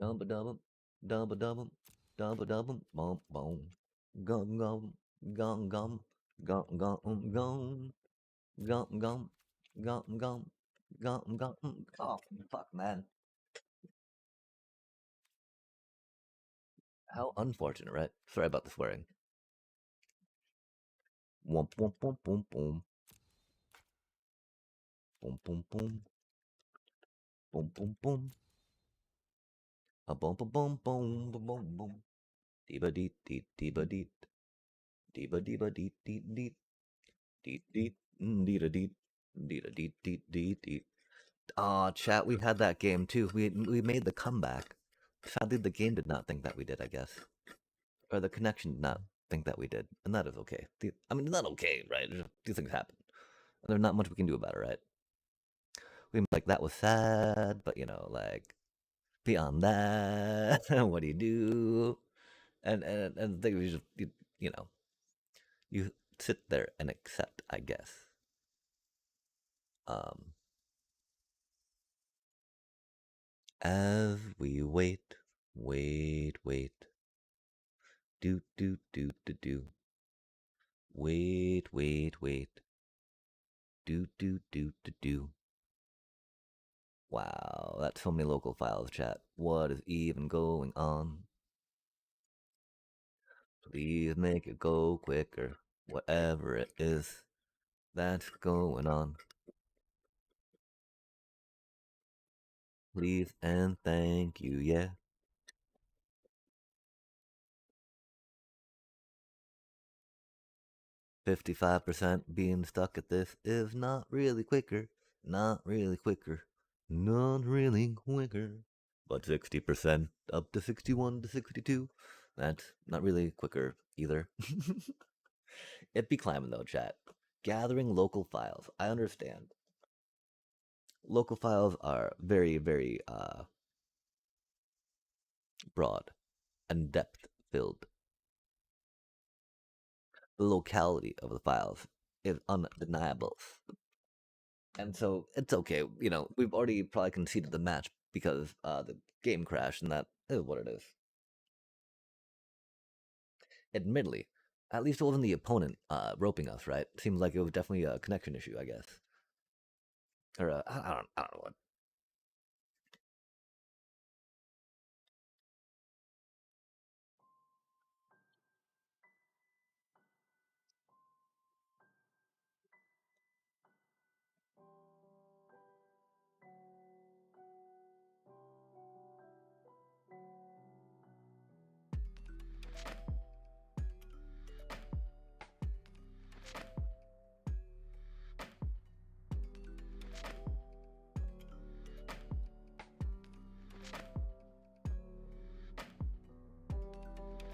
Dumba dubba, dumba dubba, dumba dubba, bum bum, gum gum, gum gum, gum gum gum, gum gum, gum gum, gum gum. Oh fuck, man! How unfortunate, right? Sorry about the swearing. Womp womp womp boom boom, boom boom boom, boom boom boom, a boom boom boom boom boom boom boom. Diba deet deet diba deet, diba diba deet deet deet, deet deet, deet a deet, deet a deet deet deet deet. Aw, chat, we had that game too. We made the comeback. Sadly, the game did not think that we did, I guess. Or the connection did not think that we did. And that is okay. I mean, it's not okay, right? These things happen. And there's not much we can do about it, right? We like, that was sad, but, like, beyond that, what do you do? And the thing is, you know, you sit there and accept, I guess. Um, as we wait, wait. Do. Wait. Do. Wow, that's so many local files, chat. What is even going on? Please make it go quicker. Whatever it is that's going on. Please and thank you, yeah. 55% being stuck at this is not really quicker. Not really quicker. Not really quicker. But 60% up to 61 to 62. That's not really quicker either. It be climbing though, chat. Gathering local files. I understand. Local files are very, very broad and depth filled. The locality of the files is undeniable. And so it's okay. We've already probably conceded the match because the game crashed, and that is what it is. Admittedly, at least it wasn't the opponent roping us, right? Seems like it was definitely a connection issue, I guess. Or I don't know what.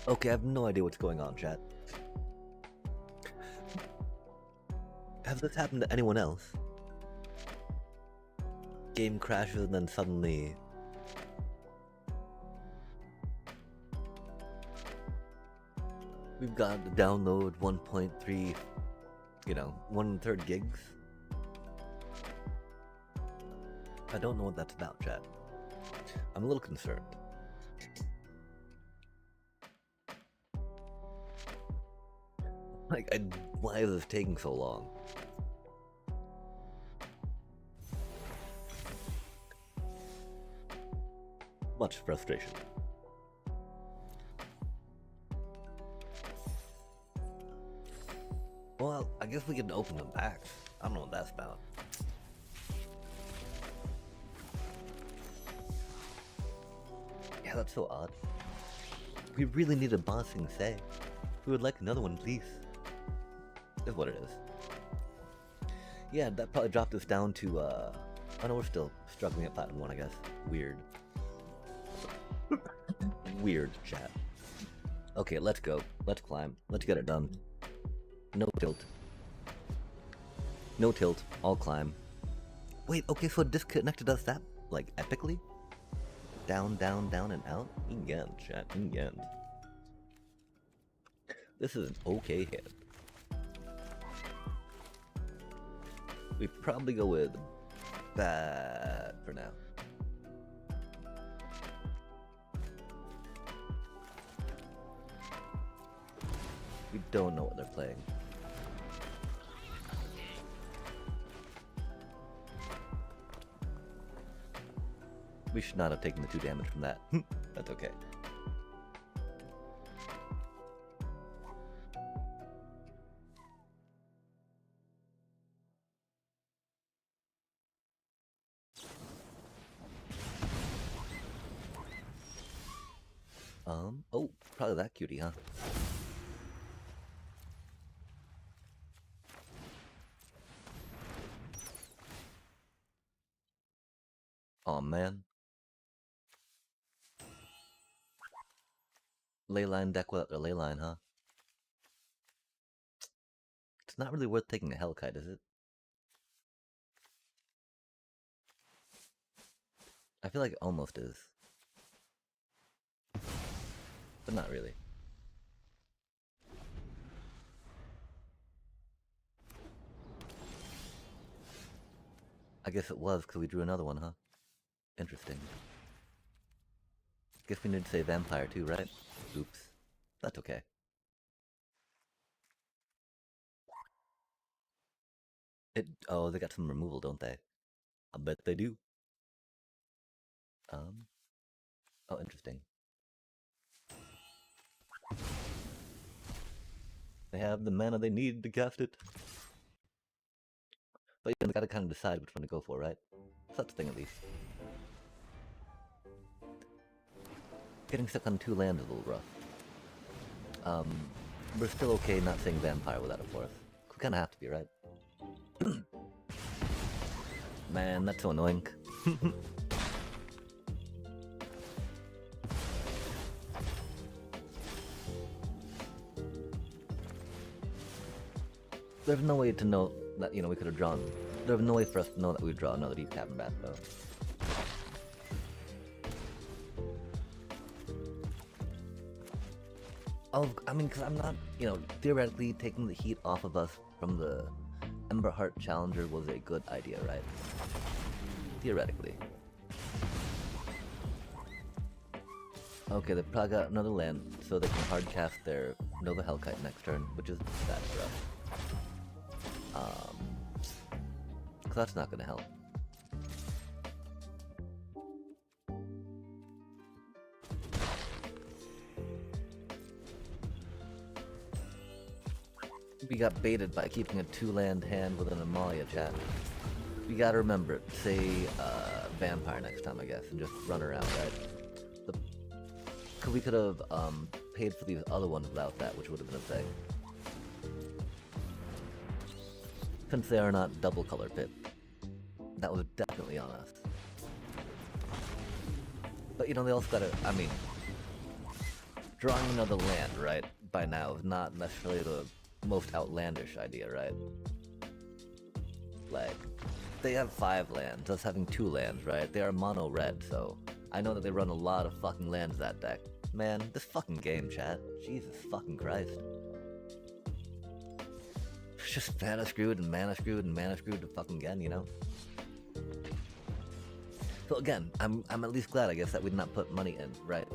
Okay, I have no idea what's going on, chat. Has this happened to anyone else? Game crashes and then suddenly we've got to download 1.3, 1/3 gigs. I don't know what that's about, chat. I'm a little concerned. Like, why is this taking so long? Much frustration. Well, I guess we can open them back. I don't know what that's about. Yeah, that's so odd. We really need a bossing say. We would like another one, please. Is what it is. Yeah, that probably dropped us down to, I know we're still struggling at Platinum 1, I guess. Weird. Weird, chat. Okay, let's go. Let's climb. Let's get it done. No tilt. No tilt. I'll climb. Wait, okay, so it disconnected us that, like, epically? Down, and out? Again, chat. Again. This is an okay hit. We probably go with bad for now. We don't know what they're playing. We should not have taken the 2 damage from that. That's okay. Oh, probably that cutie, huh? Oh man. Leyline deck without their leyline, huh? It's not really worth taking a Hellkite, is it? I feel like it almost is. But not really. I guess it was because we drew another one, huh? Interesting. Guess we need to say vampire too, right? Oops. That's okay. Oh, they got some removal, don't they? I bet they do. Oh, interesting. They have the mana they need to cast it. But you gotta kind of decide which one to go for, right? Such a thing, at least. Getting stuck on 2 lands is a little rough. We're still okay not saying vampire without a fourth. We kinda have to be, right? Man, that's so annoying. There's no way to know that, we could have drawn. There's no way for us to know that we'd draw another Deep Cavern Bat, though. I mean, because I'm not, theoretically taking the heat off of us from the Emberheart Challenger was a good idea, right? Theoretically. Okay, they probably got another land, so they can hardcast their Nova Hellkite next turn, which is bad for us. Cause that's not gonna help. We got baited by keeping a 2-land hand with an Amalia, chat. We gotta remember, say vampire next time, I guess, and just run around, right? Cause we could have paid for these other ones without that, which would have been a thing. Since they are not double color pit, that was definitely on us. But they also gotta, I mean, drawing another land, right, by now is not necessarily the most outlandish idea, right? Like, they have 5 lands, us having 2 lands, right? They are mono red, so I know that they run a lot of fucking lands that deck. Man, this fucking game, chat. Jesus fucking Christ. It's just mana screwed and mana screwed and mana screwed to fucking again, So again, I'm at least glad, I guess, that we did not put money in, right?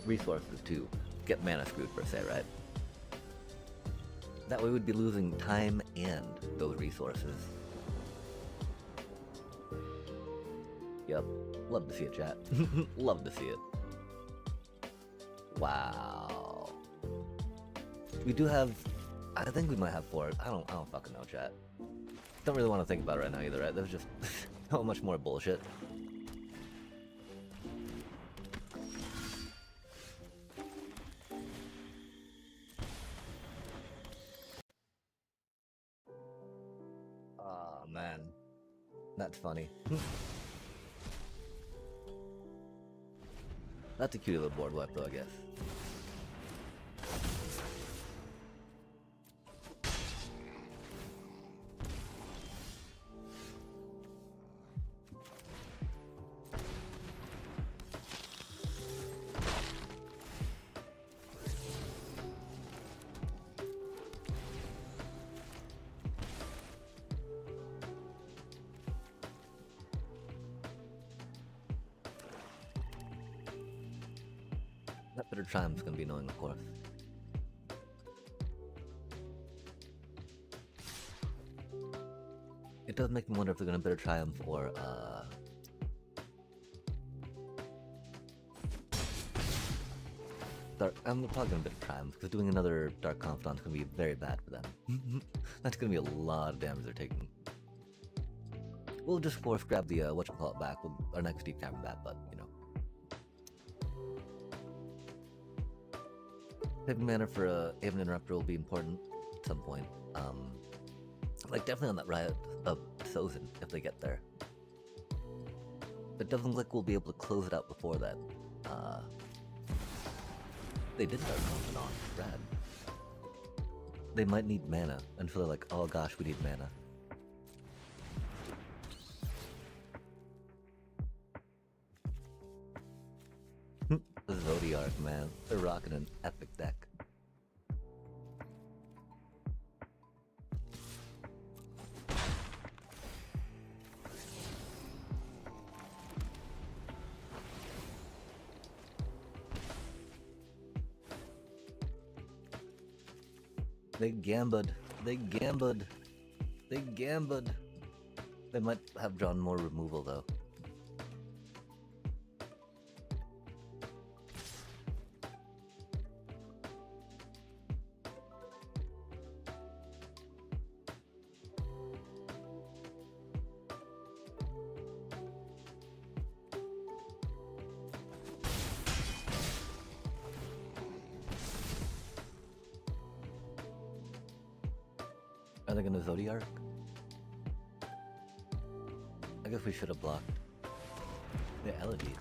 Resources to get mana screwed, per se, right? That way we'd be losing time and those resources. Yep. Love to see it, chat. Love to see it. Wow. We do have... I think we might have 4. I don't fucking know, chat. Don't really want to think about it right now either, right? There's just so much more bullshit. Oh, man. That's funny. That's a cute little board wipe, though, I guess. That bitter chime's gonna be annoying, of course. It does make me wonder if they're gonna better Triumph or Dark. I'm probably gonna better Triumph because doing another Dark Confidant is gonna be very bad for them. That's gonna be a lot of damage they're taking. We'll just force grab the whatchamacallit back with our next deep combat, but you know. Saving mana for Aven Interrupter will be important at some point. Like definitely on that Riot of Sozin if they get there. It doesn't look like we'll be able to close it out before then. They did start confident on Rad. They might need mana, and so they're like, oh gosh, we need mana. Zodiac, man. They're rocking an epic deck. They gambad. They gambad. They gambad. They might have drawn more removal though. Are they gonna Zodiac? I guess we should have blocked. The Elegy.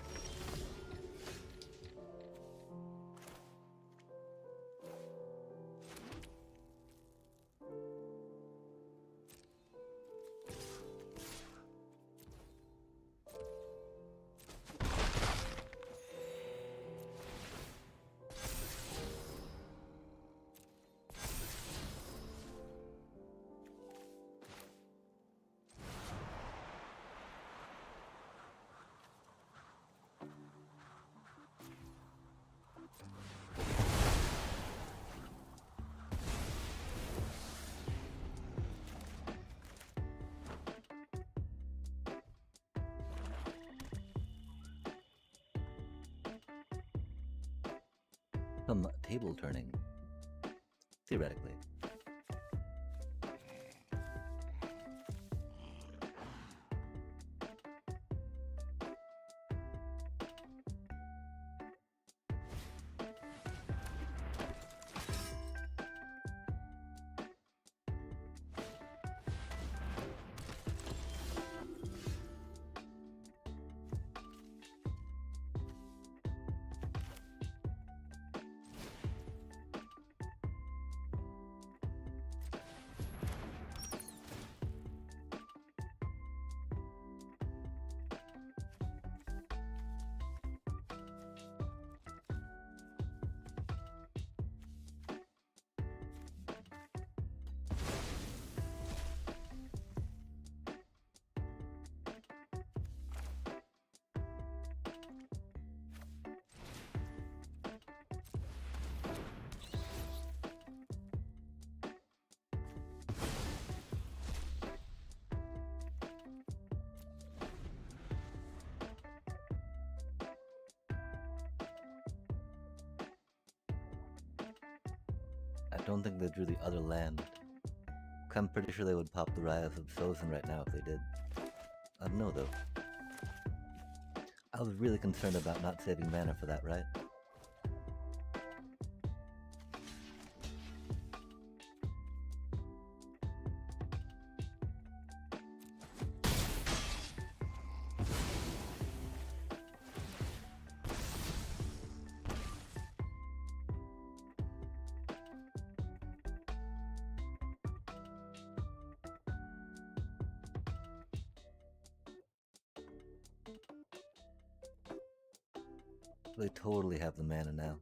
Some table turning. Theoretically. I don't think they drew the other land. I'm pretty sure they would pop the Rise of Sozin right now if they did. I don't know though. I was really concerned about not saving mana for that, right? They totally have the mana now.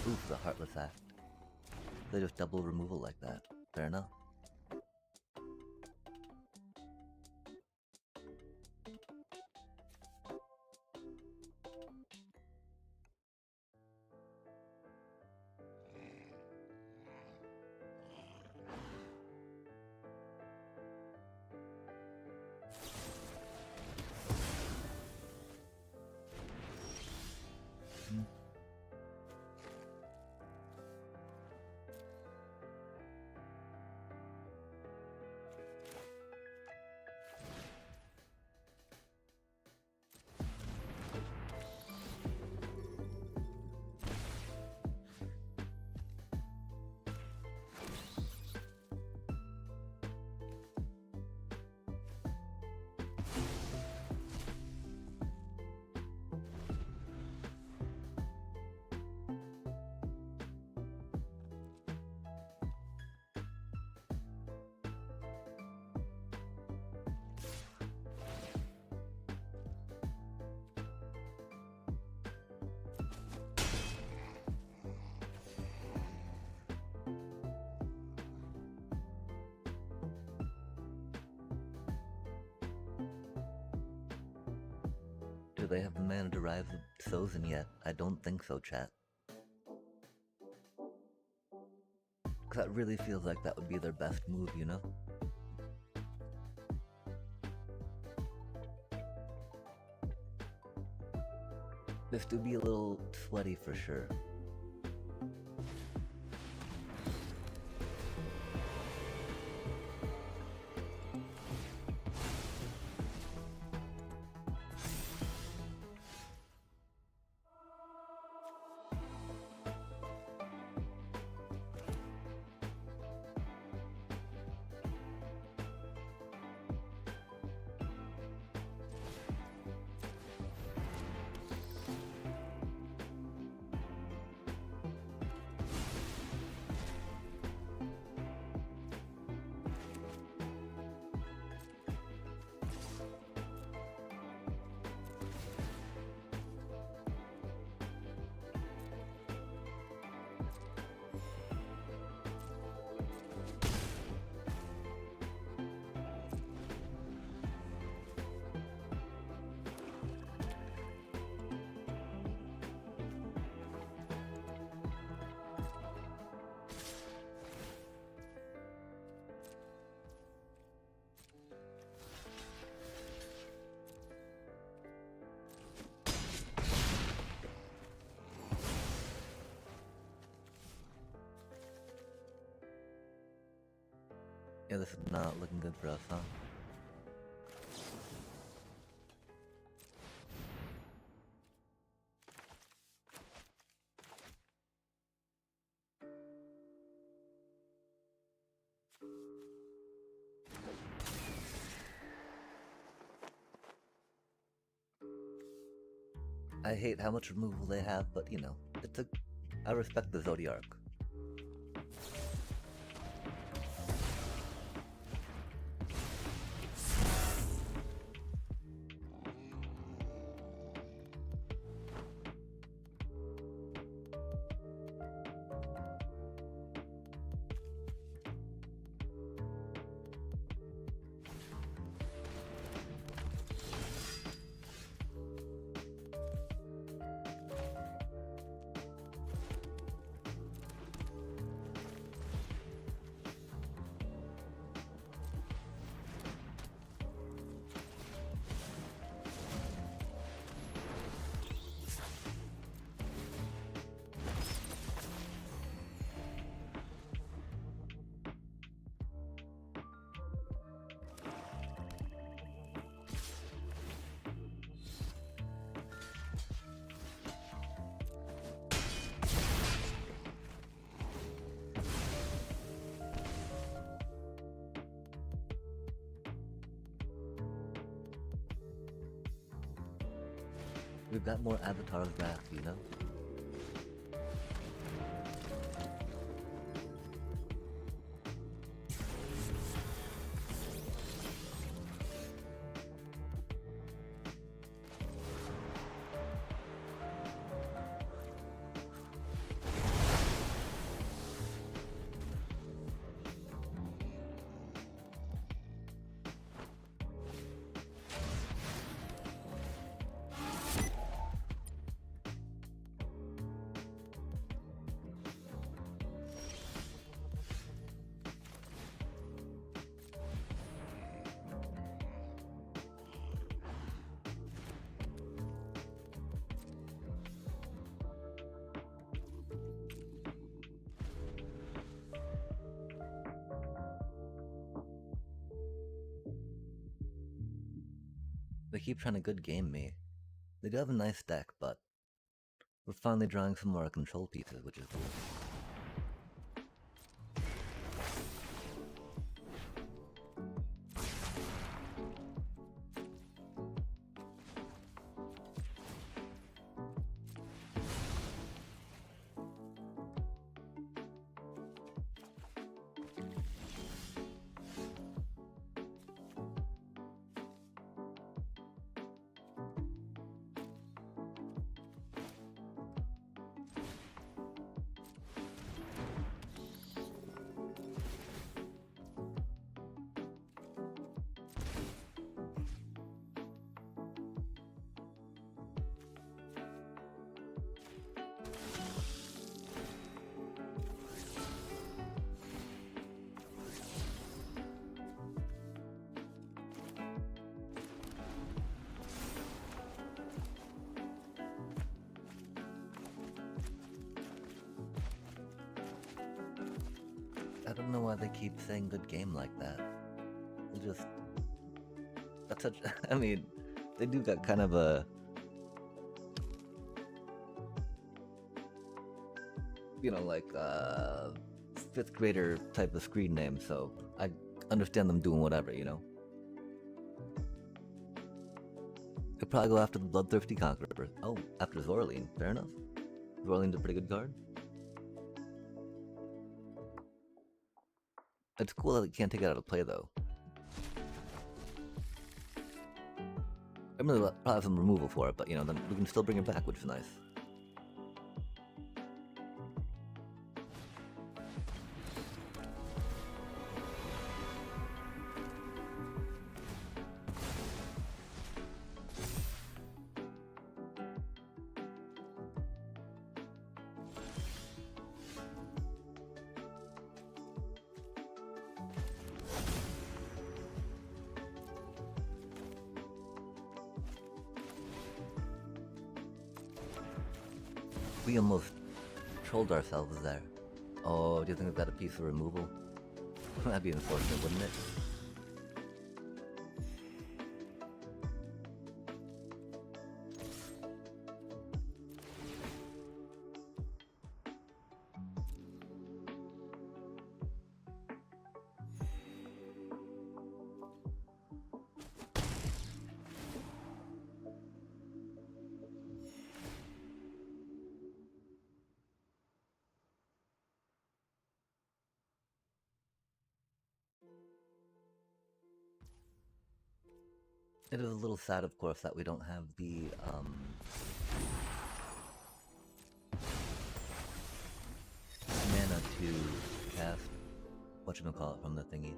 Oof, the Heartless Act. They just double removal like that. Fair enough. they have managed to rise the Sozin yet? I don't think so, chat. Cause that really feels like that would be their best move, you know? This would be a little sweaty for sure. Yeah, this is not looking good for us, huh? I hate how much removal they have, but you know, I respect the Zodiark. We've got more Avatar's Wrath, you know? They keep trying to good game me. They do have a nice deck, but we're finally drawing some more control pieces, which is cool. don't know why they keep saying good game like that. It just... That's such... I mean, they do got kind of a... You know, like, 5th grader type of screen name, so I understand them doing whatever, you know? They'll probably go after the Bloodthirsty Conqueror. Oh, after Zorleen. Fair enough. Zorleen's a pretty good card. It's cool that you can't take it out of play, though. I'm gonna probably have some removal for it, but, you know, then we can still bring it back, which is nice. We almost trolled ourselves there. Oh, do you think we've got a piece of removal? That'd be unfortunate, wouldn't it? It is a little sad, of course, that we don't have the, mana to cast whatchamacallit from the thingy.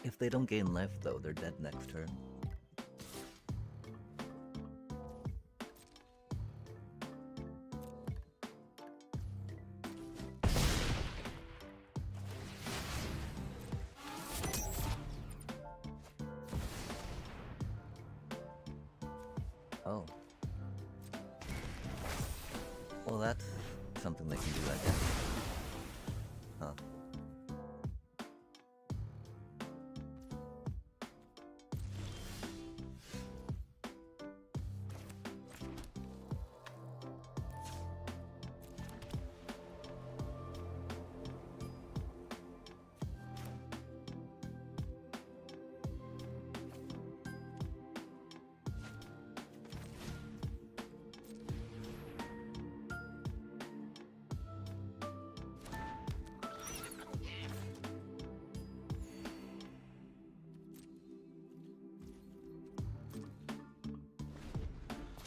If they don't gain life, though, they're dead next turn. Oh. Well, that's something they can do, I guess. Huh.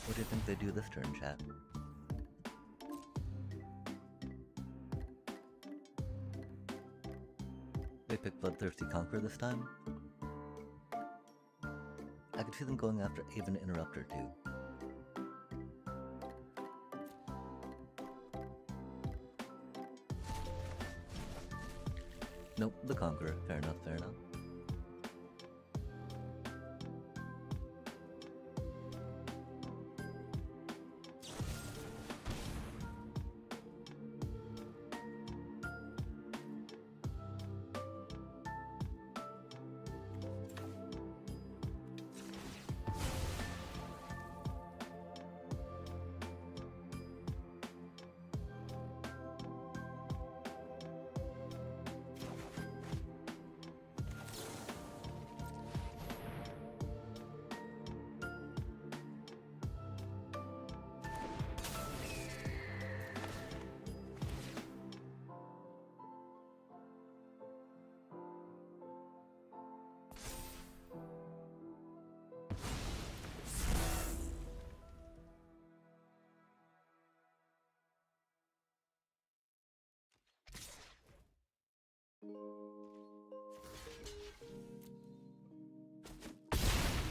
What do you think they do this turn, chat? They pick Bloodthirsty Conqueror this time? I could see them going after Aven Interrupter too. Nope, the Conqueror. Fair enough, fair enough.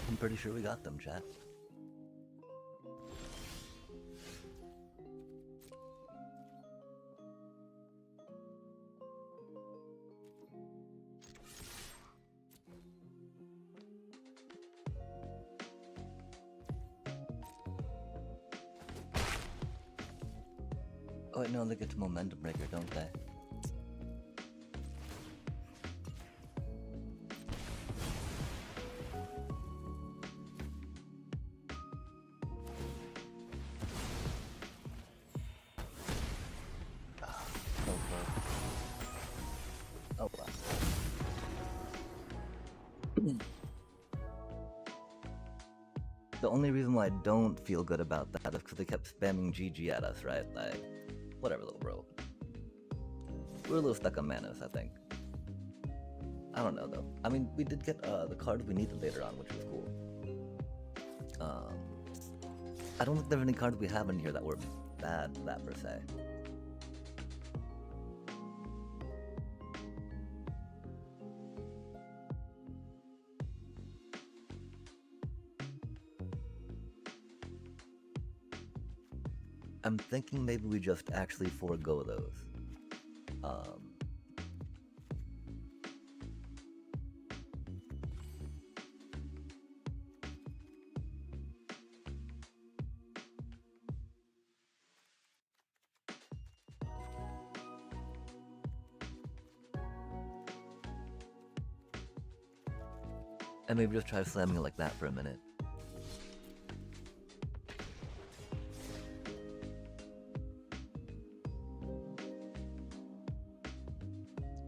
I'm pretty sure we got them, chat. Oh wait, no, they get to Momentum Breaker, don't they? So close. Oh well. The only reason why I don't feel good about that is because they kept spamming GG at us, right? Like, whatever, little bro. We're a little stuck on manas, I think. I don't know, though. I mean, we did get the cards we needed later on, which was cool. I don't think there are any cards we have in here that were bad, that per se. I'm thinking maybe we just actually forego those. And maybe just try slamming it like that for a minute.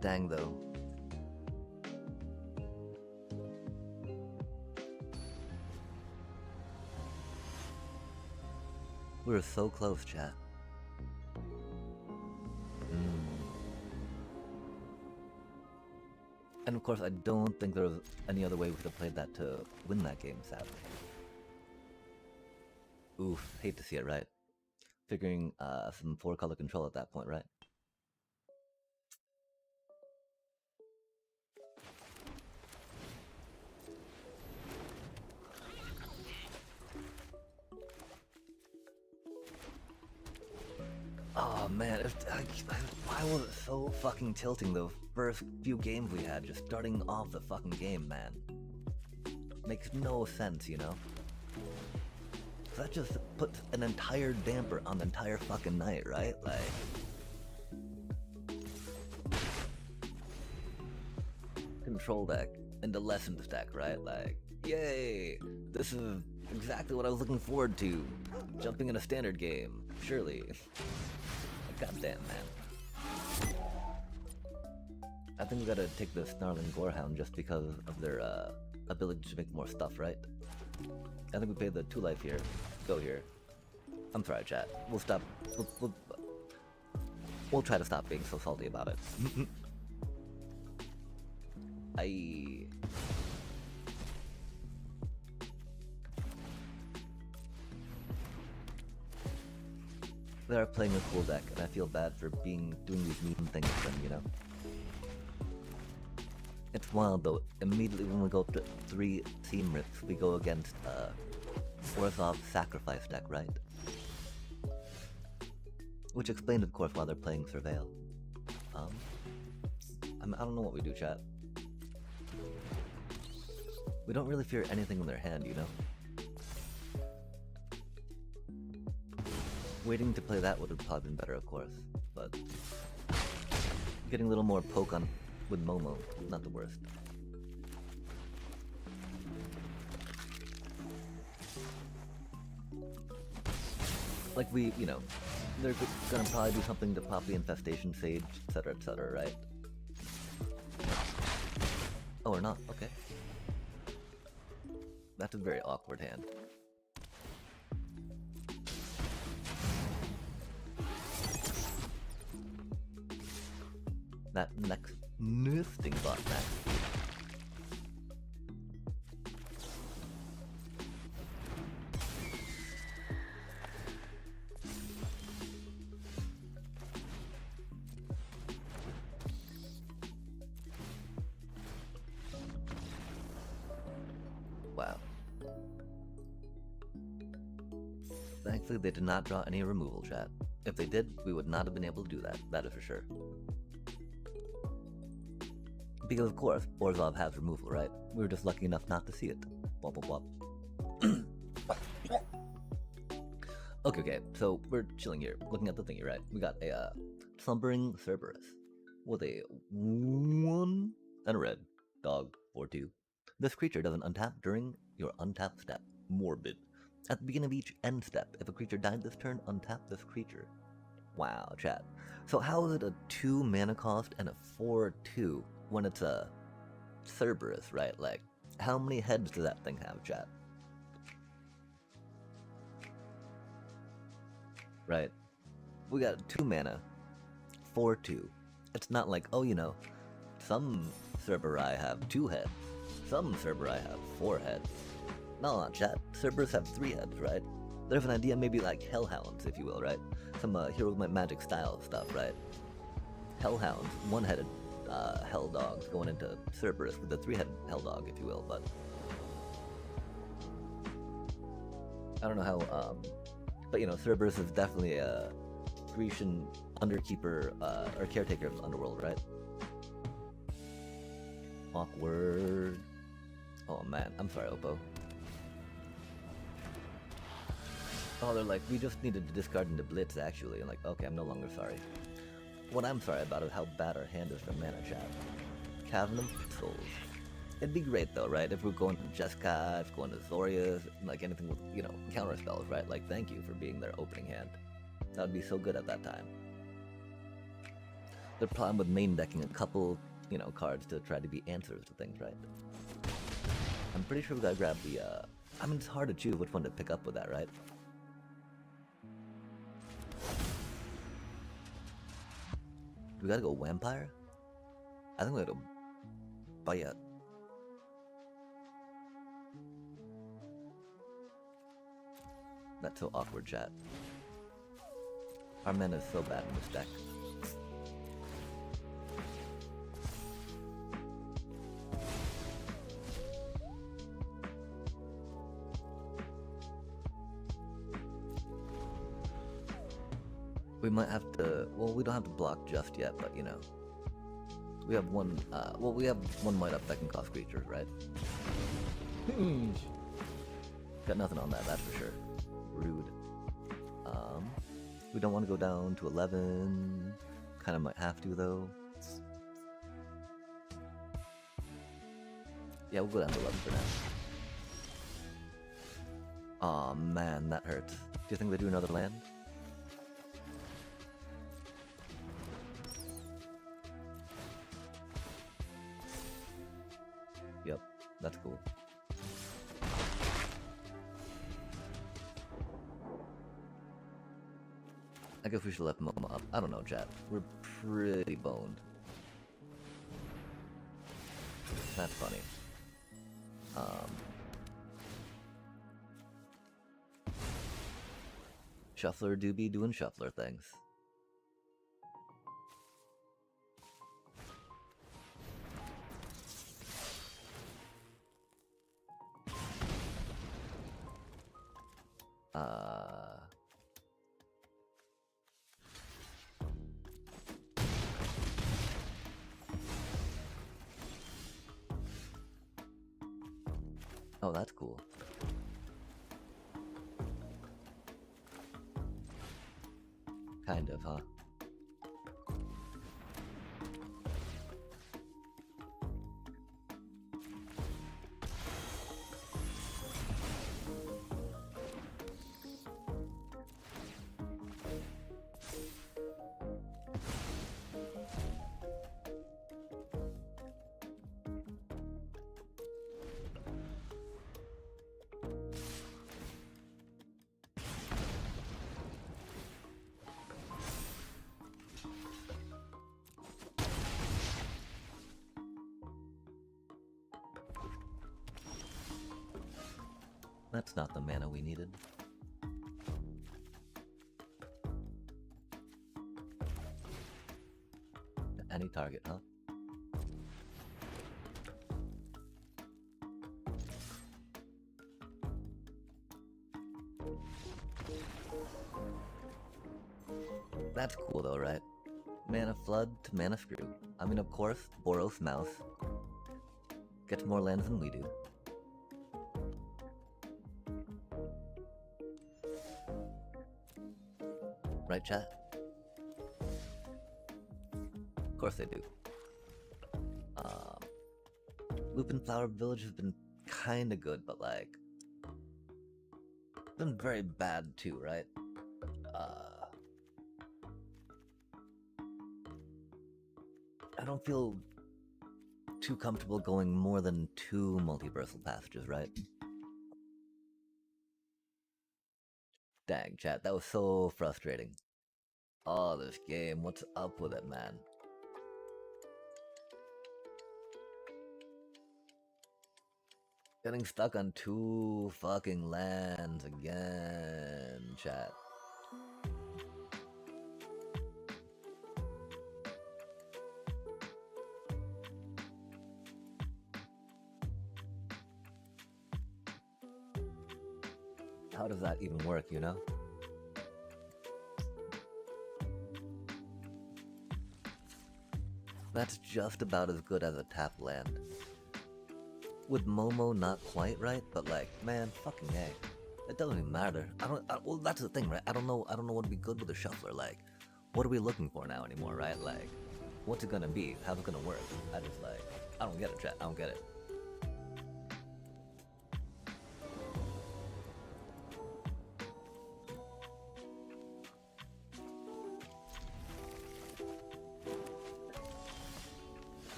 Dang, though. We were so close, chat. And of course, I don't think there was any other way we could have played that to win that game, sadly. Oof, hate to see it, right? Figuring some 4-color control at that point, right? Oh man, why was it so fucking tilting the first few games we had, just starting off the fucking game, man? Makes no sense, you know? That just puts an entire damper on the entire fucking night, right? Like... Control deck into Lessons deck, right? Like, yay! This is exactly what I was looking forward to. Jumping in a standard game, surely. Goddamn, man. I think we gotta take the Snarling Gorehound just because of their ability to make more stuff, right? I think we pay the 2 life here. Go here. I'm sorry, chat. We'll stop. We'll try to stop being so salty about it. They're playing a cool deck, and I feel bad for doing these mean things to them, you know? It's wild though, immediately when we go up to 3 Team Rips, we go against Orzhov's Sacrifice deck, right? Which explains, of course, why they're playing Surveil. I don't know what we do, chat. We don't really fear anything in their hand, you know? Waiting to play that would have probably been better, of course, but getting a little more poke on with Momo, not the worst. Like you know, they're gonna probably do something to pop the Infestation Sage, etc., right? Oh, or not, okay. That's a very awkward hand. That next nesting bot next. Wow. Thankfully they did not draw any removal, chat. If they did, we would not have been able to do that, that is for sure. Because of course, Orzhov has removal, right? We were just lucky enough not to see it. Blah, blah, blah. Okay. So we're chilling here, looking at the thingy, right? We got a slumbering Cerberus with a 1 and a red dog 4/2. This creature doesn't untap during your untap step. Morbid. At the beginning of each end step, if a creature died this turn, untap this creature. Wow, chat. So how is it a 2 mana cost and a 4/2 when it's a Cerberus, right? Like, how many heads does that thing have, chat? Right. We got 2 mana, 4/2. It's not like, oh, some Cerberi have 2 heads. Some Cerberi have 4 heads. No, chat. Cerberus have 3 heads, right? There's an idea, maybe like Hellhounds, if you will, right? Some Hero Magic style stuff, right? Hellhounds, 1-headed Hell Dogs going into Cerberus with a 3-headed Hell Dog, if you will, but I don't know how, but Cerberus is definitely a Grecian underkeeper or caretaker of the underworld, right? Awkward. Oh man, I'm sorry, Oppo. Oh, they're like, we just needed to discard into Blitz, actually. I'm like, okay, I'm no longer sorry. What I'm sorry about is how bad our hand is for mana, chat. Cavern of Souls. It'd be great, though, right? If we're going to Jeskai, if we're going to Zorius, like anything with, counter spells, right? Like, thank you for being their opening hand. That would be so good at that time. The problem with main decking a couple, cards to try to be answers to things, right? I'm pretty sure we gotta grab the, I mean, it's hard to choose which one to pick up with that, right? We gotta go Vampire? I think we gotta go Bayat. That's so awkward, chat. Our mana is so bad in this deck. We might have to, well, we don't have to block just yet, but we have one, we have one might up that can cost creatures, right? Got nothing on that, that's for sure. Rude. We don't want to go down to 11. Kind of might have to, though. Yeah, we'll go down to 11 for now. Aw, man, that hurts. Do you think they do another land? Yep, that's cool. I guess we should let Momo up. I don't know, chat. We're pretty boned. That's funny. Shuffler do be doing shuffler things. Oh, that's cool. Kind of, huh? That's not the mana we needed. Any target, huh? That's cool though, right? Mana Flood to Mana Screw. I mean, of course, Boros Mouse gets more lands than we do. Right, chat? Of course they do. Lupin Flower Village has been kinda good, but like been very bad too, right? I don't feel too comfortable going more than 2 multiversal passages, right? Dang, chat, that was so frustrating. Oh, this game, what's up with it, man? Getting stuck on 2 fucking lands again, chat. How does that even work, you know? That's just about as good as a tap land. With Momo, not quite right, but like, man, fucking A. It doesn't even matter. Well, that's the thing, right? I don't know what would be good with a shuffler. Like, what are we looking for now anymore, right? Like, what's it gonna be? How's it gonna work? I don't get it, chat. I don't get it.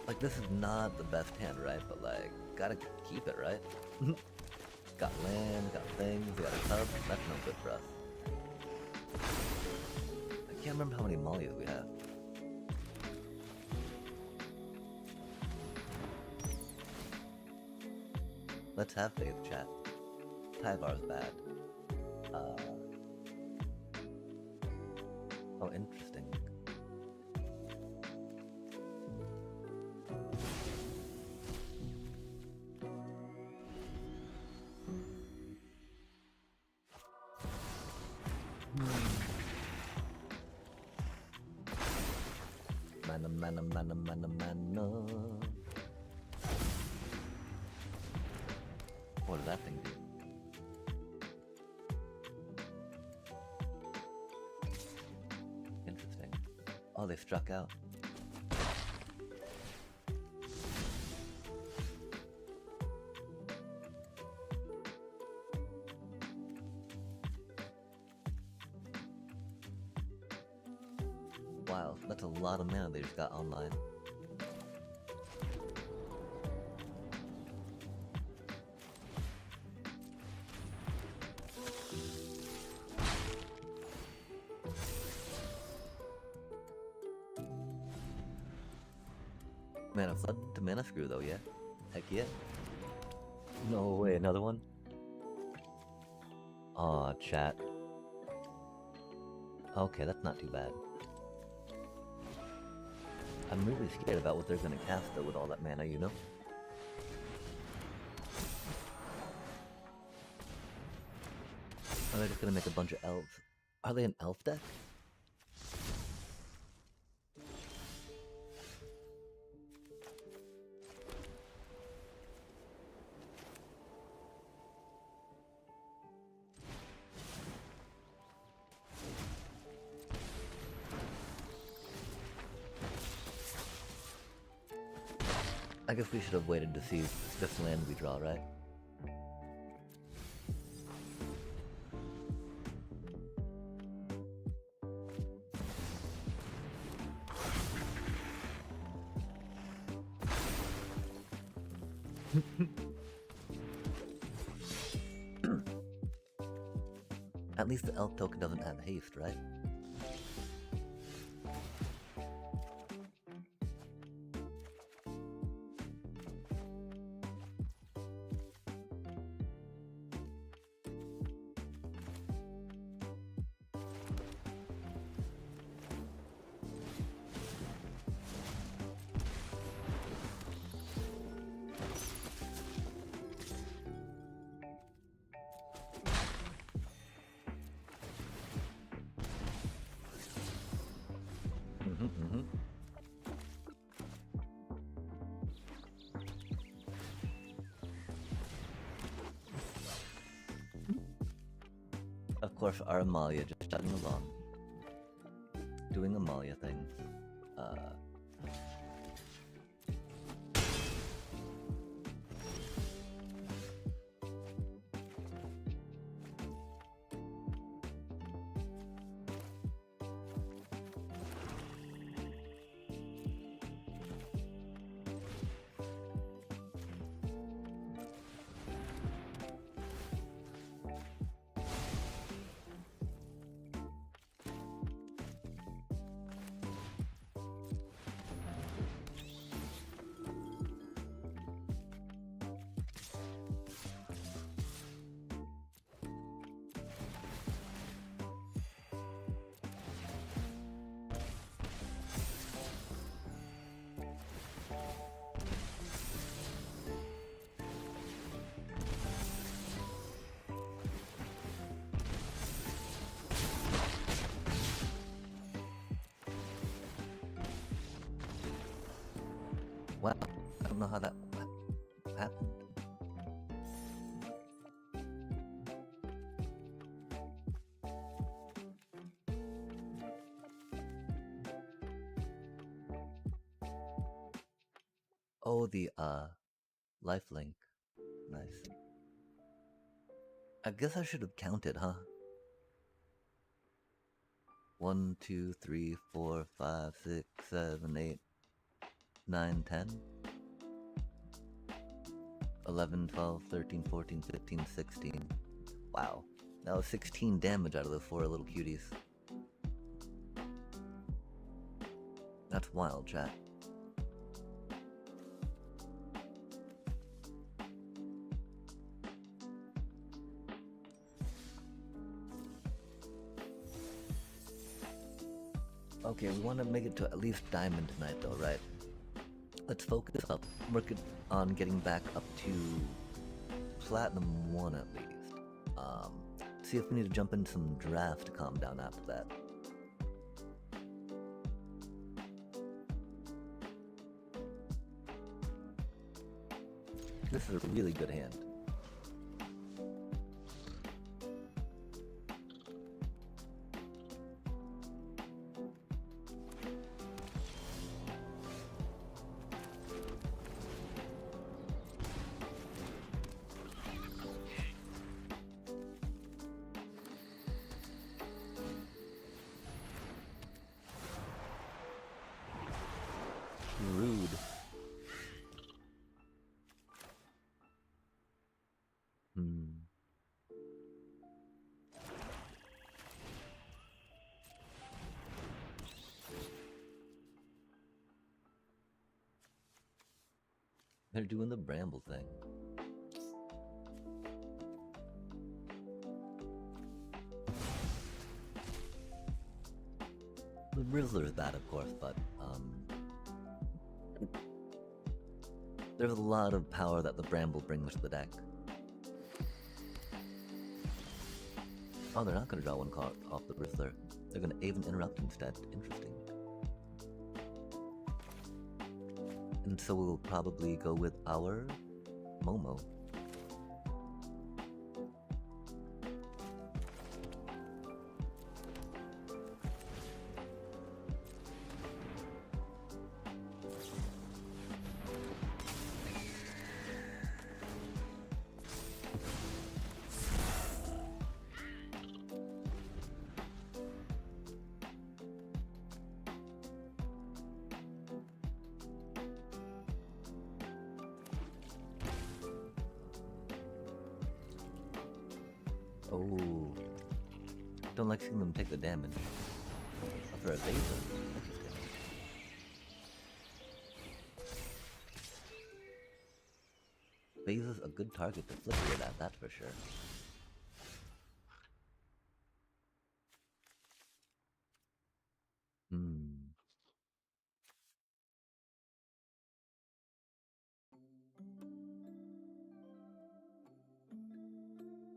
Like, this is not the best hand, right? But like, gotta keep it, right? Got land, got things, got a tub. That's no good for us. I can't remember how many mollies we have. Let's have faith, chat. Tyvar's bad. Oh, interesting. Mana. What did that thing do? Interesting. Oh, they struck out. Wow, that's a lot of mana they just got online. Mana Flood to Mana Screw though, yeah? Heck yeah. No way, another one? Aw, chat. Okay, that's not too bad. I'm really scared about what they're gonna cast though with all that mana, you know? Are they just gonna make a bunch of elves? Are they an elf deck? I guess we should have waited to see this land we draw, right? At least the elf token doesn't have haste, right? Of course, our Amalia just chugging along, doing Amalia things. Wow, I don't know how that happened. Oh, the life link. Nice. I guess I should have counted, huh? 1, 2, 3, 4, 5, 6, 7, 8, 9, 10, 11, 12, 13, 14, 15, 16. Wow. That was 16 damage out of those 4 little cuties. That's wild, chat. Okay, we want to make it to at least diamond tonight though, right? Let's focus up, work on getting back up to platinum 1 at least. See if we need to jump into some draft to calm down after that. This is a really good hand. Rude. They're doing the bramble thing. The Rizzler is bad, of course, but there's a lot of power that the bramble brings to the deck. Oh, they're not going to draw one card off the Rizzler. They're going to Aven Interrupt instead. Interesting. And so we'll probably go with our Momo. Oh, don't like seeing them take the damage. For a Vaser. Vaser's a good target to flip it at, that's for sure.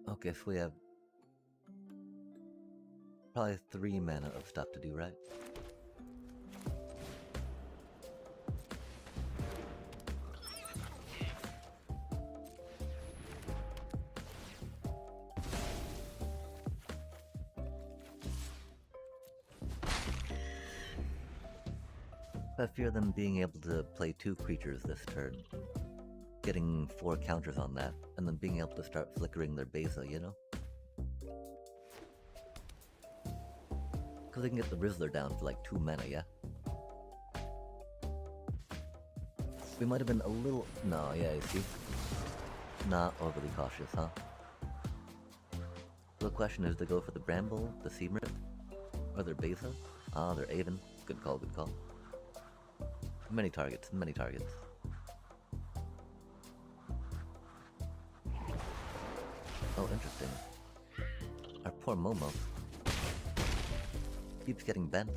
Okay, so we have probably 3 mana of stuff to do, right? I fear them being able to play 2 creatures this turn, getting 4 counters on that, and then being able to start flickering their beza, you know? Because they can get the Rizzler down for like 2 mana, yeah? We might have been a little... No, yeah, you see? Not overly cautious, huh? So the question is to go for the Bramble, the Seamrit, or their Beza? Ah, they're Aven. Good call, good call. Many targets, many targets. Oh, interesting. Our poor Momo keeps getting bent.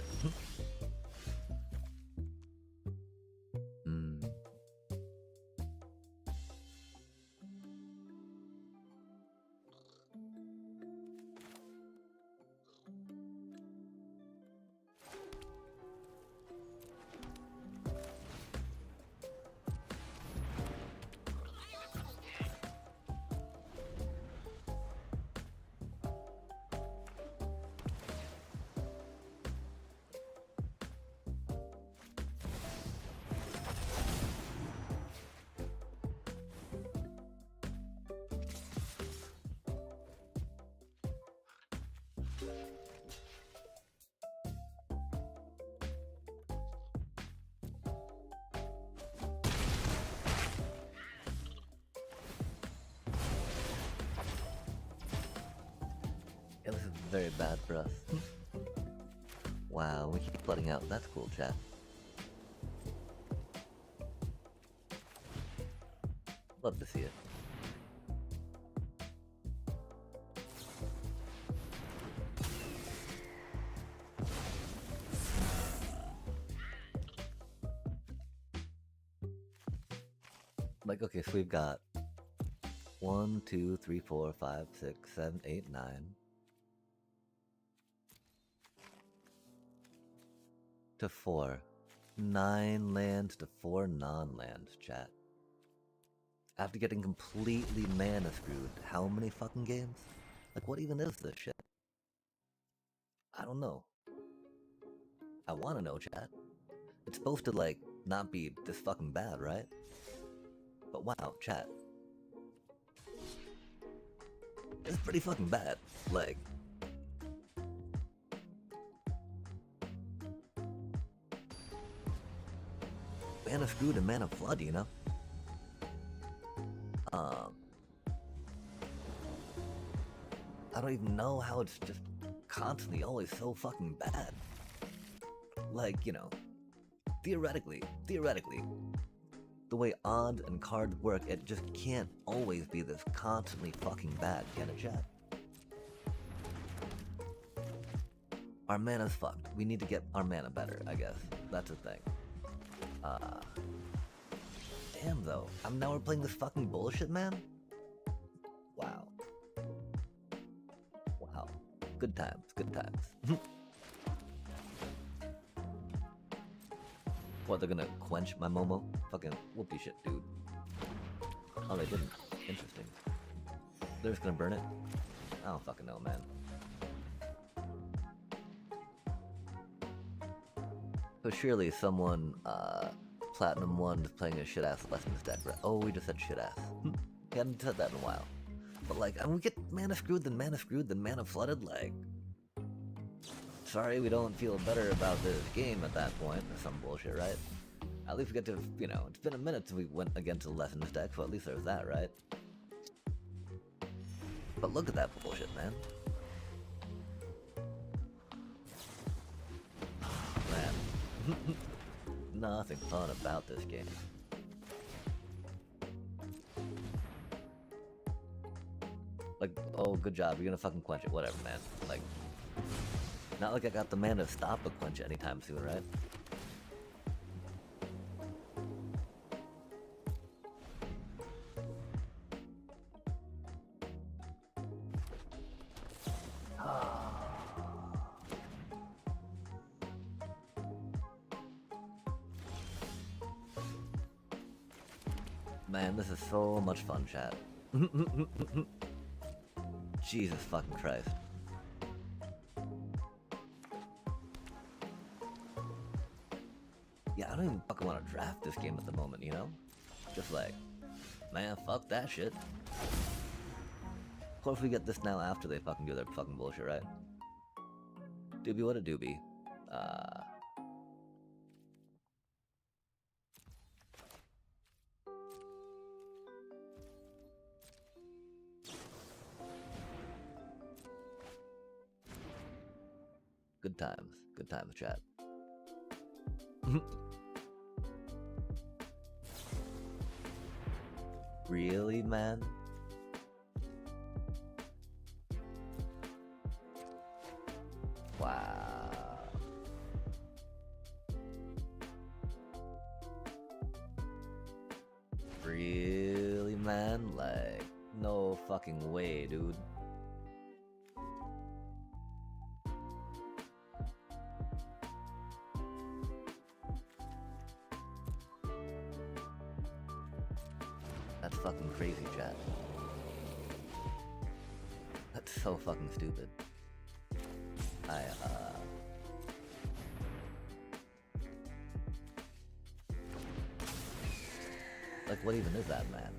Yeah, this is very bad for us. Wow, we keep flooding out. That's cool, chat. Love to see it. Like, okay, so we've got 1, 2, 3, 4, 5, 6, 7, 8, 9. To 4. 9 lands to 4 non-lands, chat. After getting completely mana screwed, how many fucking games? Like, what even is this shit? I don't know. I wanna know, chat. It's supposed to, like, not be this fucking bad, right? But wow, chat. It's pretty fucking bad. Like... Mana screwed and mana flood, you know? I don't even know how it's just constantly always so fucking bad. Like, you know, theoretically, the way odds and cards work, it just can't always be this constantly fucking bad, can it, chat? Our mana's fucked. We need to get our mana better, I guess. That's the thing. Damn, though. Now we're playing this fucking bullshit, man? Wow. Wow. Good times, good times. What, they're gonna quench my Momo? Fucking whoopee shit, dude. Oh, they didn't. Interesting. They're just gonna burn it? I don't fucking know, man. So surely someone, Platinum 1 is playing a shit-ass Lessons deck, right? Oh, we just said shit-ass. We hadn't said that in a while. But like, I mean, we get mana screwed, then mana flooded, like... Sorry, we don't feel better about this game at that point, or some bullshit, right? At least we get to, you know, it's been a minute since we went against the Lessons deck, so at least there's that, right? But look at that bullshit, man. Man. Nothing fun about this game. Like, oh, good job, you're gonna fucking quench it, whatever, man. Like, not like I got the mana to stop a quench anytime soon, right? Man, this is so much fun, chat. Jesus fucking Christ. Yeah, I don't don't even fucking want to draft this game at the moment, you know? Just like, man, fuck that shit. Of course we get this now after they fucking do their fucking bullshit, right? Doobie, what a doobie. Good times, chat. Really, man? Wow. Really, man? Like, no fucking way, dude. That's fucking crazy, chat. That's so fucking stupid. Like, what even is that, man?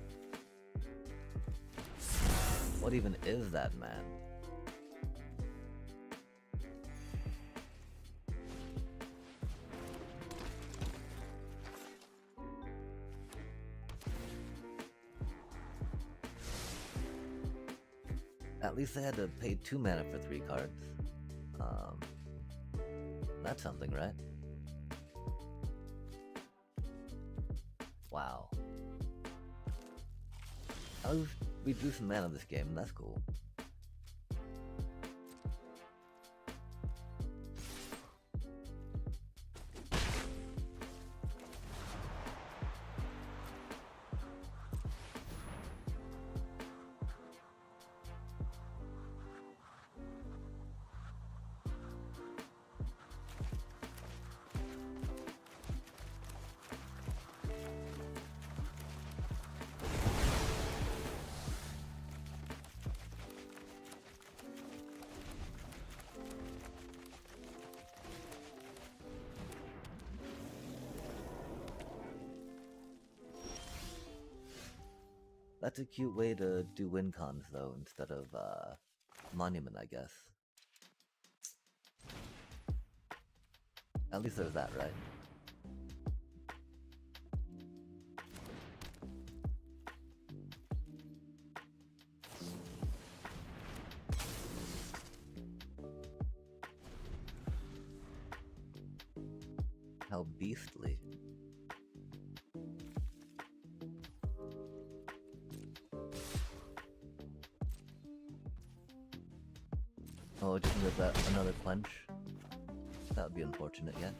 What even is that, man? At least they had to pay 2 mana for 3 cards. That's something, right? Wow. At least we drew some mana this game, that's cool. That's a cute way to do win cons, though, instead of, Monument, I guess. At least there's that, right? How beastly. Oh, just with that another quench. That would be unfortunate, yeah.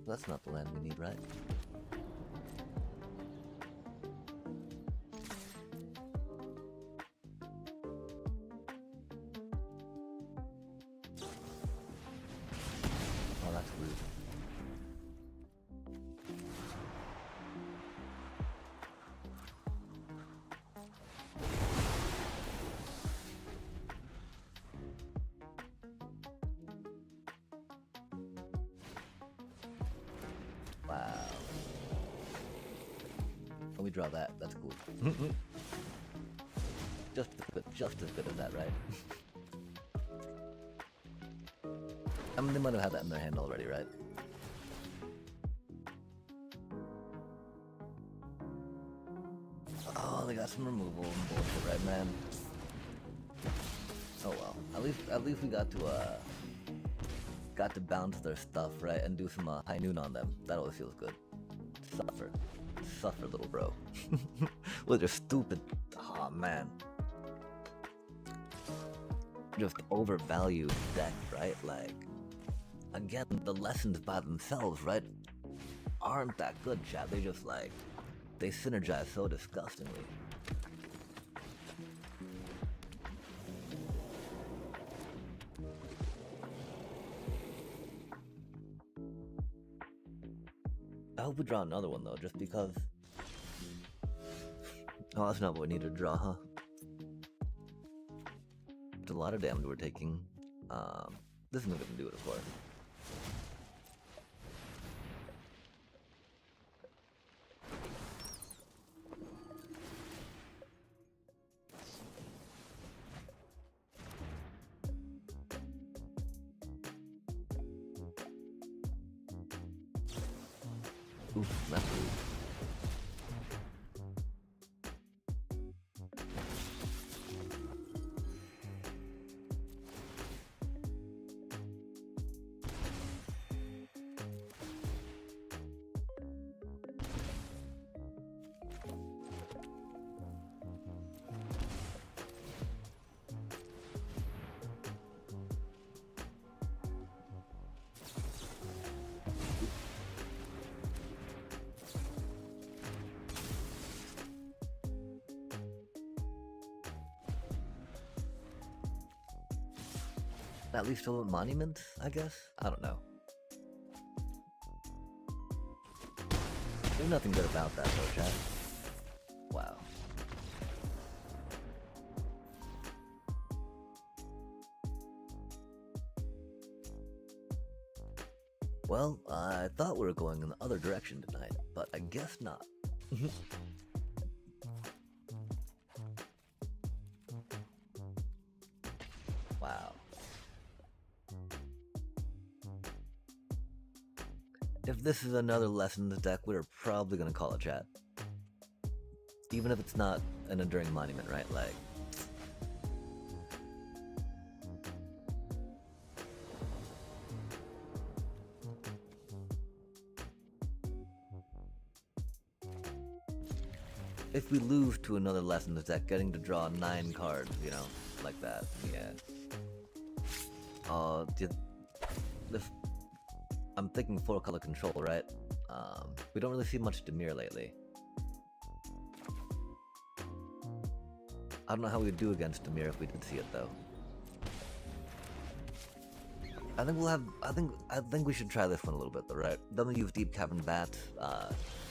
That's not the land we need, right? Oh, that's rude. Wow. When we draw that, that's cool. just as good as that, right? I mean, they might have had that in their hand already, right? Oh, they got some removal and bullshit, right, man? Oh well. At least we got to bounce their stuff, right, and do some high noon on them. That always feels good. Suffer, little bro. With your stupid. Oh man. Just overvalued deck, right? Like, again, the lessons by themselves, right, aren't that good, chat. They just like, they synergize so disgustingly. I hope we draw another one though, just because. Oh, that's not what we need to draw, huh? It's a lot of damage we're taking. This isn't gonna do it, of course. Oof, that's rude. At least a monument, I guess? I don't know. There's nothing good about that though, chat. Wow. Well, I thought we were going in the other direction tonight, but I guess not. Wow. If this is another Lessons deck, we're probably gonna call it, chat. Even if it's not an Enduring Monument, right? Like... if we lose to another Lessons deck, getting to draw 9 cards, you know, like that, yeah. I'm thinking 4-color control, right? We don't really see much Dimir lately. I don't know how we would do against Dimir if we did see it though. I think we'll have. I think we should try this one a little bit though, right? Then we use Deep Cavern Bats.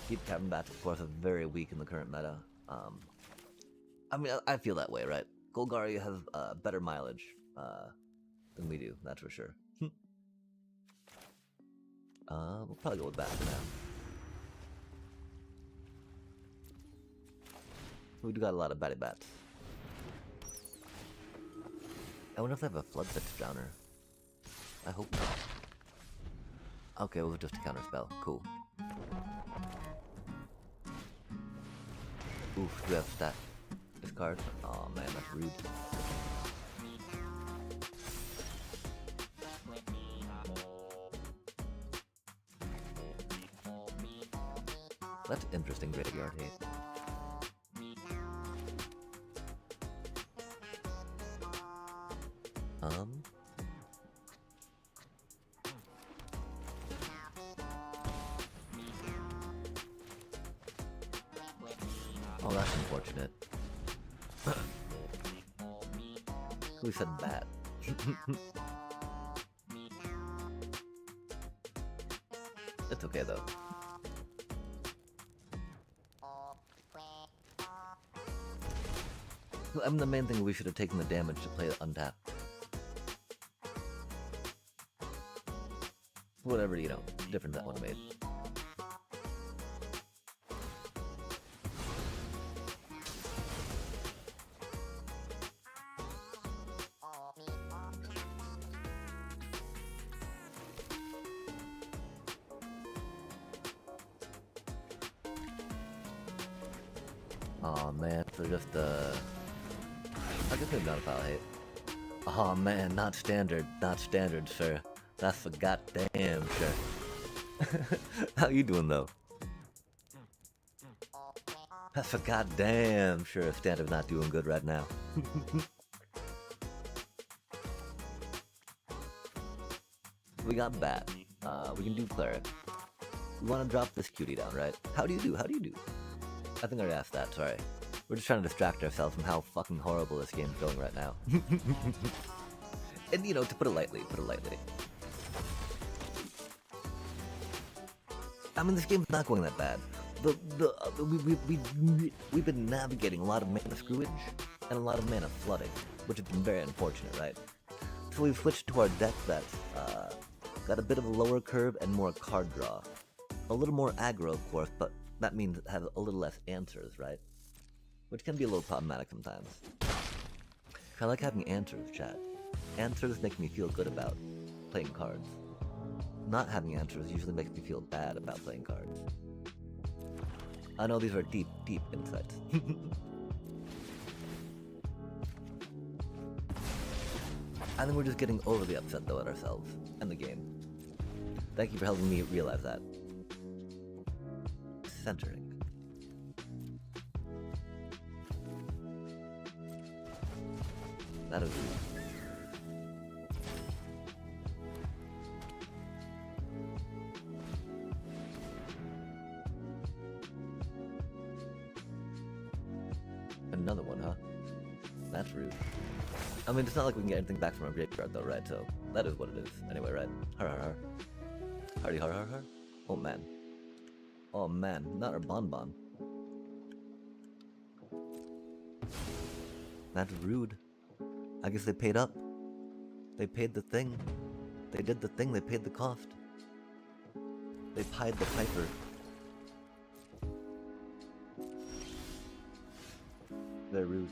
Deep Cavern Bats, of course, are very weak in the current meta. I mean, I feel that way, right? Golgari has better mileage than we do, that's for sure. We'll probably go with Bat for now. We do got a lot of batty bats. I wonder if they have a Flood Fist Drowner. I hope not. Okay, well, just a counter spell. Cool. Oof, we have stat. Discard. Oh man, that's rude. That's interesting, graveyard hate. Oh, that's unfortunate. Who said bat? It's okay though. I mean, the main thing, we should have taken the damage to play it untapped. Whatever, you know, difference that one made. Oh man, so just I guess maybe not a foul hit. Oh man, not standard, sir. That's for goddamn sure. How you doing though? That's for goddamn sure. Standard's not doing good right now. We got bat. We can do cleric. We want to drop this cutie down, right? How do you do? How do you do? I think I already asked that, sorry. We're just trying to distract ourselves from how fucking horrible this game's going right now. And, you know, to put it lightly, I mean, this game's not going that bad. we've been navigating a lot of mana screwage and a lot of mana flooding, which has been very unfortunate, right? So we've switched to our deck that's got a bit of a lower curve and more card draw. A little more aggro, of course, but that means it has a little less answers, right? Which can be a little problematic sometimes. I like having answers, chat. Answers make me feel good about playing cards. Not having answers usually makes me feel bad about playing cards. I know these are deep, deep insights. I think we're just getting overly upset though at ourselves and the game. Thank you for helping me realize that. Centering. That is rude. Another one, huh? That's rude. I mean, it's not like we can get anything back from our graveyard though, right? So, that is what it is. Anyway, right? Har har har. Hardy har har har. Oh man. Oh man, not our bonbon. That's rude. I guess they paid up. They paid the thing. They did the thing, they paid the cost. They pied the piper. Very rude.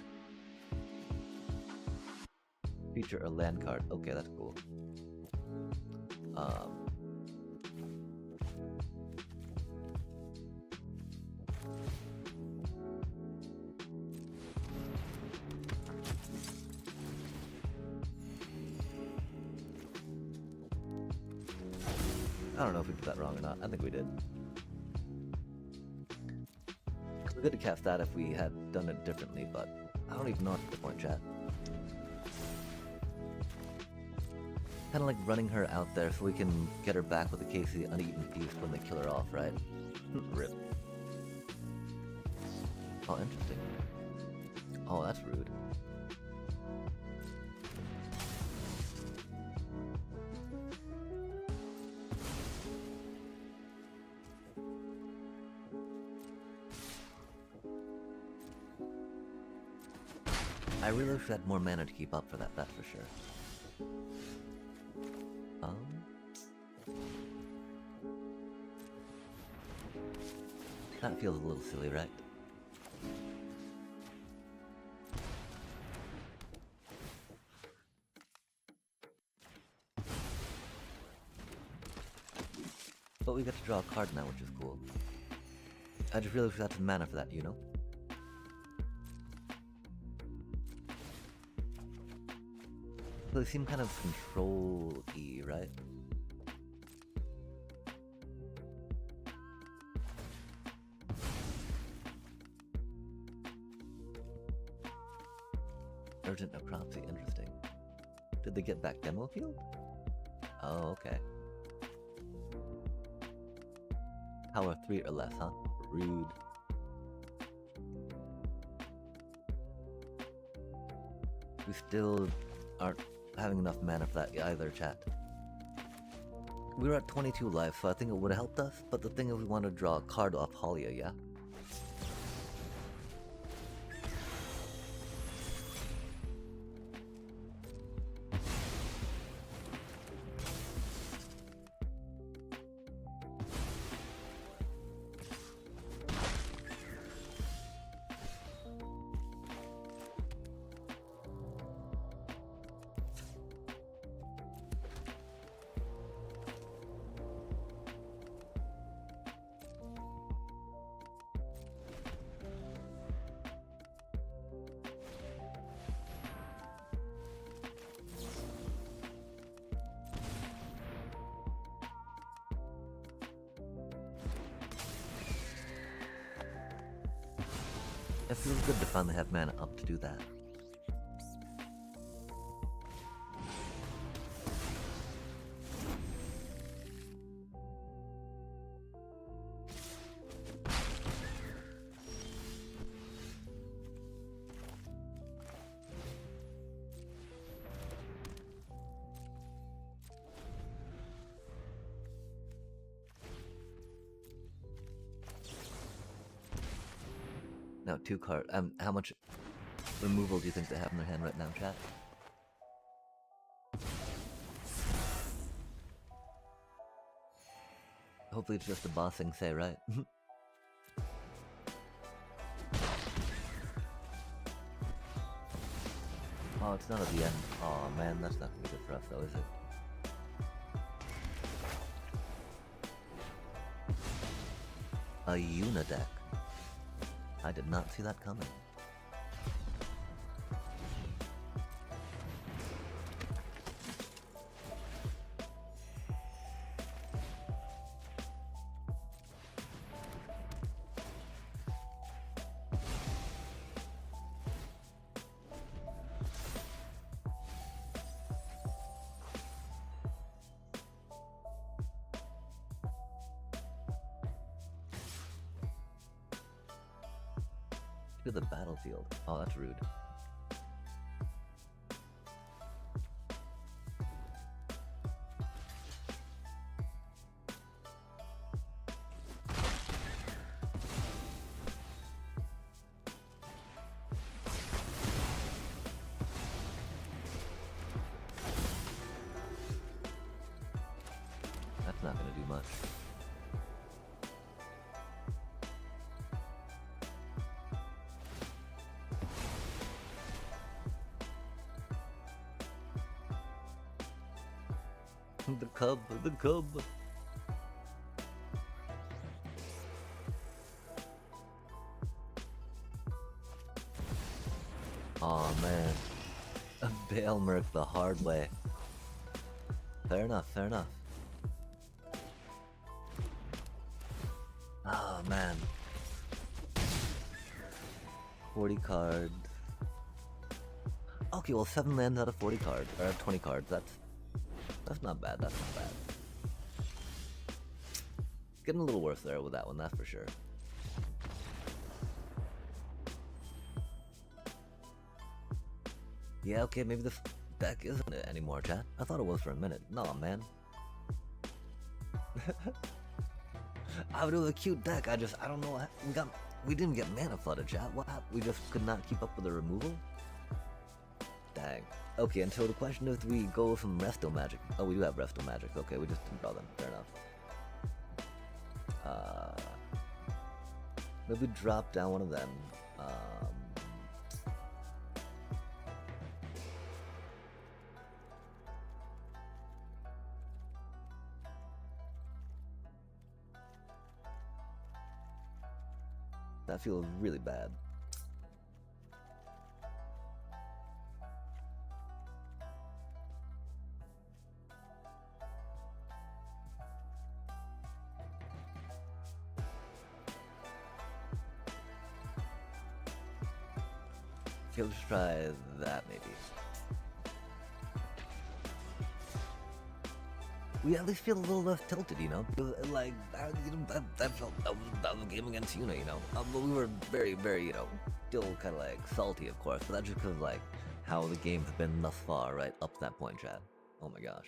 Feature a land card. Okay, that's cool. I don't know if we did that wrong or not. I think we did. We could have cast that if we had done it differently, but I don't even know at this point, chat. Kind of like running her out there so we can get her back with a case of the uneven feast when they kill her off, right? Rip. Oh, interesting. Oh, that's rude. I really wish we had more mana to keep up for that, that's for sure. That feels a little silly, right? But we get to draw a card now, which is cool. I just really wish we had some mana for that, you know? So they seem kind of control-y, right? Urgent necropsy, interesting. Did they get back demo field? Oh, okay. Power 3 or less, huh? Rude. We still aren't having enough mana for that either, chat. We were at 22 life, so I think it would have helped us, but the thing is we want to draw a card off Halia, yeah? It feels good to finally have mana up to do that. No, 2 card. How much removal do you think they have in their hand right now, chat? Hopefully it's just a bossing say, right? Oh, it's not at the end. Oh man, that's not gonna be good for us though, is it? A Unideck. I did not see that coming. To the battlefield. Oh, that's rude. That's not gonna do much. The cub, the cub. Aw, man. A Bale Merc the hard way. Fair enough, fair enough. Oh, man. 40 cards. Okay, well, 7 lands out of 40 cards, or 20 cards. That's not bad, that's not bad. Getting a little worse there with that one, that's for sure. Yeah, okay, maybe this deck isn't it anymore, chat. I thought it was for a minute. Nah, man. I would do a cute deck, I don't know what we didn't get mana flooded, chat. What happened? We just could not keep up with the removal? Dang. Okay, until the question is, do we go from Resto Magic? Oh, we do have Resto Magic. Okay, we just didn't draw them. Fair enough. Maybe drop down one of them. That feels really bad. Okay, let's try that maybe. We at least feel a little less tilted, you know? Like, that felt, that was a game against Yuna, you know? But we were very, very, you know, still kind of like salty, of course, but that's just because, like, how the game has been thus far, right? Up to that point, Chad. Oh my gosh.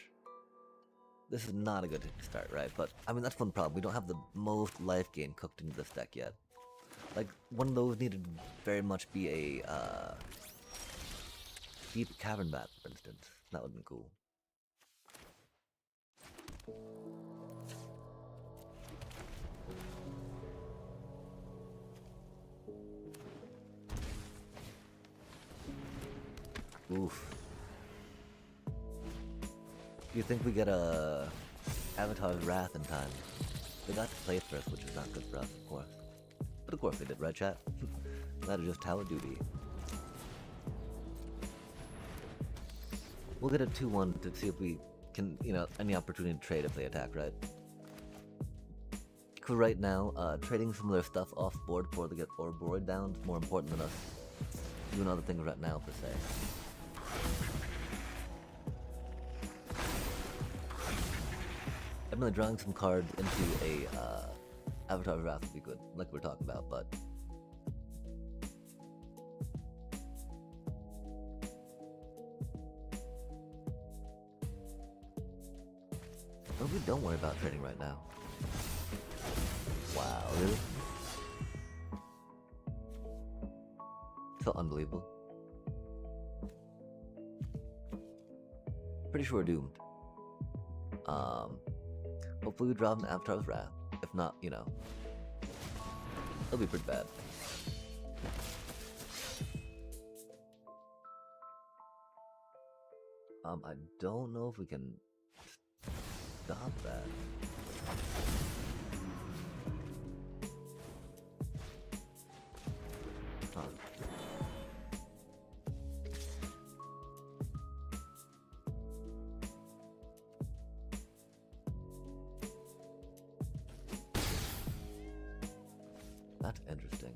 This is not a good start, right? But, I mean, that's one problem. We don't have the most life gain cooked into this deck yet. Like, one of those needed to very much be a, deep cavern bat, for instance. That would've been cool. Oof. Do you think we get a Avatar's Wrath in time? They got to play first, which is not good for us, of course. But of course they did, right, chat? That is just how it do be. We'll get a 2-1 to see if we can, you know, any opportunity to trade if they attack, right? Because right now, trading some of their stuff off board before they get Orboid down is more important than us doing other things right now, per se. Definitely drawing some cards into a Avatar's Wrath would be good, like we're talking about, but maybe don't worry about trading right now. Wow, really? So unbelievable. Pretty sure we're doomed. Hopefully we drop an Avatar's Wrath. If not, you know, it'll be pretty bad. I don't know if we can stop that. Huh. That's interesting.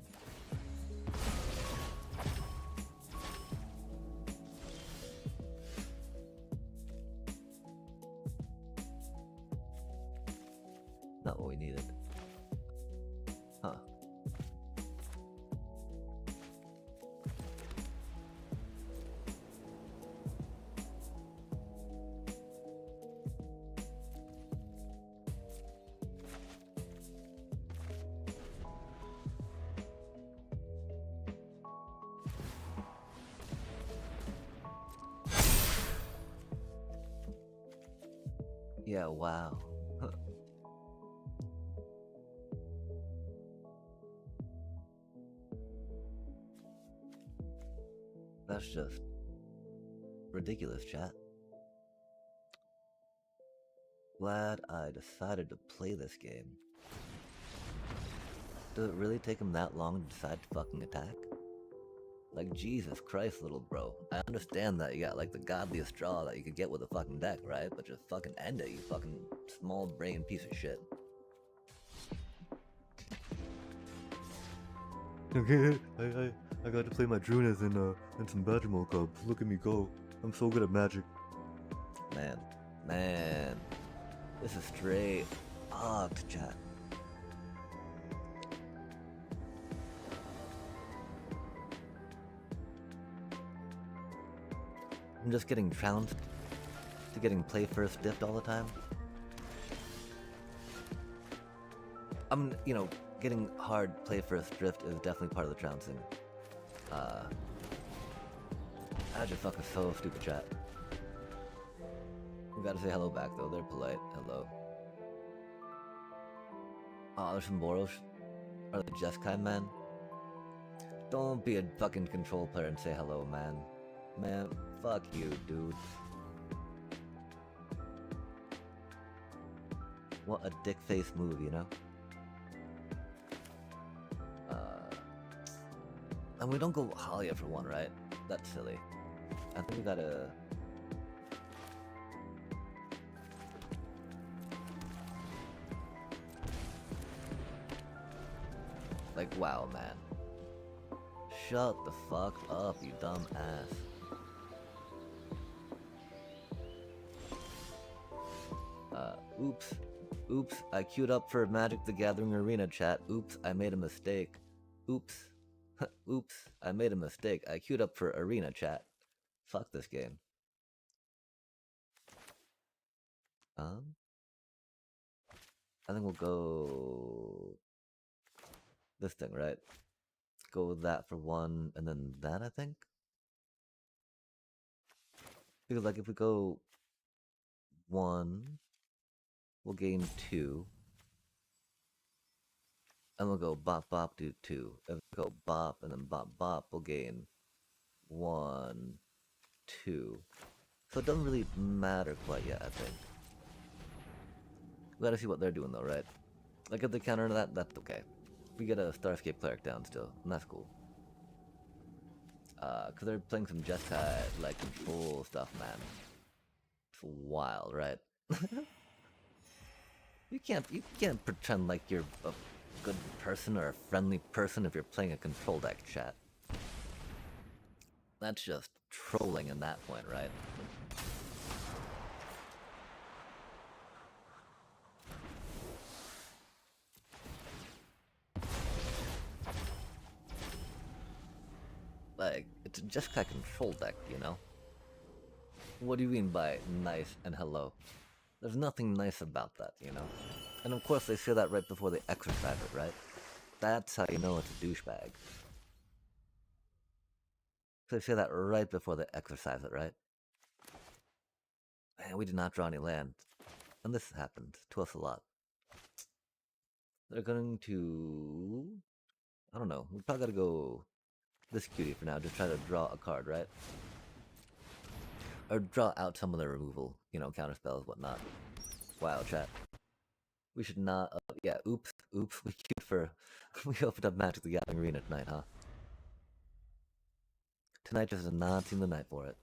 Not what we needed. Huh. Yeah, wow. That's just ridiculous, chat. Glad I decided to play this game. Does it really take him that long to decide to fucking attack? Like, Jesus Christ, little bro. I understand that you got, like, the godliest draw that you could get with a fucking deck, right? But just fucking end it, you fucking small brain piece of shit. Okay, I got to play my Drunas in some Badgermole Cubs. Look at me go. I'm so good at Magic. Man. This is straight fucked, chat. I'm just getting trounced to getting play first dipped all the time. I'm, you know, getting hard play first drift is definitely part of the trouncing. I just fucking so stupid, chat. We gotta say hello back though, they're polite. Hello. Oh, there's some Boros. Are they just kind, man? Don't be a fucking control player and say hello, man. Man, fuck you, dude. What a dick face move, you know? And we don't go Halia for one, right? That's silly. I think we gotta... Like, wow, man. Shut the fuck up, you dumb ass. Oops, I queued up for Magic the Gathering Arena, chat. Oops, I made a mistake. Oops. Oops, I made a mistake. I queued up for Arena, chat. Fuck this game. I think we'll go... this thing, right? Go with that for one, and then that, I think? Because, like, if we go 1, we'll gain 2. And we'll go bop bop do 2. If we go bop and then bop bop, we'll gain 1, 2. So it doesn't really matter quite yet, I think. We gotta see what they're doing though, right? Like if they counter that, that's okay. We get a Starscape cleric down still, and that's cool. Cause they're playing some Jeskai like control stuff, man. It's wild, right? You can't pretend like you're a good person or a friendly person if you're playing a control deck, chat. That's just trolling in that point, right? Like, it's just a control deck, you know? What do you mean by nice and hello? There's nothing nice about that, you know? And of course they say that right before they exercise it, right? That's how you know it's a douchebag. So I say that right before they exercise it, right? Man, we did not draw any land. And this happened to us a lot. They're going to... I don't know. We probably gotta go this cutie for now. Just try to draw a card, right? Or draw out some of their removal. You know, counter spells, whatnot. Wow, chat. We should not... yeah, oops. We queued for... we opened up Magic the Gathering Arena tonight, huh? Tonight just does not seem the night for it.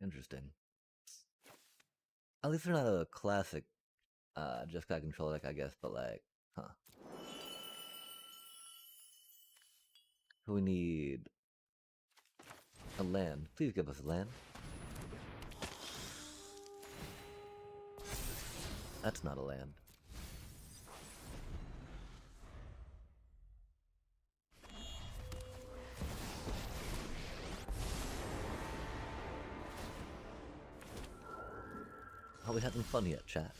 Interesting. At least they're not a classic just got control deck, I guess, but like, huh. We need a land. Please give us a land. That's not a land. Oh, we having fun yet, chat?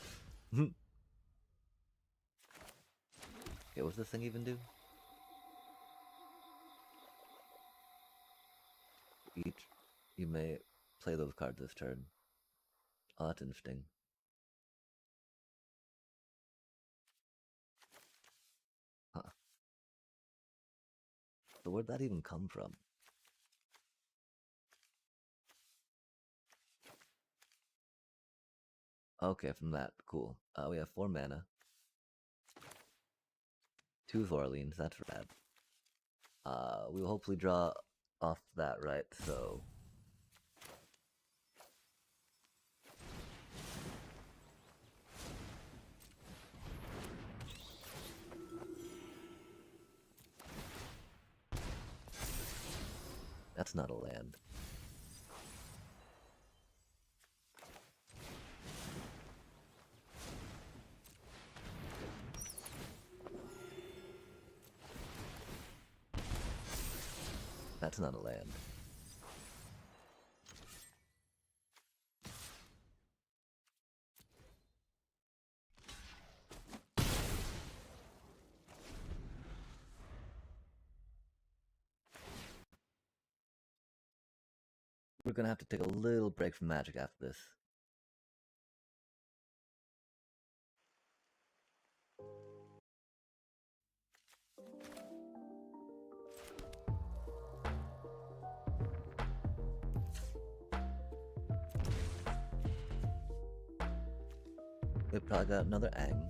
Okay, what's this thing even do? Each, you may play those cards this turn. Oh, that's interesting. Huh. So where'd that even come from? Okay, from that. Cool. We have 4 mana. 2 Zorlines, that's rad. We will hopefully draw off that, right? So... that's not a land. That's not a land. We're gonna have to take a little break from Magic after this. We probably got another Ang.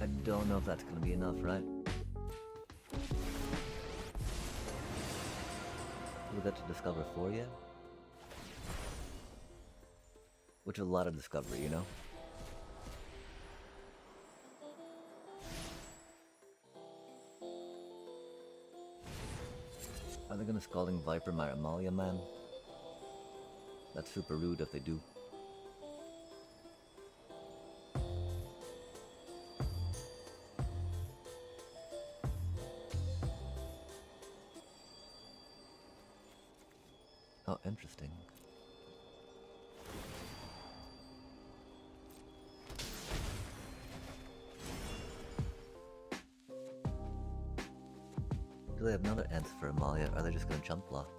I don't know if that's gonna be enough, right? we got to discover 4 yet? Which is a lot of discovery, you know? Are they gonna Scalding Viper my Amalia, man? That's super rude if they do. Oh, interesting. Do they have another answer for Amalia, or are they just gonna jump block?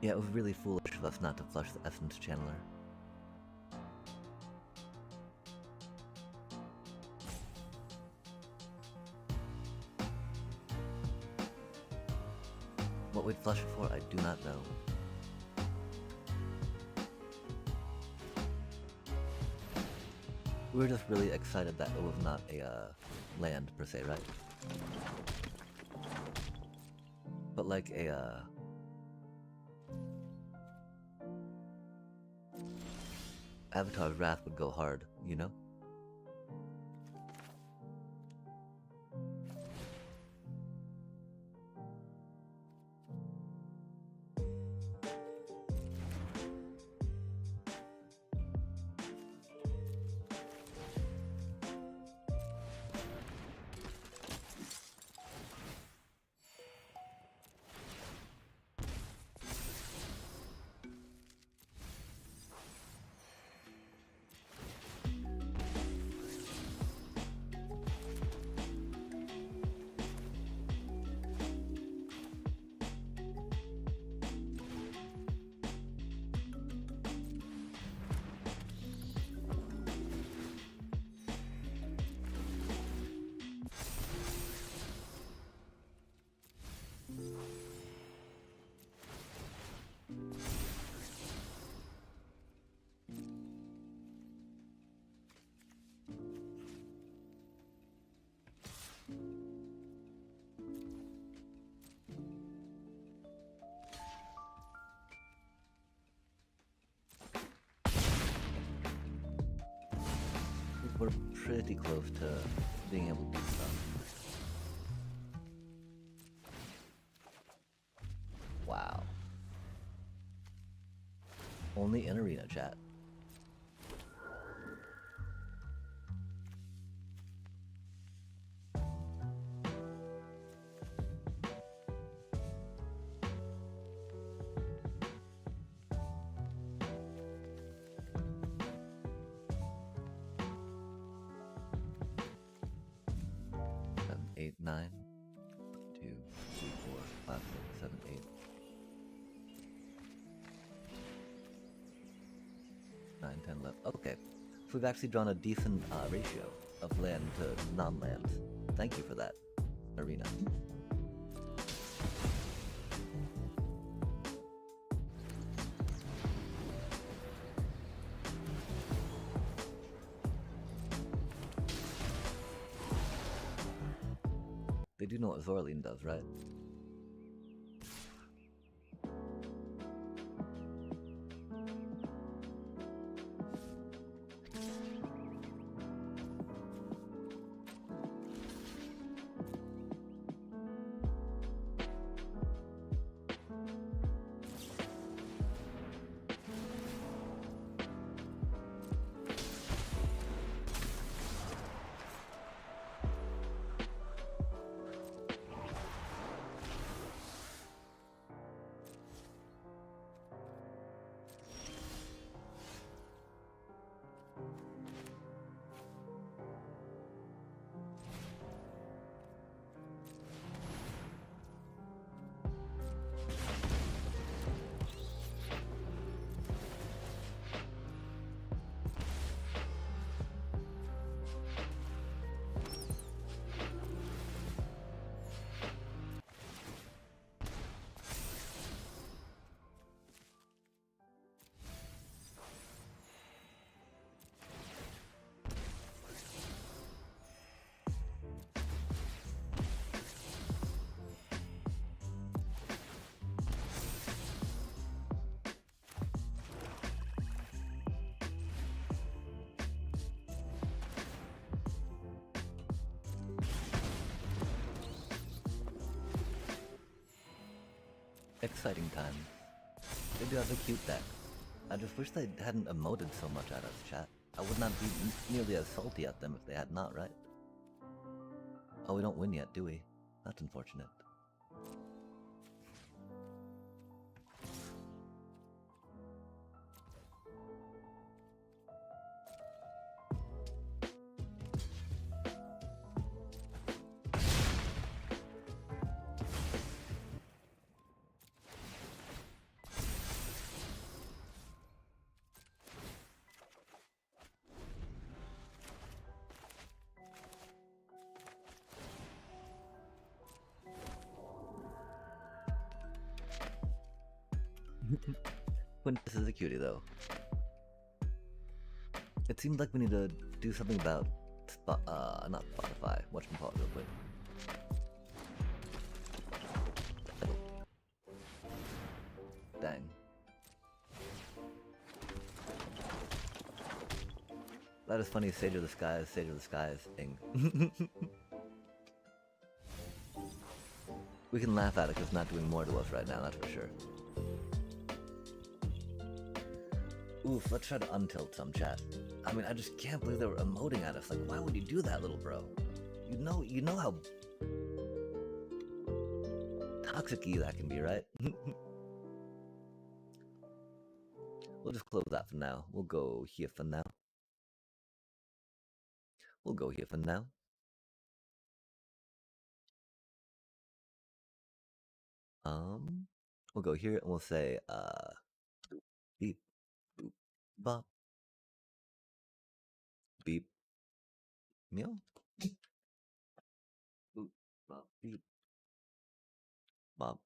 Yeah, it was really foolish of us not to flush the Essence Channeler. What we'd flush it for, I do not know. We were just really excited that it was not a land per se, right? But like a Avatar's Wrath would go hard, you know? We're pretty close to being able to do stuff. Wow. Only in arena chat. Eight, 9, 2, 3, 4, 5, 6, 7, 8. 9, 10, 11. Okay. So we've actually drawn a decent ratio of land to non-land. Thank you for that, Arena. They do know what Zorlene does, right? Exciting times. They do have a cute deck. I just wish they hadn't emoted so much at us, chat. I would not be nearly as salty at them if they had not, right? Oh, we don't win yet, do we? That's unfortunate. Quintus is a cutie, though. It seems like we need to do something about not Spotify. Whatchamacallit real quick. Dang. That is funny. Sage of the Skies, Sage of the Skies. Ing. We can laugh at it because it's not doing more to us right now, that's for sure. Oof, let's try to untilt some, chat. I mean, I just can't believe they were emoting at us. Like, why would you do that, little bro? You know how toxic-y that can be, right? We'll just close that for now. We'll go here for now. We'll go here for now. We'll go here and we'll say, beep, boop, bop, beep, meow, boop, bop, beep, bop.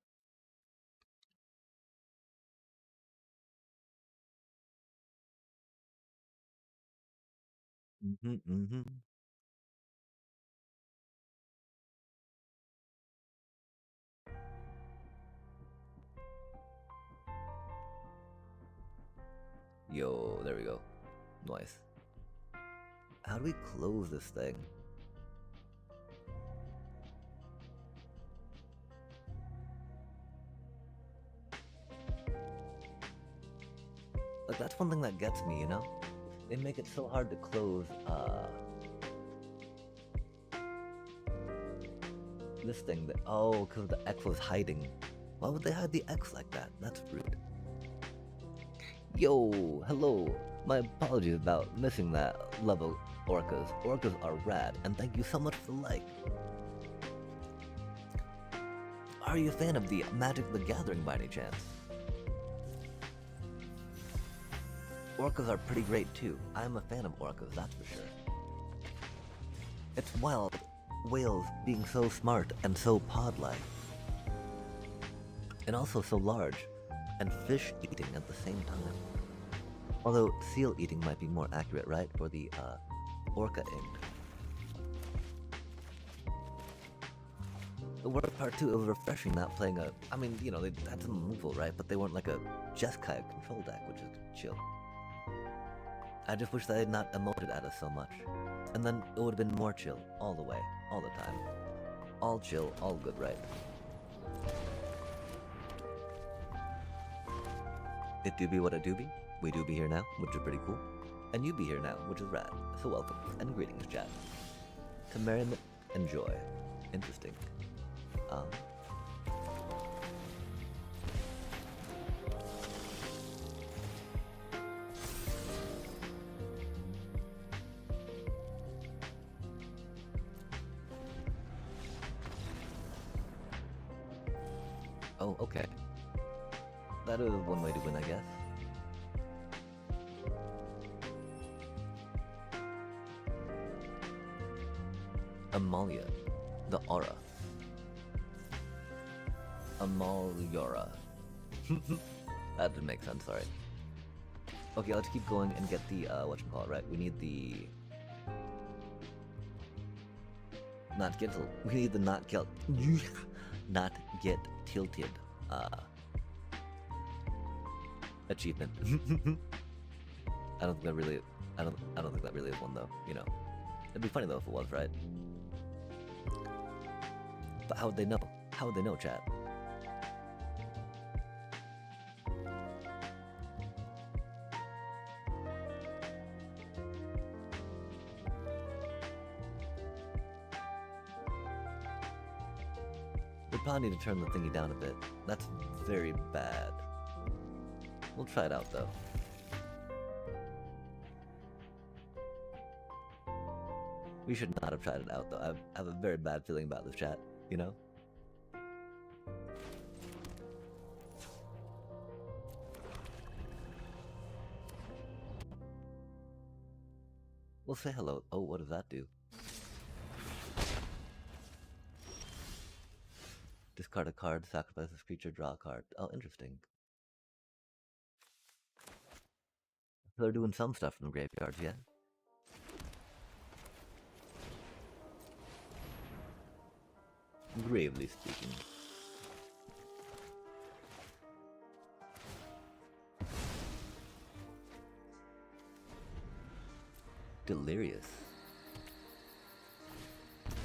Yo, there we go. Nice. How do we close this thing? Like, that's one thing that gets me, you know? They make it so hard to close, this thing that, oh, because the X was hiding. Why would they hide the X like that? That's rude. Yo, hello. My apologies about missing that level, orcas. Orcas are rad, and thank you so much for the like. Are you a fan of the Magic the Gathering by any chance? Orcas are pretty great too. I'm a fan of orcas, that's for sure. It's wild, whales being so smart and so pod-like. And also so large, and fish eating at the same time. Although seal eating might be more accurate, right? For the orca-ing. The worst part too, it was refreshing not playing a... I mean, you know, they had some removal, right? But they weren't like a Jeskai control deck, which is chill. I just wish they had not emoted at us so much. And then it would have been more chill, all the way, all the time. All chill, all good, right? It do be what it do be. We do be here now, which is pretty cool. And you be here now, which is rad. So welcome, and greetings, chat. To merriment and joy. Interesting. Oh, okay. That is one way to win, I guess. Amalia, the aura. Amaliora. That didn't make sense, sorry. Okay, let's keep going and get the, whatchamacallit, right? We need the... Not get... We need the not get... not get tilted, achievement. I don't think that really... I don't think that really is one, though, you know. It'd be funny, though, if it was, right? But how would they know? How would they know, chat? probably need to turn the thingy down a bit. That's very bad. We'll try it out though. We should not have tried it out though. I have a very bad feeling about this chat, you know? We'll say hello. Oh, what does that do? Discard a card, sacrifice a creature, draw a card. Oh, interesting. So they're doing some stuff from the graveyards, yeah? Gravely speaking. Delirious.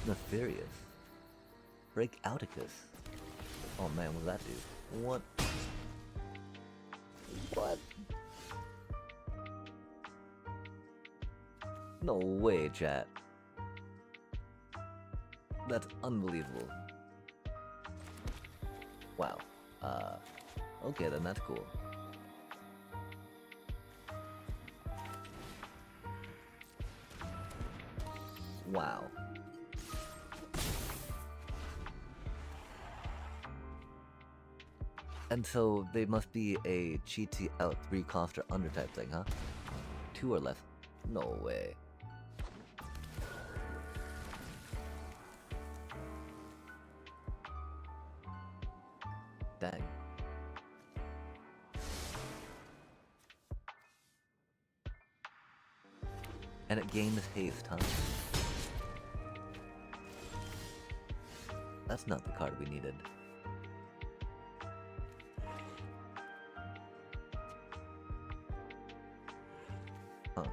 Nefarious. Break Outicus. Oh man, what does that do? What? What? No way, chat. That's unbelievable. Wow. Okay then, that's cool. Wow. And so they must be a cheaty out 3 cost or under type thing, huh? 2 or less. No way. Dang. And it gains haste, huh? That's not the card we needed. Huh.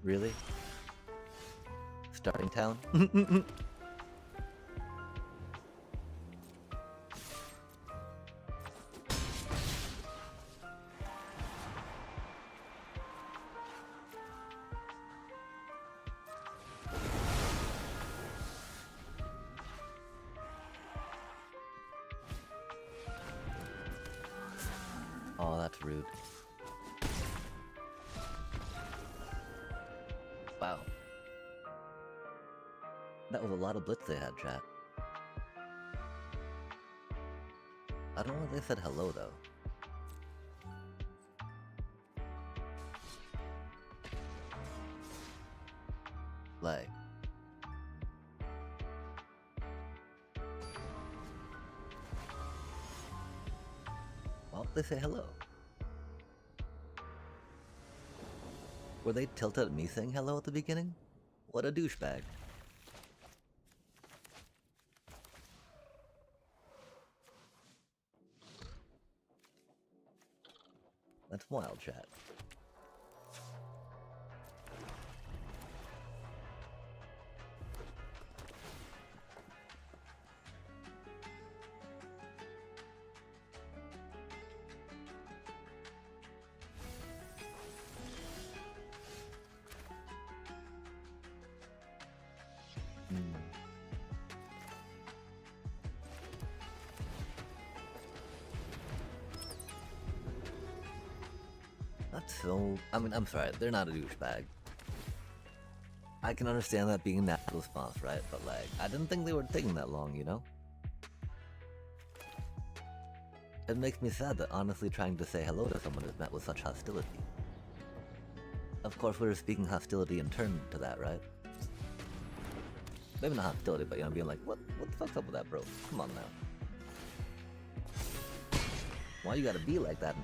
Really? Starting town? Oh, that's rude. Wow. That was a lot of blitz they had, chat. I don't know if they said hello, though. Like... Well, they say hello. Were they tilted at me saying hello at the beginning? What a douchebag. That's wild, chat. So, I mean, I'm sorry, they're not a douchebag. I can understand that being a natural response, right? But like, I didn't think they were taking that long, you know? It makes me sad that honestly trying to say hello to someone is met with such hostility. Of course, we were speaking hostility in turn to that, right? Maybe not hostility, but you know, being like, what the fuck's up with that, bro? Come on now. Why you gotta be like that?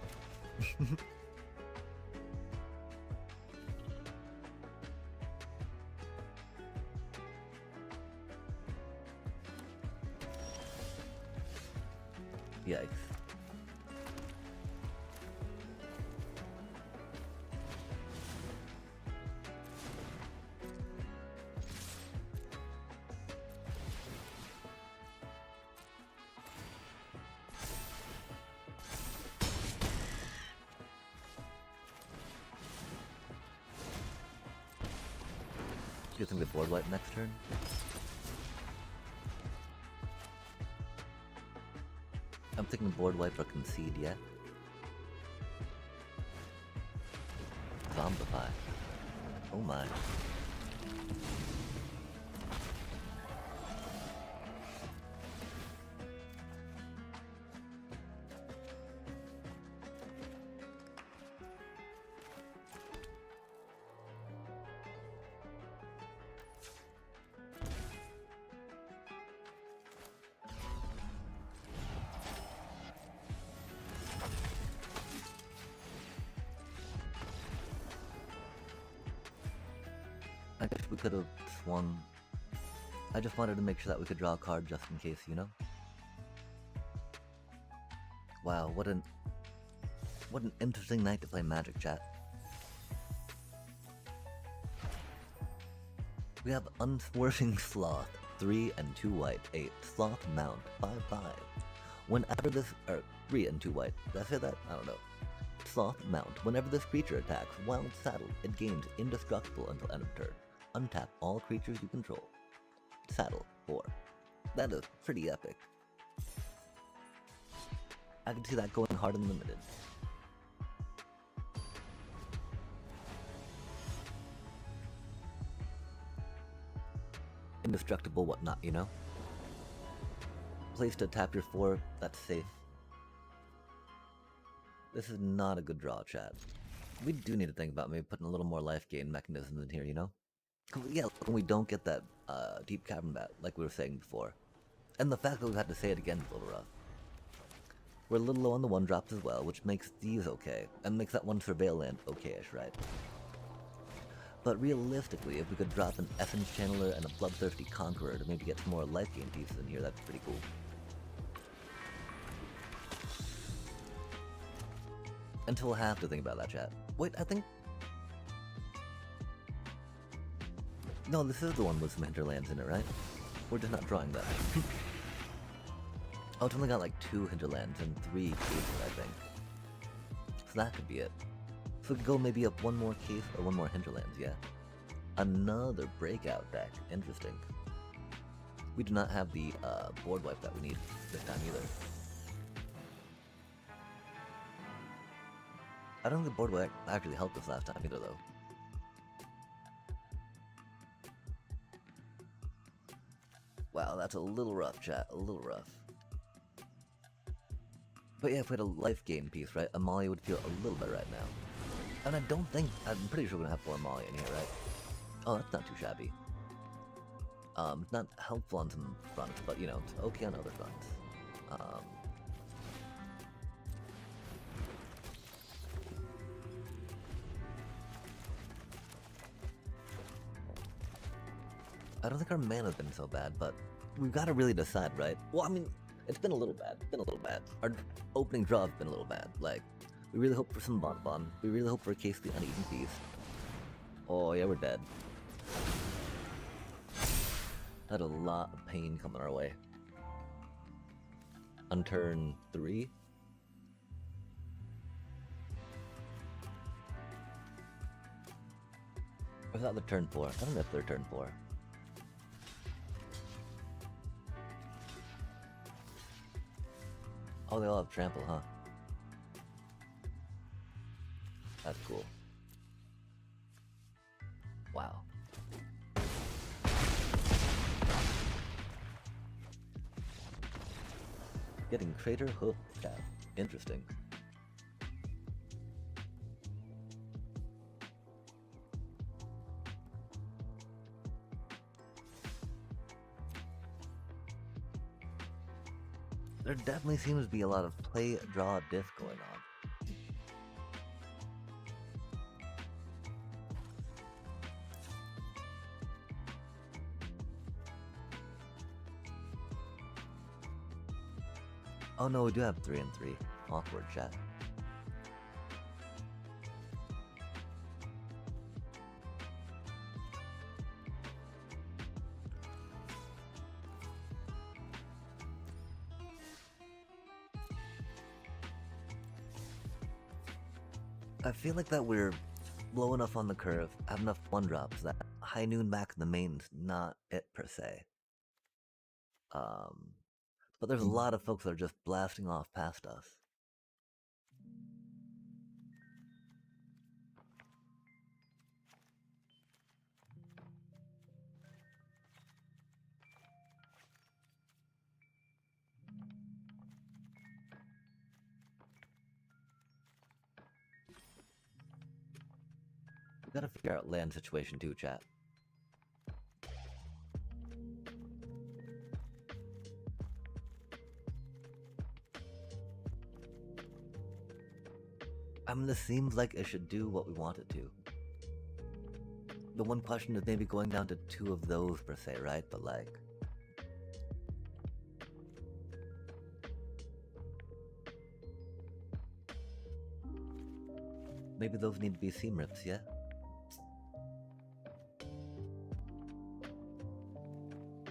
Yikes. You think the board wipe next turn? I'm thinking board wipe or concede, yeah? Zombify. Oh my. I guess we could have swung. I just wanted to make sure that we could draw a card just in case, you know? Wow, what an interesting night to play Magic, chat. We have Unswerving Sloth, 3 and 2 white, a Sloth Mount, 5/5. Whenever this, 3 and 2 white, did I say that? I don't know. Sloth Mount, whenever this creature attacks while saddled, it gains indestructible until end of turn. Untap all creatures you control. Saddle 4. That is pretty epic. I can see that going hard and limited. Indestructible whatnot, you know? Place to tap your 4, that's safe. This is not a good draw, chat. We do need to think about maybe putting a little more life gain mechanisms in here, you know? Yeah, when we don't get that deep cavern bat, like we were saying before. And the fact that we've had to say it again is a little rough. We're a little low on the 1-drops as well, which makes these okay, and makes that one Surveil land okay-ish, right? But realistically, if we could drop an Essence Channeler and a Bloodthirsty Conqueror to maybe get some more life gain pieces in here, that's pretty cool. Until we'll have to think about that, chat. Wait, I think... No, this is the one with some hinterlands in it, right? We're just not drawing that. Oh, it's only got like 2 hinterlands and 3 cases, I think. So that could be it. So we could go maybe up 1 more case or 1 more hinterlands, yeah. Another breakout deck. Interesting. We do not have the board wipe that we need this time either. I don't think the board wipe actually helped us last time either, though. Wow, that's a little rough, chat. A little rough. But yeah, if we had a life gain piece, right, Amalia would feel a little better right now. And I don't think... I'm pretty sure we're gonna have 4 Amalia in here, right? Oh, that's not too shabby. It's not helpful on some fronts, but, you know, it's okay on other fronts. I don't think our mana's been so bad, but we've got to really decide, right? Well, I mean, it's been a little bad. It's been a little bad. Our opening draw has been a little bad. Like, we really hope for some Bonbon. We really hope for a case of the Uneaten Feast. Oh, yeah, we're dead. Had a lot of pain coming our way. On turn 3? Or is that the turn 4? I don't know if they're turn 4. Oh, they all have trample, huh? That's cool. Wow. Getting Crater Hoof Cap. Interesting. There definitely seems to be a lot of play, draw, diff going on. Oh no, we do have 3 and 3. Awkward, chat. I feel like that we're low enough on the curve, have enough 1-drops that high noon back in the main's not it per se. But there's a lot of folks that are just blasting off past us. We gotta figure out land situation too, chat. I mean, this seems like it should do what we want it to. The one question is maybe going down to 2 of those per se, right? But like... maybe those need to be seam rips, yeah?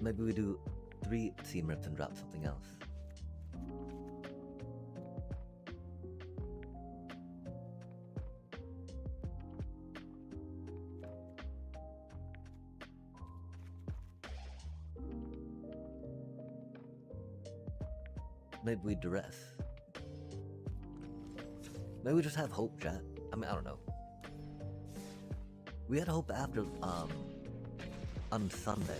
Maybe we do 3 seam rips and drop something else. Maybe we duress. Maybe we just have hope, chat. I mean, I don't know. We had hope after, on Sunday.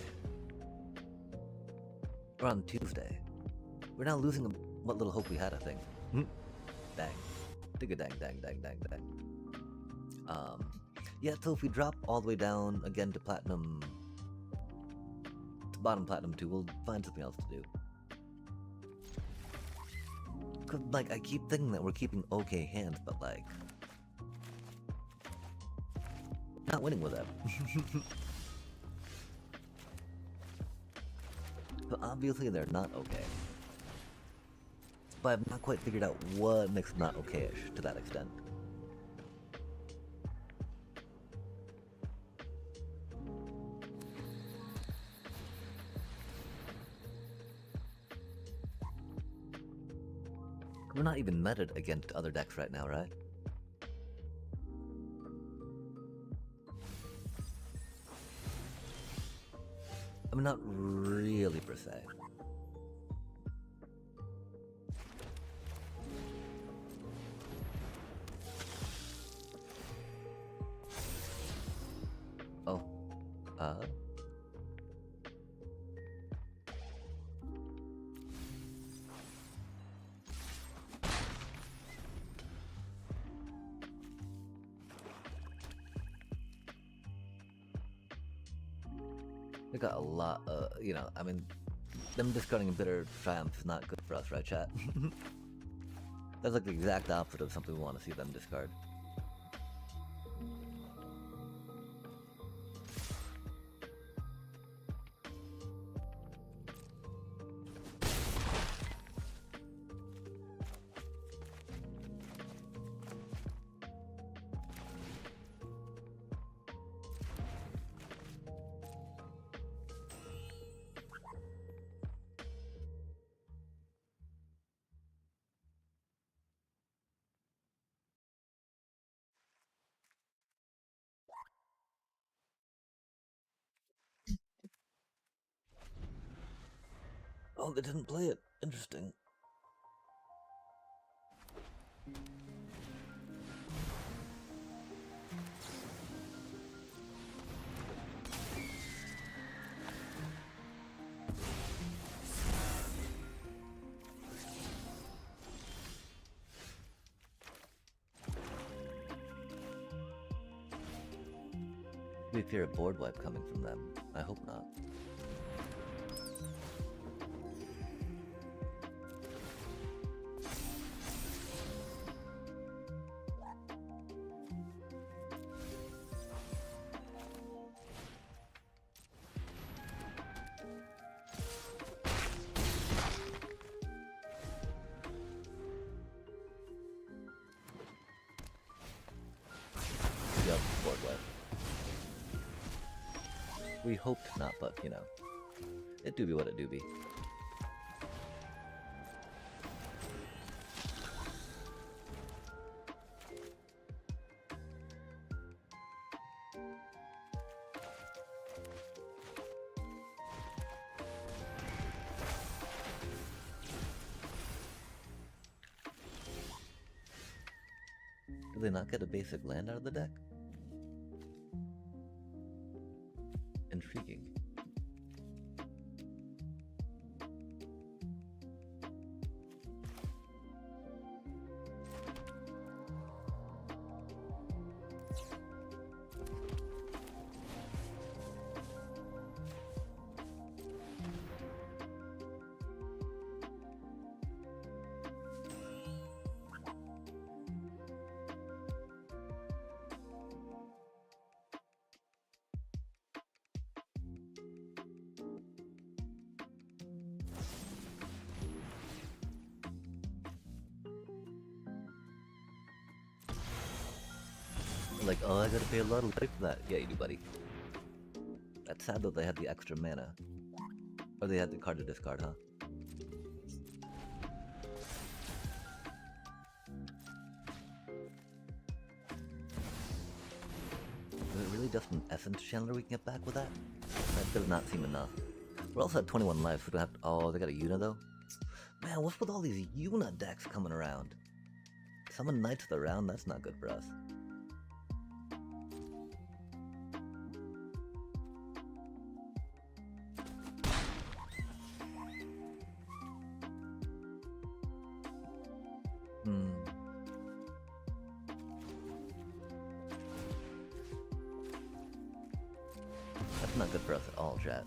Or on Tuesday. We're now losing what little hope we had, I think. Dang. Digga dang, dang, dang, dang, dang. Yeah, so if we drop all the way down again to platinum, to bottom platinum 2, we'll find something else to do. Cause, like, I keep thinking that we're keeping okay hands, but, like... not winning with them. But obviously they're not okay. But I've not quite figured out what makes them not okay-ish to that extent. We're not even meted against other decks right now, right? I mean, not really per se. Oh. We got a lot, you know, I mean, them discarding a bitter triumph is not good for us, right, chat? That's like the exact opposite of something we want to see them discard. Oh, they didn't play it. Interesting. We fear a board wipe coming from them. I hope not. we hoped not, but, you know. It do be what it do be. Do they not get a basic land out of the deck? Intriguing. Like, oh, I gotta pay a lot of life for that. Yeah, you do, buddy. That's sad though they had the extra mana. Or they had the card to discard, huh? Is it really just an Essence Chandler we can get back with that? That does not seem enough. We're also at 21 lives, so we don't have to... Oh, they got a Yuna though? Man, what's with all these Yuna decks coming around? Summon Knights of the Round, that's not good for us. That's not good for us at all, chat.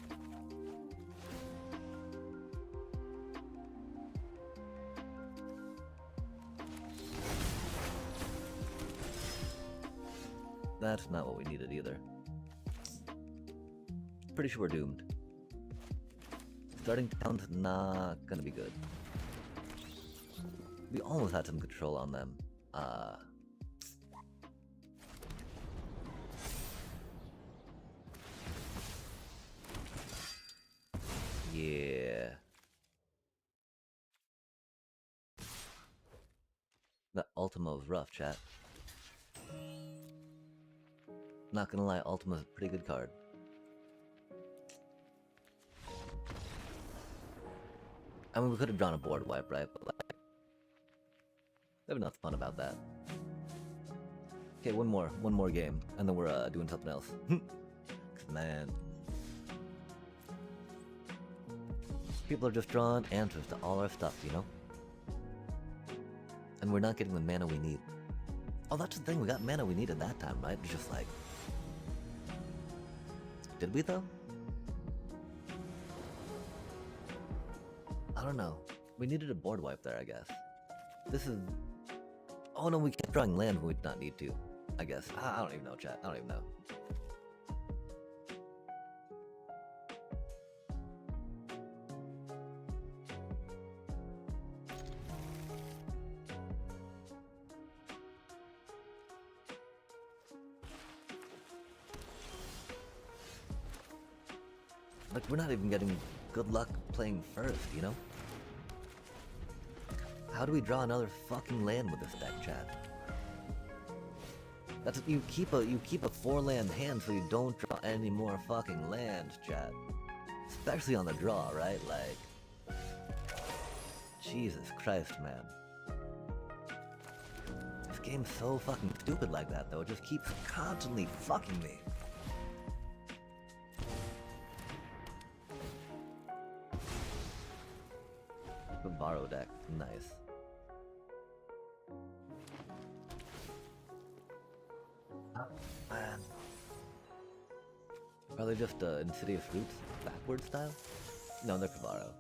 That's not what we needed either. Pretty sure we're doomed. Starting town's not gonna be good. We almost had some control on them. Yeah. That Ultima was rough, chat. Not gonna lie, Ultima's a pretty good card. I mean, we could have drawn a board wipe, right? But like, there was nothing fun about that. Okay, one more game, and then we're doing something else. Man, people are just drawing answers to all our stuff, you know? And we're not getting the mana we need. Oh, that's the thing, we got mana we needed that time, right? It's just like... Did we, though? I don't know. We needed a board wipe there, I guess. This is... Oh no, we kept drawing land when we did not need to. I guess. I don't even know, chat. I don't even know. Like, we're not even getting good luck playing first, you know? How do we draw another fucking land with this deck, chat? That's you keep a 4-land hand so you don't draw any more fucking lands, chat. Especially on the draw, right? Like, Jesus Christ, man. This game's so fucking stupid like that, though. It just keeps constantly fucking me. The borrow deck, nice. Man. Probably just Insidious Roots backward style? No, they're Kavaro.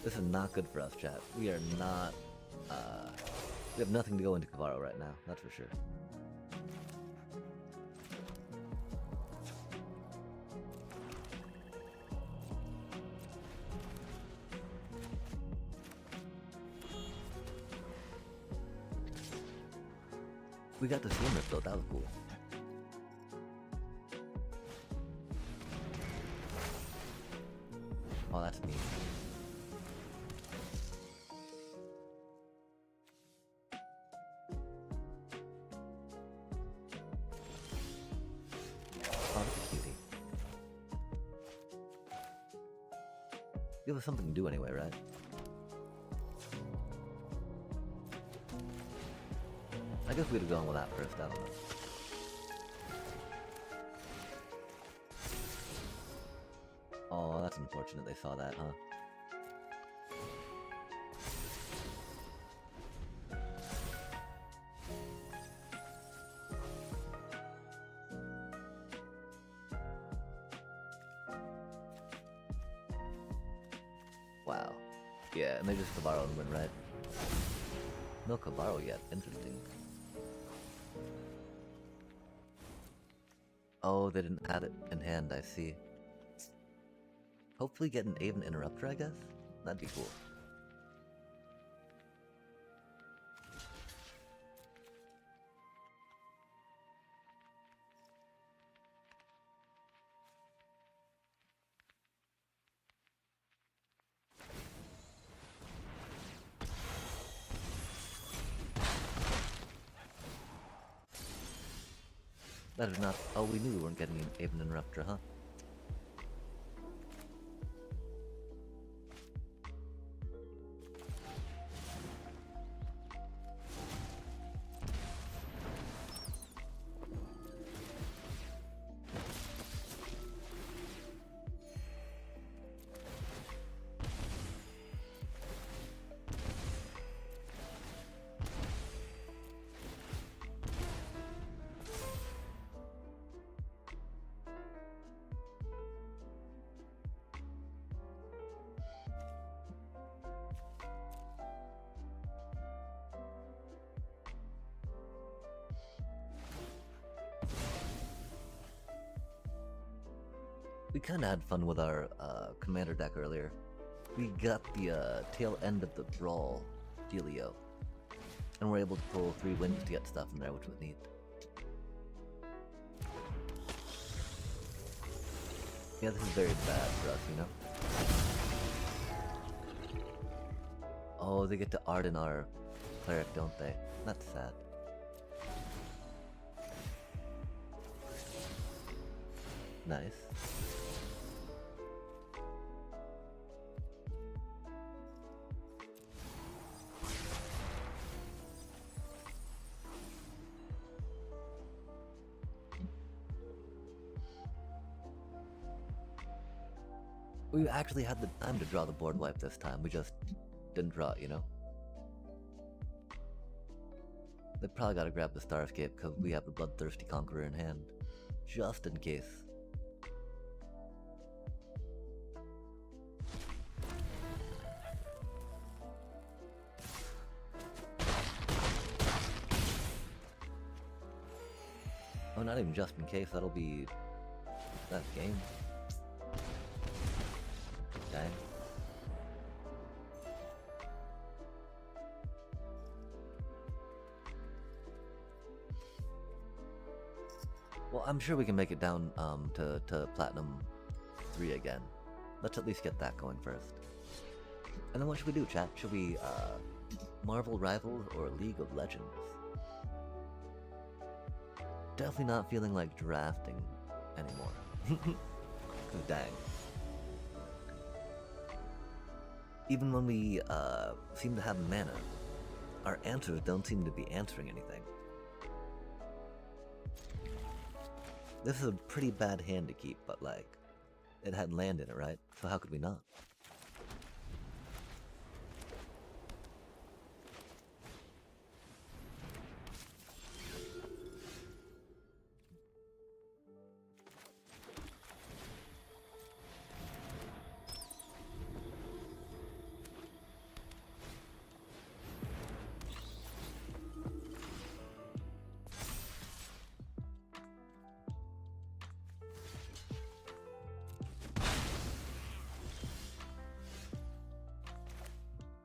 This is not good for us, chat. We are not, we have nothing to go into Kavaro right now, that's for sure. We got the Steam Rip though, that was cool. Oh, that's neat. Oh, that's a cutie. Give us something to do anyway, right? I guess we'd have gone with that first, I don't know. Oh, that's unfortunate they saw that, huh? Wow. Yeah, and they just Cabarro and win, right? No Cabarro yet, interesting. Oh, they didn't add it in hand, I see. Hopefully get an Aven Interrupter, I guess? That'd be cool. That is not... Oh, we knew we weren't getting an Aven Interrupter, huh? We kinda had fun with our commander deck earlier. We got the tail end of the Brawl dealio. And we're able to pull 3 wins to get stuff in there, which was neat. Yeah, this is very bad for us, you know? Oh, they get to Arden our cleric, don't they? That's sad. Nice. We actually had the time to draw the board wipe this time, we just didn't draw it, you know? They probably gotta grab the Starscape because we have the Bloodthirsty Conqueror in hand. Just in case. Oh, not even just in case, that'll be... that game. Dang. Well, I'm sure we can make it down to Platinum 3 again. Let's at least get that going first. And then what should we do, chat? Should we, Marvel Rivals or League of Legends? Definitely not feeling like drafting anymore. Dang. Even when we seem to have mana, our answers don't seem to be answering anything. This is a pretty bad hand to keep, but like, it had land in it, right? So how could we not?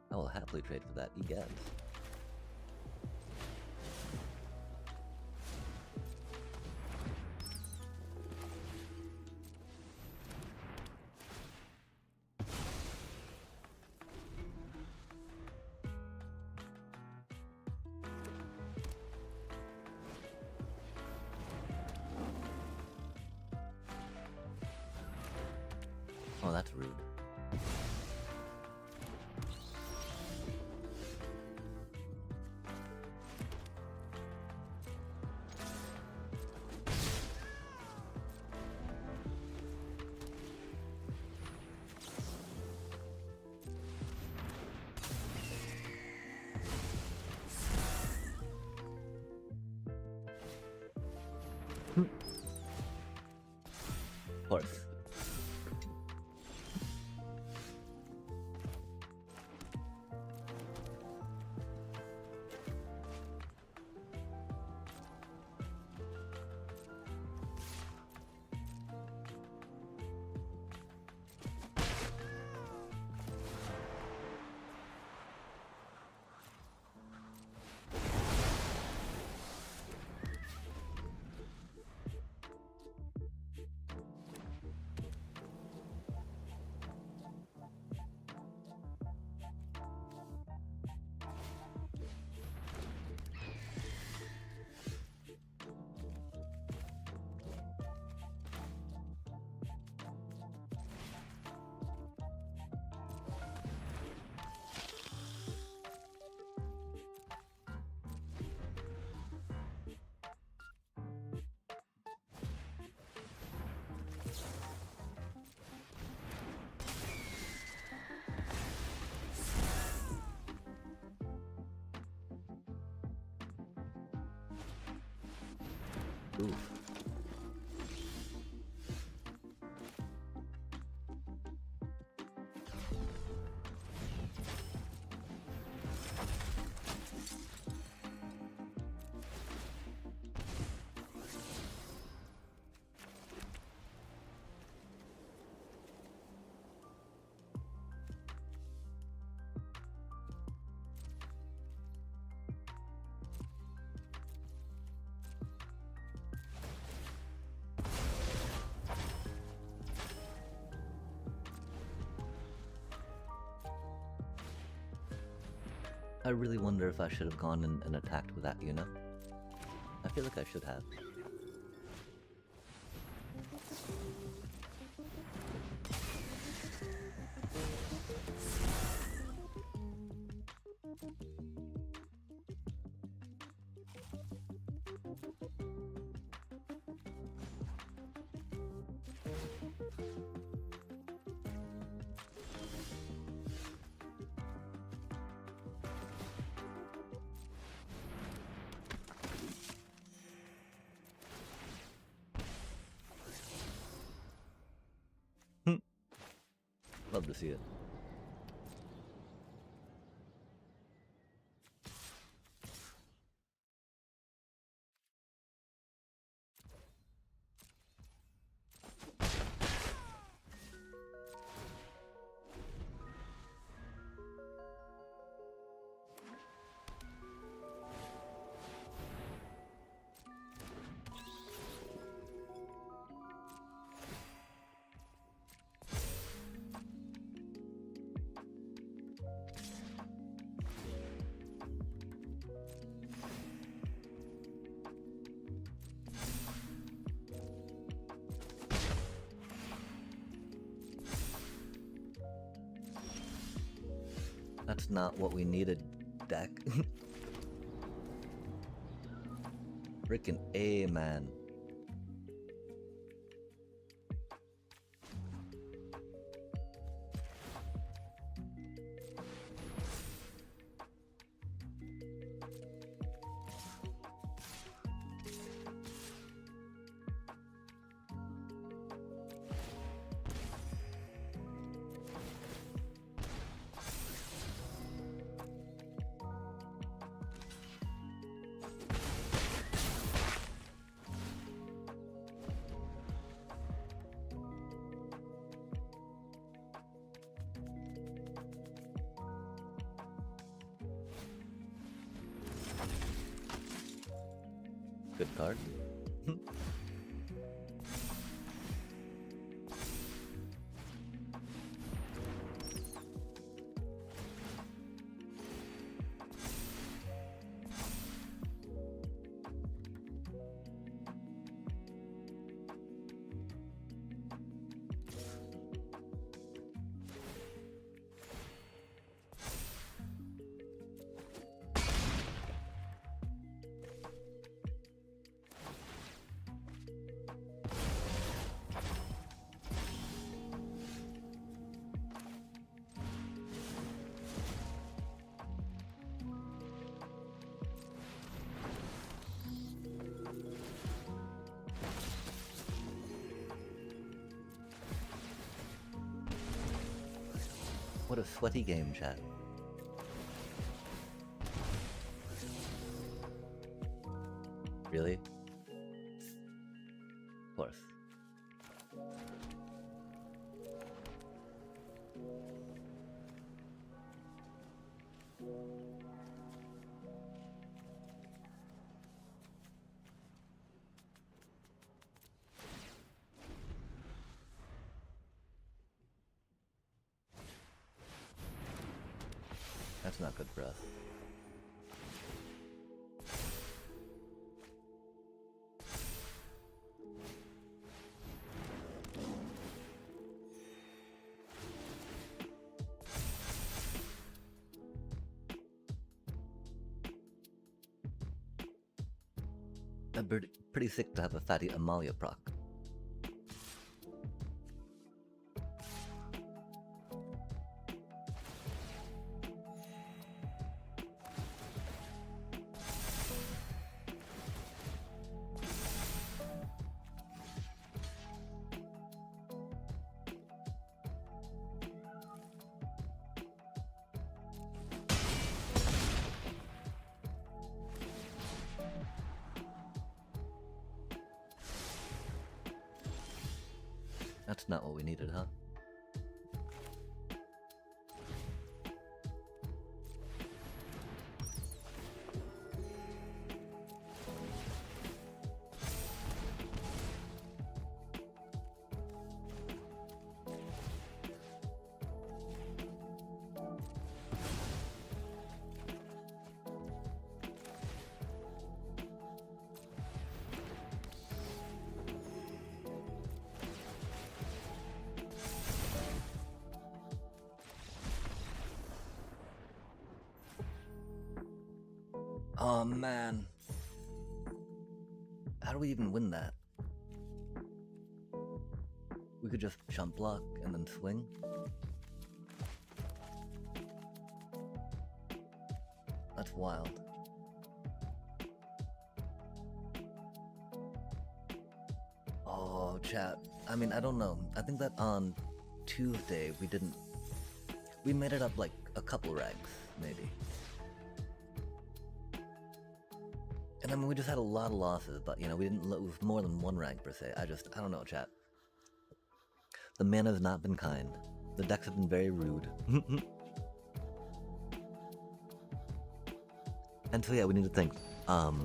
I will happily trade for that, egads. Oh, that's rude. Horse. Ooh. I really wonder if I should have gone and attacked with that, you know? I feel like I should have. Love to see it. That's not what we needed, deck. Frickin' A, man. Good card. What a sweaty game, chat. Really? Of course. That's not good for us. Pretty sick to have a fatty Amalia proc. That's not what we needed, huh? Oh man. How do we even win that? We could just jump block and then swing. That's wild. Oh, chat. I mean, I don't know. I think that on Tuesday we made it up like a couple ranks, maybe. And I mean, we just had a lot of losses, but you know, we didn't lose more than one rank per se. I don't know, chat. The mana has not been kind. The decks have been very rude. And so yeah, we need to think, do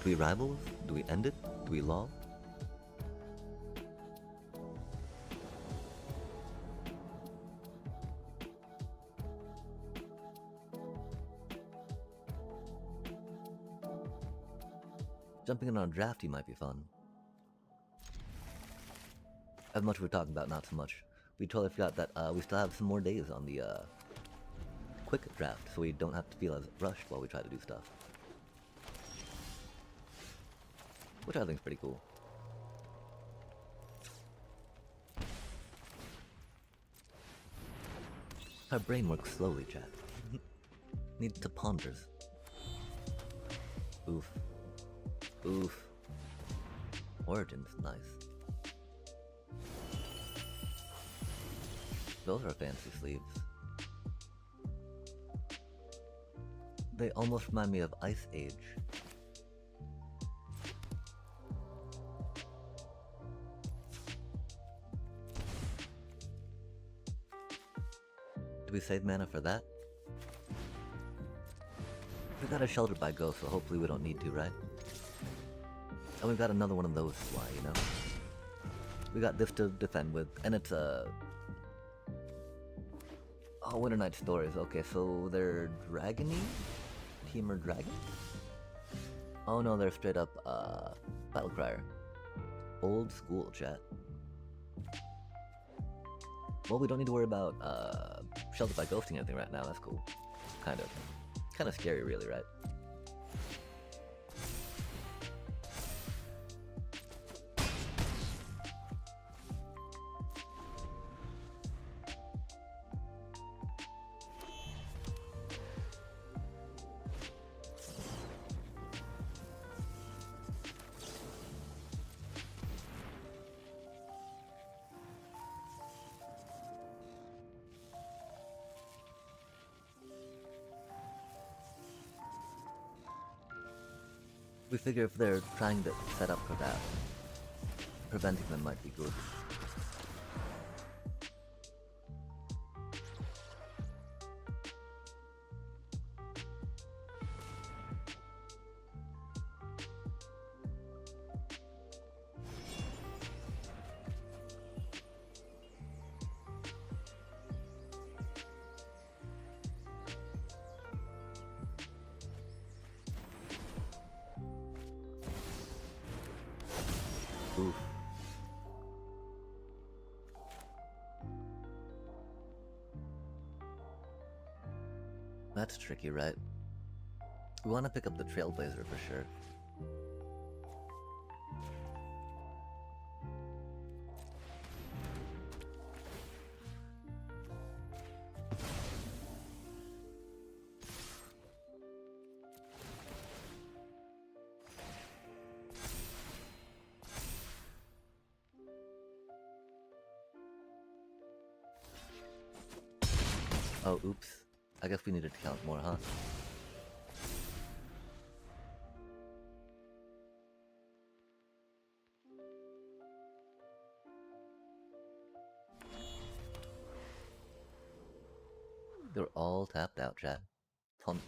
we rivals? Do we end it? Do we law? Jumping in on a drafty might be fun. As much as we're talking about, not so much. We totally forgot that we still have some more days on the quick draft, so we don't have to feel as rushed while we try to do stuff. Which I think is pretty cool. Our brain works slowly, chat. Needs to ponders. Oof. Oof. Origins, nice. Those are fancy sleeves. They almost remind me of Ice Age. Do we save mana for that? We got a Sheltered by Ghost, so hopefully we don't need to, right? And we've got another one of those to fly, you know? We got this to defend with, and it's a... Oh, Winter Night Stories. Okay, so they're dragony? Teamer Dragon? Oh no, they're straight up, Battlecrier. Old school, chat. Well, we don't need to worry about, Sheltered by Ghosting anything right now, that's cool. Kind of scary, really, right? We figure if they're trying to set up for that, preventing them might be good. Oof. That's tricky, right? We want to pick up the Trailblazer for sure. Oh, oops. I guess we needed to count more, huh? They're all tapped out, chat. Punt.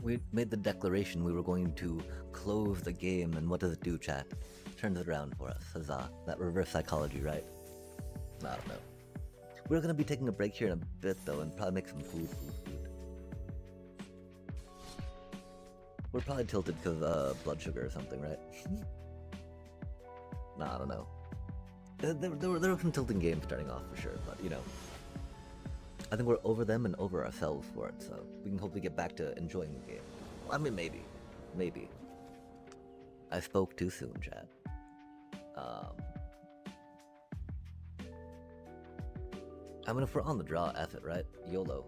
We made the declaration we were going to close the game, and what does it do, chat? Turns it around for us. Huzzah. That reverse psychology, right? I don't know. We're gonna be taking a break here in a bit, though, and probably make some food. We're probably tilted because of blood sugar or something, right? Nah, I don't know. There were some tilting games starting off for sure, but you know. I think we're over them and over ourselves for it, so we can hopefully get back to enjoying the game. I mean, maybe. Maybe. I spoke too soon, Chad. I mean, if we're on the draw, F it, right? YOLO.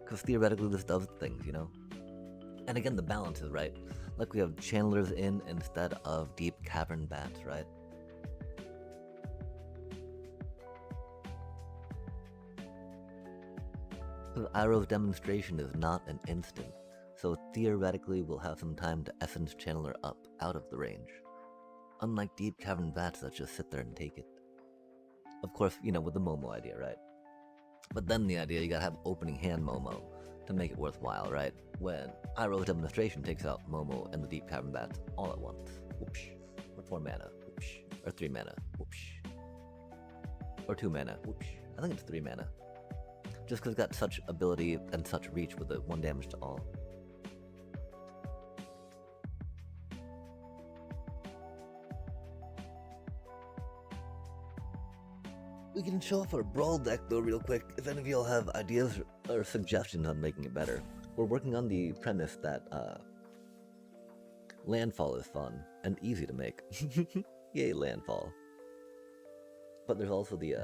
Because theoretically this does things, you know? And again, the balance is right. Like we have channelers in instead of deep cavern bats, right? Because Iroh's demonstration is not an instant, so theoretically we'll have some time to essence channeler up out of the range. Unlike deep cavern bats that just sit there and take it. Of course, you know, with the Momo idea, right? But then the idea, you gotta have opening hand Momo to make it worthwhile, right? When Iroh's demonstration takes out Momo and the deep cavern bats all at once. Whoopsh. Or 4 mana. Whoopsh. Or 3 mana. Whoopsh. Or 2 mana. Whoopsh. I think it's 3 mana. Just because it's got such ability and such reach with the 1 damage to all. We can show off our Brawl deck though real quick, if any of y'all have ideas or suggestions on making it better. We're working on the premise that landfall is fun and easy to make. Yay, landfall. But there's also the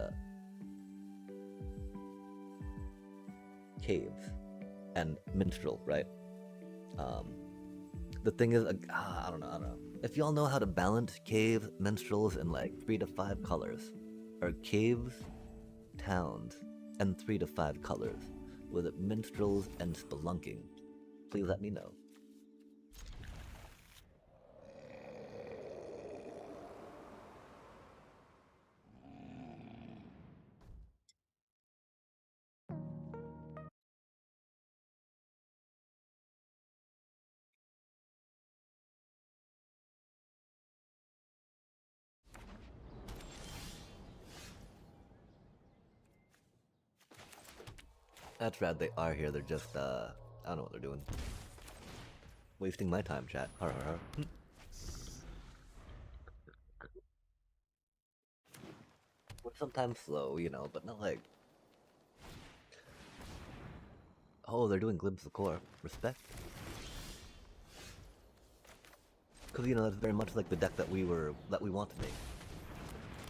caves and minstrel, right? The thing is, I don't know. If y'all know how to balance cave minstrels in like 3 to 5 colors, or caves, towns, and 3 to 5 colors, with minstrels and spelunking, please let me know. That's rad, they are here, they're just, I don't know what they're doing. Wasting my time, chat. Har har har. We're sometimes slow, you know, but not like... Oh, they're doing Glimpse of Core. Respect. Because, that's very much like the deck that we want to make.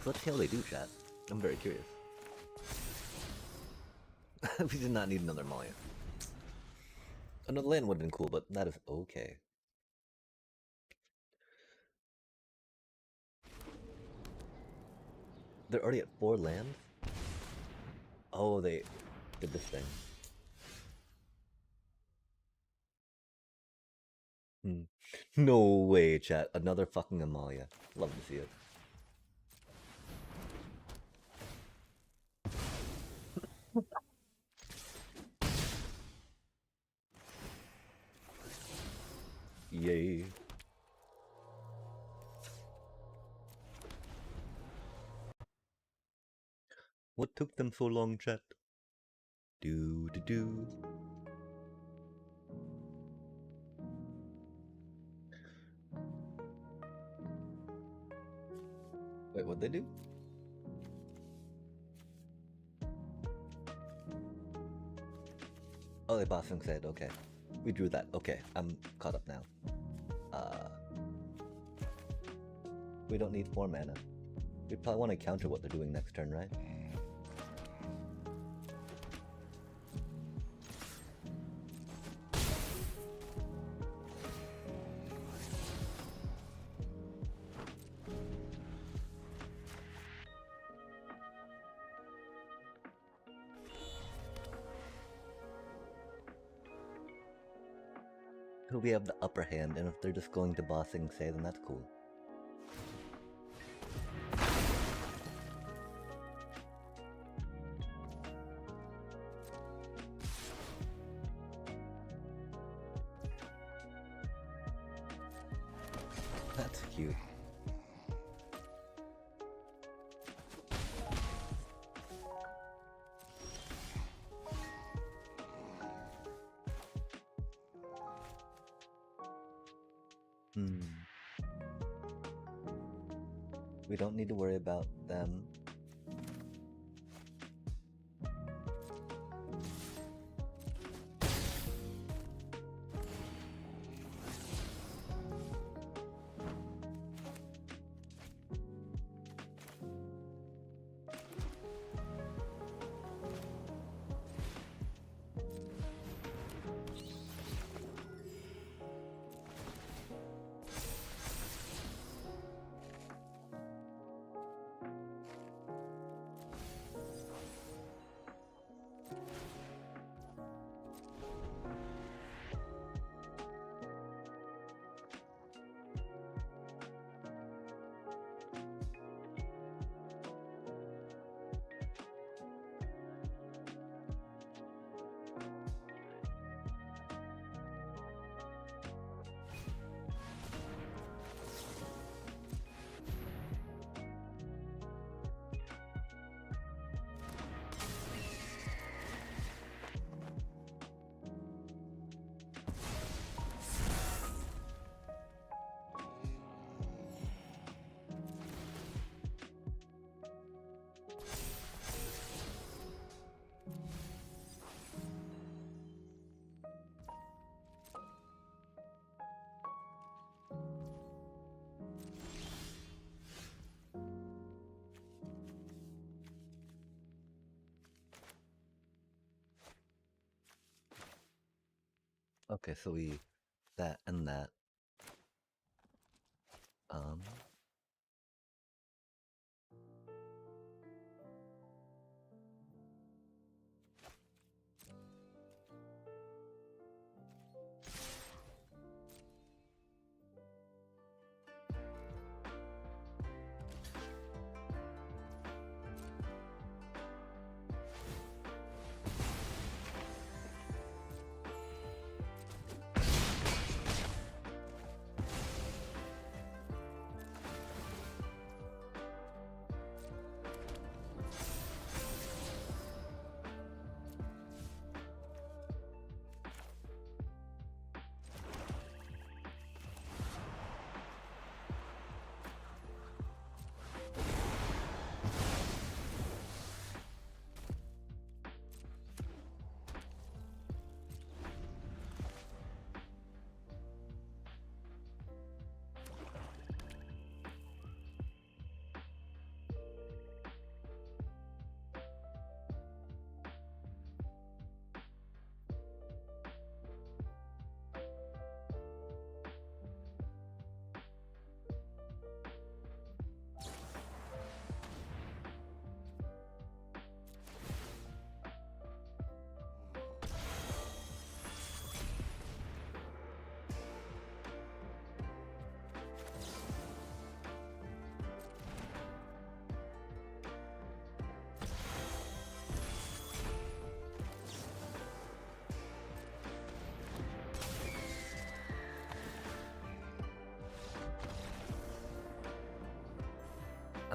So let's see how they do, chat. I'm very curious. We did not need another Maya. Another land would have been cool, but that is okay. They're already at 4 lands? Oh, they did this thing. No way, chat. Another fucking Amalia. Love to see it. Yay. What took them so long, chat? Do. Wait, what'd they do? Oh, they bossing said, okay. We drew that. Okay, I'm caught up now. We don't need 4 mana. We probably want to counter what they're doing next turn, right? We have the upper hand, and if they're just going to bossing say, then that's cool. That's cute. We don't need to worry about them. Okay, so we that and that.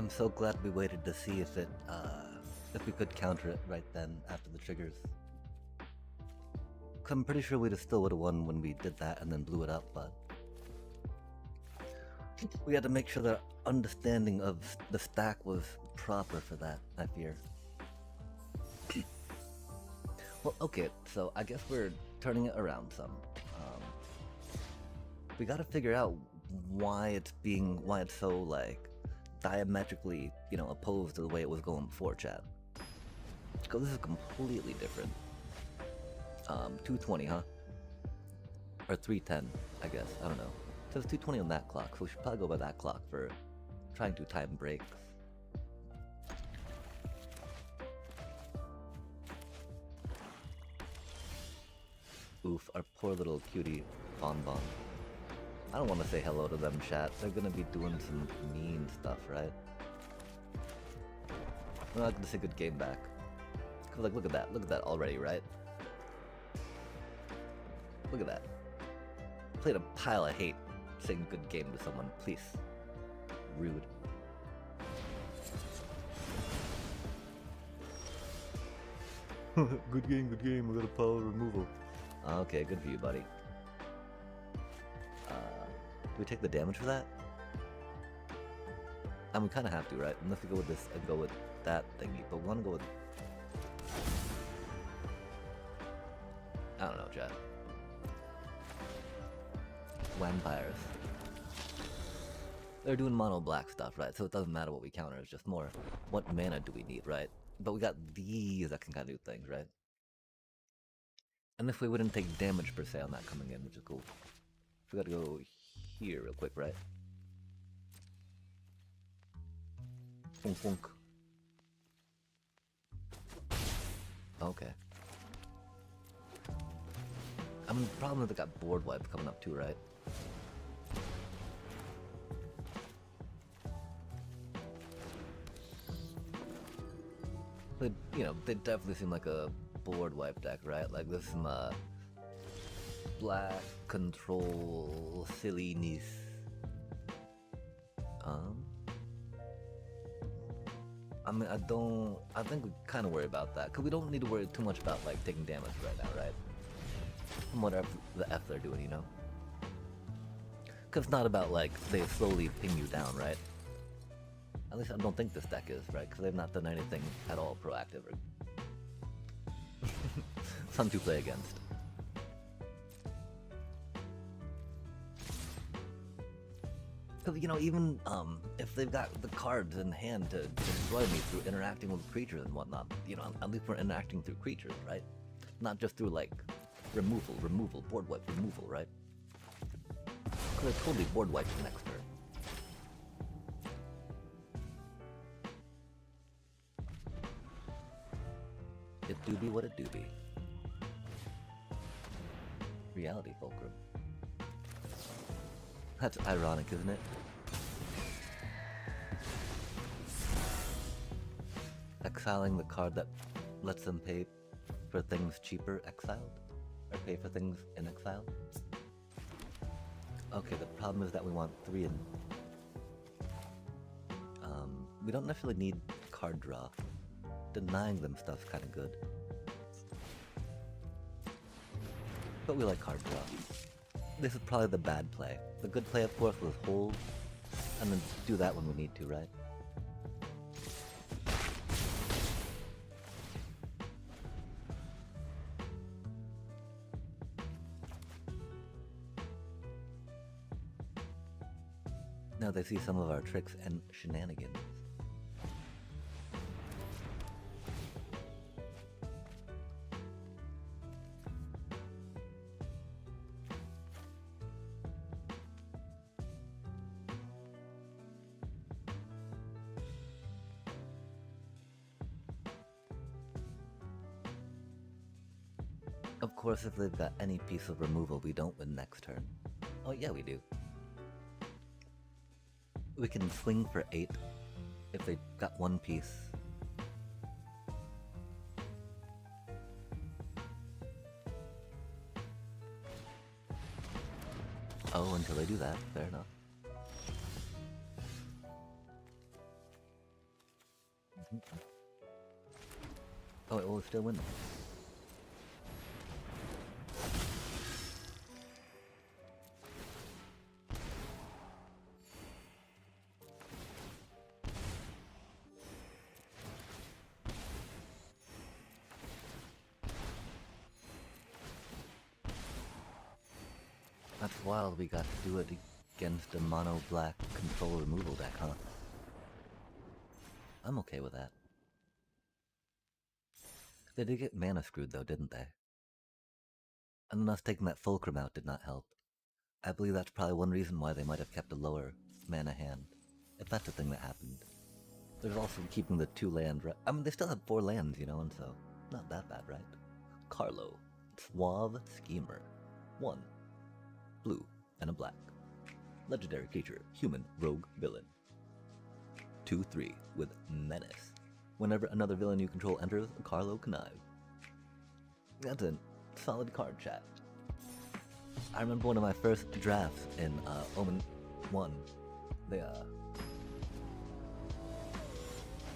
I'm so glad we waited to see if we could counter it right then after the triggers. I'm pretty sure we still would have won when we did that and then blew it up, but we had to make sure that understanding of the stack was proper for that, I fear. Well, okay, so I guess we're turning it around some. We gotta figure out why it's so, like, diametrically, opposed to the way it was going before, chat. Because this is completely different. 220, huh? Or 310, I guess. I don't know. It says 220 on that clock, so we should probably go by that clock for trying to time breaks. Oof, our poor little cutie bonbon. I don't want to say hello to them, chat. They're gonna be doing some mean stuff, right? We're not gonna say good game back. Cause like, look at that already, right? Look at that. Played a pile of hate saying good game to someone, please. Rude. Good game, we got a power removal. Okay, good for you, buddy. Do we take the damage for that? And we kind of have to, right? Unless we go with this and go with that thingy, but we want to go with... I don't know, chat. Vampires. They're doing mono black stuff, right? So it doesn't matter what we counter, it's just more what mana do we need, right? But we got these that can kind of do things, right? And if we wouldn't take damage per se on that coming in, which is cool. We gotta go here real quick, right? Funk funk. Okay. I mean, the problem is they got board wipe coming up too, right? But, they definitely seem like a board wipe deck, right? Like, there's some, black control silliness. I mean, I think we kind of worry about that, because we don't need to worry too much about, like, taking damage right now, right? From whatever the F they're doing, Because it's not about, like, they slowly ping you down, right? At least I don't think this deck is, right? Because they've not done anything at all proactive or fun to play against. Because, even if they've got the cards in hand to destroy me through interacting with creatures and whatnot, at least we're interacting through creatures, right? Not just through, like, removal, board wipe, removal, right? Because they're totally board wipe next turn. It do be what it do be. Reality Fulcrum. That's ironic, isn't it? Exiling the card that lets them pay for things cheaper exiled? Or pay for things in exile? Okay, the problem is that we want 3 and... we don't necessarily need card draw. Denying them stuff's kinda good. But we like card draw. This is probably the bad play. The good play, of course, was hold, and then do that when we need to, right? Now they see some of our tricks and shenanigans. Of course, if they've got any piece of removal, we don't win next turn. Oh yeah, we do. We can swing for 8 if they got one piece. Oh, until they do that, fair enough. Oh, it will still win. That's wild we got to do it against a mono black control removal deck, huh? I'm okay with that. They did get mana screwed though, didn't they? And then us taking that Fulcrum out did not help. I believe that's probably one reason why they might have kept a lower mana hand, if that's a thing that happened. There's also keeping the 2 land, right? I mean, they still have 4 lands, you know, and so, not that bad, right? Carlo, Suave Schemer. 1. Blue and a black. Legendary creature, human, rogue, villain. 2/3 with Menace. Whenever another villain you control enters, Carlo connive. That's a solid card, chat. I remember one of my first drafts in Omen 1.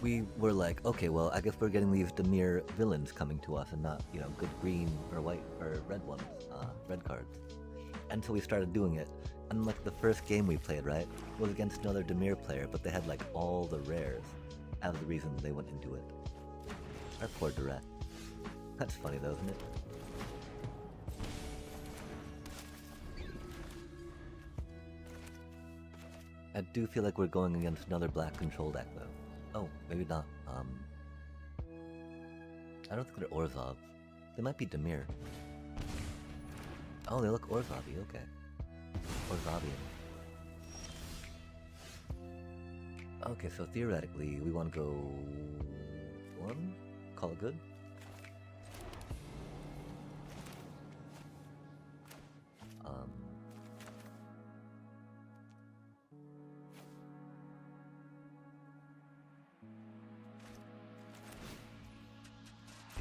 We were like, okay, well, I guess we're getting these Dimir villains coming to us and not, you know, good green or white or red ones, red cards. Until we started doing it, and like the first game we played, right, was against another Dimir player, but they had like all the rares as the reason they went into it. Our poor Direct. That's funny though, isn't it? I do feel like we're going against another black control deck though. Oh, maybe not. I don't think they're Orzhov. They might be Dimir. Oh, they look Orzhov-y, okay. Orzhovian. Okay, so theoretically, we want to go 1? Call it good?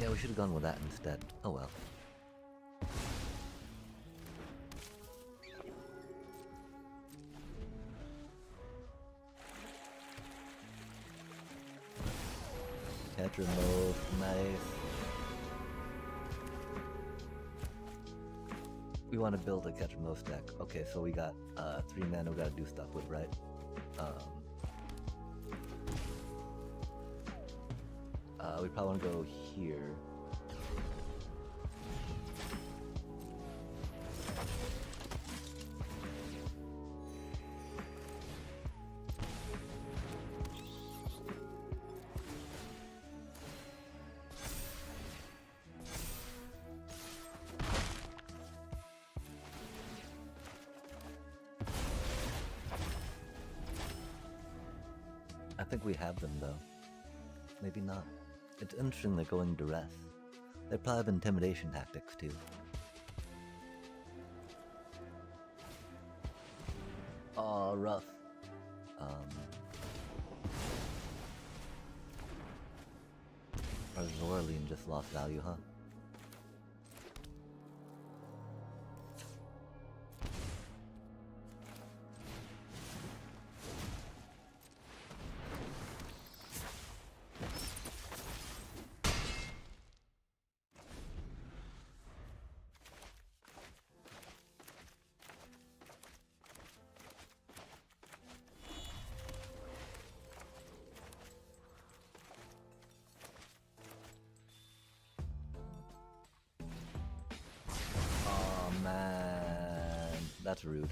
Yeah, we should have gone with that instead. Oh well. Catcher mode, nice. We want to build a catcher mode deck. Okay, so we got 3 mana we gotta do stuff with, right? We probably want to go here. I think we have them though. Maybe not. It's interesting they're going duress. They probably have intimidation tactics too. Aw, rough. Our Zorlian just lost value, huh? That's rude.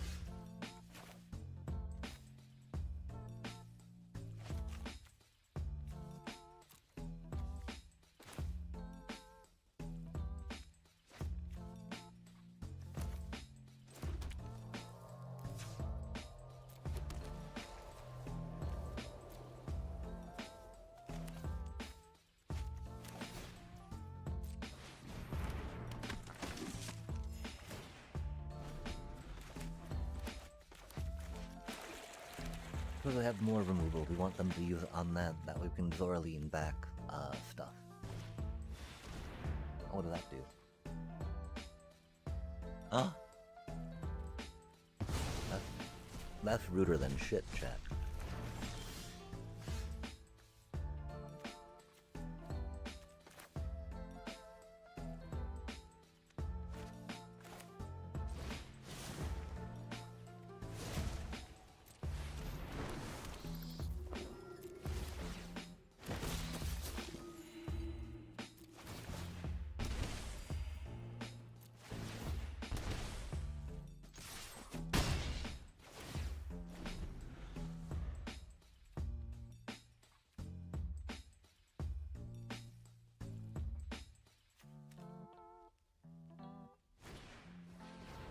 Because they have more removal, we want them to use it on that way we can Zorlean back stuff. What does that do? Huh? That's ruder than shit, chat.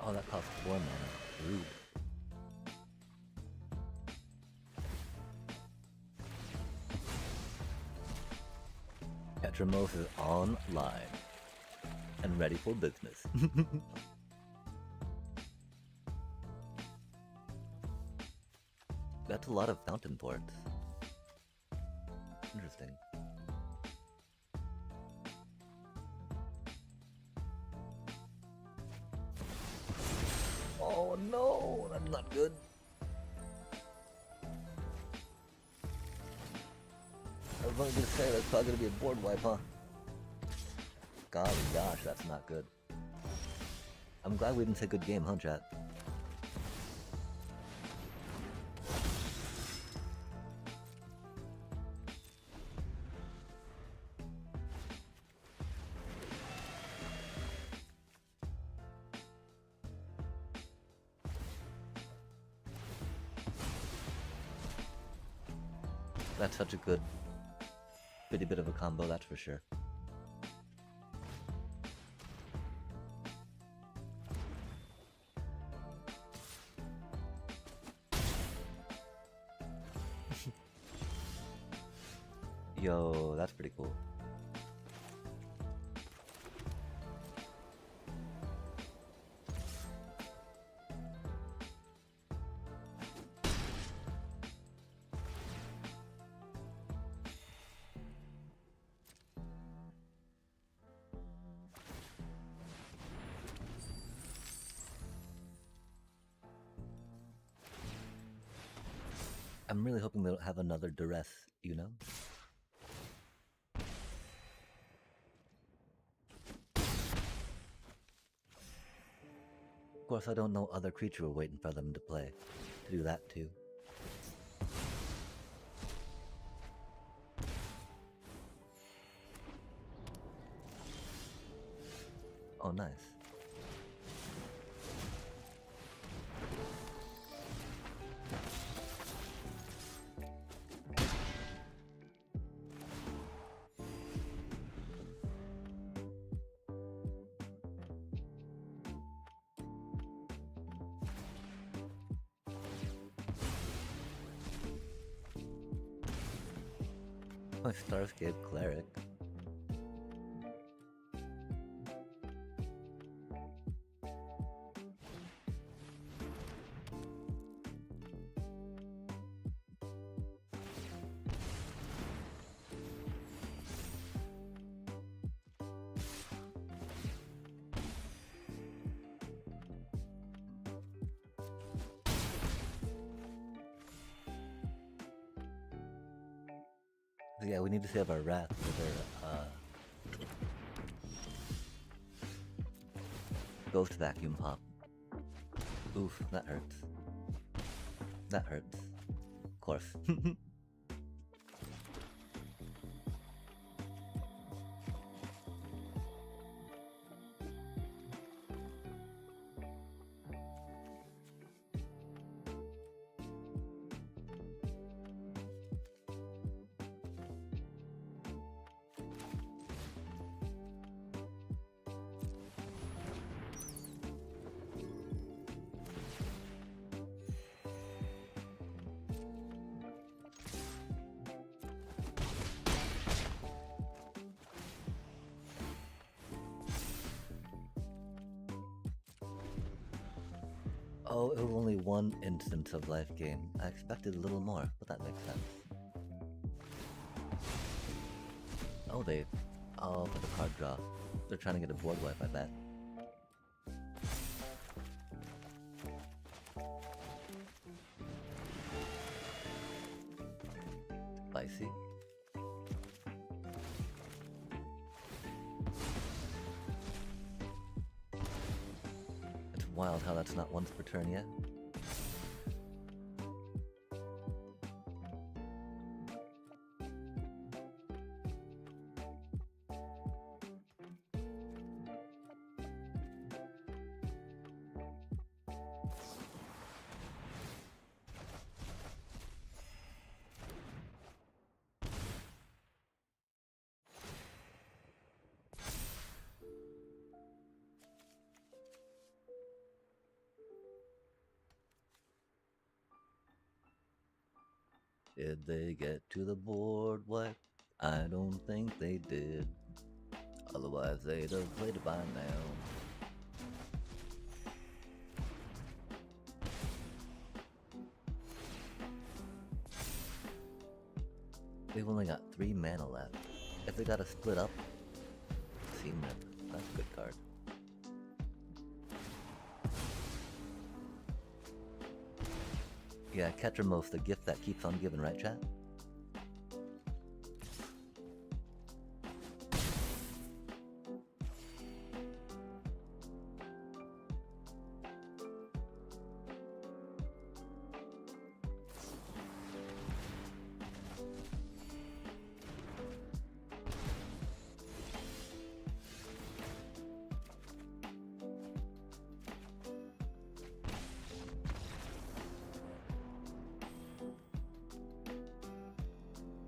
Oh, that costs 4 mana. Rude. Petramos is online and ready for business. That's a lot of fountain ports. Interesting. Oh no, that's not good. I was only gonna say that's probably gonna be a board wipe, huh? Golly gosh, that's not good. I'm glad we didn't say good game, huh, chat? That's such a good bitty bit of a combo, that's for sure. Yo, that's pretty cool. I'm really hoping they don't have another duress, you know? Of course, I don't know other creature we're waiting for them to play. To do that too. Oh, nice. My Starscape Cleric. Yeah, we need to save our wrath for their ghost vacuum pop. Oof, that hurts. That hurts. Of course. Oh, it was only one instance of life gain. I expected a little more, but that makes sense. Oh, oh, for the card draw. They're trying to get a board wipe, I bet. Spicy. It's wild how that's not once per turn yet. Did they get to the board? What? I don't think they did. Otherwise, they'd have played it by now. We've only got 3 mana left. If they gotta split up, Seam Rip. That's a good card. Yeah, Ketramos, the gift that keeps on giving, right, chat?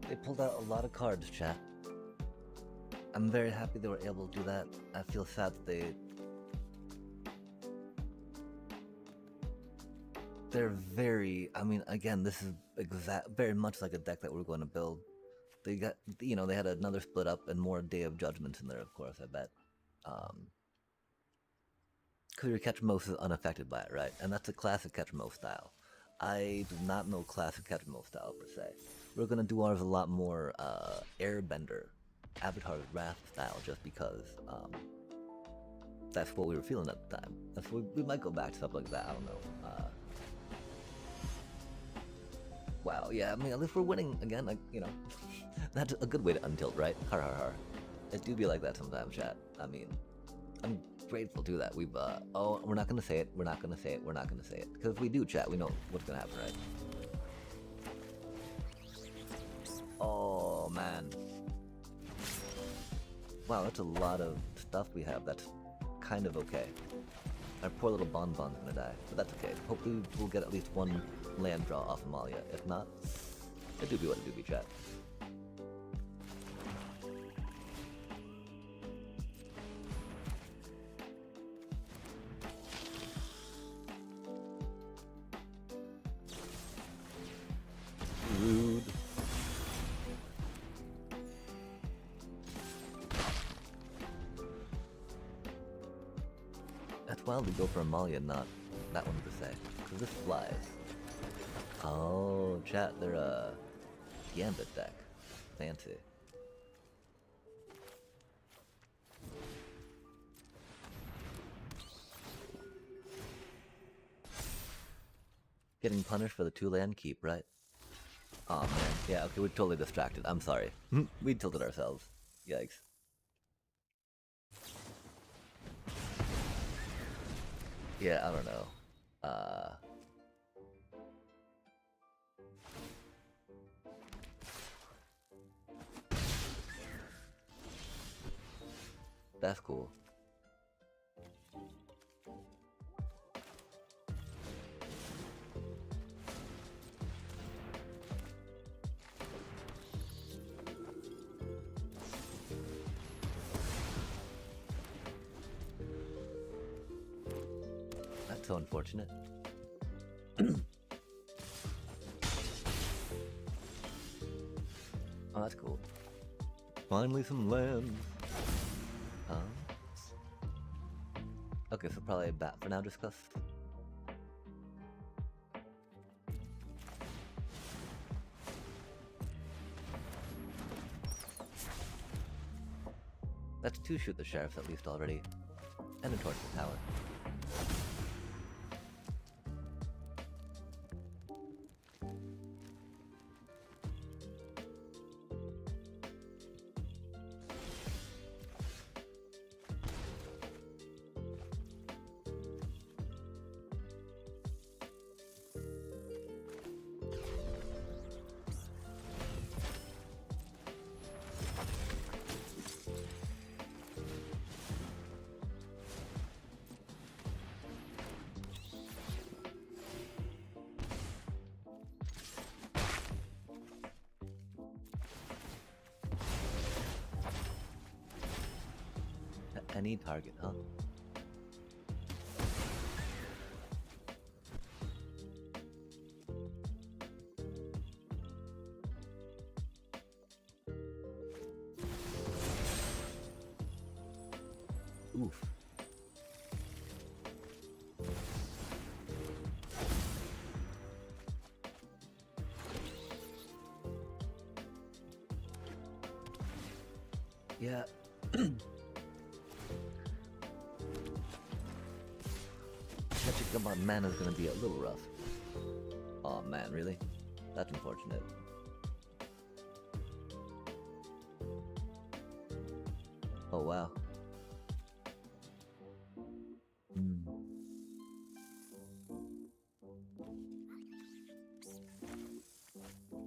They pulled out a lot of cards, chat. I'm very happy they were able to do that. I feel sad that they're very, I mean, again, this is very much like a deck that we're going to build. They got, you know, they had another split up and more Day of Judgment in there, of course, I bet. Because your Ketramos is unaffected by it, right? And that's a classic Ketramos style. I do not know classic Ketramos style, per se. We're going to do ours a lot more Airbender, Avatar's Wrath style, just because that's what we were feeling at the time. That's what we might go back to stuff like that, I don't know. Wow, yeah, I mean, at least we're winning again, like, you know. That's a good way to untilt, right? Har har har. It do be like that sometimes, chat. I mean, I'm grateful to that. We've, oh, we're not gonna say it, we're not gonna say it, we're not gonna say it. Because if we do, chat, we know what's gonna happen, right? Oh, man. Wow, that's a lot of stuff we have that's kind of okay. Our poor little Bonbon's gonna die, but that's okay. Hopefully we'll get at least one land draw off Amalia. If not, it do be what it do be, chat. Rude. That's wild to go for Amalia, not that one per se. Because this flies. Oh, chat, they're a Gambit deck. Fancy. Getting punished for the 2-land keep, right? Oh man, yeah, okay, we're totally distracted. I'm sorry. We tilted ourselves. Yikes. Yeah, I don't know. That's cool. That's so unfortunate. Oh, that's cool. Finally some land. Okay, so probably a bat for now, discuss. That's 2 shoot the sheriffs at least already. And a torch the tower. Any target, huh? Oof. Yeah. Catching up on mana is gonna be a little rough. Oh man, really? That's unfortunate. Oh wow.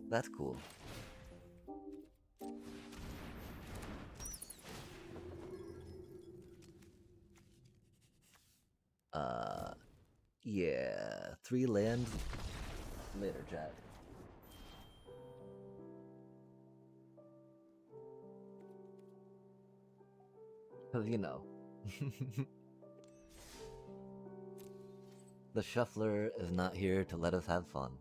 That's cool. Yeah. 3 lands later, chat. Cause you know. The shuffler is not here to let us have fun.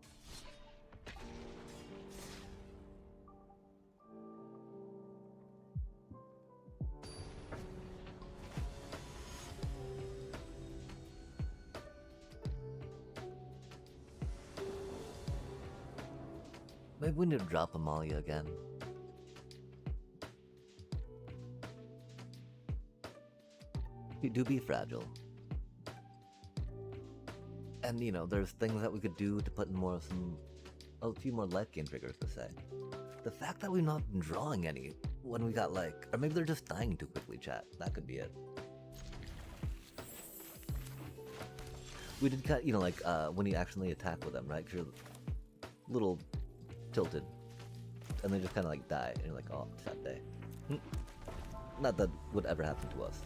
Maybe we need to drop Amalia again. We do be fragile. And you know, there's things that we could do to put in a few more life gain triggers to say. The fact that we've not been drawing any when we got like, or maybe they're just dying too quickly, chat. That could be it. We did cut, you know, like when you accidentally attack with them, right? Because you're a little tilted. And they just kind of like die. And you're like, oh, sad day. Not that would ever happen to us.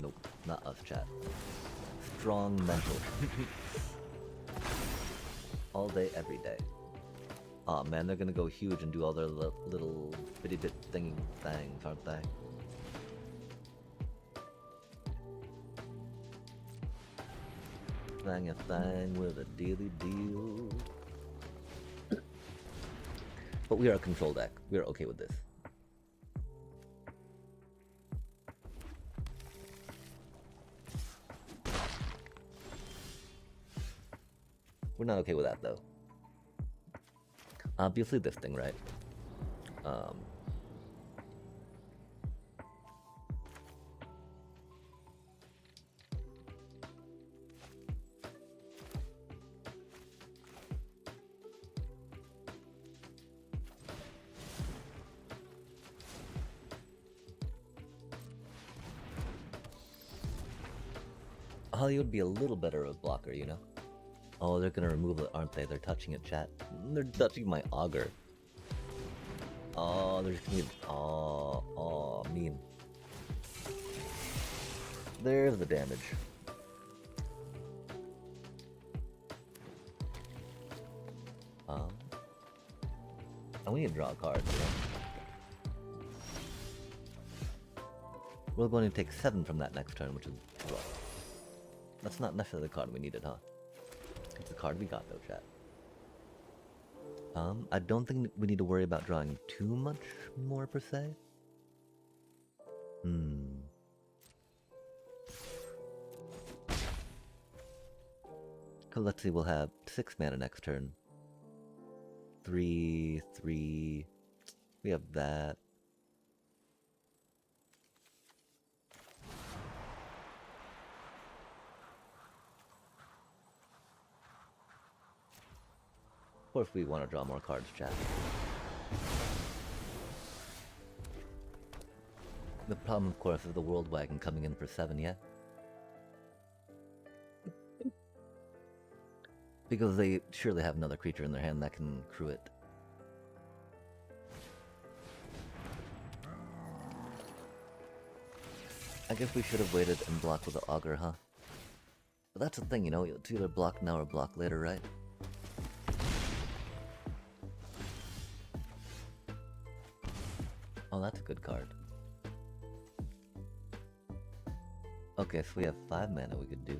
Nope, not us, chat. Strong mental. All day, every day. Aw, oh, man, they're gonna go huge and do all their little bitty bit things, aren't they? Thang a thang with a dealy deal. But we are a control deck. We are okay with this. We're not okay with that, though. Obviously this thing, right? Holly would be a little better of a blocker, you know? Oh, they're gonna remove it, aren't they? They're touching it, chat. They're touching my auger. Oh, they're just gonna be... Oh, mean. There's the damage. And we need to draw a card, you know? We're going to take 7 from that next turn, which is rough. That's not necessarily the card we needed, huh? It's the card we got, though, chat. I don't think we need to worry about drawing too much more, per se. Let's see, we'll have 6 mana next turn. 3, 3... We have that. Or if we want to draw more cards, chat. The problem, of course, is the World Wagon coming in for 7, yeah? Because they surely have another creature in their hand that can crew it. I guess we should have waited and blocked with the Augur, huh? But that's the thing, you know, it's either block now or block later, right? Oh, that's a good card. Okay, so we have 5 mana we could do.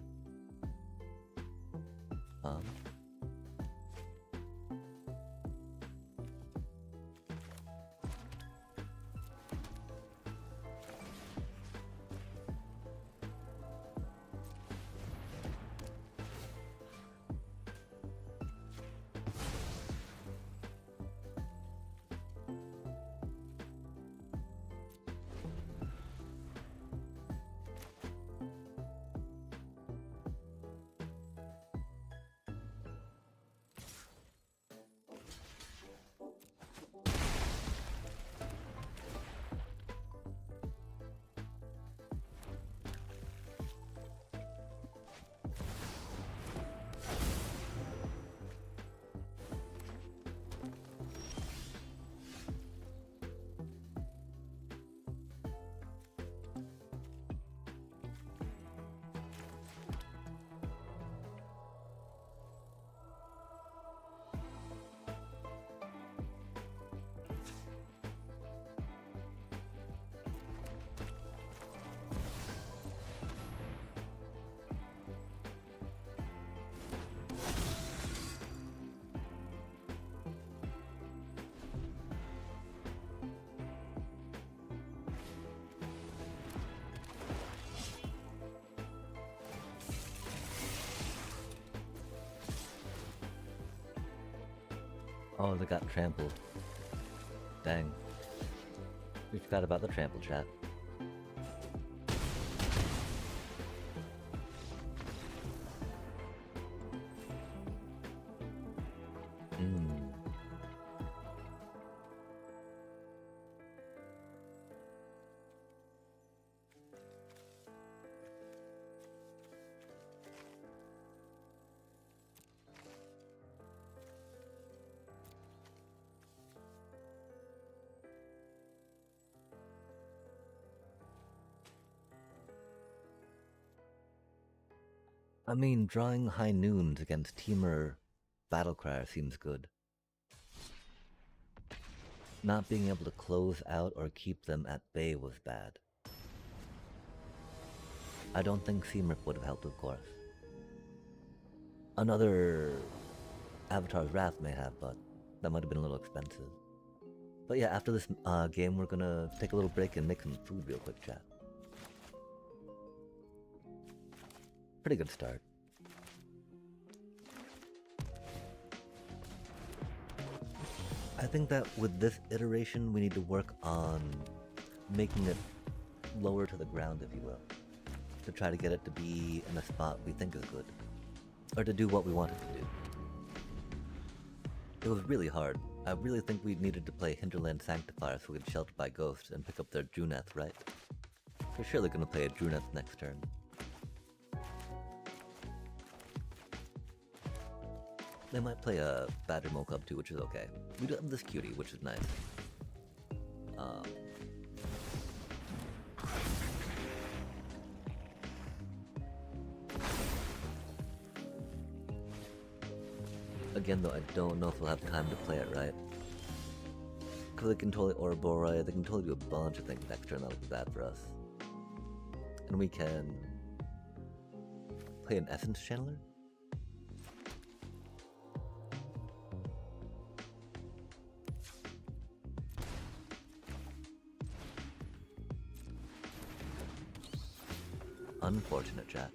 Oh, they got trampled. Dang. We forgot about the trample chat. I mean, drawing high noons against Teamer Battlecry seems good. Not being able to close out or keep them at bay was bad. I don't think Seamrip would have helped, of course. Another Avatar's Wrath may have, but that might have been a little expensive. But yeah, after this game, we're gonna take a little break and make some food real quick, chat. Pretty good start. I think that with this iteration, we need to work on making it lower to the ground, if you will, to try to get it to be in a spot we think is good, or to do what we want it to do. It was really hard. I really think we needed to play Hinterland Sanctifier so we could Shelter by Ghosts and pick up their Druneth, right? We're surely gonna play a Druneth next turn. They might play a Badger Mokub too, which is okay. We do have this cutie, which is nice. Again though, I don't know if we'll have time to play it right. Because they can totally Ouroboros, they can totally do a bunch of things next turn that would be bad for us. And we can play an Essence Channeler? Unfortunate, chat.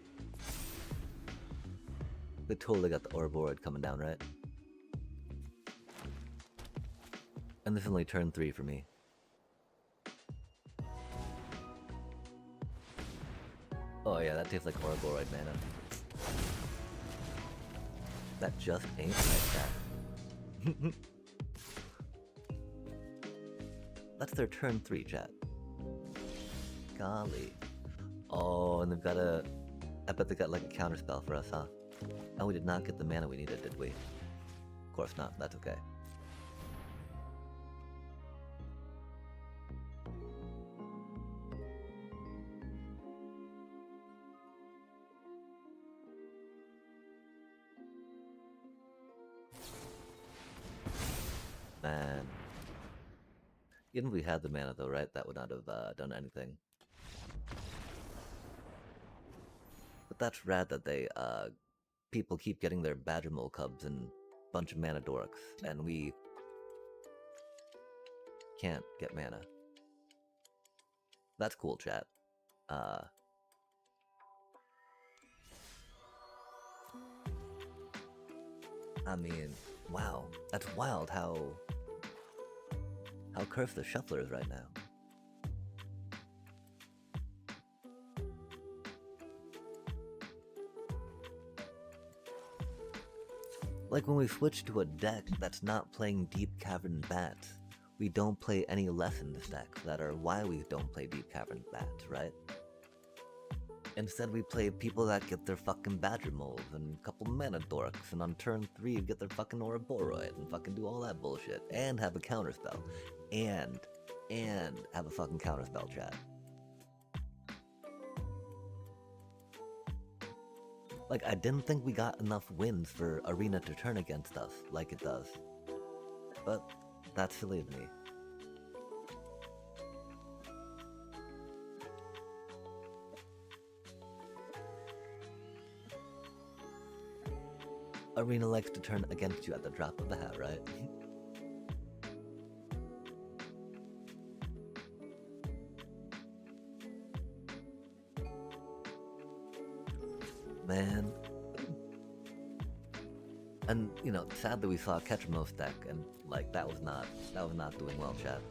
They totally got the Ouroboros coming down, right? And this is only turn 3 for me. Oh yeah, that tastes like Ouroboros mana. That just ain't like that. That's their turn 3, chat. Golly. Oh, and they've got a... I bet they got like a counterspell for us, huh? And we did not get the mana we needed, did we? Of course not, that's okay. Man. Even if we had the mana though, right? That would not have done anything. But that's rad that they, people keep getting their Badger Mole Cubs and bunch of mana dorks, and we can't get mana. That's cool, chat. I mean, wow. That's wild how cursed the Shuffler is right now. Like when we switch to a deck that's not playing Deep Cavern Bats, we don't play any Lessons decks that are why we don't play Deep Cavern Bats, right? Instead we play people that get their fucking Badger Moles and a couple mana dorks, and on turn 3 get their fucking Ouroboros and fucking do all that bullshit, and have a counterspell, and have a fucking counterspell, chat. Like, I didn't think we got enough wins for Arena to turn against us like it does. But that's silly of me. Arena likes to turn against you at the drop of a hat, right? Man. And you know, sadly we saw Ketchumos deck, and like that was not doing well, chat.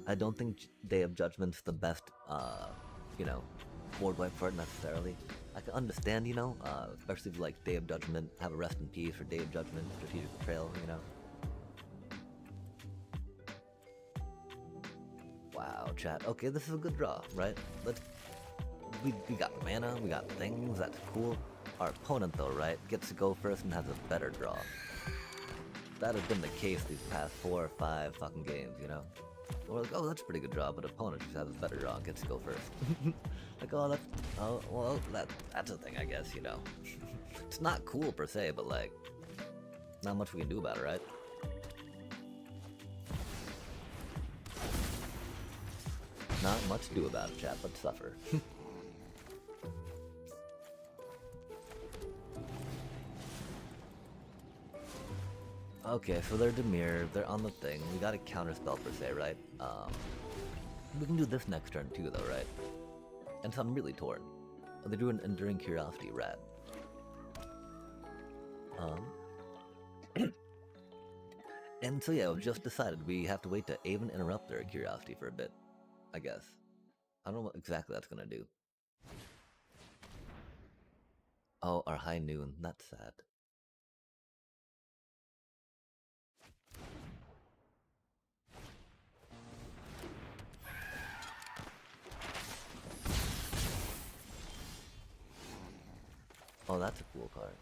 I don't think Day of Judgment's the best, you know, board wipe for it necessarily. I can understand, you know, especially if like Day of Judgment, have a rest in peace for Day of Judgment, Strategic Betrayal, you know. Wow, chat. Okay, this is a good draw, right? We got mana, we got things, that's cool. Our opponent though, right, gets to go first and has a better draw. That has been the case these past 4 or 5 fucking games, you know? We're like, oh, that's a pretty good draw, but opponent just has a better draw and gets to go first. Like, well, that's a thing, I guess, you know? It's not cool per se, but like, not much we can do about it, right? Not much to do about it, chat, but suffer. Okay, so they're Demir, they're on the thing. We got a counterspell per se, right? We can do this next turn too, though, right? And so I'm really torn. Oh, they do an Enduring Curiosity, rad. And so yeah, we've just decided we have to wait to even interrupt their Curiosity for a bit, I guess. I don't know what exactly that's gonna do. Oh, our High Noon, that's sad. Oh, that's a cool card.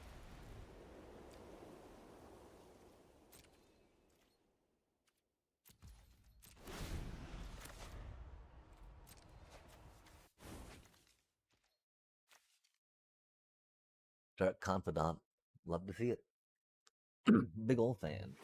Dark Confidant, love to see it. Big ol' fan.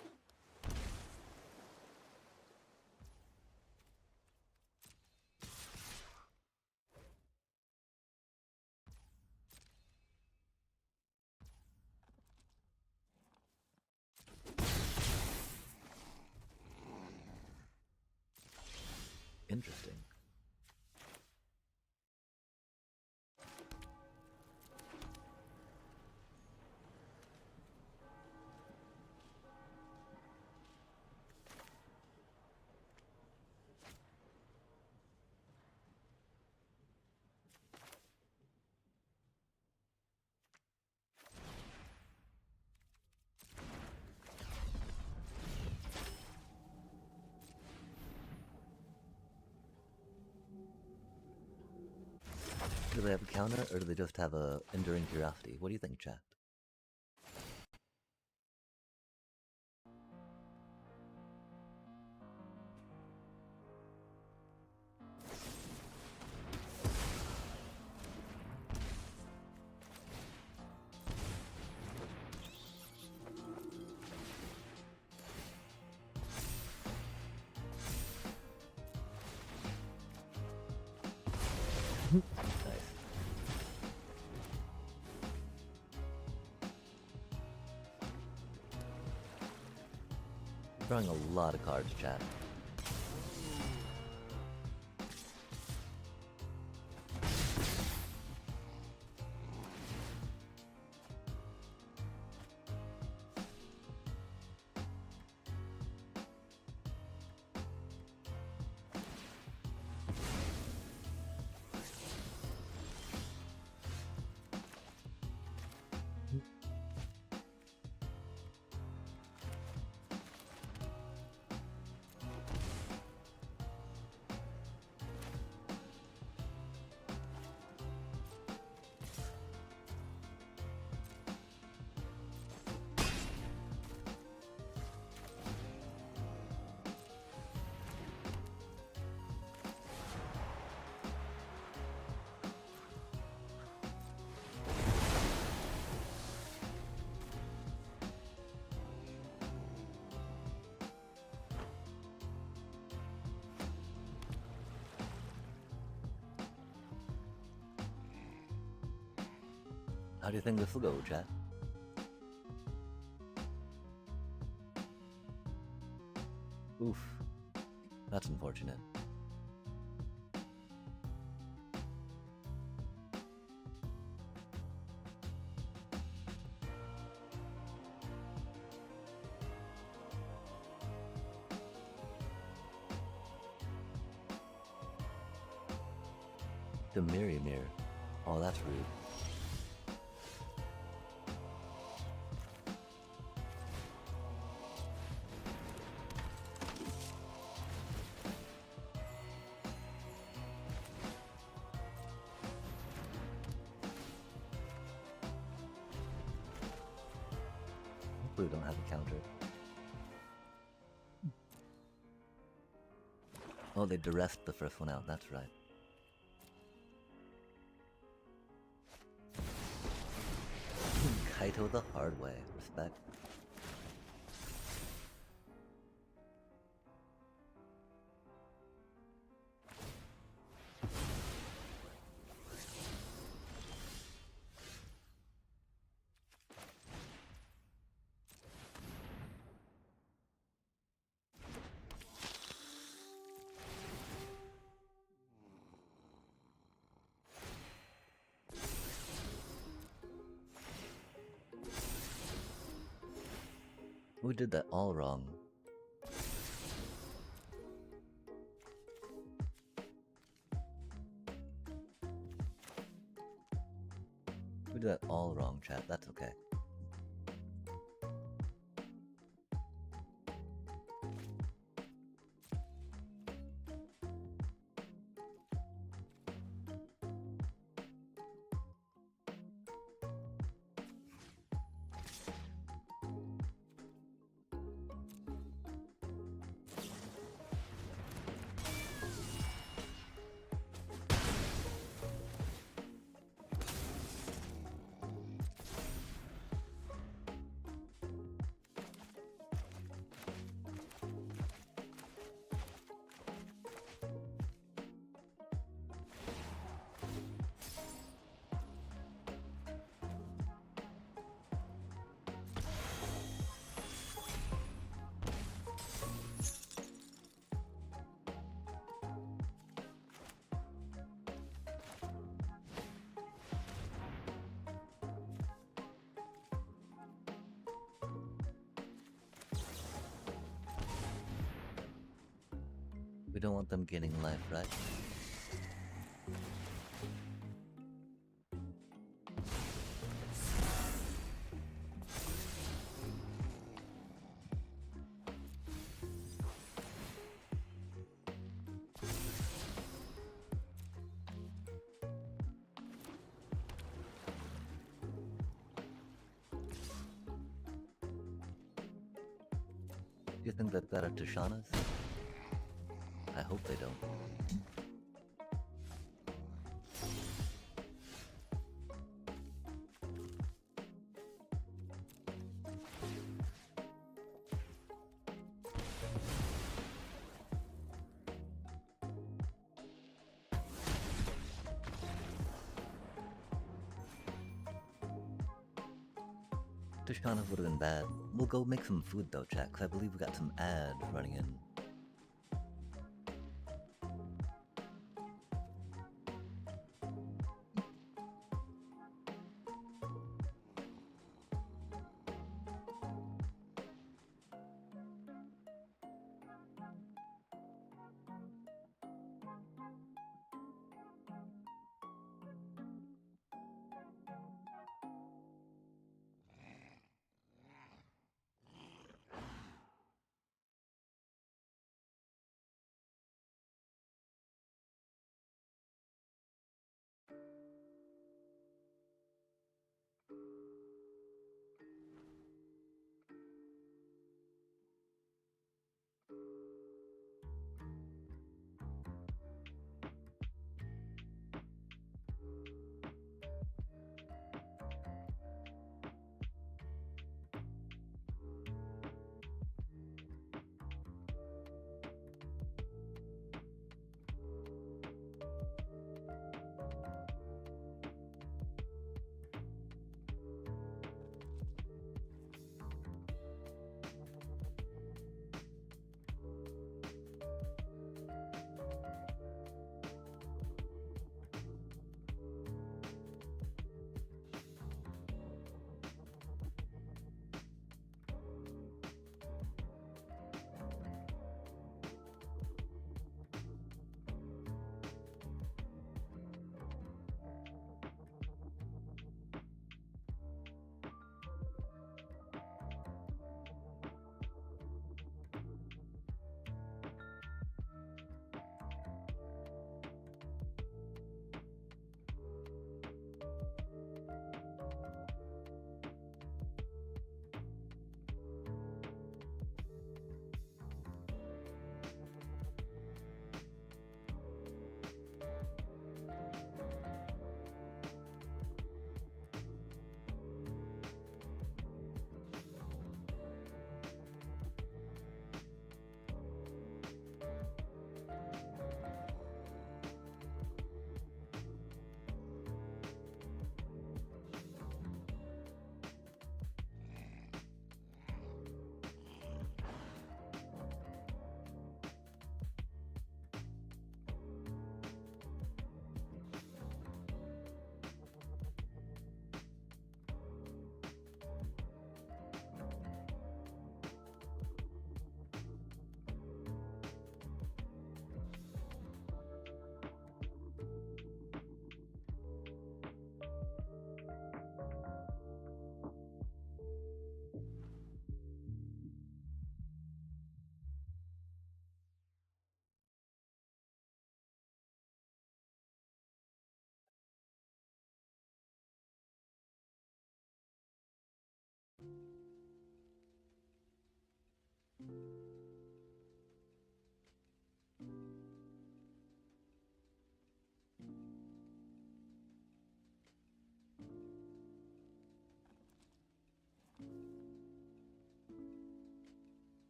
Interesting. Do they have a counter, or do they just have a Enduring Curiosity? What do you think, chat? Nice. Drawing a lot of cards, chat. How do you think this will go, chat? Oof. That's unfortunate. The Mirror. Oh, that's rude. Hopefully we don't have a counter. Oh, they duressed the first one out, that's right. Kaito the hard way. Respect. We did that all wrong. We did that all wrong, chat. That's okay. We don't want them gaining life, right? Do you think that better Tishana's? I hope they don't. Tishana would have been bad. We'll go make some food though, chat, because I believe we got some ad running in.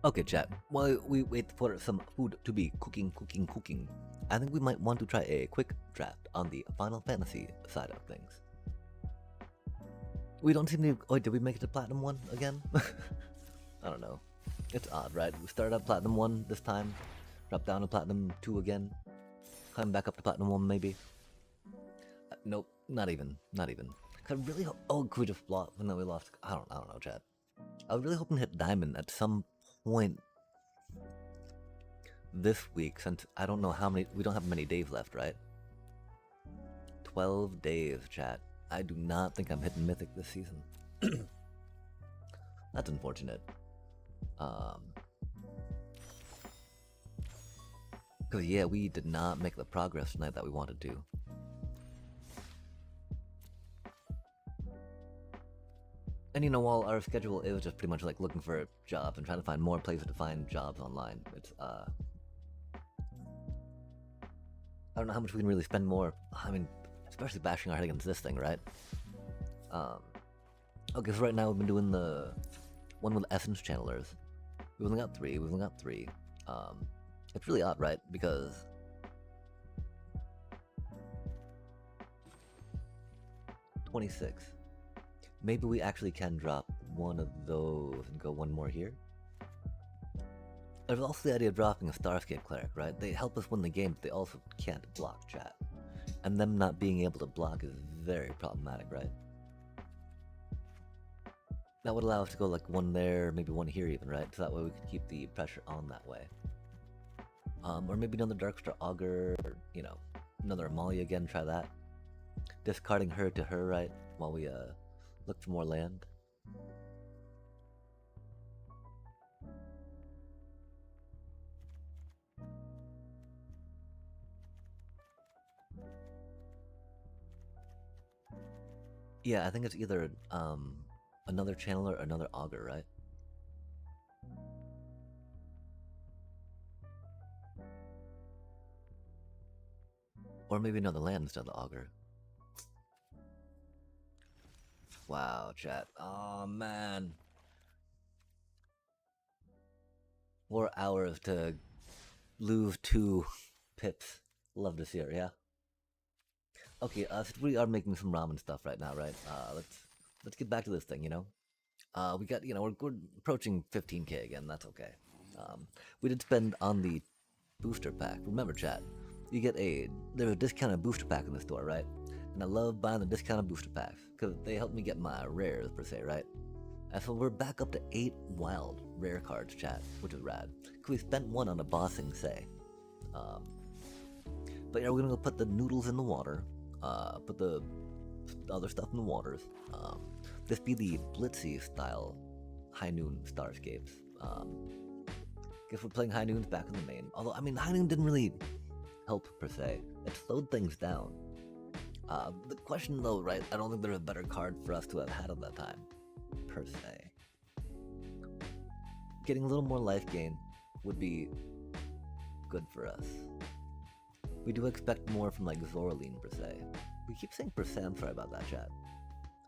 Okay, chat. While we wait for some food to be cooking, I think we might want to try a quick draft on the Final Fantasy side of things. We don't seem to. Oh, did we make it to Platinum 1 again? I don't know. It's odd, right? We started at Platinum 1 this time, dropped down to Platinum 2 again, climb back up to Platinum 1 maybe. Nope, not even. Cause I really oh, could we just flop? And then we lost. I don't know, chat. I was really hoping to hit Diamond at some point this week, since I don't know how many. We don't have many days left, right? 12 days, chat. I do not think I'm hitting Mythic this season. That's unfortunate. Because, yeah, we did not make the progress tonight that we wanted to. And you know, while our schedule is just pretty much like looking for jobs and trying to find more places to find jobs online, it's, I don't know how much we can really spend more. I mean, especially bashing our head against this thing, right? Okay, so right now we've been doing the one with essence channelers. We've only got three. It's really odd, right? Because 26. Maybe we actually can drop one of those and go one more here. There's also the idea of dropping a Starscape cleric, right? They help us win the game, but they also can't block, chat. And them not being able to block is very problematic, right? That would allow us to go like one there, maybe one here even, right? So that way we could keep the pressure on that way. Or maybe another Darkstar Augur, or, you know, another Amalia again, try that. Discarding her to her, right? While we look for more land. Yeah, I think it's either another channeler or another augur, right? Or maybe another land instead of the augur. Wow, chat. Oh man. 4 hours to lose 2 pips. Love to see it, yeah? Okay, so we are making some ramen stuff right now, right? Let's get back to this thing, you know? We got, you know, we're approaching 15k again, that's okay. We did spend on the booster pack. Remember, chat, you get there's a discounted booster pack in the store, right? And I love buying the discounted booster packs, because they help me get my rares, per se, right? And so we're back up to 8 wild rare cards, chat, which is rad. Because we spent one on a bossing, say. But yeah, we're gonna go put the noodles in the water, put the other stuff in the waters. This be the Blitzy style High Noon Starscapes. Guess we're playing High Noons back in the main. Although, I mean, High Noon didn't really help, per se. It slowed things down. The question, though, right, I don't think there's a better card for us to have had at that time, per se. Getting a little more life gain would be good for us. We do expect more from, like, Zoraline, per se. We keep saying percent, I'm sorry about that, chat.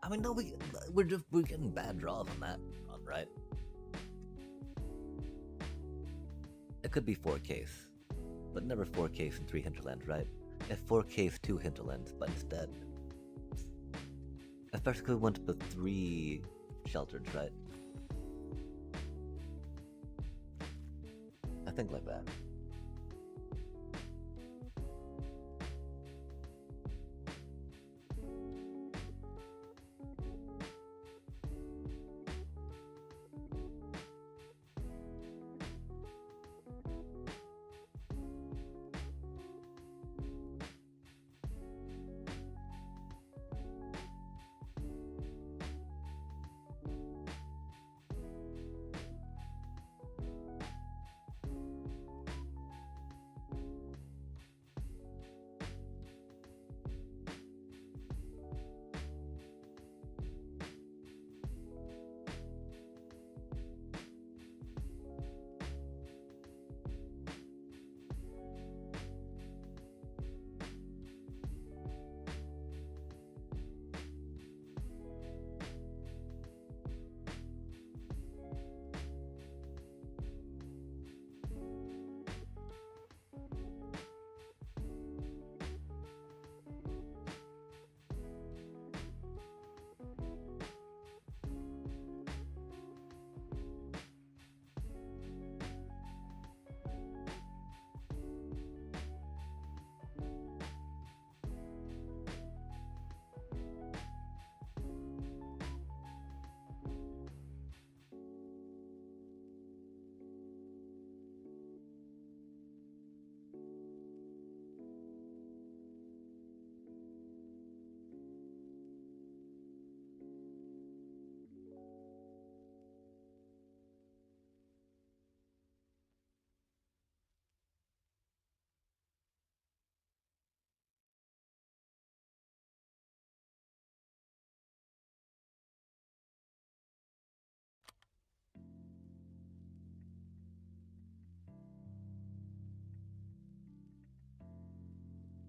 I mean, no, we're getting bad draws on that run, right? It could be 4 case, but never 4 case and 3 hinterlands, right? If 4 case 2 hinterlands, but instead. Especially because we went to the 3 shelters, right? I think like that.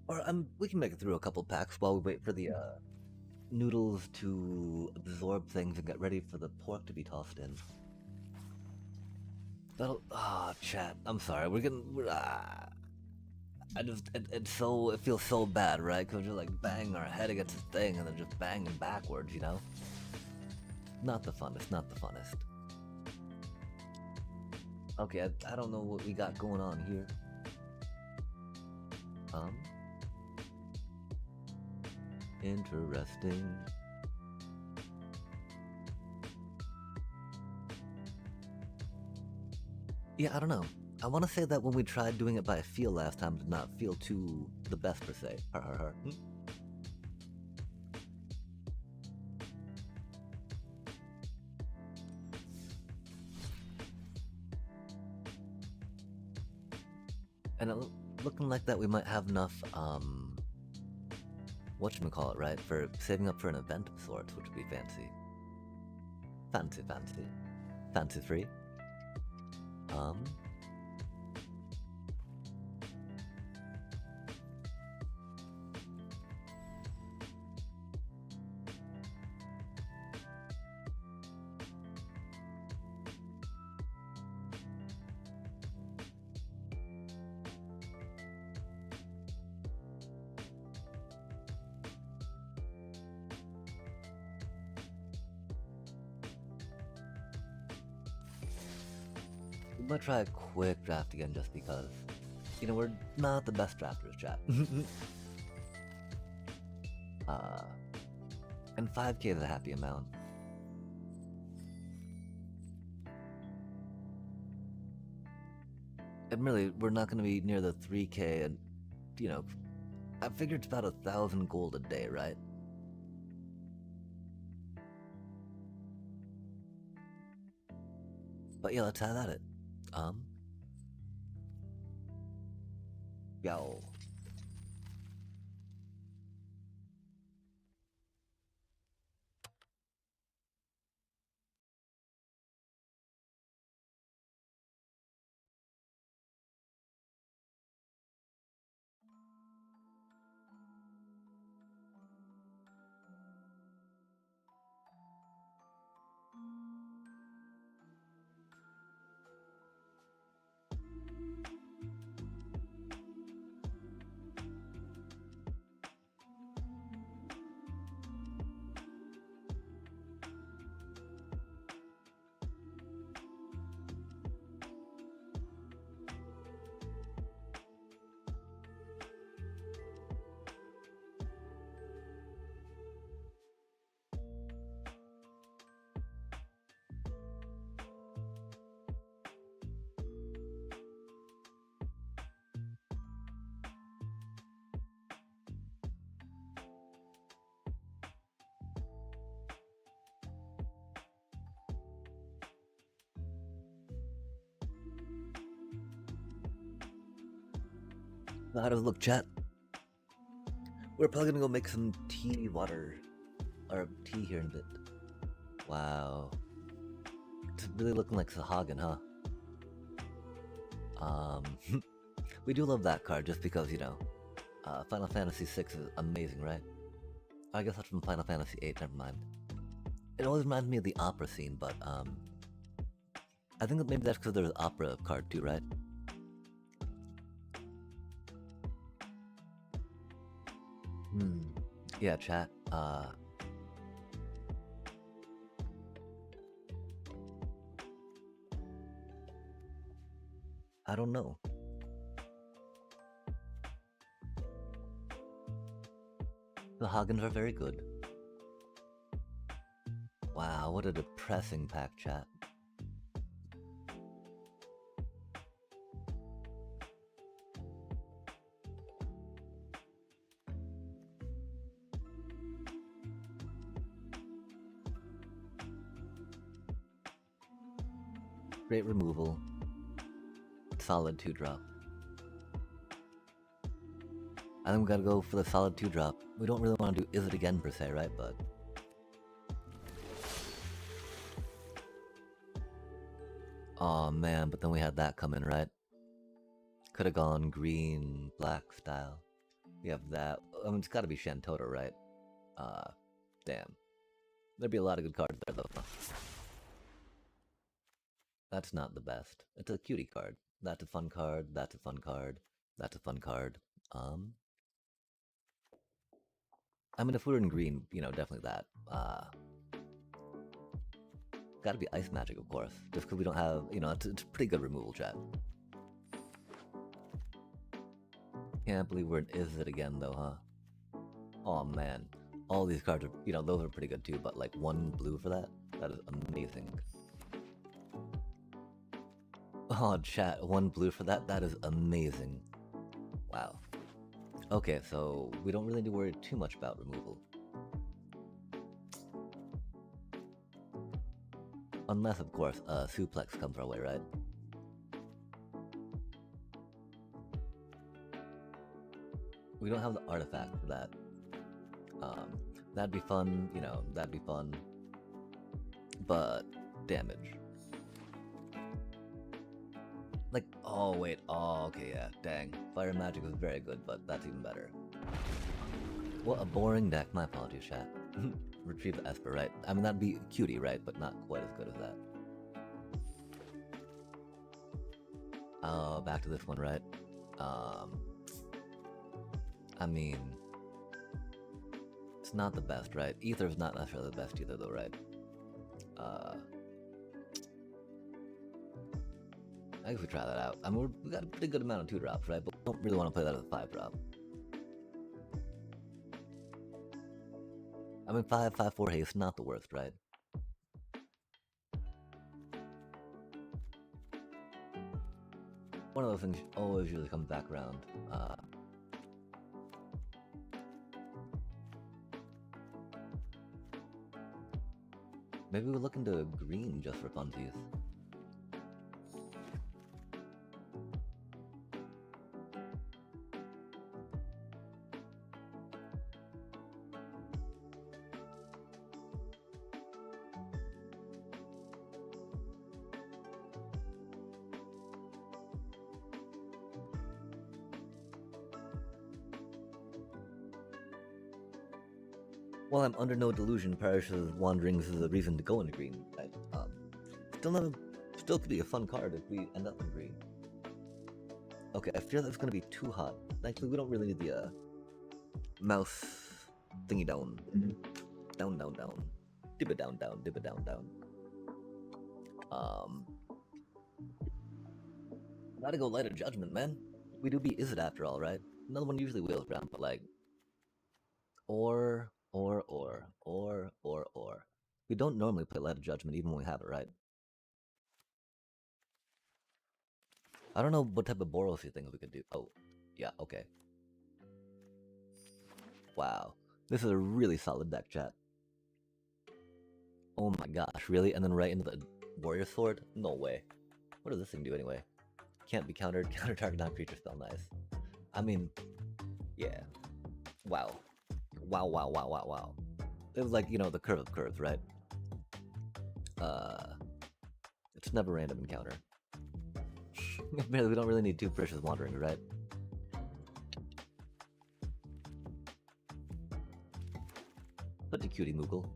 Or we can make it through a couple packs while we wait for the noodles to absorb things and get ready for the pork to be tossed in. That'll chat. I'm sorry. It feels so bad, right? Because we're like banging our head against the thing and then just banging backwards, you know? Not the funnest, not the funnest. Okay, I don't know what we got going on here. Interesting. Yeah, I don't know. I want to say that when we tried doing it by feel last time, did not feel too the best per se. Har har har. And looking like that, we might have enough, whatchamacallit, right? For saving up for an event of sorts, which would be fancy. Fancy, fancy. Fancy free. I'm gonna try a quick draft again just because, you know, we're not the best drafters, chat. And 5k is a happy amount. And really, we're not gonna be near the 3k, and, you know, I figured it's about 1,000 gold a day, right? But yeah, let's have at it. Yo. How does it look, chat? We're probably gonna go make some tea water, or tea here in a bit. Wow. It's really looking like Sahagin, huh? We do love that card just because, you know, Final Fantasy VI is amazing, right? I guess that's from Final Fantasy VIII, never mind. It always reminds me of the opera scene, but, I think that maybe that's because there's an opera card too, right? Yeah, chat, I don't know. The Hagens are very good. Wow, what a depressing pack, chat. Great removal. Solid 2-drop. I think we gotta go for the solid 2-drop. We don't really want to do Is It Again per se, right? But oh man, but then we had that come in, right? Could have gone green, black style. We have that. I mean, it's got to be Shantota, right? Damn. There'd be a lot of good cards there, though. That's not the best. It's a cutie card. That's a fun card. That's a fun card. That's a fun card. I mean, if we were in green, you know, definitely that. Gotta be Ice Magic, of course. Just because we don't have, you know, it's a pretty good removal, chat. Can't believe we're in Is It again, though, huh? Oh, man. All these cards are, you know, those are pretty good, too. But, like, 1 blue for that? That is amazing. Oh, chat, 1 blue for that? That is amazing. Wow. Okay, so we don't really need to worry too much about removal. Unless, of course, Suplex comes our way, right? We don't have the artifact for that. That'd be fun, you know, that'd be fun. But, damage. Like, oh, wait, oh, okay, yeah, dang. Fire Magic was very good, but that's even better. What a boring deck, my apologies, chat. Retrieve the Esper, right? I mean, that'd be cutie, right? But not quite as good as that. Back to this one, right? I mean, it's not the best, right? Ether's not necessarily the best either, though, right? I guess we try that out. I mean, we got a pretty good amount of 2-drops, right? But we don't really want to play that as a 5-drop. I mean, 5/4 haste, not the worst, right? One of those things always usually comes back around. Maybe we'll look into green just for funsies. While I'm under no delusion, Parish's Wanderings is a reason to go into green. Still could be a fun card if we end up in green. Okay, I fear that's gonna be too hot. Actually, we don't really need the mouse thingy down. Down, down, down. Dip it down, down, dip it down, down. Gotta go Light of Judgment, man. We do beat Is It after all, right? Another one usually wheels around, but like... Or. We don't normally play Light of Judgment even when we have it, right? I don't know what type of Borosy things we could do. Oh, yeah, okay. Wow. This is a really solid deck, chat. Oh my gosh, really? And then right into the Warrior Sword? No way. What does this thing do anyway? Can't be countered. Counter target non-creature spell. Nice. I mean, yeah. Wow. Wow. It was like, you know, the curve of curves, right? It's never random encounter. We don't really need 2 Precious Wanderings, right? Such a cutie Moogle.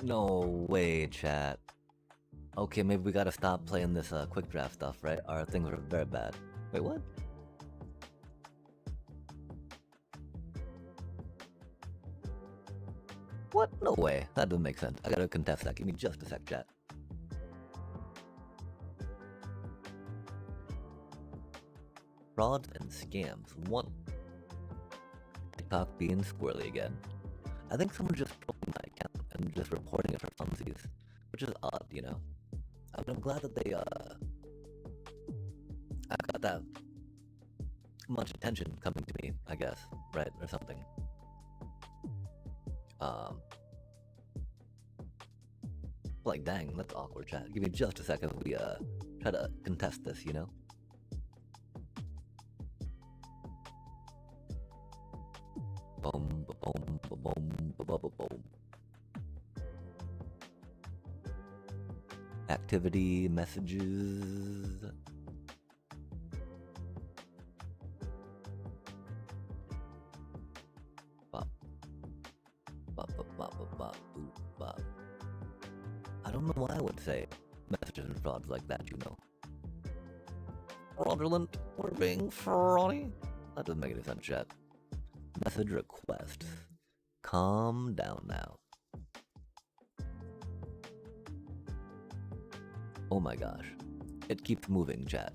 No way, chat. Okay, maybe we gotta stop playing this quick draft stuff, right? Our things are very bad. Wait, what? What? No way. That doesn't make sense. I gotta contest that. Give me just a sec, chat. Frauds and scams. 1. TikTok being squirrely again. I think someone's just trolling my account and just reporting it for funsies, which is odd, you know? I mean, I'm glad that they, I got that much attention coming to me, I guess, right? Or something. Like, dang, that's awkward, chat. Give me just a second. We, try to contest this, you know? Boom, boom, boom, boom, boom. Activity, messages. I don't know why I would say messages and frauds like that, you know. Fraudulent. We're being fraudy. That doesn't make any sense yet. Message requests. Calm down now. Oh my gosh. It keeps moving, chat.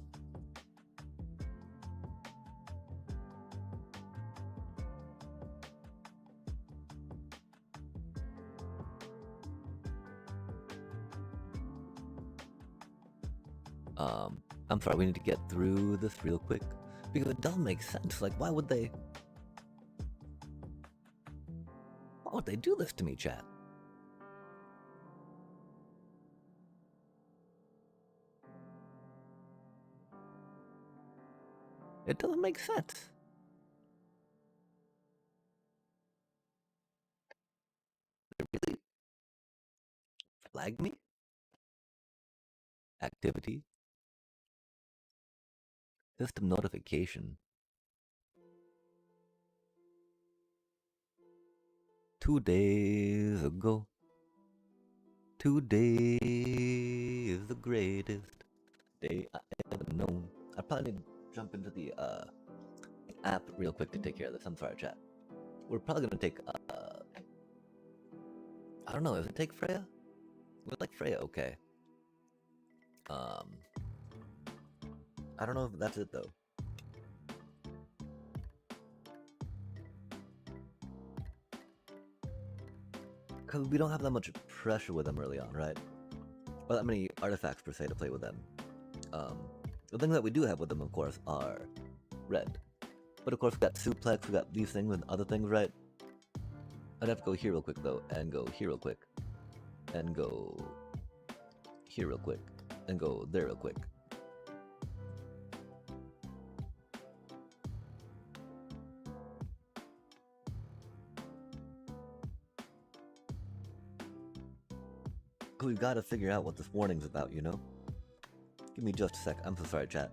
I'm sorry, we need to get through this real quick. Because it doesn't make sense. Like, why would they do this to me, chat? It doesn't make sense. They really flagged me? Activity? System notification. 2 days ago. Today is the greatest day I ever known. I probably need to jump into the app real quick to take care of this. I'm sorry, chat. We're probably gonna take I don't know, does it take Freya? We like Freya, okay. I don't know if that's it though. Cause we don't have that much pressure with them early on, right? Or that many artifacts per se to play with them. The things that we do have with them, of course, are red. But of course, we got suplex, we got these things and other things, right? I'd have to go here real quick though, and go here real quick, and go here real quick, and go there real quick. We've got to figure out what this warning's about, you know? Give me just a sec. I'm so sorry, chat.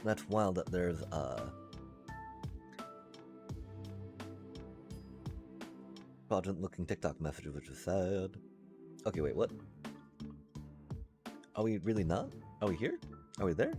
That's wild that there's fraudulent looking TikTok messages, which is sad. Okay, wait, what? Are we really not? Are we here? Are we there?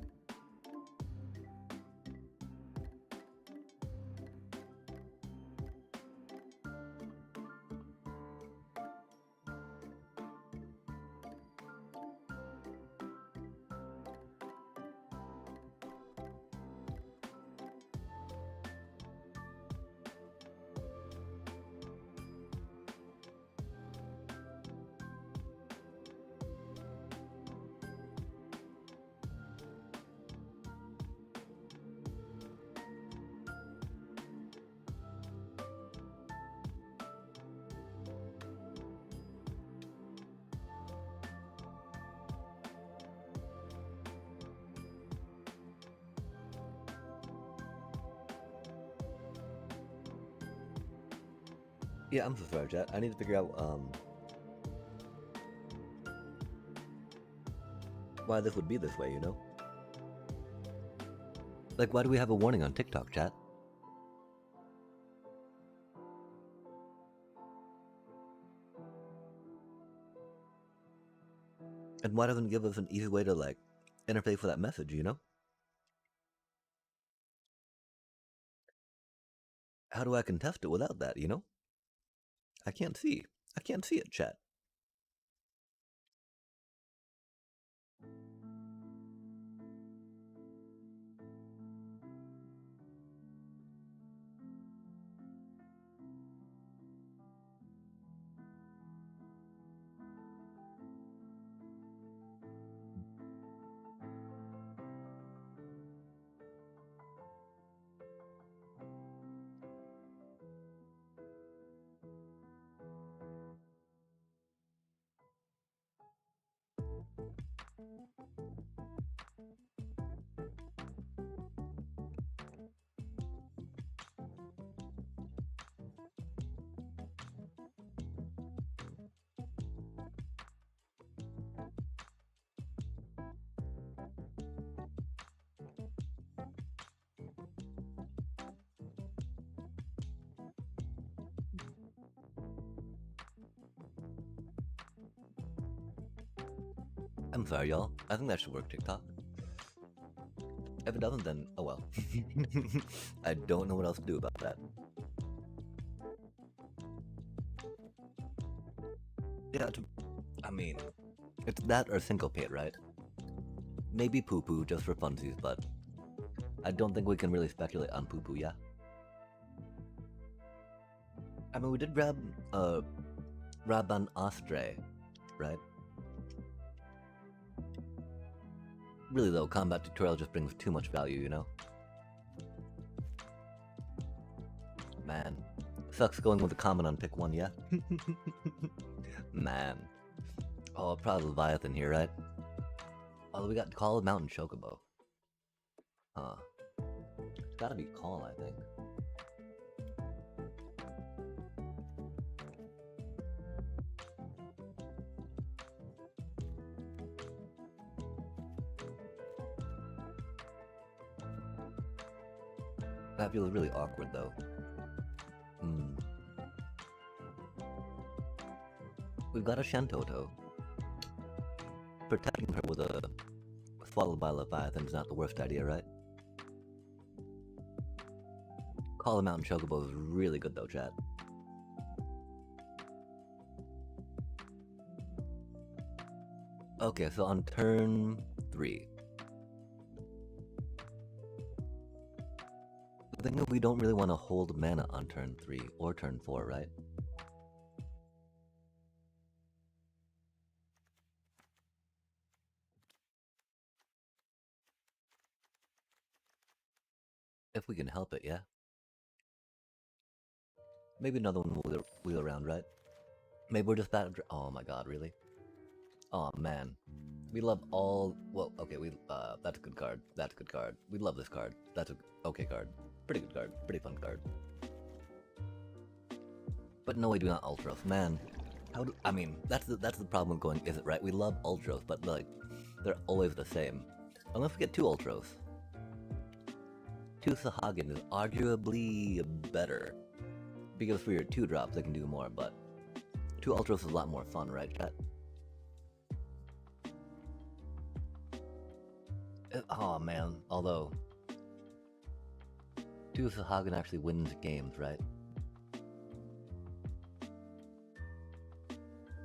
Yeah, I'm so sorry, chat. I need to figure out why this would be this way, you know? Like, why do we have a warning on TikTok, chat? And why doesn't it give us an easy way to, like, interface with that message, you know? How do I contest it without that, you know? I can't see. I can't see it, chat. I'm sorry, y'all. I think that should work, TikTok. If it doesn't, then oh well. I don't know what else to do about that. Yeah, I mean, it's that or syncopate, right? Maybe poo-poo just for funsies, but I don't think we can really speculate on poo-poo, yeah? I mean, we did grab Raban Ostre, right? Really though, combat tutorial just brings too much value, you know? Man. Sucks going with a common on pick one, yeah? Man. Oh, probably Leviathan here, right? Although we got Call of Mountain Chocobo. Huh. It's gotta be Call, I think. That feels really awkward though. We've got a Shantoto. Protecting her with a Swallowed by Leviathan is not the worst idea, right? Call of Mountain Chocobo is really good though, chat. Okay, so on turn 3. The thing is, we don't really want to hold mana on turn 3 or turn 4, right? If we can help it, yeah? Maybe another one will wheel around, right? Maybe we're just that. Oh my god, really? Oh man. We love all. Well, okay, that's a good card. That's a good card. We love this card. That's a okay card. Pretty good card. Pretty fun card. But no, we do not Ultros. Man, how do. I mean, that's the problem with going, is it right? We love Ultros, but like, they're always the same. Unless we get 2 Ultros. 2 Sahagin is arguably better. Because for your 2 drops, they can do more, but 2 Ultros is a lot more fun, right, chat? Oh man, although 2 Sahagin actually wins games, right?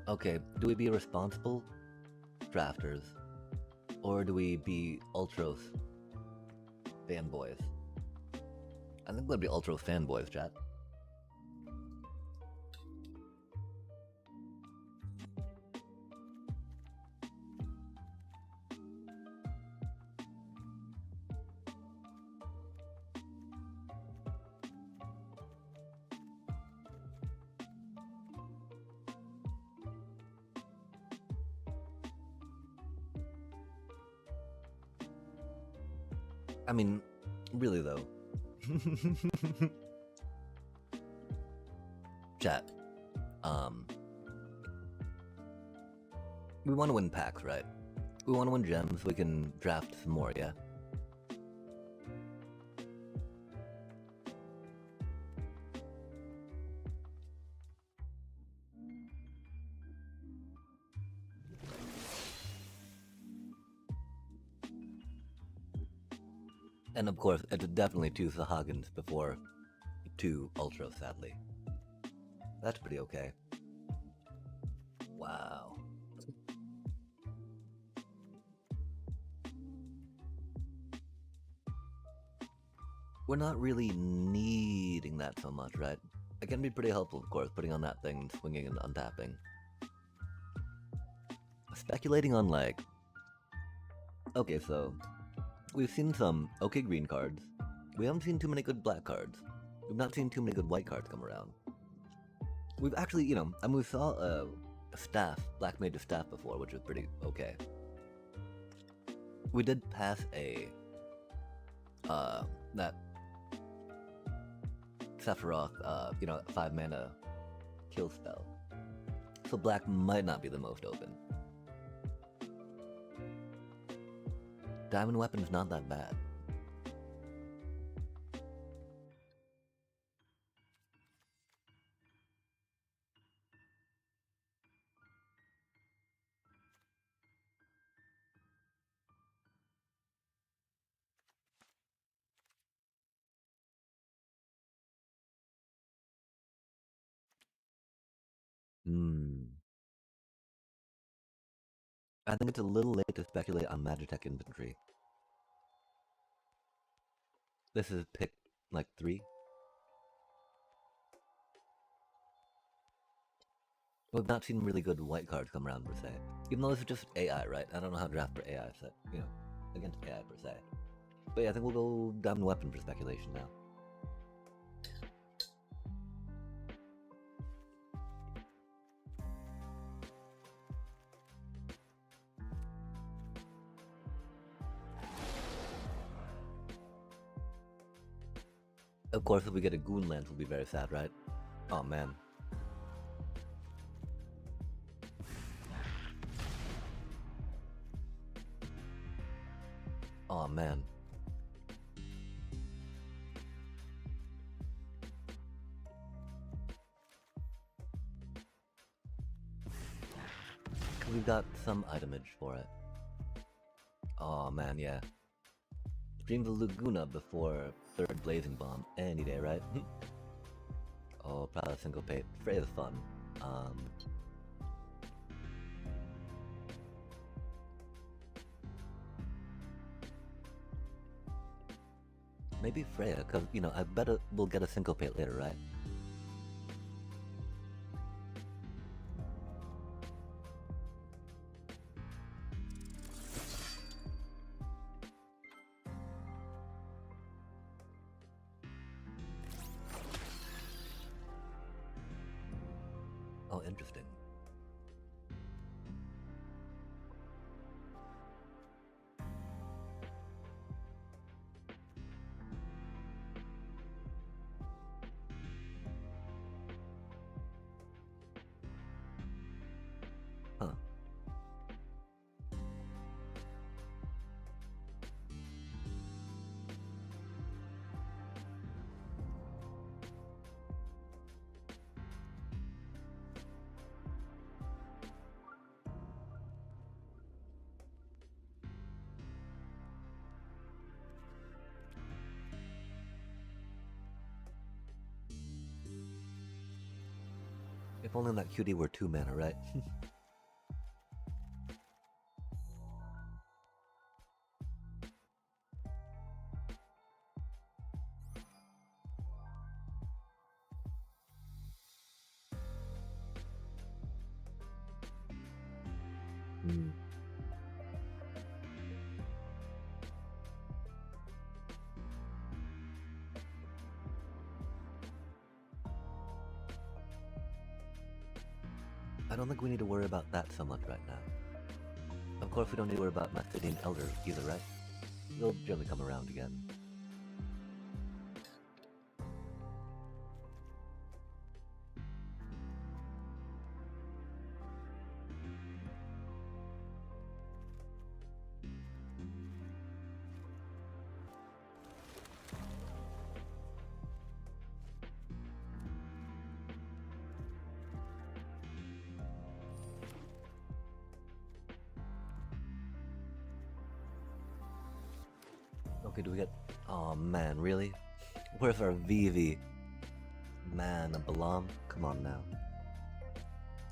Okay, do we be responsible drafters? Or do we be Ultros fanboys? I think we'd be Ultros fanboys, chat. I mean, really though. Chat. We want to win packs, right? We want to win gems so we can draft some more, yeah? And of course, it's definitely 2 Sahagins before 2 Ultras, sadly. That's pretty okay. Wow. We're not really needing that so much, right? It can be pretty helpful, of course, putting on that thing and swinging and untapping. Speculating on, like... Okay, so... We've seen some okay green cards. We haven't seen too many good black cards. We've not seen too many good white cards come around. We've actually, you know, I mean, we saw a staff, Black Mage's staff before, which was pretty okay. We did pass a, that Sephiroth, you know, 5 mana kill spell. So black might not be the most open. Diamond weapon is not that bad. Hmm. I think it's a little late to speculate on Magitech infantry. This is pick, like, 3. We've not seen really good white cards come around, per se. Even though this is just AI, right? I don't know how to draft for AI, set, against AI, per se. But yeah, I think we'll go Diamond Weapon for speculation now. Of course, if we get a Goon Lance, we'll be very sad, right? Oh, man. Oh, man. We've got some itemage for it. Oh, man, yeah. Dream the Laguna before 3rd Blazing Bomb any day, right? Oh, probably Syncopate. Frey is fun. Maybe Freya, because, I bet we'll get a Syncopate later, right? Oh, interesting. Huh. If only that cutie were 2 mana, right? Hmm. I don't think we need to worry about that so much right now. Of course, we don't need to worry about Mastidian Elder either, right? They'll generally come around again. Okay, do we get... Oh man, really? Where's our VV? Man, a Balam? Come on now.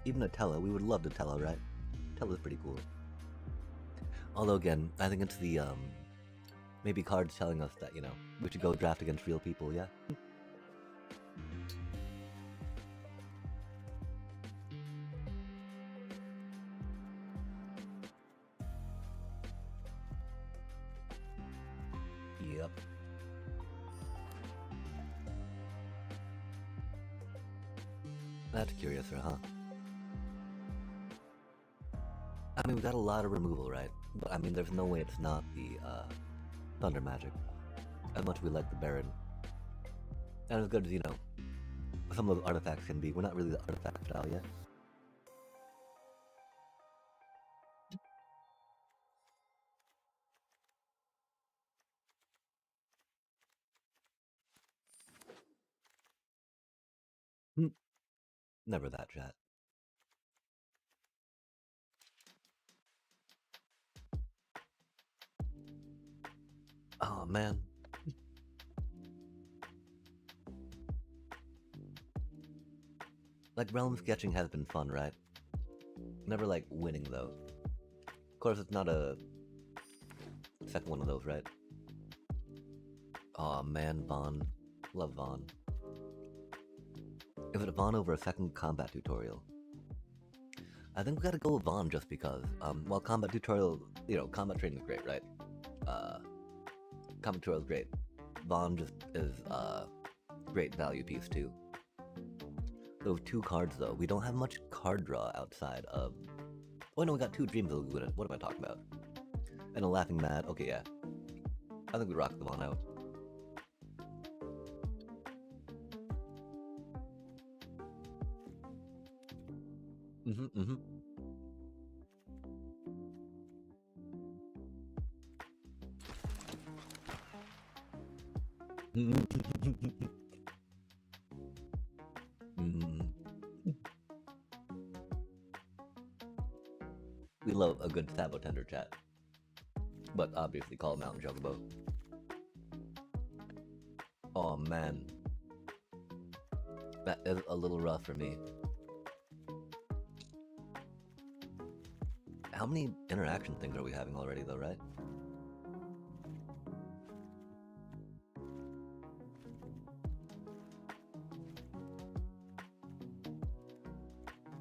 Even a Tella, we would love to Tella, right? Tella's pretty cool. Although again, I think it's the, maybe cards telling us that, we should go draft against real people, yeah? Yep. That's curiouser, huh? I mean, we got a lot of removal, right? But I mean, there's no way it's not the, Thunder Magic. As much as we like the Baron. And as good as, some of those artifacts can be, we're not really the artifact style yet. Never that chat. Oh man. Like, realm sketching has been fun, right? Never like winning, though. Of course, it's not a second one of those, right? Aw, man, Vaughn. Love Vaughn. If it's Vaughn over a second combat tutorial, I think we gotta go with Vaughn just because. While combat tutorial, combat training is great, right? Combat tutorial is great. Vaughn just is great value piece too. Those 2 cards though, we don't have much card draw outside of. Oh no, we got 2 Dreams of Laguna. What am I talking about? And a Laughing Mad. Okay, yeah. I think we rock the Vaughn out. Mm-hmm. We love a good Sabotender chat. But obviously call him out in Chocobo. Oh man. That is a little rough for me. How many interaction things are we having already though, right?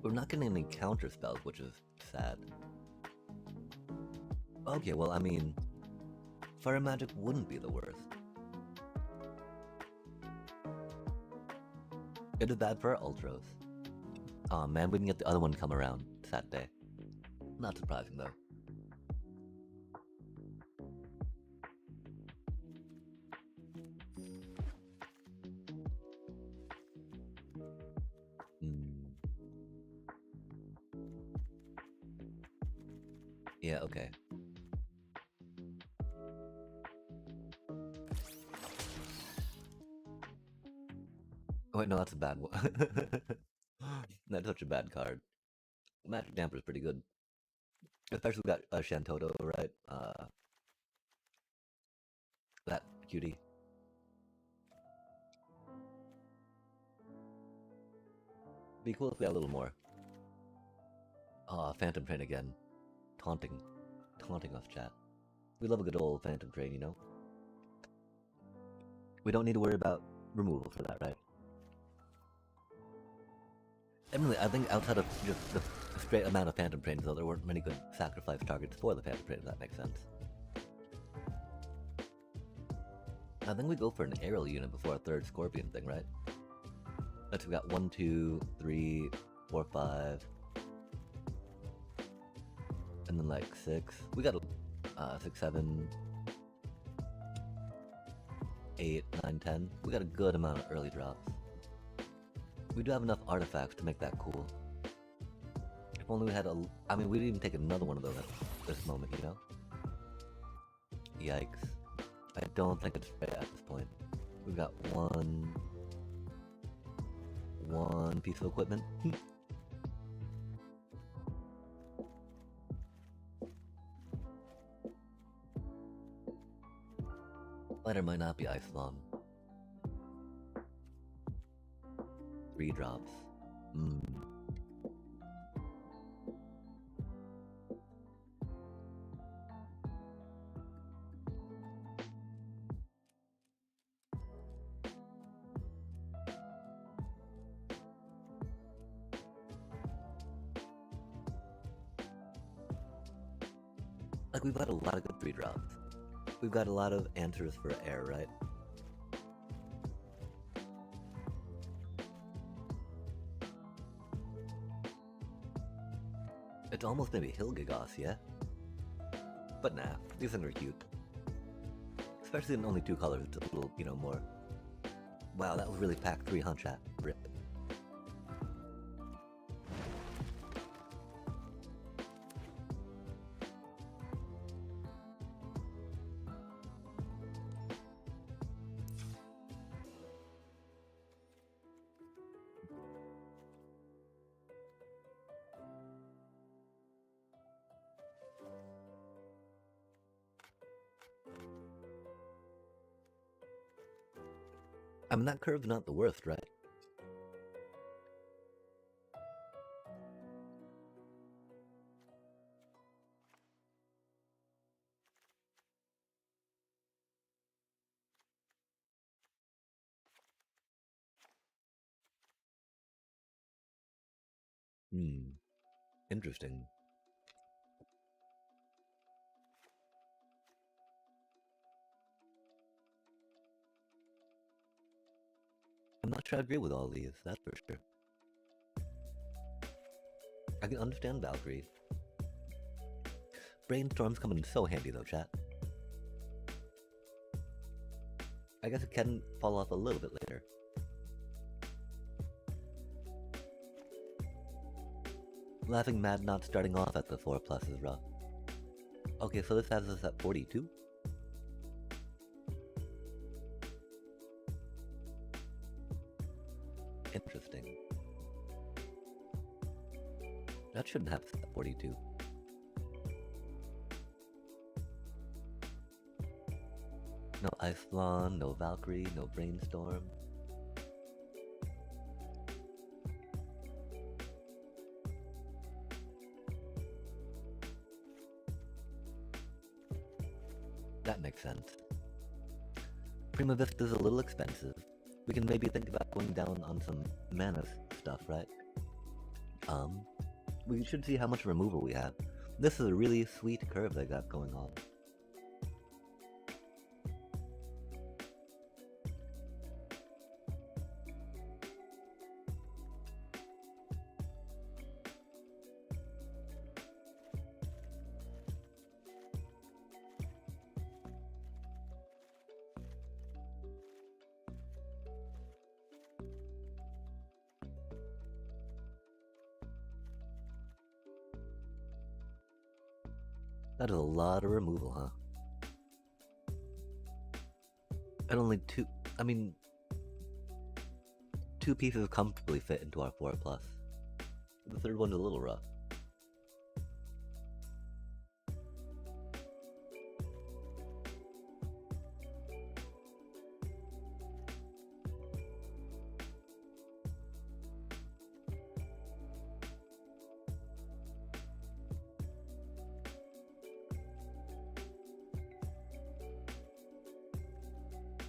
We're not getting any counter spells, which is sad. Okay, well, I mean, Fire Magic wouldn't be the worst. It is bad for our Ultros. Aw man, we didn't get the other one come around. Sad day. Not surprising though. Yeah, okay. Oh, wait, no, that's a bad one. That's such a bad card. Magic Damper is pretty good. Especially we got Shantoto, right? That cutie. Be cool if we had a little more. Phantom Train again. Taunting us, chat. We love a good old Phantom Train, you know? We don't need to worry about removal for that, right? Emily, I think outside of just the straight amount of Phantom Trains, though, there weren't many good sacrifice targets for the Phantom Train, if that makes sense. I think we go for an aerial unit before a third Scorpion thing, right? Let's, we got 1, 2, 3, 4, 5. And then like 6. We got 6, 7, 8, 9, 10. We got a good amount of early drops. We do have enough artifacts to make that cool. If only we had a... I mean, we didn't even take another one of those at this moment, you know? Yikes. I don't think it's fair at this point. We've got one piece of equipment. Lighter might not be Ice Long. 3 drops. Like, we've got a lot of good 3 drops. We've got a lot of answers for air, right? It's almost maybe Hilgagos, yeah? But nah, these things are cute. Especially in only 2 colors, it's a little, more... Wow, that was really packed 3, huh, chat? Rip. I mean, that curve's not the worst, right? Hmm. Interesting. I'm not sure I agree with all these, that's for sure. I can understand Valkyrie. Brainstorms come in so handy though, chat. I guess it can fall off a little bit later. Laughing mad not starting off at the 4 plus is rough. Okay, so this has us at 42? Interesting. That shouldn't have us at 42. No Ice Blonde, no Valkyrie, no Brainstorm. That makes sense. Prima Vista's a little expensive. We can maybe think about going down on some mana stuff, right? We should see how much removal we have. This is a really sweet curve they got going on. That is a lot of removal, huh? And only two, I mean, 2 pieces comfortably fit into our 4 plus. The third one's a little rough.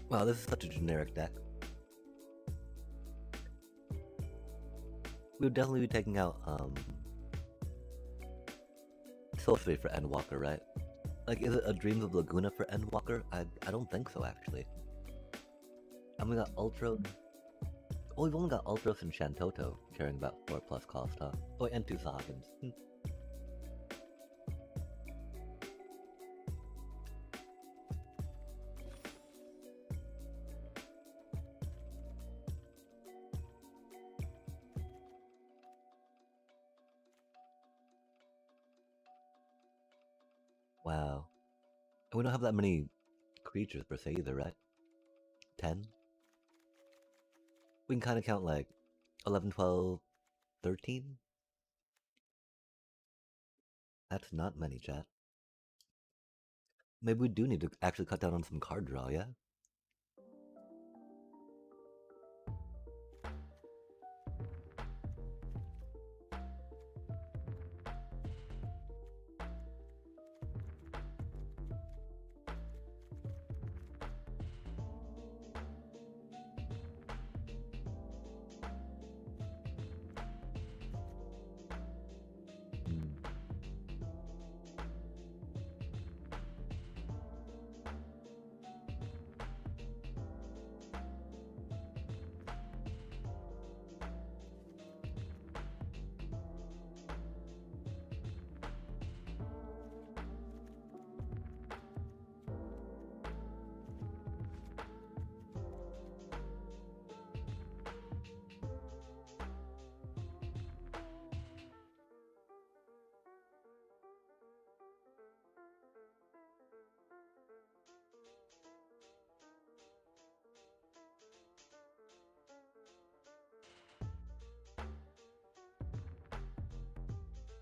Wow, this is such a generic deck. We would definitely be taking out, Sorcery for Endwalker, right? Like, is it a Dreams of Laguna for Endwalker? I don't think so, actually. And we got Ultros. Oh, we've only got Ultros and Shantoto caring about 4 plus cost, huh? Oh, and 2 Sahagins. Wow. And we don't have that many creatures per se either, right? 10? We can kind of count like 11, 12, 13? That's not many, chat. Maybe we do need to actually cut down on some card draw, yeah?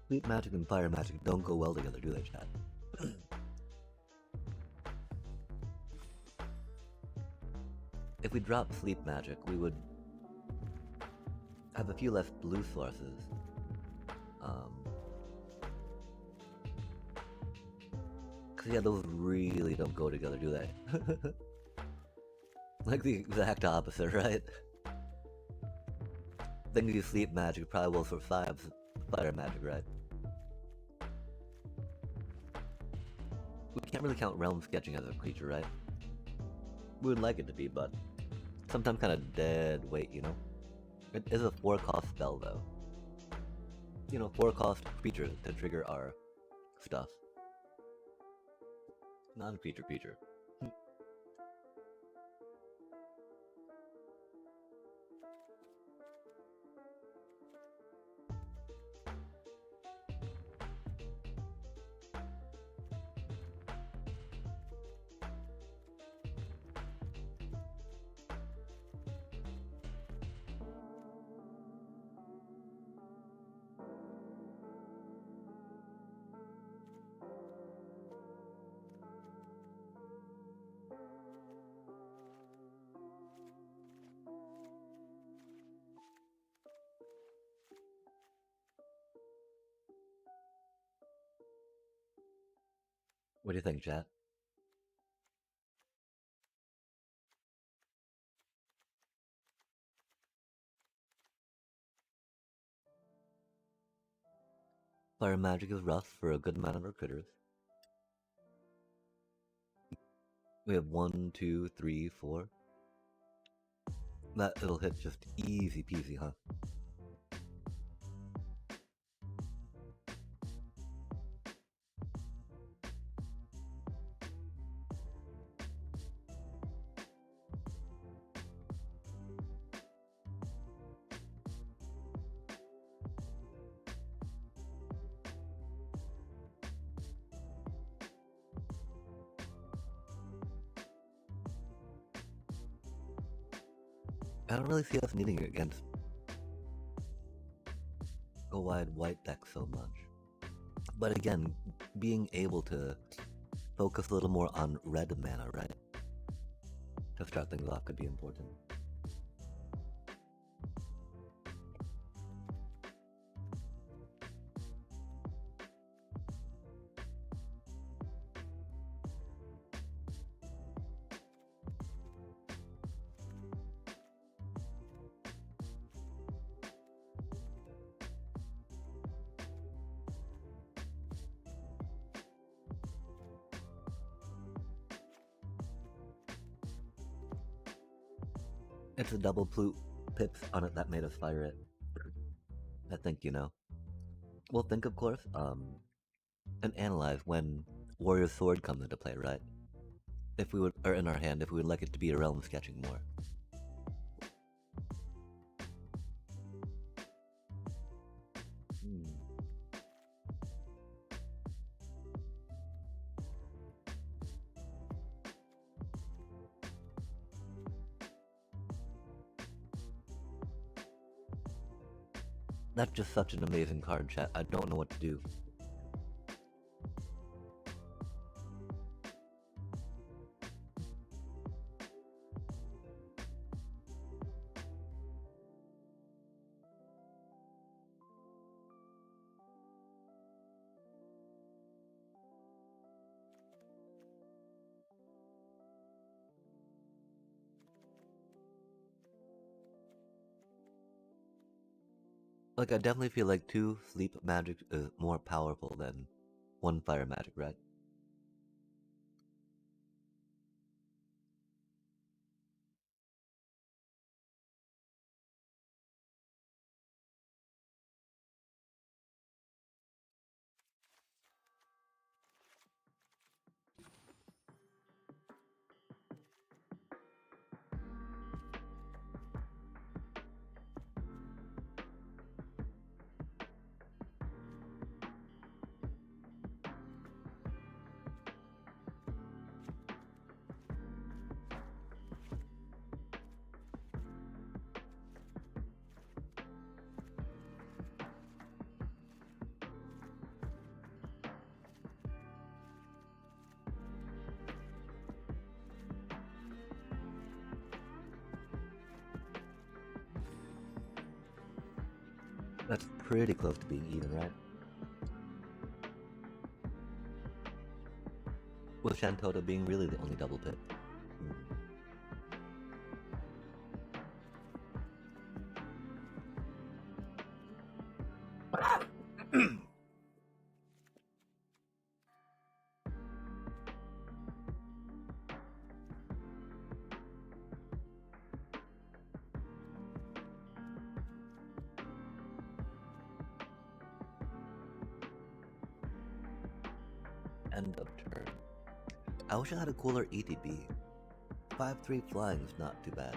Sleep magic and fire magic don't go well together, do they, chat? If we drop sleep magic, we would have a few less blue sources. Cause yeah, those really don't go together, do they? Like the exact opposite, right? Then you sleep magic probably will survive fire magic, right? We can't really count realm sketching as a creature, right? We would like it to be, but sometimes kind of dead weight, you know? It is a 4-cost spell, though. You know, 4-cost creature to trigger our stuff. Non-creature creature. What do you think, chat? Fire magic is rough for a good amount of our critters. We have 1, 2, 3, 4. That it'll hit just easy peasy, huh? I don't really see us needing it against a wide white deck so much. But again, being able to focus a little more on red mana, right? To start things off could be important. It's a double pips on it that made us fire it. I think, you know. We'll think, of course, and analyze when Warrior Sword comes into play, right? If we would, or in our hand, if we would like it to be a realm sketching more. That's just such an amazing card, chat. I don't know what to do. Like, I definitely feel like 2 sleep magic is more powerful than 1 fire magic, right? That's pretty close to being even, right? With Shantota being really the only double pip. End of turn. I wish I had a cooler ETB. 5-3 flying is not too bad.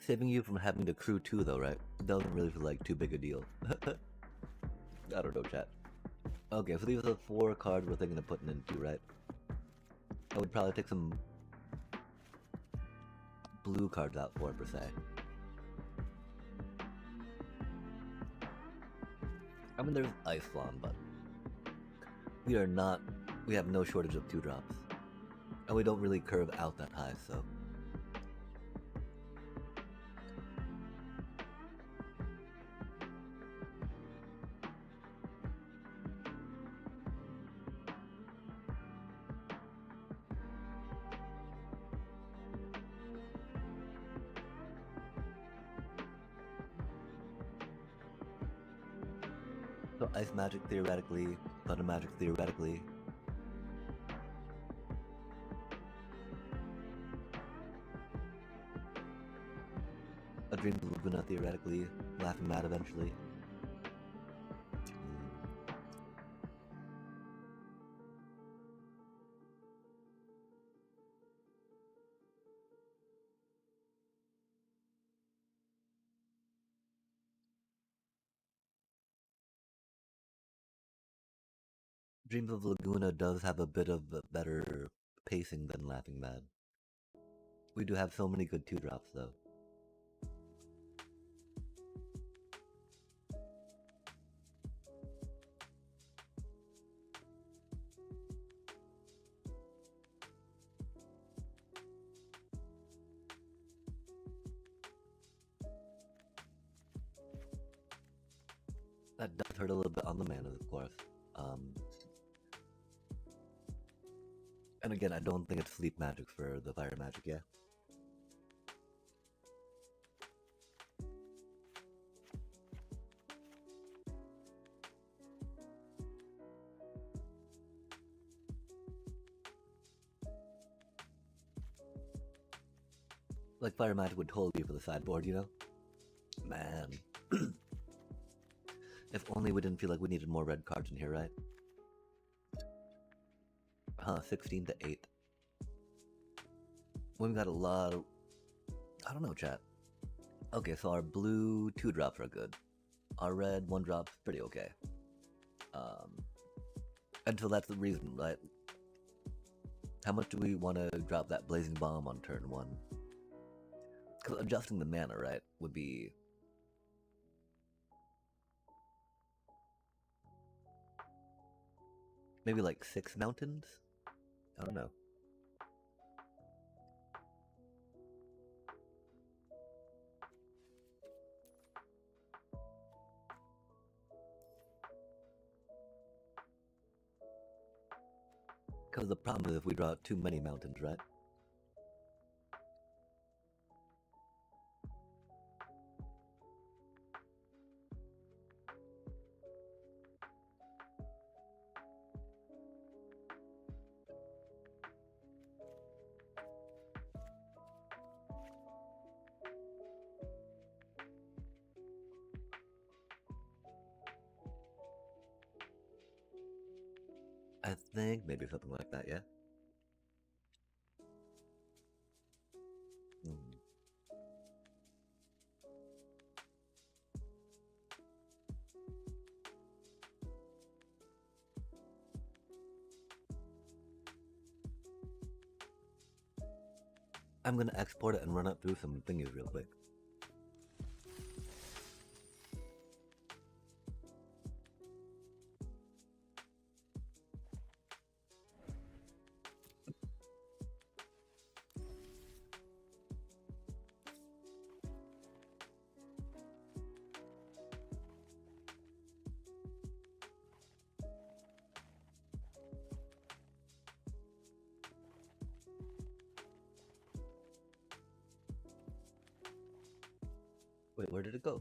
Saving you from having to crew 2 though, right? Doesn't really feel like too big a deal. I don't know, chat. Okay, so these are the 4 cards we're thinking of putting into, right? I would probably take some blue cards out for it, per se. I mean, there's Ice Flan, but we have no shortage of 2-drops. And we don't really curve out that high, so. So Ice Magic theoretically, Thunder Magic theoretically. A Dream of Laguna theoretically, Laughing Mad eventually. Dreams of Laguna does have a bit of a better pacing than Laughing Mad. We do have so many good 2-drops though. That does hurt a little bit on the mana, of course. And again, I don't think it's sleep magic for the fire magic, yeah? Like fire magic would totally be for the sideboard, you know? Man. If only we didn't feel like we needed more red cards in here, right? Huh, 16 to 8. We've got a lot of... I don't know, chat. Okay, so our blue 2-drops are good. Our red 1-drop's pretty okay. And so that's the reason, right? How much do we want to drop that Blazing Bomb on turn 1? Because adjusting the mana, right, would be... maybe like 6 mountains? I don't know. Because the problem is if we draw too many mountains, right? I think maybe something like that, yeah? I'm gonna export it and run it through some thingies real quick. Wait, where did it go?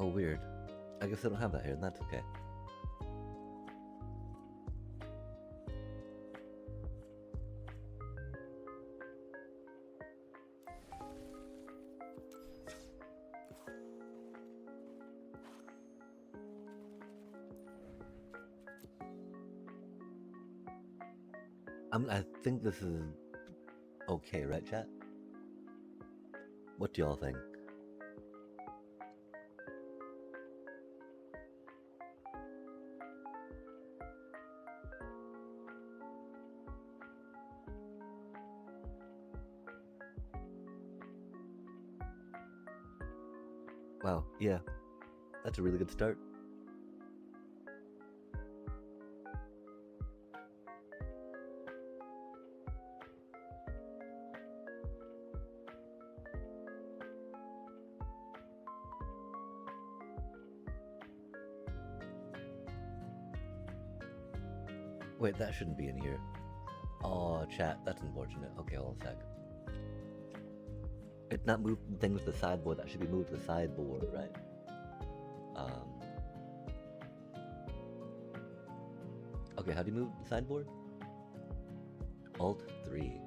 Oh, weird. I guess I don't have that here, and that's okay. I think this is okay, right, chat? What do y'all think? Wow, yeah. That's a really good start. Wait, that shouldn't be in here. Oh, chat, that's unfortunate. Okay, hold on a sec. It's not moved things to the sideboard, that should be moved to the sideboard, right? Okay, how do you move the sideboard? Alt 3.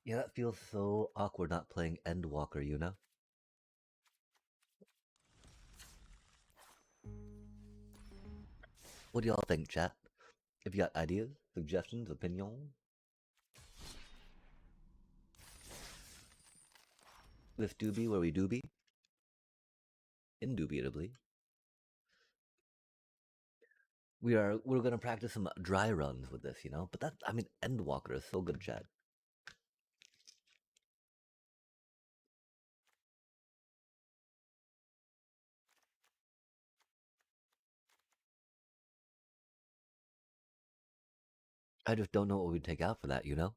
Yeah, that feels so awkward not playing Endwalker, you know? What do y'all think, chat? If you got ideas, suggestions, opinions? This do be where we do be? Indubitably. We're gonna practice some dry runs with this, you know? But I mean, Endwalker is so good, chat. I just don't know what we'd take out for that, you know?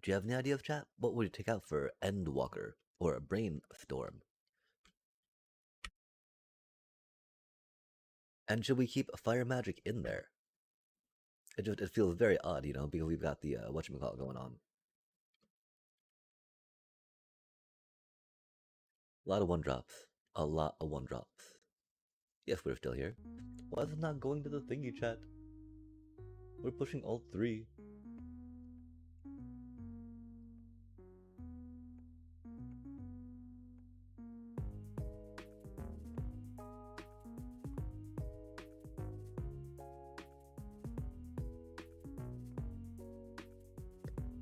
Do you have any ideas, chat? What would you take out for Endwalker or a Brainstorm? And should we keep Fire Magic in there? It feels very odd, you know, because we've got the whatchamacallit going on. A lot of one drops. A lot of one drops. Yes, we're still here. Why is it not going to the thingy, chat? We're pushing all 3.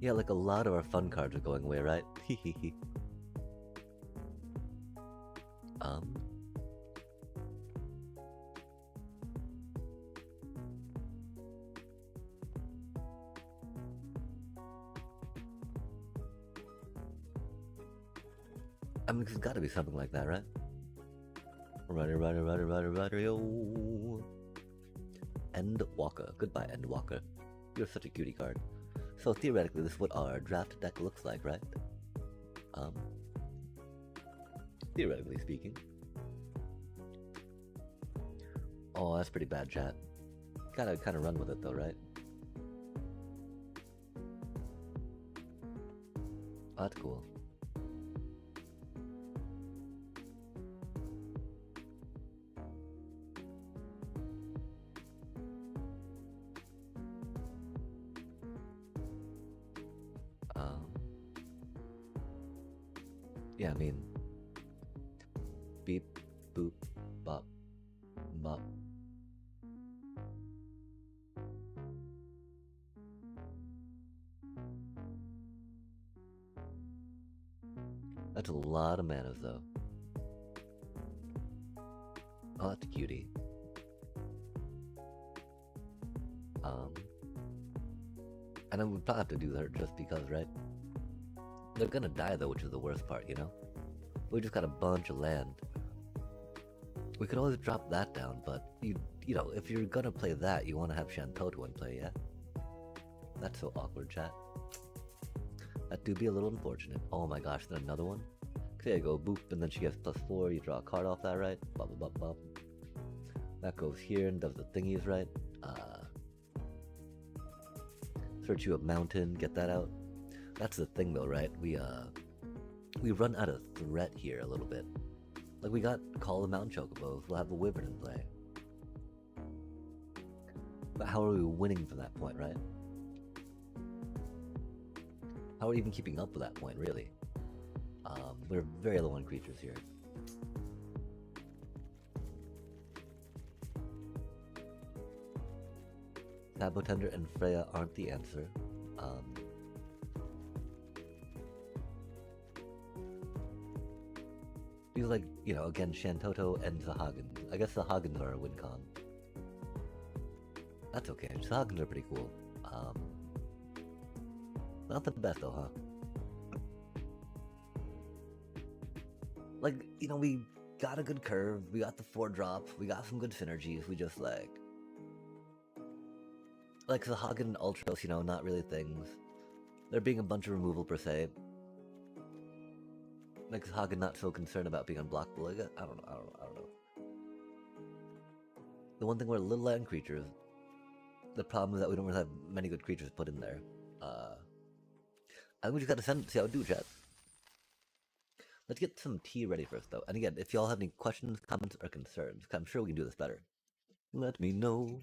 Yeah, like a lot of our fun cards are going away, right? Hehehe. I mean, there's gotta be something like that, right? Rider, yo. Endwalker. Goodbye, Endwalker. You're such a cutie card. So theoretically, this is what our draft deck looks like, right? Theoretically speaking. Oh, that's pretty bad, chat. Gotta kind of run with it, though, right? Oh, that's cool. Yeah, I mean, beep, boop, bop, bop. That's a lot of mana, though. Oh, that's a cutie. And then we probably have to do that just because, right? They're gonna die though, which is the worst part, you know? We just got a bunch of land. We could always drop that down, but you know, if you're gonna play that, you want to have Shantoto in play, yeah? That's so awkward, chat. That do be a little unfortunate. Oh my gosh, then another one? There you go, boop, and then she gets +4, you draw a card off that, right? Bop, bop, bop, bop. That goes here and does the thingies, right? Search you a mountain, get that out. That's the thing though, right? We run out of threat here a little bit. Like we got Call the Mountain Chocobos, we'll have a Wyvern in play. But how are we winning from that point, right? How are we even keeping up with that point, really? We're very low on creatures here. Sabotender and Freya aren't the answer. Feels like, you know, again, Shantoto and Zahagins. I guess Zahagins are a win con. That's okay. Zahagins are pretty cool. Not the best though, huh? Like, you know, we got a good curve, we got the 4-drop, we got some good synergies, we just like Zahagin and Ultros, you know, not really things. There being a bunch of removal per se. Like Zahagin not so concerned about being unblockable. I don't know. The one thing we're a little light on creatures. The problem is that we don't really have many good creatures put in there. I think we just gotta see how it do, chat. Let's get some tea ready first, though. And again, if y'all have any questions, comments, or concerns, I'm sure we can do this better. Let me know.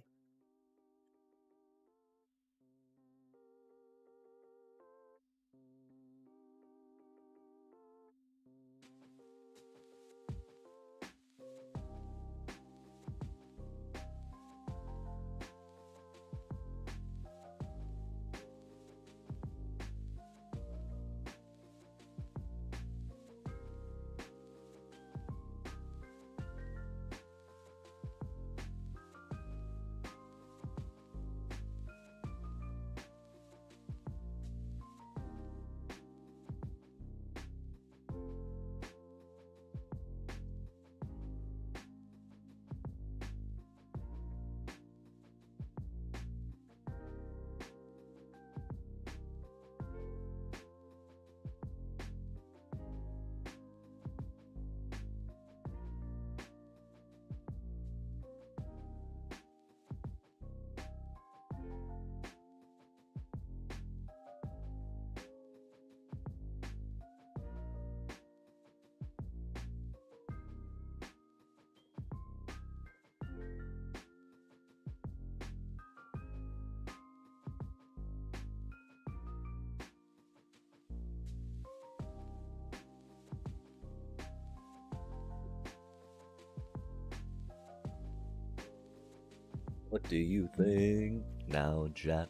What do you think now, chat?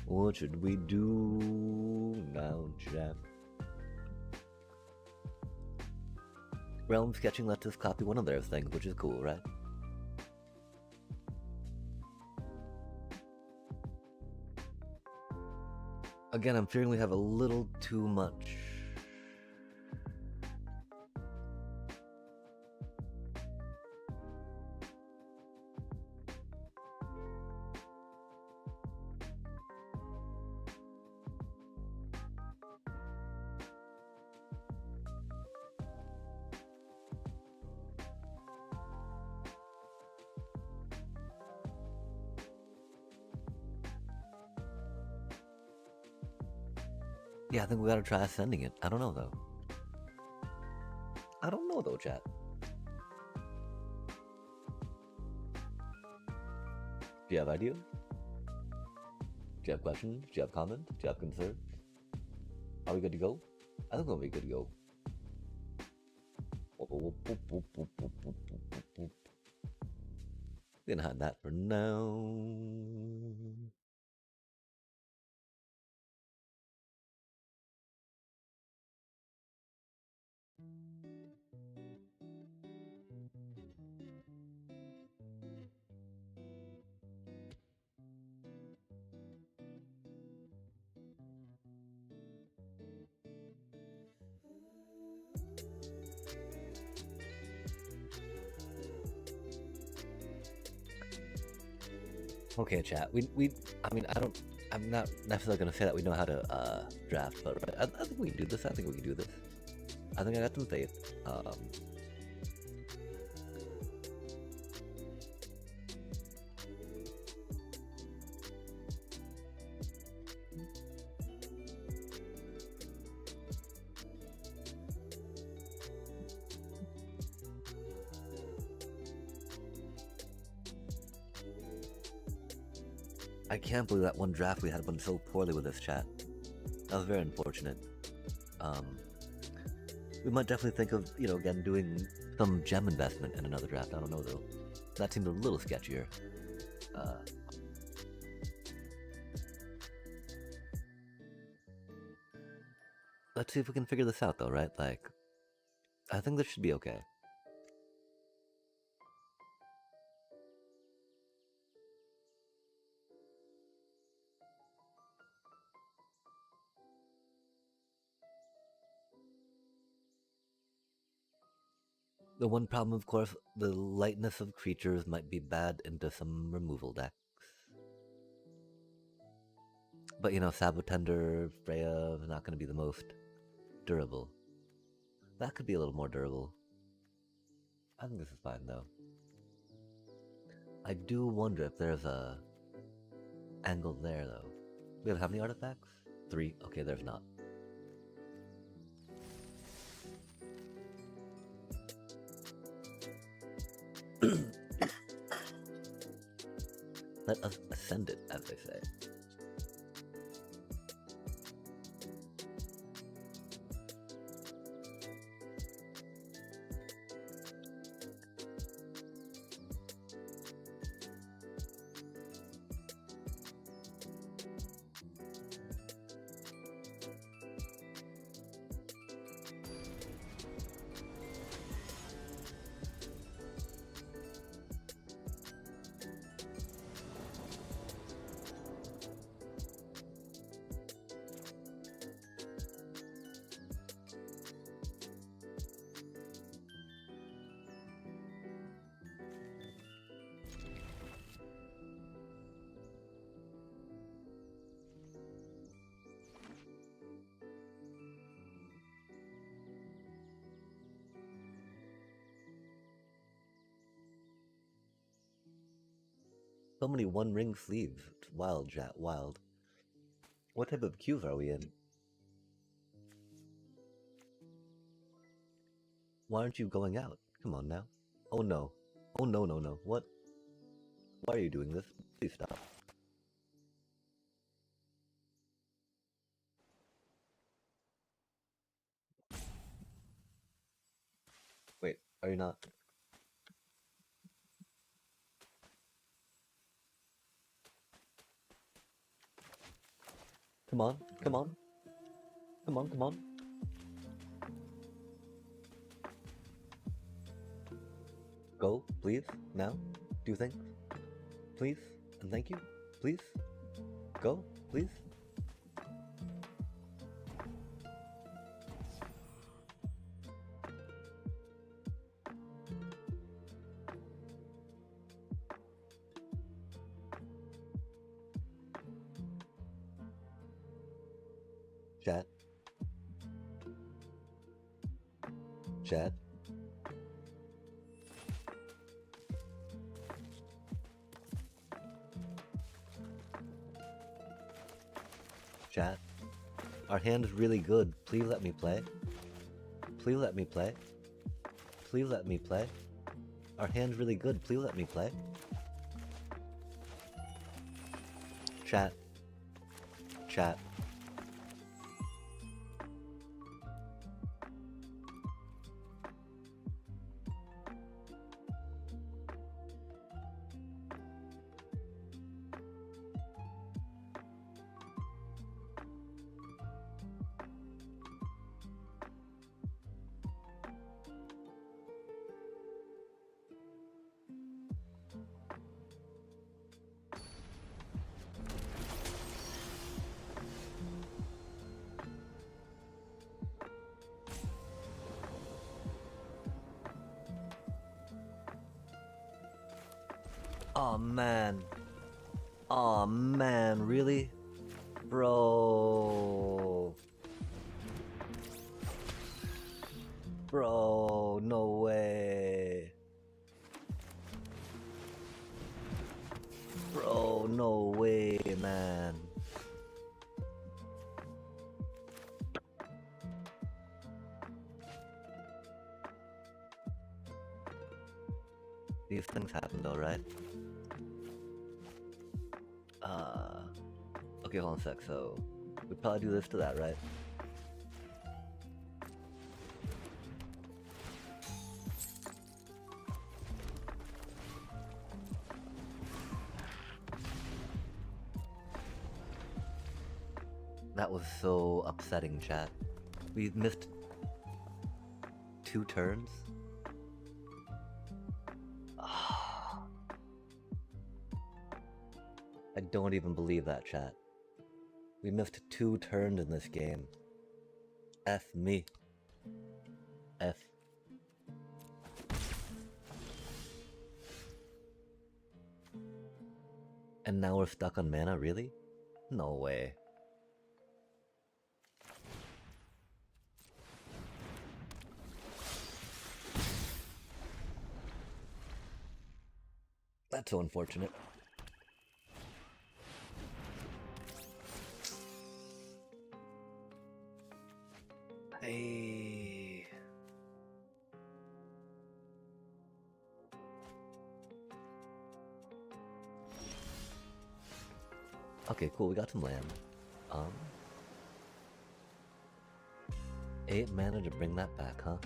What should we do now, chat? Realm Sketching lets us copy one of their things, which is cool, right? Again, I'm fearing we have a little too much. Yeah, I think we gotta try ascending it. I don't know, though. I don't know, though, chat. Do you have ideas? Do you have questions? Do you have comments? Do you have concerns? Are we good to go? I think we'll be good to go. Gonna hide that for now. Okay, chat. I mean, I'm not necessarily gonna say that we know how to draft, but right, I think we can do this. I think we can do this. I think I got some faith. I can't believe that one draft we had went so poorly with this chat. That was very unfortunate. Um, we might definitely think of, again, doing some gem investment in another draft. I don't know, though. That seemed a little sketchier. Uh, let's see if we can figure this out, though, right? Like, I think this should be okay. The one problem, of course, the lightness of creatures might be bad into some removal decks. But, Sabotender, Freya, is not going to be the most durable. That could be a little more durable. I think this is fine, though. I do wonder if there's a angle there, though. We have how many artifacts? 3. Okay, there's not. Let us ascend it, as they say. So many one-ring sleeves. It's wild, chat, wild. What type of queues are we in? Why aren't you going out? Come on now. Oh no. Oh no, no, no. What? Why are you doing this? Please stop. Wait, are you not? Come on, come on. Come on, come on. Go, please, now. Do things. Please, and thank you. Please. Go, please. Chat. Chat. Chat. Our hand is really good. Please let me play. Please let me play. Please let me play. Our hand's really good. Please let me play. Chat. Chat. Oh man. Aw, man, really? Bro. Bro, no way. Bro, no way, man. These things happen though, right? Okay, hold on a sec, so we'd probably do this to that, right? That was so upsetting, chat. We missed 2 turns? I don't even believe that, chat. We missed 2 turns in this game. F me. F. And now we're stuck on mana, really? No way. That's so unfortunate. Hey. Okay, cool, we got some land. 8 mana to bring that back, huh?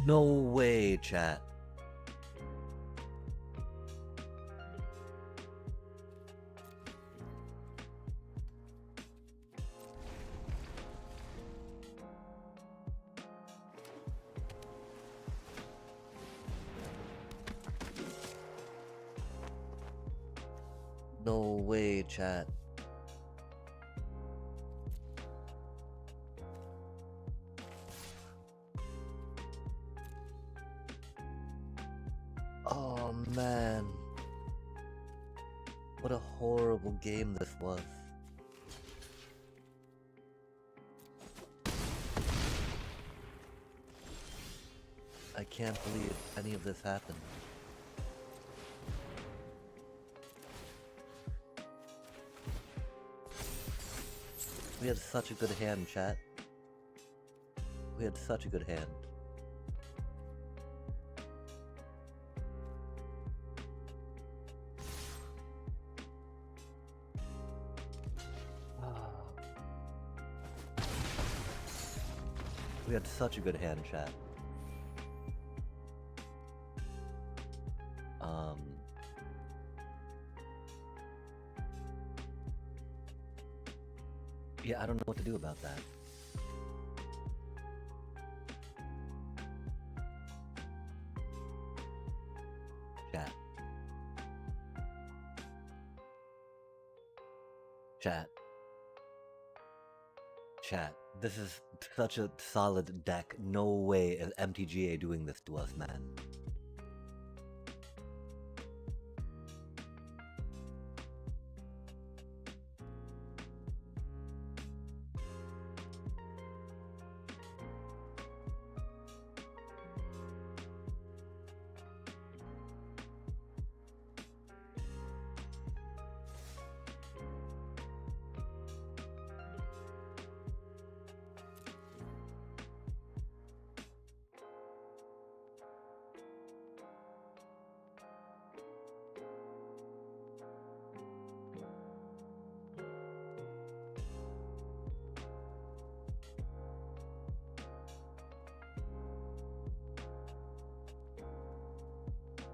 No way, chat. No way, chat. Oh man. What a horrible game this was. I can't believe any of this happened. We had such a good hand, chat. We had such a good hand. We had such a good hand, chat. Yeah, I don't know what to do about that. Chat. Chat. Chat. This is such a solid deck. No way is MTGA doing this to us, man.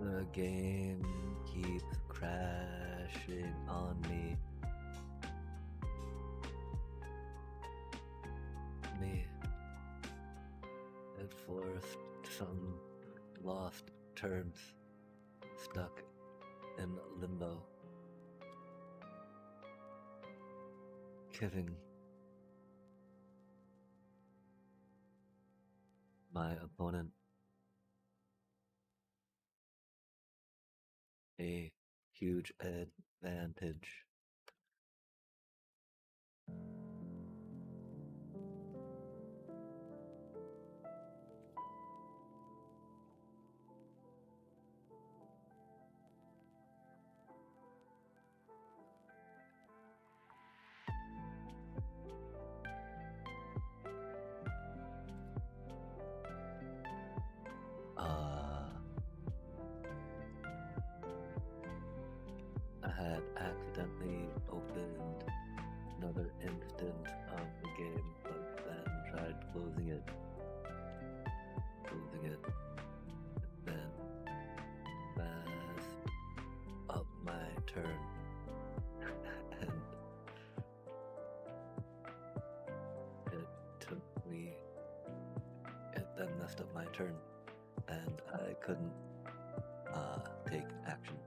The game keeps crashing on me. Some lost turns stuck in limbo, giving my opponent a huge advantage. I had accidentally opened another instance of the game, but then tried closing it, and then passed up my turn, and it took me, it then messed up my turn, and I couldn't take actions.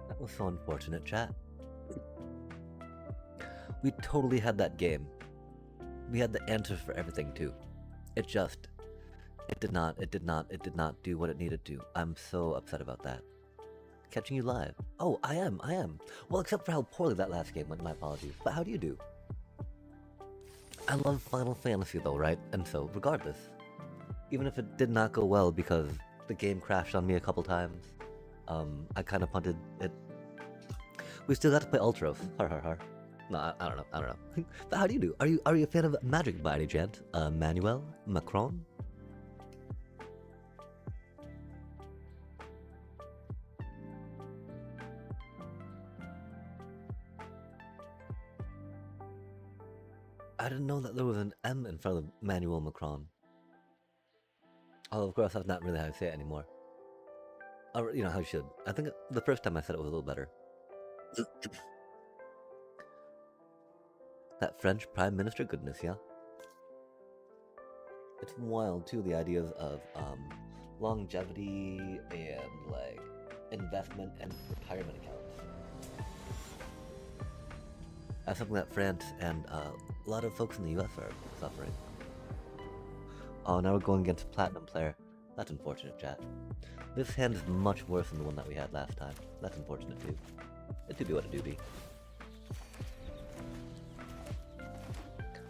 That was so unfortunate, chat. We totally had that game. We had the answers for everything too. It did not do what it needed to. I'm so upset about that. Catching you live. Oh, I am. Well, except for how poorly that last game went, my apologies. But how do you do? I love Final Fantasy though, right? And so, regardless, even if it did not go well because the game crashed on me a couple times, I kind of punted it. We still got to play Ultros. Har har har. No, I don't know. But how do you do? Are you a fan of Magic by any chance? Manuel Macron? I didn't know that there was an M in front of Manuel Macron. Oh, of course, that's not really how I say it anymore. Or, you know, how you should. I think the first time I said it was a little better. That French Prime Minister goodness, yeah? It's wild, too, the ideas of longevity and, like, investment and retirement accounts. That's something that France and a lot of folks in the US are suffering. Oh, now we're going against a Platinum player. That's unfortunate, chat. This hand is much worse than the one that we had last time. That's unfortunate, too. It do be what it do be.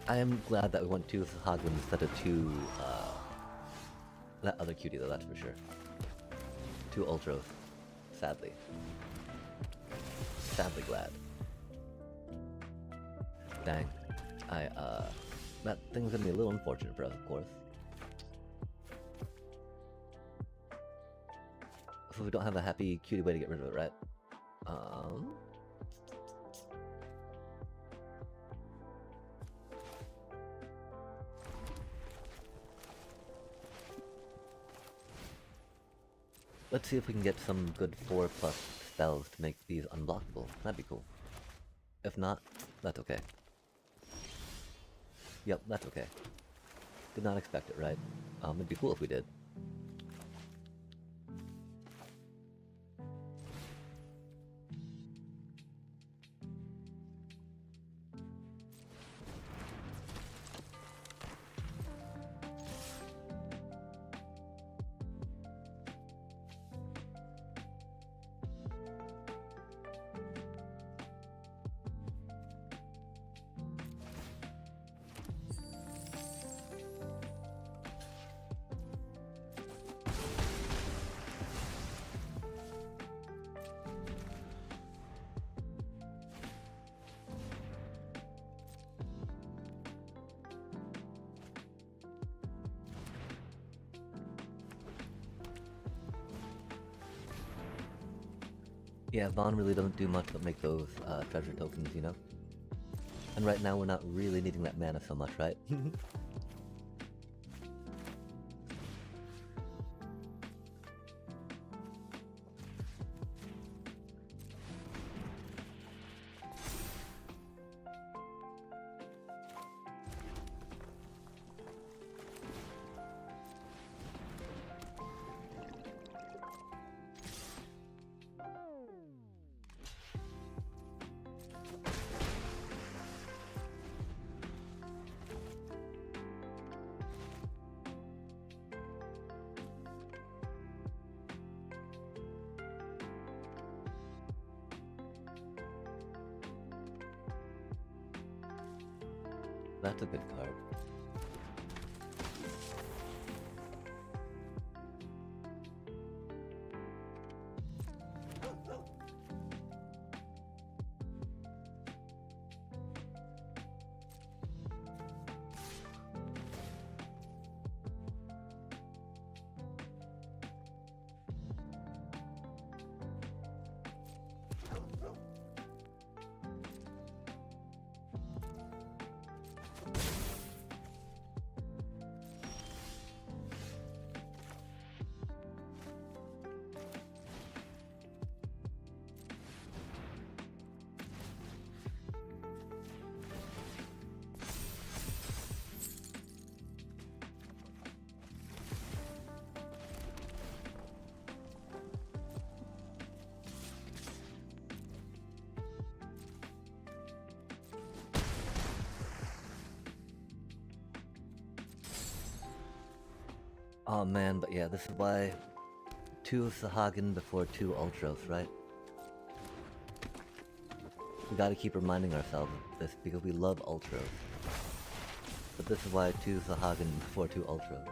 I am glad that we went 2 Hagen instead of 2, that other cutie though, that's for sure. 2 Ultros. Sadly. Sadly glad. Dang. That thing's gonna be a little unfortunate for us, of course. So we don't have a happy cutie way to get rid of it, right? Let's see if we can get some good 4+ spells to make these unblockable. That'd be cool. If not, that's okay. Yep, that's okay. Did not expect it, right? It'd be cool if we did. Yeah, Vaughn really doesn't do much but make those treasure tokens, you know? And right now we're not really needing that mana so much, right? That's a good card. Oh man, but yeah, this is why 2 Sahagin before 2 Ultros, right? We gotta keep reminding ourselves of this because we love Ultros. But this is why 2 Sahagin before 2 Ultros.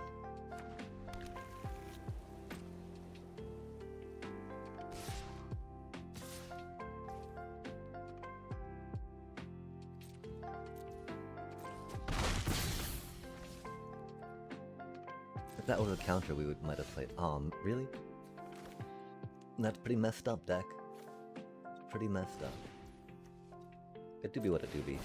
If that was a counter, we might have played. Really? That's pretty messed up, deck. Pretty messed up. It do be what it do be.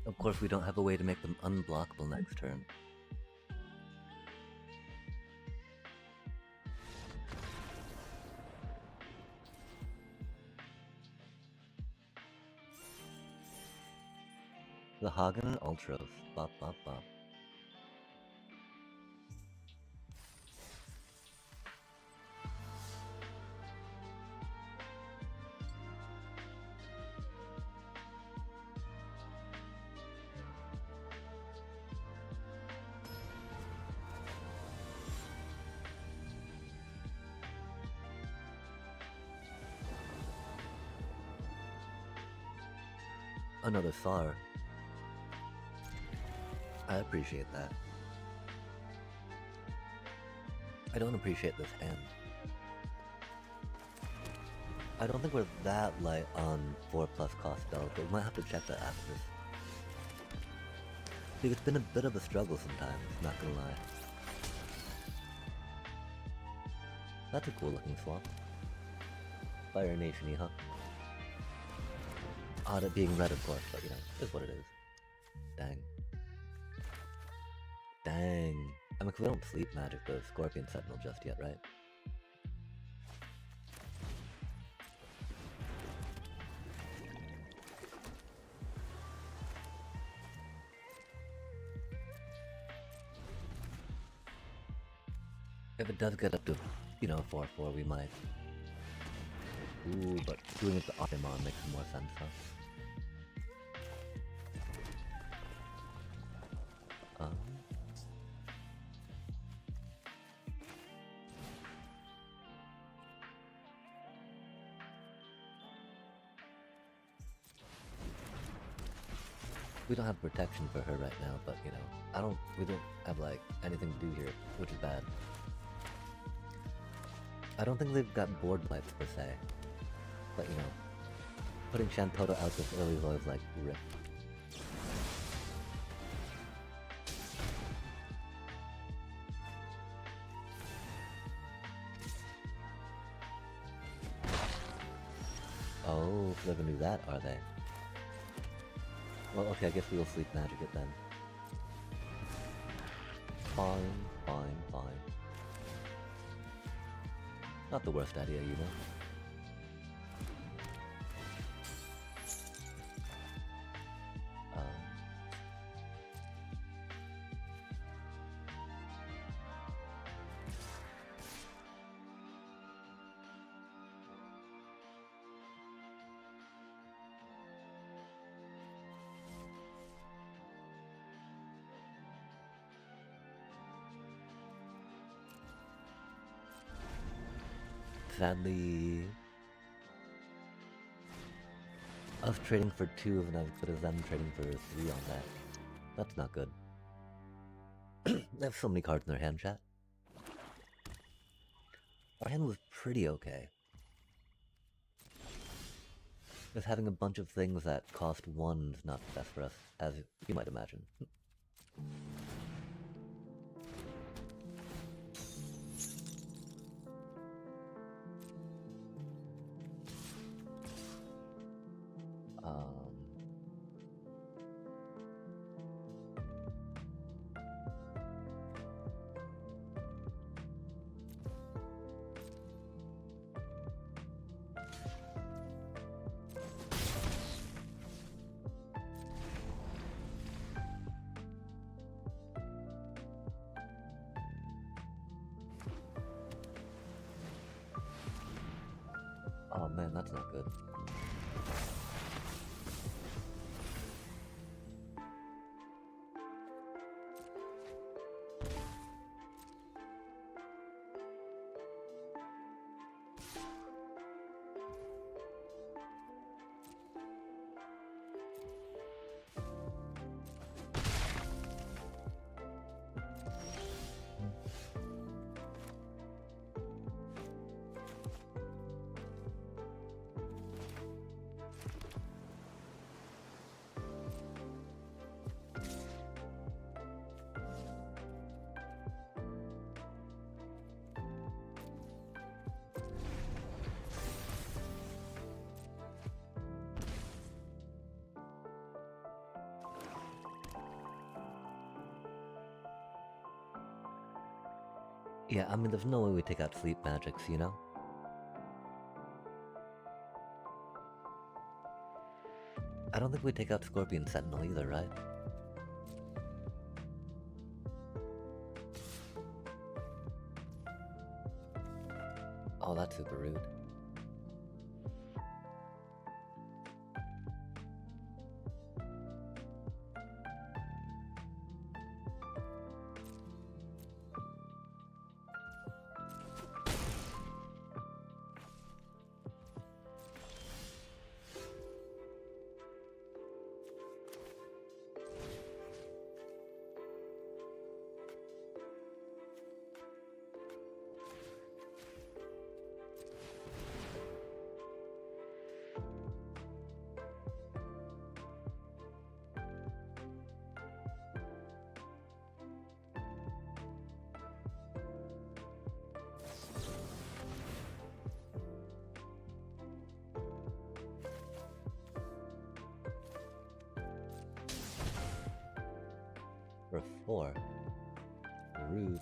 Of course, we don't have a way to make them unblockable next turn. The Hagen and Ultros. Bop, bop, bop. Another Sar. I appreciate that. I don't appreciate this hand. I don't think we're that light on 4+ cost spells, but we might have to check that after this. Dude, it's been a bit of a struggle sometimes, not gonna lie. That's a cool looking swap. Fire Nation-y, huh? Odd it being red, of course, but you know, is what it is. Dang. Dang. I mean, 'cause we don't sleep magic the Scorpion Sentinel just yet, right? If it does get up to, you know, 4/4, we might. Ooh, but doing it to Optimon makes more sense, huh? We don't have protection for her right now, but you know, we don't have like anything to do here, which is bad. I don't think they've got board wipes per se, but you know, putting Shantoto out this early is always like, rip. Oh, so they're gonna do that, are they? Well, okay, I guess we will sleep magic it then. Fine, fine, fine. Not the worst idea, you know. Sadly, us trading for 2 isn't as good as them trading for 3 on that. That's not good. They have so many cards in their hand, chat. Our hand was pretty okay. Just having a bunch of things that cost 1 is not the best for us, as you might imagine. Oh man, that's not good. Yeah, I mean, there's no way we take out sleep magics, you know? I don't think we take out Scorpion Sentinel either, right? Oh, that's super rude. For 4. Rude.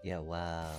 Yeah, wow.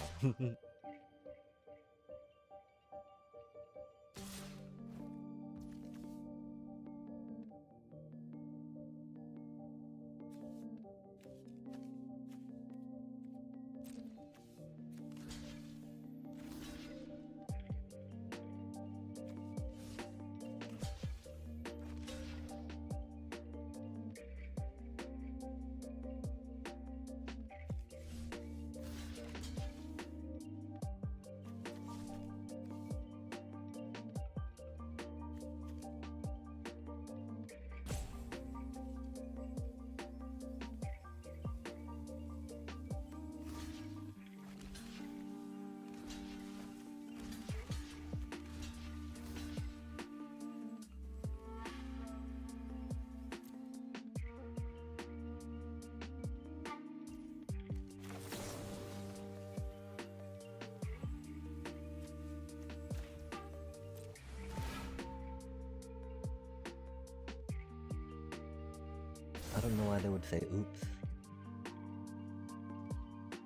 I don't know why they would say oops.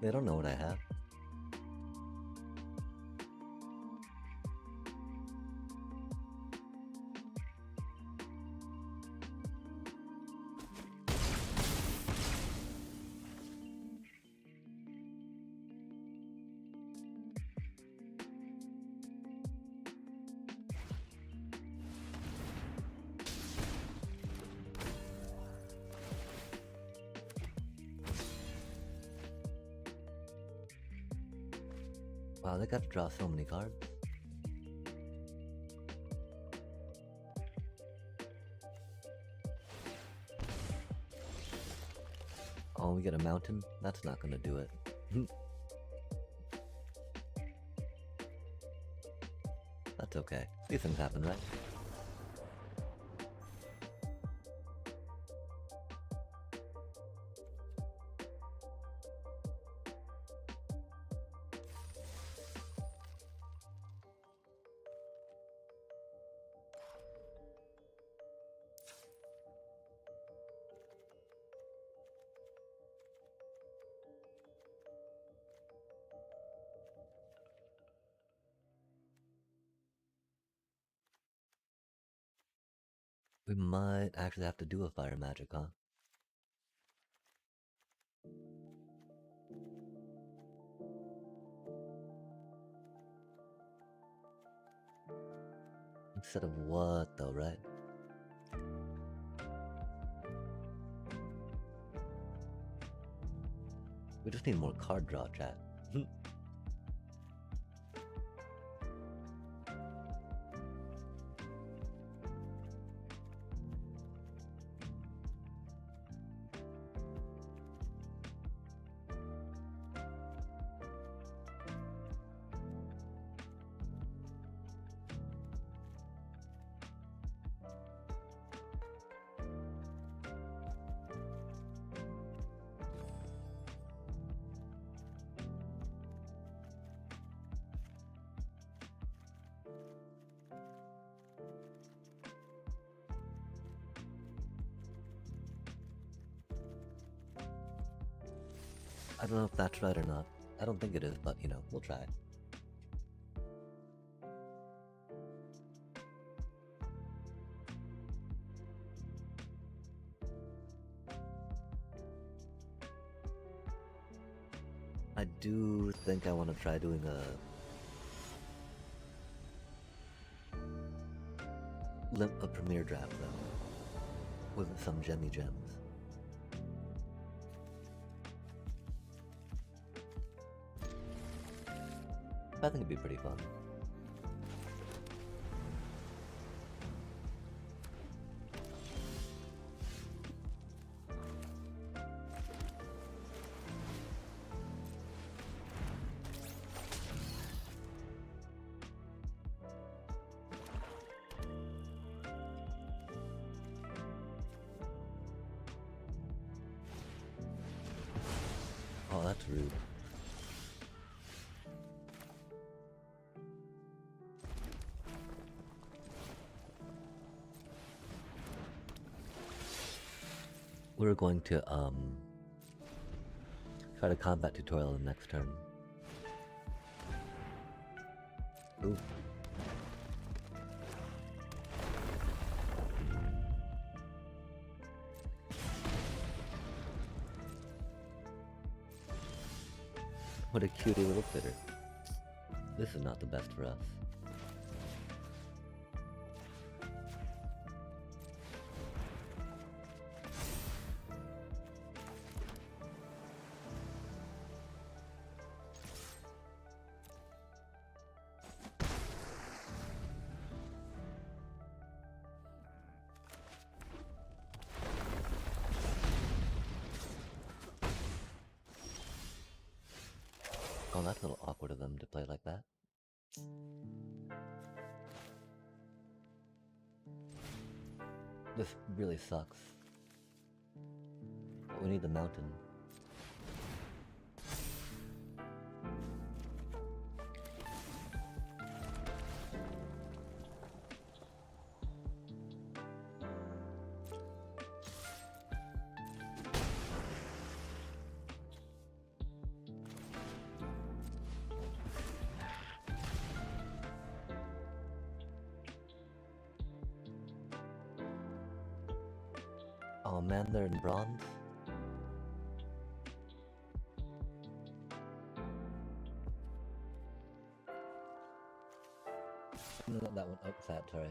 They don't know what I have. Wow, they got to draw so many cards. Oh, we get a mountain? That's not gonna do it. That's okay. These things happen, right? We might actually have to do a fire magic, huh? Instead of what, though, right? We just need more card draw, chat. I don't know if that's right or not. I don't think it is, but you know, we'll try. I do think I want to try doing a premiere draft though, with some gemmy gems. I think it'd be pretty fun. Oh, that's rude. We're going to try to combat tutorial the next turn. Ooh. What a cutie little critter. This is not the best for us. Oh, that's a little awkward of them to play like that. This really sucks. But we need the mountain. Oh man, they're in bronze? No, not that one. Oh, sad, sorry.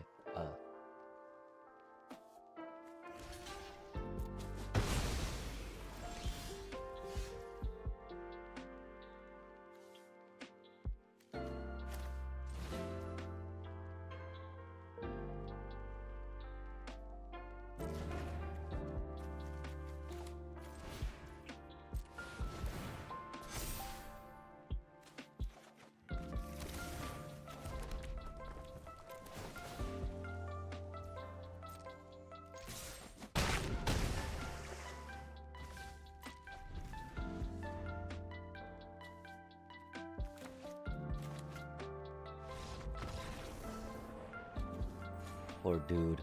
Poor dude.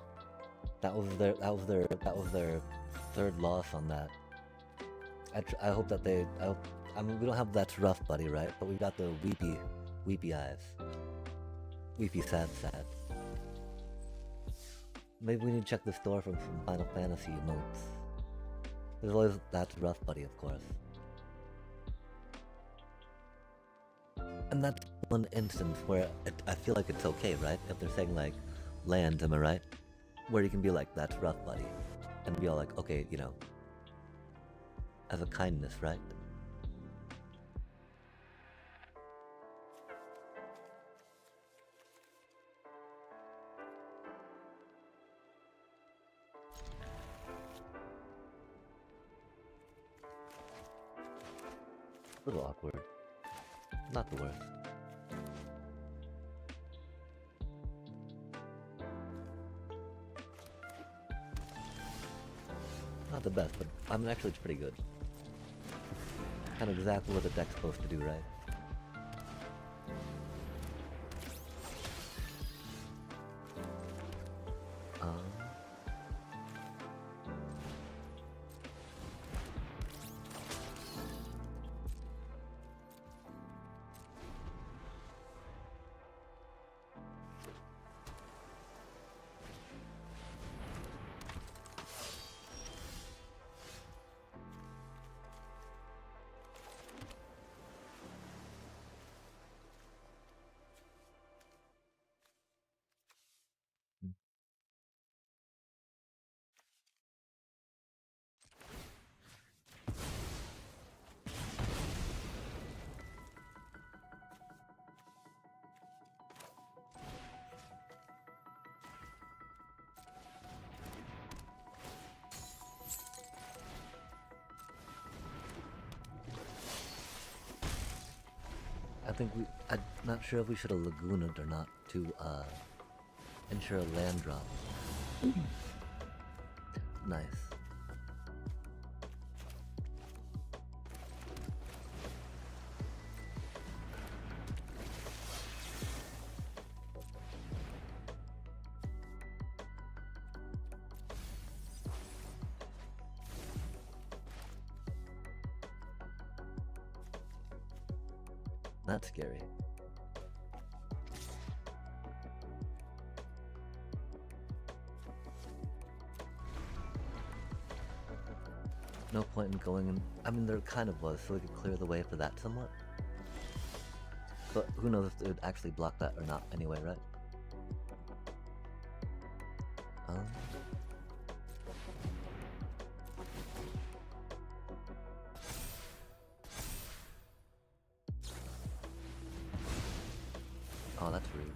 That was their third loss on that. I hope that they. I mean, we don't have That's Rough Buddy, right? But we got the weepy eyes. Weepy sad. Maybe we need to check the store for some Final Fantasy emotes. There's always That's Rough Buddy, of course. And that's one instance where I feel like it's okay, right? If they're saying like, land, am I right? Where you can be like, that's rough, buddy. And be all like, okay, you know, as a kindness, right? A little awkward. Not the worst. Not the best, but I mean, actually it's pretty good. Kind of exactly what the deck's supposed to do, right? I'm not sure if we should have Lagooned or not to ensure a land drop. Nice. That's scary. No point in going in. I mean, there kind of was, so we could clear the way for that somewhat. But who knows if it would actually block that or not anyway, right? Oh, that's rude.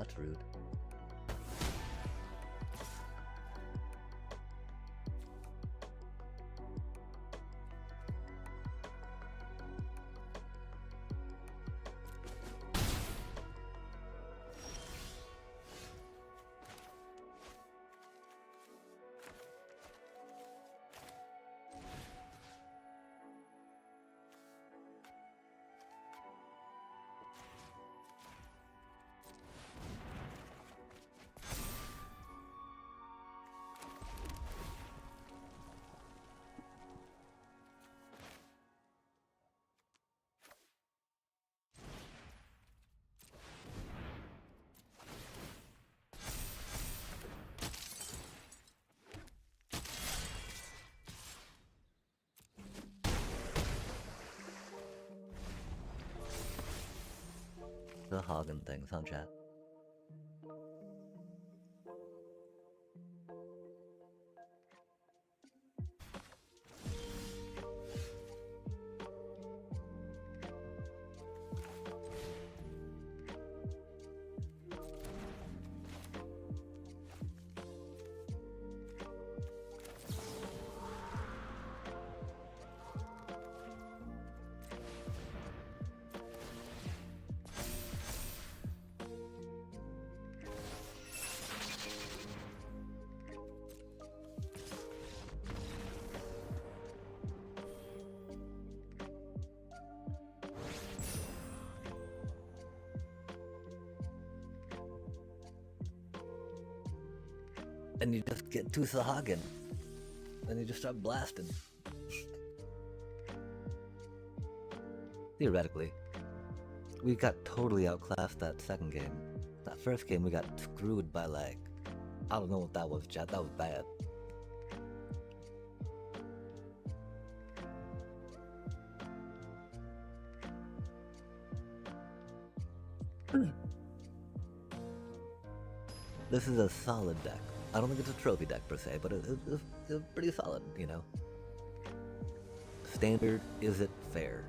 that's rude. The Hagen things, huh, chat? And you just get to Sahagan. And you just start blasting. Theoretically. We got totally outclassed that second game. That first game we got screwed by like... I don't know what that was, chat. That was bad. This is a solid deck. I don't think it's a trophy deck per se, but it's pretty solid, you know. Standard, is it fair?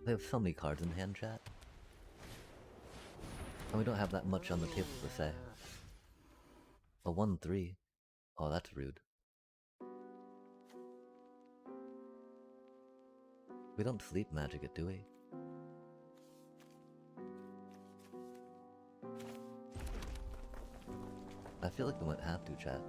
They have so many cards in hand, chat. And we don't have that much on the table per se. A 1-3. Oh, that's rude. We don't sleep magic it, do we? I feel like we might have to, chat.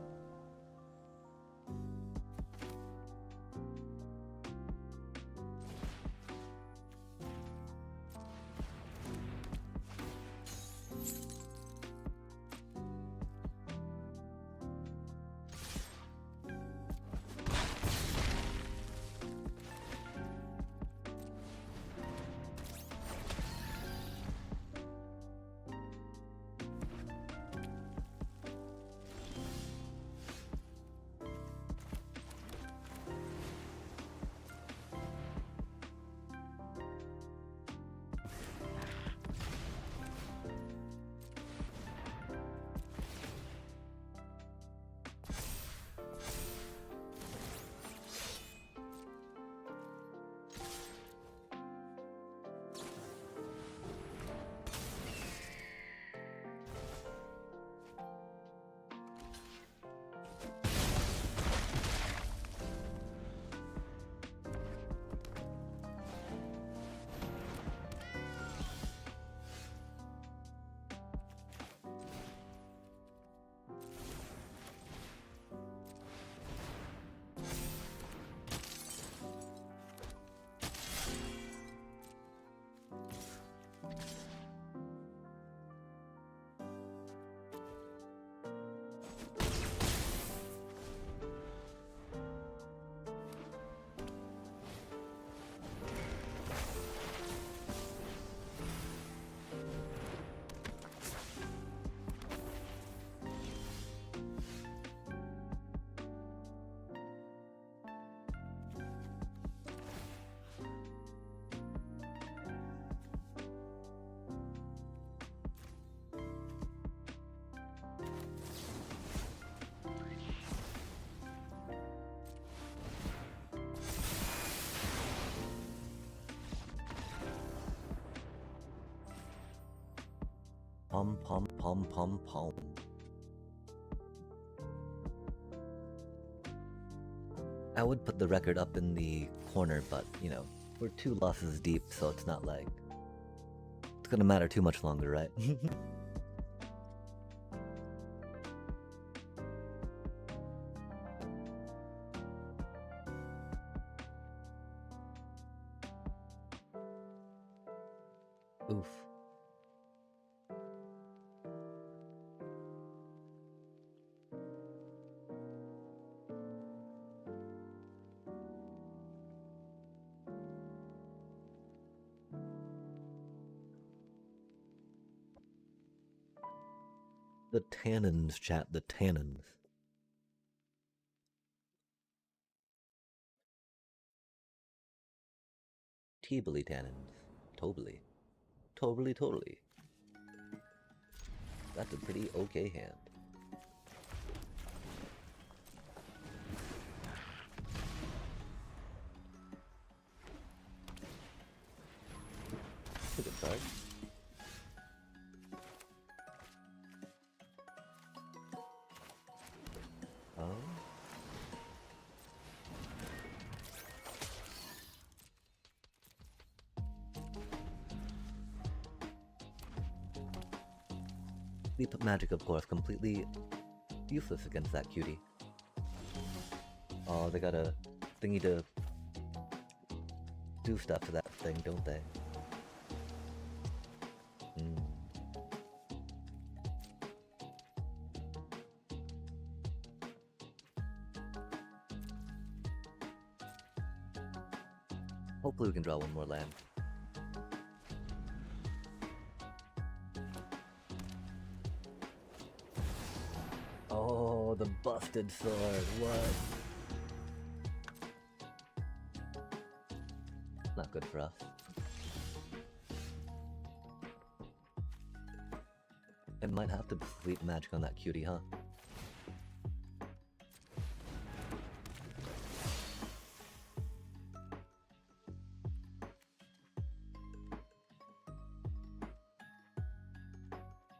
Pom pom pom pom pom. I would put the record up in the corner, but you know, we're 2 losses deep, so it's not like it's gonna matter too much longer, right? Oof. The tannins, chat, the tannins. Teebly tannins. Totally. Totally. That's a pretty okay hand. That's a good card. Sleep magic, of course, completely useless against that cutie. Oh, they got a thingy to do stuff to that thing, don't they? Hopefully we can draw one more land. Oh, the busted sword, what? Not good for us. It might have to sleep magic on that cutie, huh?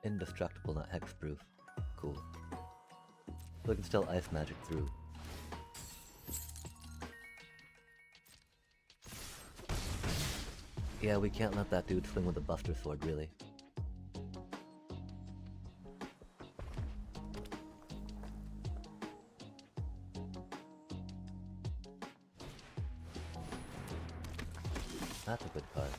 Indestructible, not hexproof. Cool. So we can still ice magic through. Yeah, we can't let that dude swing with a buster sword, really. That's a good card.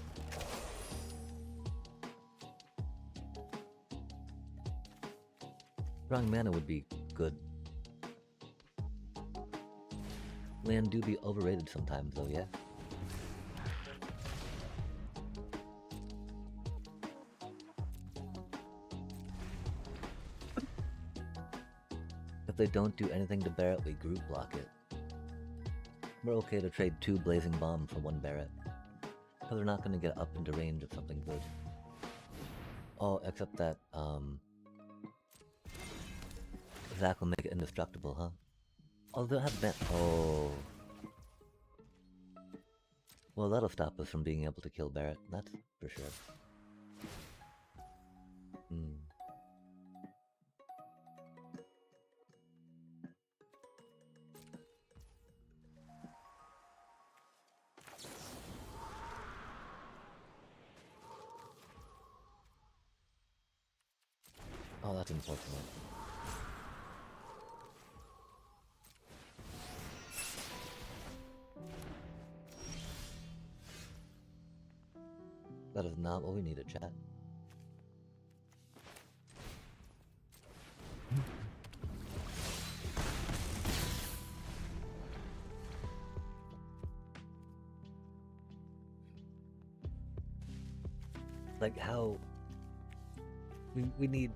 Drawing mana would be good. Land do be overrated sometimes, though, yeah? If they don't do anything to Barret, we group block it. We're okay to trade 2 Blazing Bomb for 1 Barret. Because they're not going to get up into range of something good. Oh, except that, Zach will make it indestructible, huh? Oh, they'll have been. Oh. Well, that'll stop us from being able to kill Barret, that's for sure. Oh, that's unfortunate. That is not what we needed, chat. Like how we need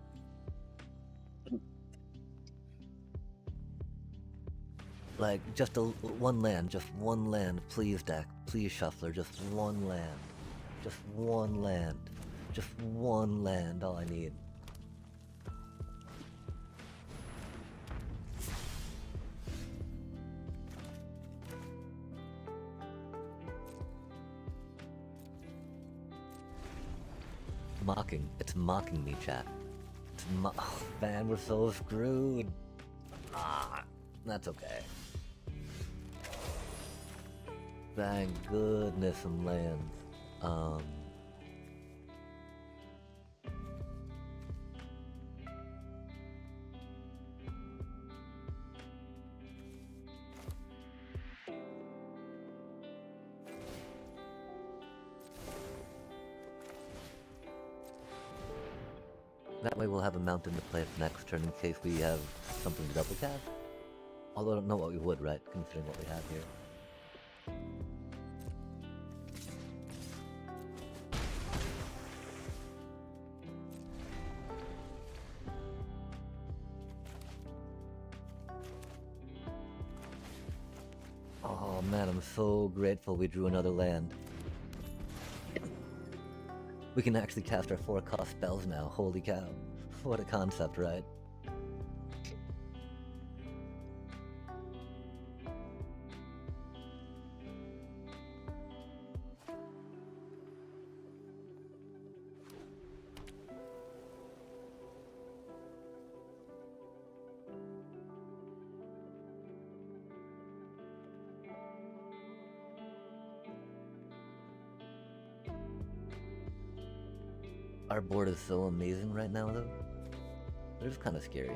like just one land, please deck, please shuffler, just one land, just one land, just one land, all I need. Mocking. It's mocking me, chat. Oh, man, we're so screwed. Ah, that's okay. Thank goodness some lands. That way we'll have a mountain to play for next turn in case we have something to double cast. Although I don't know what we would, right? Considering what we have here. Oh man, I'm so grateful we drew another land. We can actually cast our 4-cost spells now, holy cow. What a concept, right? Our board is so amazing right now, though. They're just kind of scary.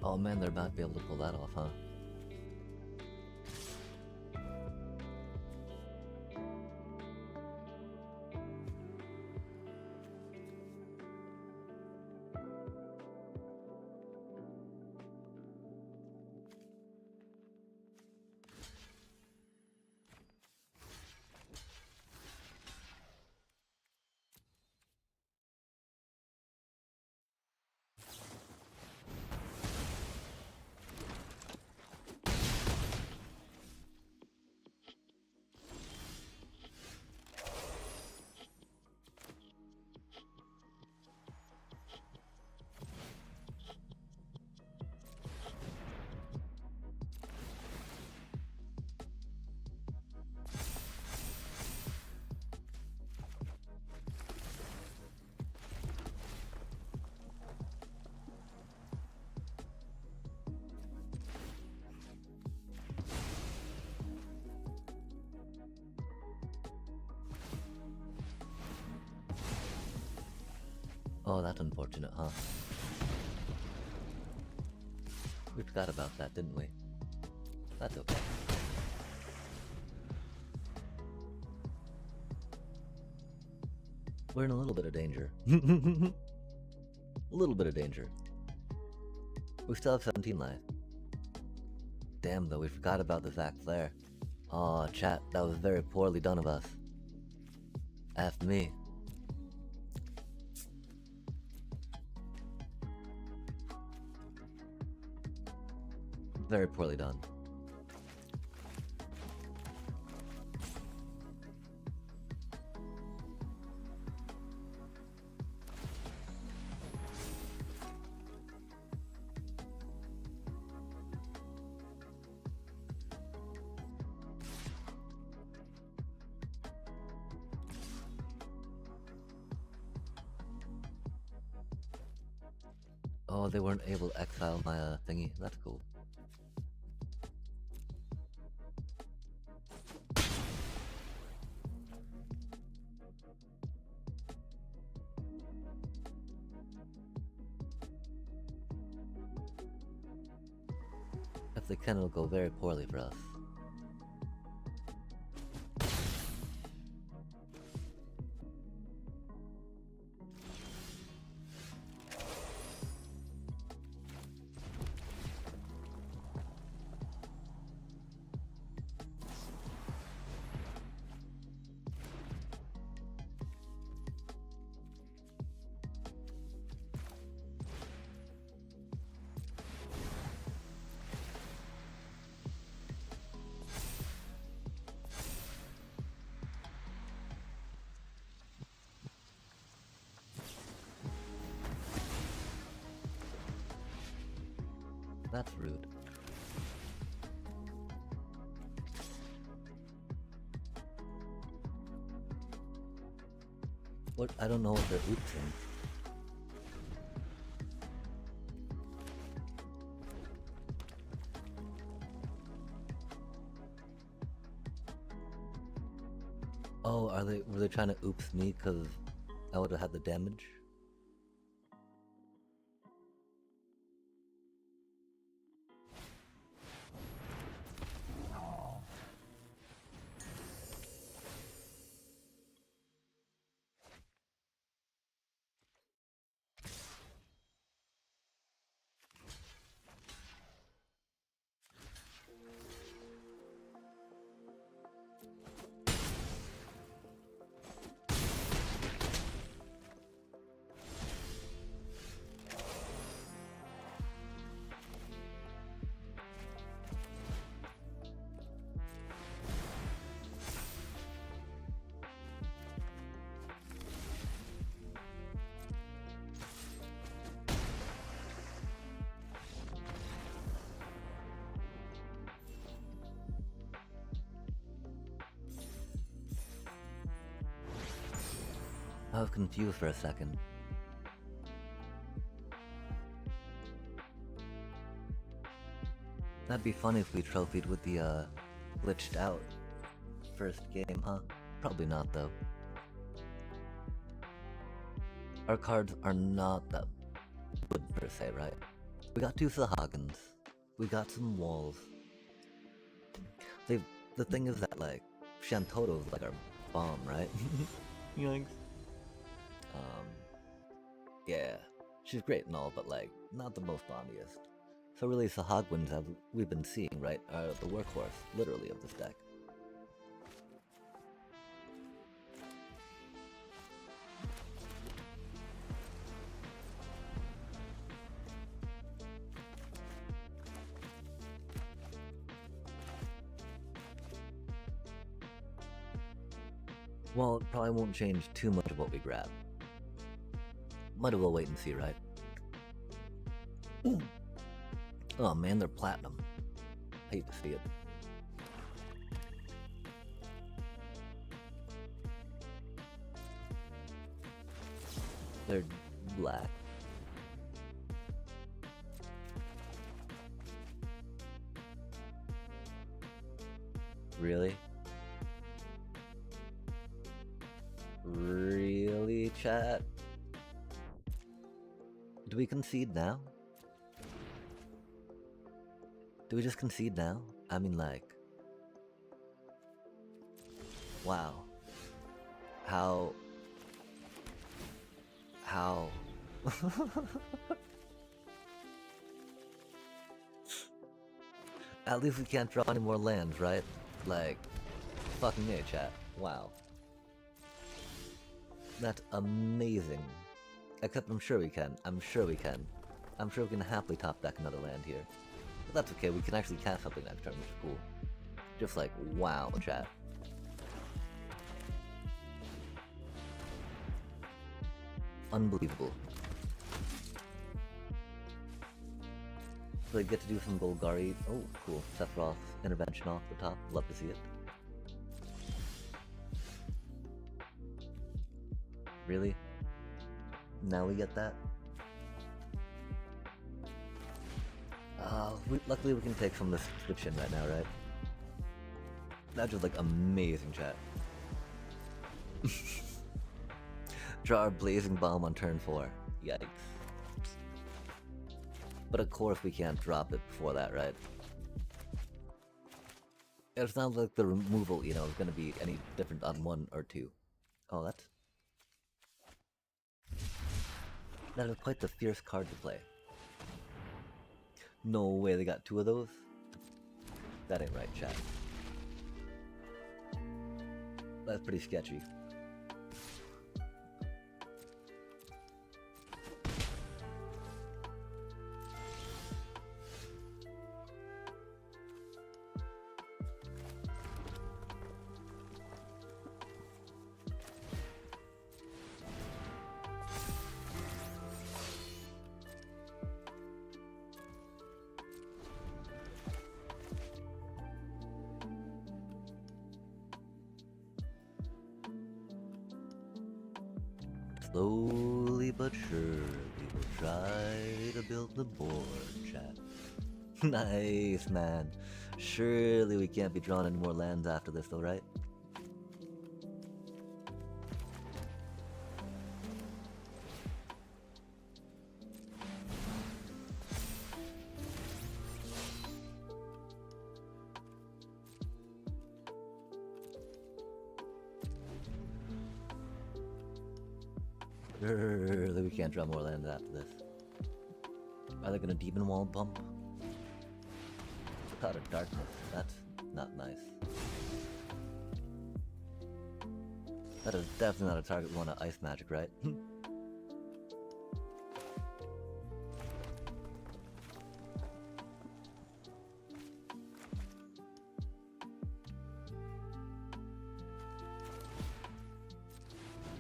Oh man, they're about to be able to pull that off, huh? Oh, that's unfortunate, huh? We forgot about that, didn't we? That's okay. We're in a little bit of danger. A little bit of danger. We still have 17 life. Damn, though, we forgot about this axe there. Aw, chat, that was very poorly done of us. F me. Very poorly done. Oh, they weren't able to exile my thingy. That's cool. If they can, it'll go very poorly for us. That's rude. What? I don't know what they're oopsing. Oh, were they trying to oops me because I would have had the damage? I was confused for a second. That'd be funny if we trophied with the glitched out first game, huh? Probably not though. Our cards are not that good per se, right? We got 2 Sahagins. We got some walls. The thing is that like Shantoto's like our bomb, right? Yikes. Yeah, she's great and all, but like not the most bombiest. So really, Sahagwins, as we've been seeing, right, are the workhorse, literally, of this deck. Well, it probably won't change too much of what we grab. Might as well wait and see, right? Oh man, they're platinum. Hate to see it. They're black. Really? Really, chat? Do we concede now? Do we just concede now? I mean, like... Wow. How... At least we can't draw any more lands, right? Like... Fucking A, chat. Wow. That's amazing. Except I'm sure we can. I'm sure we can. I'm sure we can happily top deck another land here. But that's okay, we can actually cast something next turn, which is cool. Just like, wow, chat. Unbelievable. So I get to do some Golgari. Oh, cool. Sephiroth intervention off the top. Love to see it. Really? Now we get that? Luckily we can take some of this switch in right now, right? That's just like amazing, chat. Draw our Blazing Bomb on turn 4. Yikes. But of course we can't drop it before that, right? It sounds like the removal, you know, is gonna be any different on 1 or 2. Oh, that is quite the fierce card to play. No way they got 2 of those? That ain't right, chat. That's pretty sketchy. Slowly but surely we'll try to build the board, chat. Nice, man. Surely we can't be drawing any more lands after this, though, right? Surely we can't draw more lands after this. Are they gonna Demon Wall bump? Cloud of Darkness, that's not nice. That is definitely not a target we want to Ice Magic, right?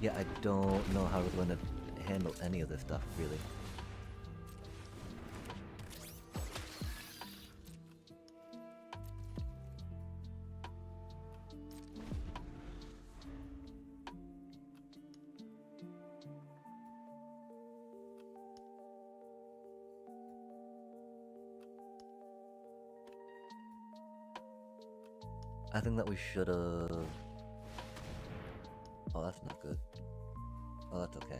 Yeah, I don't know how we're going to handle any of this stuff, really. I think that we should have... Oh, that's not good. Oh, that's okay.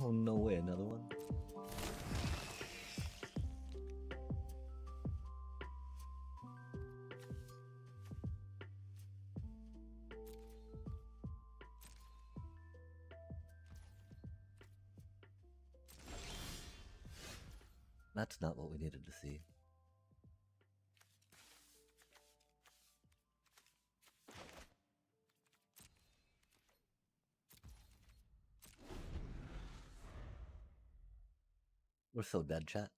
Oh, no way, another one? That's not what we needed to see. We're so dead, chat.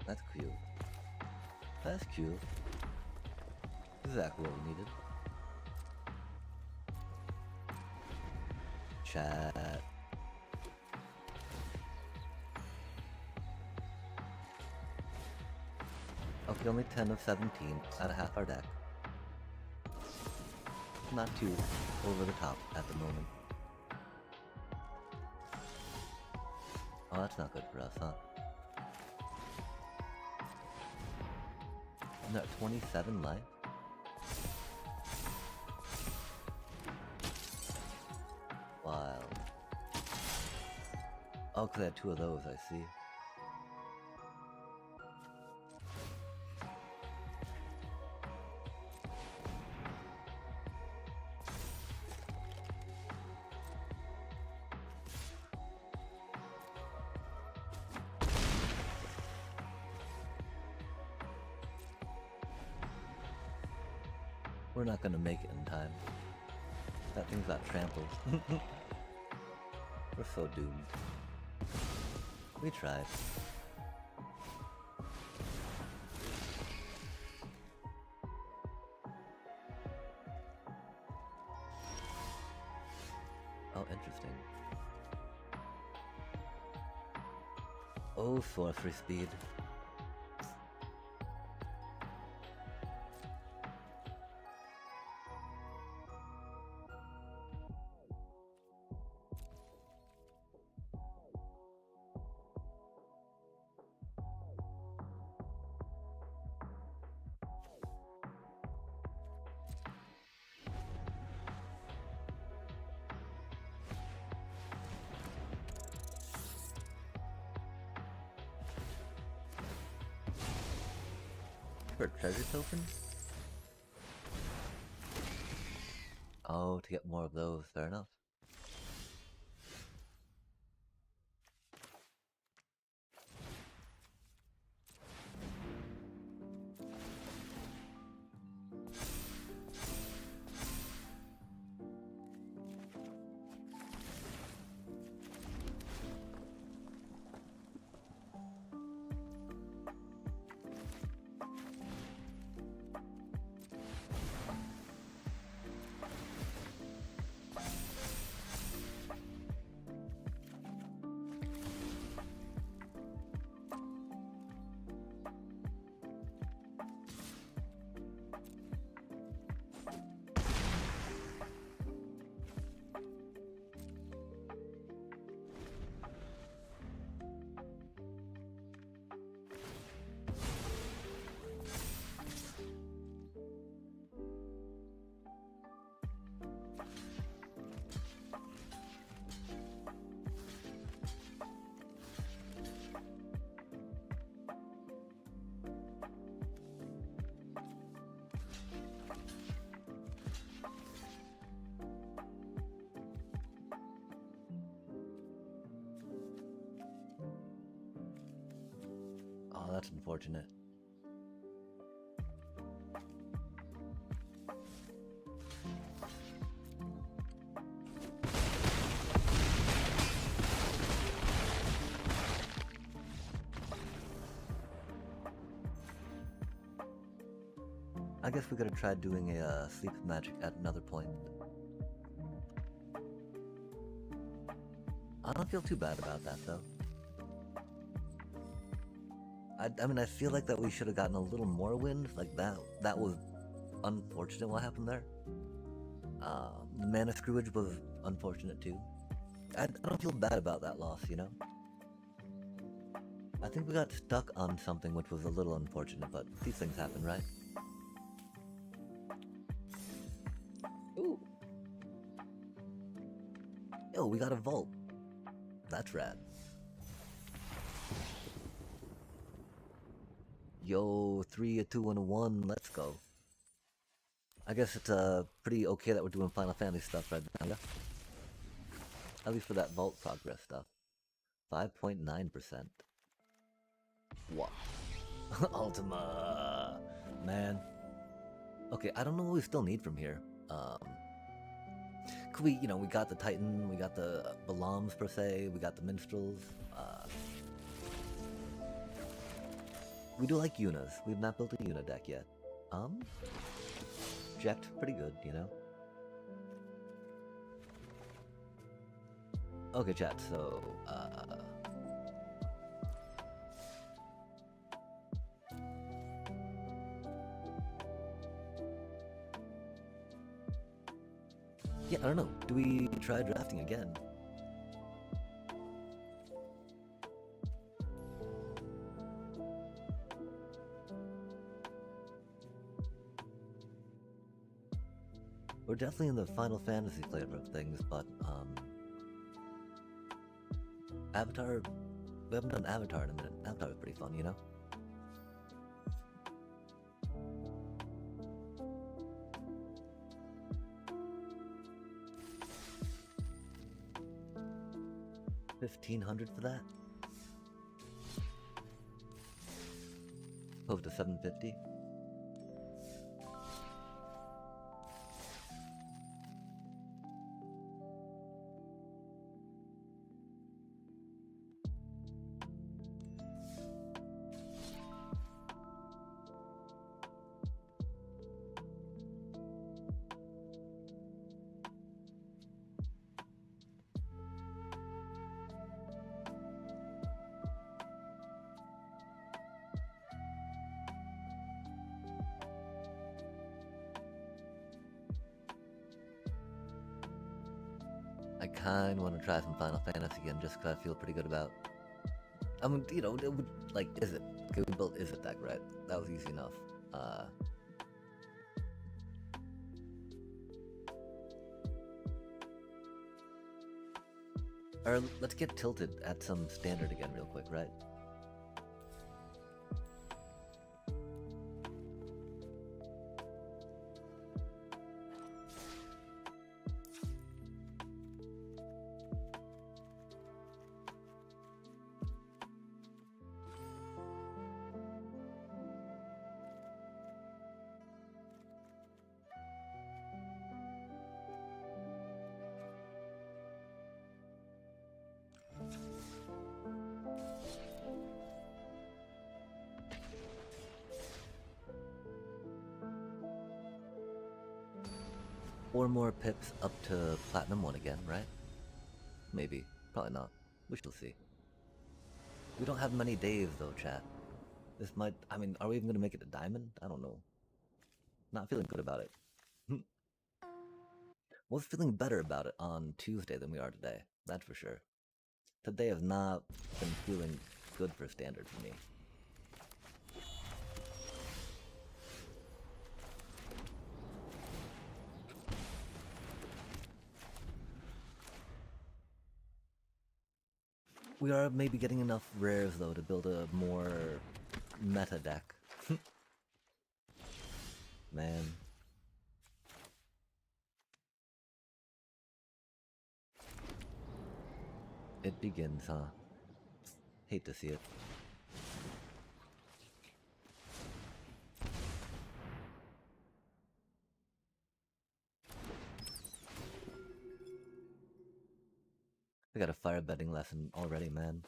That's cute. That's cute. Exactly what we needed. Chat. Okay, only 10 of 17 out of half our deck. Not too over the top at the moment. Oh, that's not good for us, huh? Isn't that 27 life? Wild. Oh, because I had 2 of those, I see. We're not gonna make it in time. That thing's got trampled. We're so doomed. We tried. Oh, interesting. Oh, sorcery speed. For a treasure token? Oh, to get more of those, fair enough. Oh, that's unfortunate. I guess we could have tried doing a sleep magic at another point. I don't feel too bad about that though. I mean, I feel like that we should have gotten a little more wind. Like that was unfortunate what happened there. The mana screwage was unfortunate too. I don't feel bad about that loss, you know? I think we got stuck on something which was a little unfortunate, but these things happen, right? Ooh. Yo, we got a vault. That's rad. Yo, 3, a 2, and a 1. Let's go. I guess it's pretty okay that we're doing Final Fantasy stuff right now, yeah? At least for that vault progress stuff. 5.9%. What? Ultima! Man. Okay, I don't know what we still need from here. Could we, we got the Titan, we got the Balams per se, we got the Minstrels. We do like Yunas. We've not built a Yuna deck yet. Jacked pretty good, Okay, chat, so, yeah, I don't know. Do we try drafting again? We're definitely in the Final Fantasy flavor of things, but, Avatar... We haven't done Avatar in a minute. Avatar was pretty fun, 1,500 for that? Opposed to 750? I kinda want to try some Final Fantasy again, just because I feel pretty good about... I mean, it would, like, Is It? Okay, we built Is It deck, right? That was easy enough. Or let's get tilted at some standard again real quick, right? Or more pips up to Platinum 1 again, right? Maybe. Probably not. We shall see. We don't have many days though, chat. This might... I mean, are we even gonna make it to Diamond? I don't know. Not feeling good about it. Was feeling better about it on Tuesday than we are today. That's for sure. Today has not been feeling good for Standard for me. We are maybe getting enough rares, though, to build a more meta deck. Man. It begins, huh? Hate to see it. I got a fire betting lesson already, man.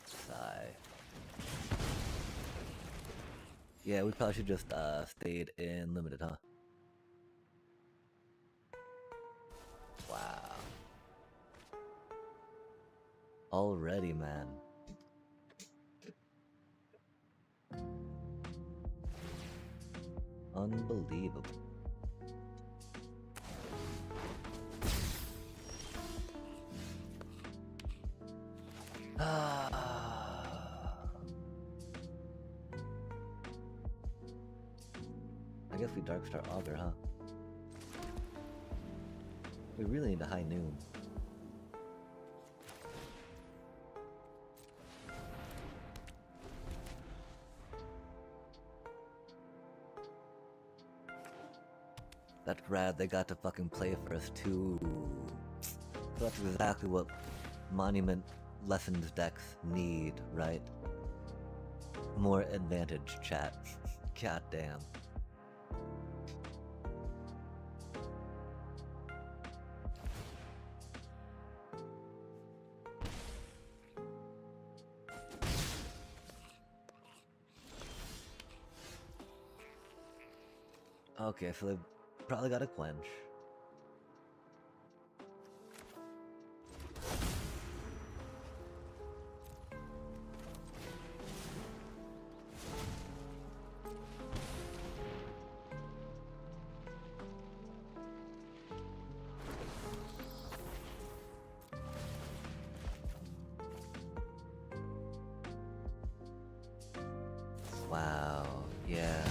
Sigh. Yeah, we probably should just stayed in limited, huh? Wow. Already, man. Unbelievable. I guess we Darkstar Augur, huh? We really need a high noon. That's rad, they got to fucking play for us too. So that's exactly what Monument Lessons decks need, right? More advantage, chat. God damn. Okay, so they probably got a quench. Wow, yeah.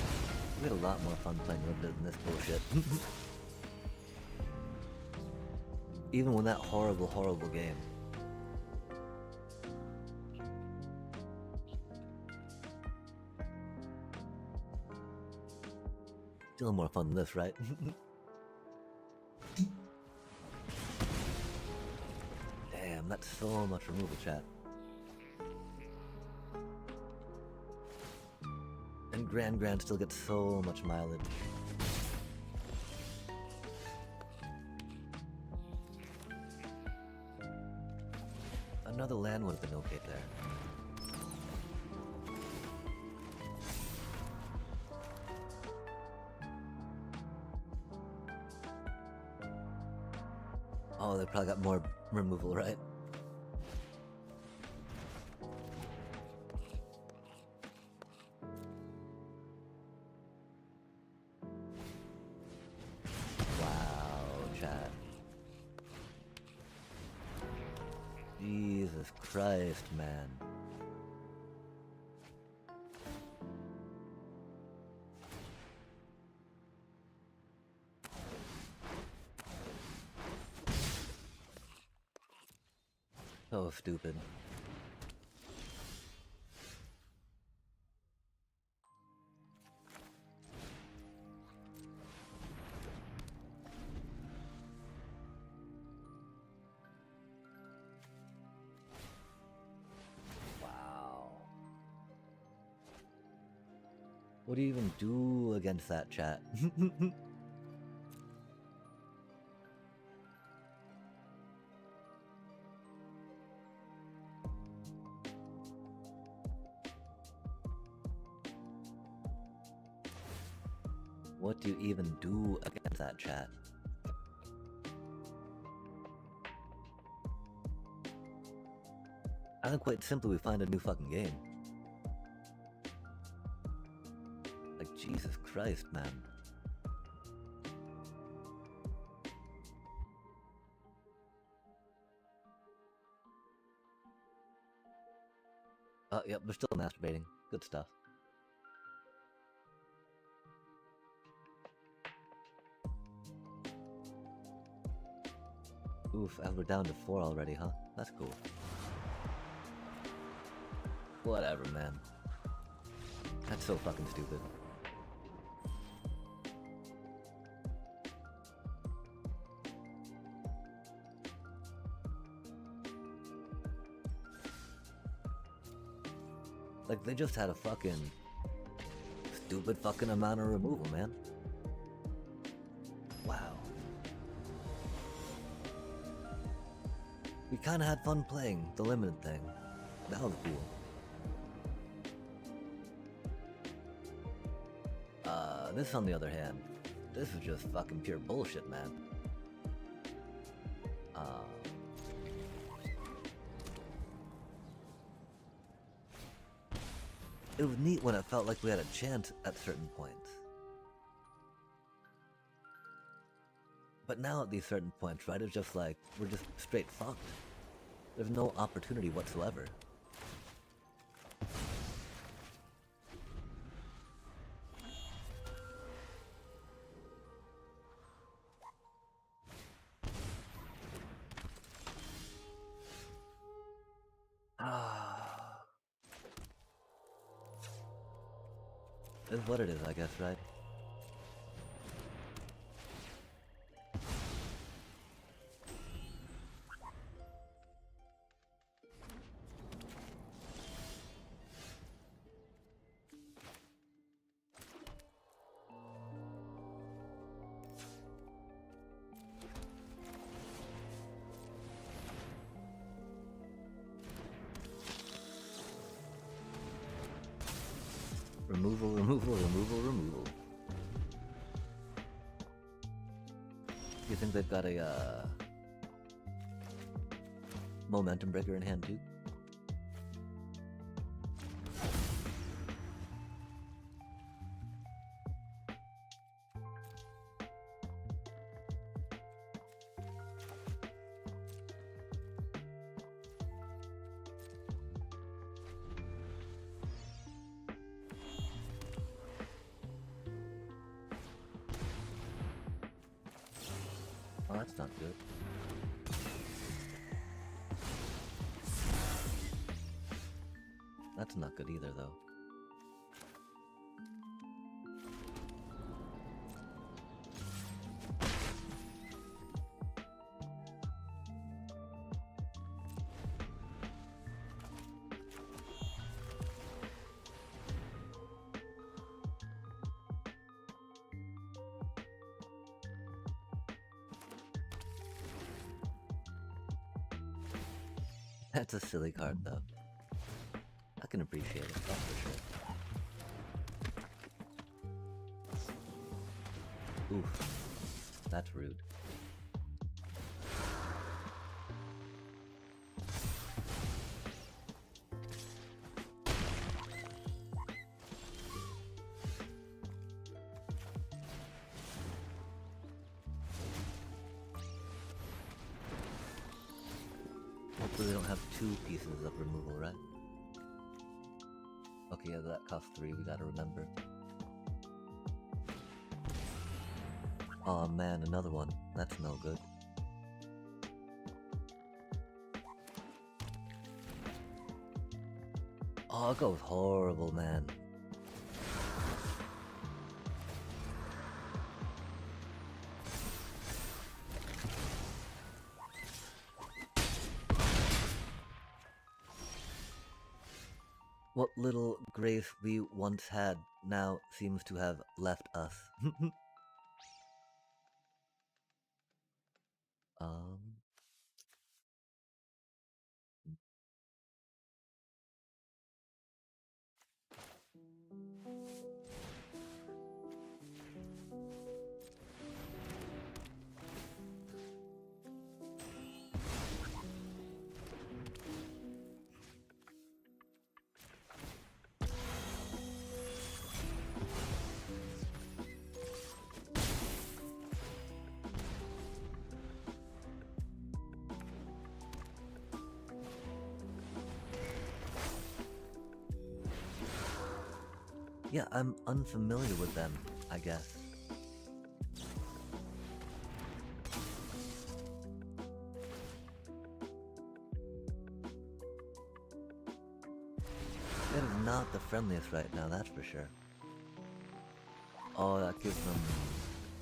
We had a lot more fun playing Limited than this bullshit. Even when that horrible, horrible game. Still more fun than this, right? Damn, that's so much removal, chat. And Grand still gets so much mileage. Another land would have been okay there. Oh, they probably got more removal, right? Wow, chat. Jesus Christ, man. So stupid. Wow. What do you even do against that, chat? What do you even do against that, chat? I think quite simply we find a new fucking game. Like, Jesus Christ, man. Yep, we're still masturbating. Good stuff. Oof, and we're down to 4 already, huh? That's cool. Whatever, man. That's so fucking stupid. Like, they just had a fucking stupid fucking amount of removal, man. Wow. We kinda had fun playing the limited thing. That was cool. This on the other hand, this is just fucking pure bullshit, man. It was neat when it felt like we had a chance at certain points. But now at these certain points, right, it's just like, we're just straight fucked. There's no opportunity whatsoever. Is what it is, I guess, right? Removal, removal, removal, removal. Do you think they've got a momentum breaker in hand too? Oh, that's not good. That's not good either, though. That's a silly card, though. I can appreciate it, that's for sure. Oof. That's rude. Hopefully they don't have 2 pieces of removal, right? Okay, yeah, that costs 3, we gotta remember. Aw, man, another one. That's no good. Oh, it goes horrible, man. What little grace we once had now seems to have left us. um... Yeah, I'm unfamiliar with them, I guess. It is not the friendliest right now, that's for sure. Oh, that gives them...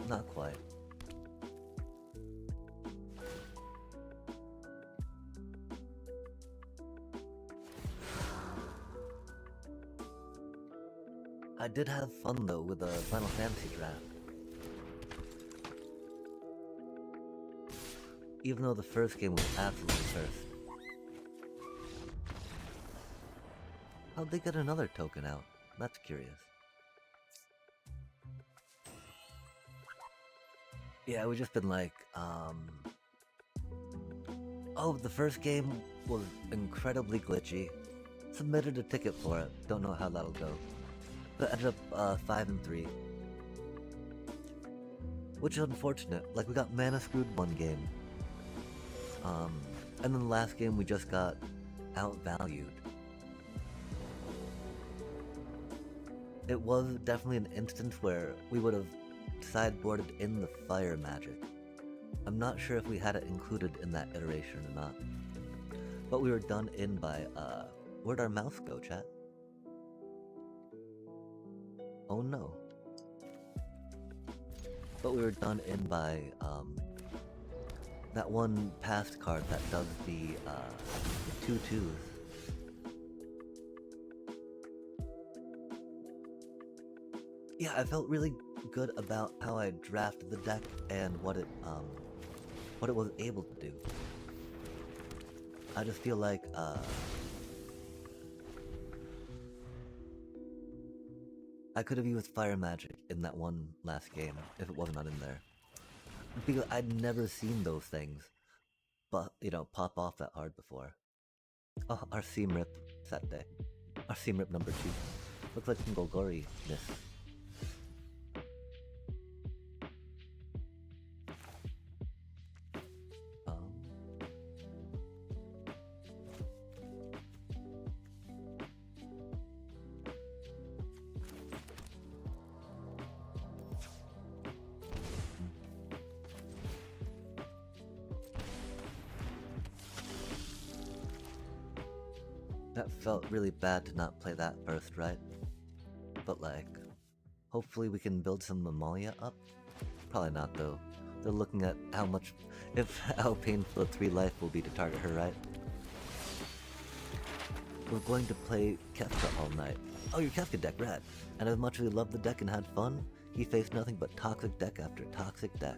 not quite. I did have fun though with the Final Fantasy draft. Even though the first game was absolutely cursed. How'd they get another token out? That's curious. Yeah, we've just been like, oh, the first game was incredibly glitchy. Submitted a ticket for it. Don't know how that'll go. But ended up 5-3. Which is unfortunate. Like, we got mana screwed one game. And then the last game we just got outvalued. It was definitely an instance where we would have sideboarded in the fire magic. I'm not sure if we had it included in that iteration or not. But we were done in by, where'd our mouse go, chat? Oh no. But we were done in by, that one past card that does the 2/2s. Yeah, I felt really good about how I drafted the deck and what it was able to do. I just feel like, I could have used fire magic in that one last game if it wasn't not in there. Because I'd never seen those things, but pop off that hard before. Oh, our seam rip set day. Our seam rip number 2. Looks like some Golgori miss. That felt really bad to not play that first, right? But like, hopefully we can build some Mamalia up? Probably not though. They're looking at how painful a 3 life will be to target her, right? We're going to play Kefka all night. Oh, your Kefka deck, rad. And as much as he loved the deck and had fun, he faced nothing but toxic deck after toxic deck.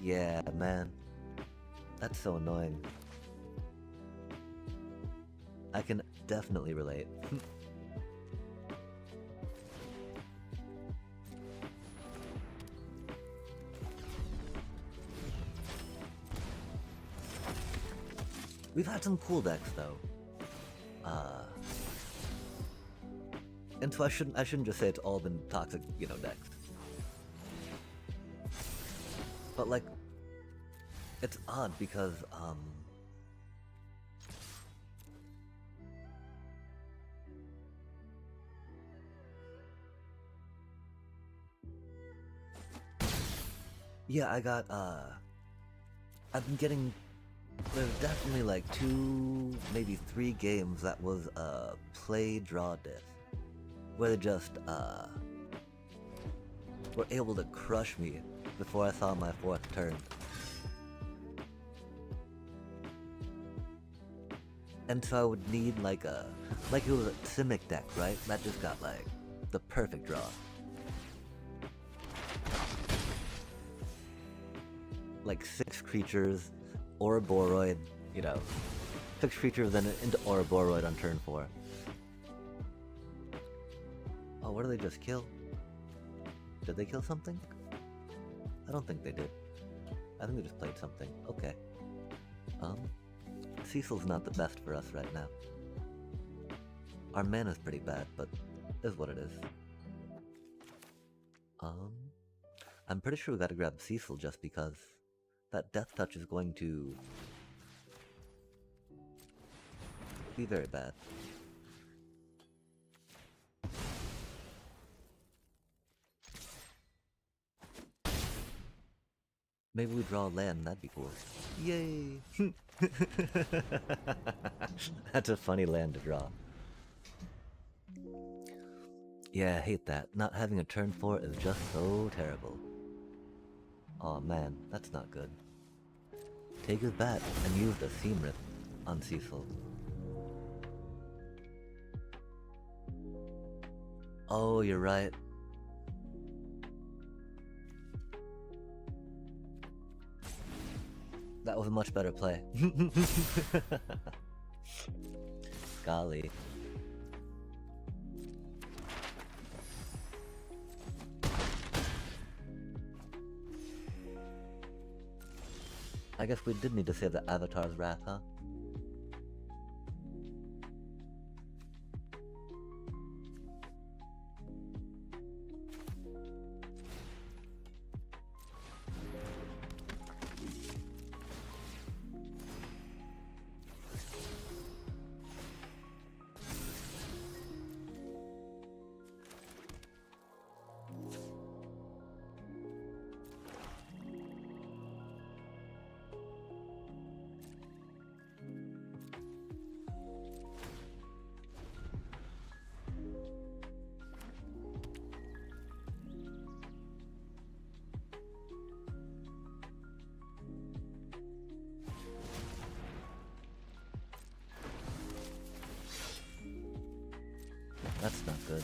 Yeah, man. That's so annoying. I can definitely relate. We've had some cool decks though. And so I shouldn't just say it's all been toxic, decks. But like, it's odd because yeah, I've been getting, there's definitely like 2, maybe 3 games that was play draw diff, where they just were able to crush me before I saw my 4th turn. And so I would need like it was a Simic deck, right? That just got like the perfect draw. Like 6 creatures, Ouroboros, 6 creatures, then into Ouroboros on turn 4. Oh, what did they just kill? Did they kill something? I don't think they did. I think they just played something. Okay. Cecil's not the best for us right now. Our mana's pretty bad, but is what it is. I'm pretty sure we gotta grab Cecil just because that Death Touch is going to be very bad. Maybe we draw a land, that'd be cool. Yay! That's a funny land to draw. Yeah, I hate that. Not having a turn 4 is just so terrible. Aw man, that's not good. Take his bat and use the Seam Rip on Cecil. Oh, you're right. That was a much better play. Golly. I guess we did need to save the Avatar's Wrath, huh? That's not good.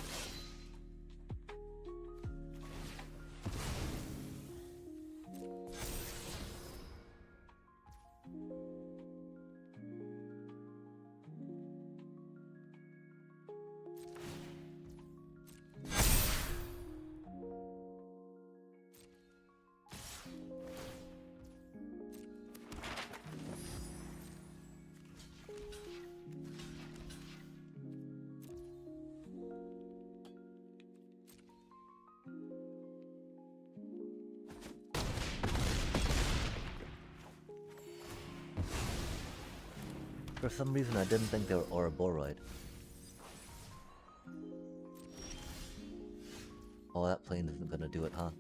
For some reason, I didn't think they were Ouroboros. Oh, that plane isn't gonna do it, huh?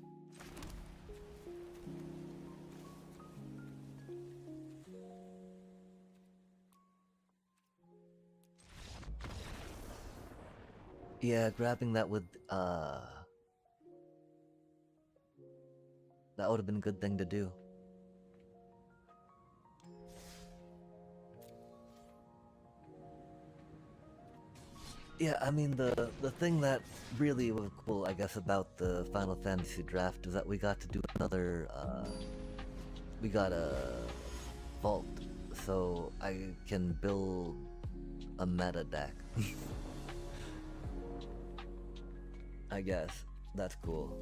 Yeah, grabbing that with, that would have been a good thing to do. Yeah, I mean, the thing that really was cool, I guess, about the Final Fantasy draft is that we got to do another, we got a vault, so I can build a meta deck. I guess. That's cool.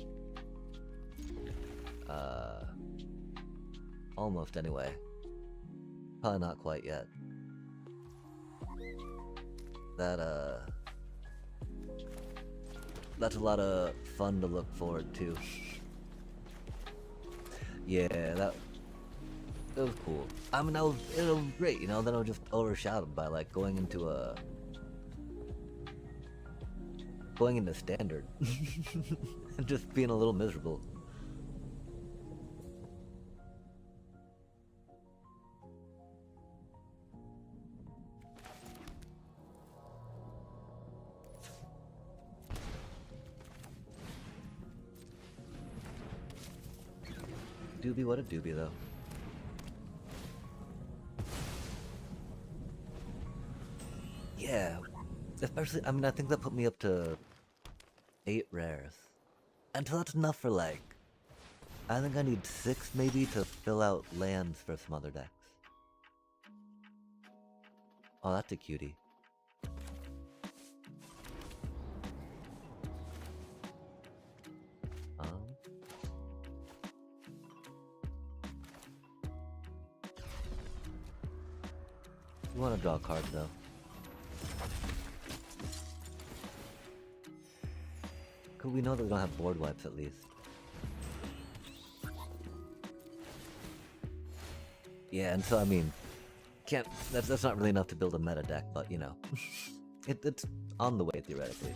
Almost anyway. Probably not quite yet. That's a lot of fun to look forward to. Yeah, it was cool. I mean, it was great, you know. Then I was just overshadowed by like going into standard, and just being a little miserable. Doobie, what a doobie, though. Yeah, especially, I mean, I think that put me up to 8 rares. And so that's enough for, like, I think I need 6 maybe to fill out lands for some other decks. Oh, that's a cutie. You want to draw a card, though. Cool, we know that we don't have board wipes, at least. Yeah, and so, I mean, that's not really enough to build a meta deck, but, you know. It's on the way, theoretically.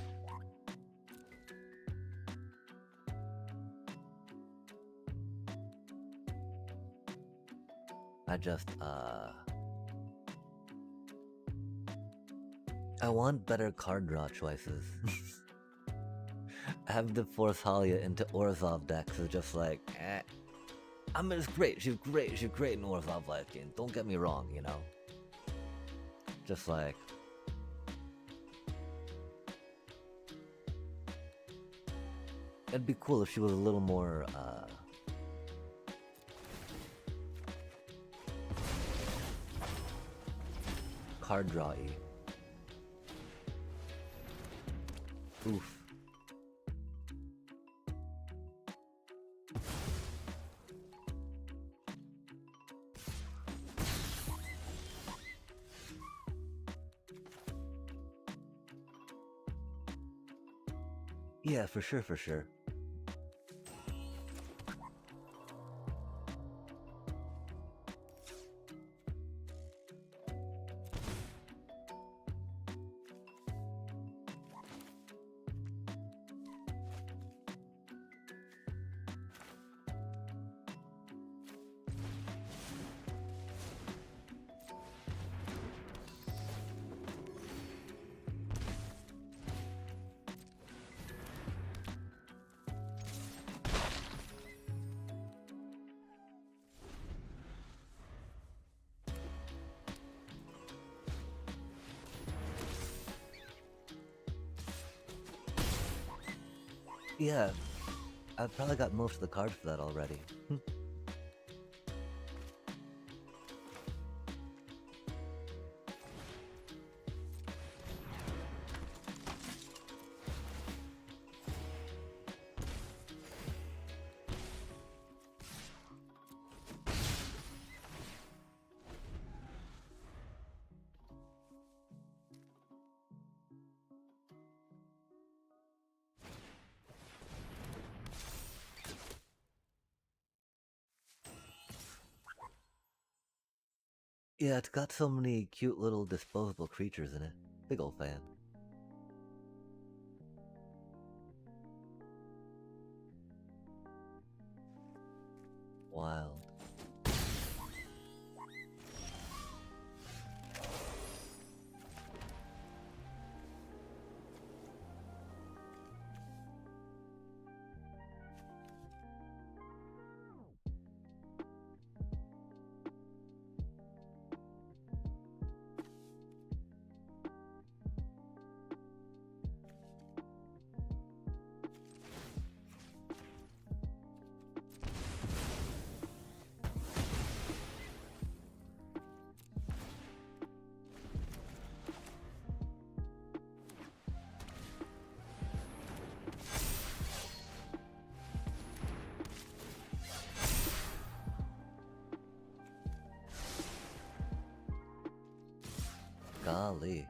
I want better card draw choices. Have the force Halia into Orzhov decks is just like, eh. I mean, it's great, she's great in Orzhov Life Games, don't get me wrong, you know? Just like... It'd be cool if she was a little more, card draw-y. Oof. Yeah, for sure, for sure. Yeah, I've probably got most of the cards for that already. Yeah, it's got so many cute little disposable creatures in it. Big ol' fan. Wild. Golly.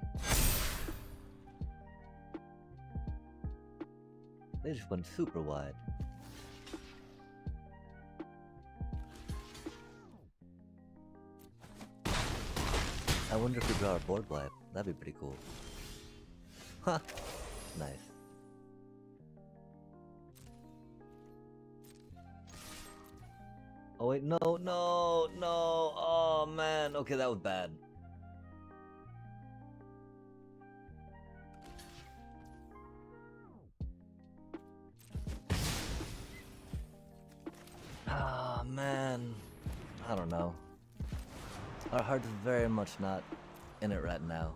They just went super wide. I wonder if we draw a board wipe. That'd be pretty cool. Huh. Nice. Oh wait, no, no, no. Oh man. Okay, that was bad. Ah, man. I don't know. Our heart's very much not in it right now.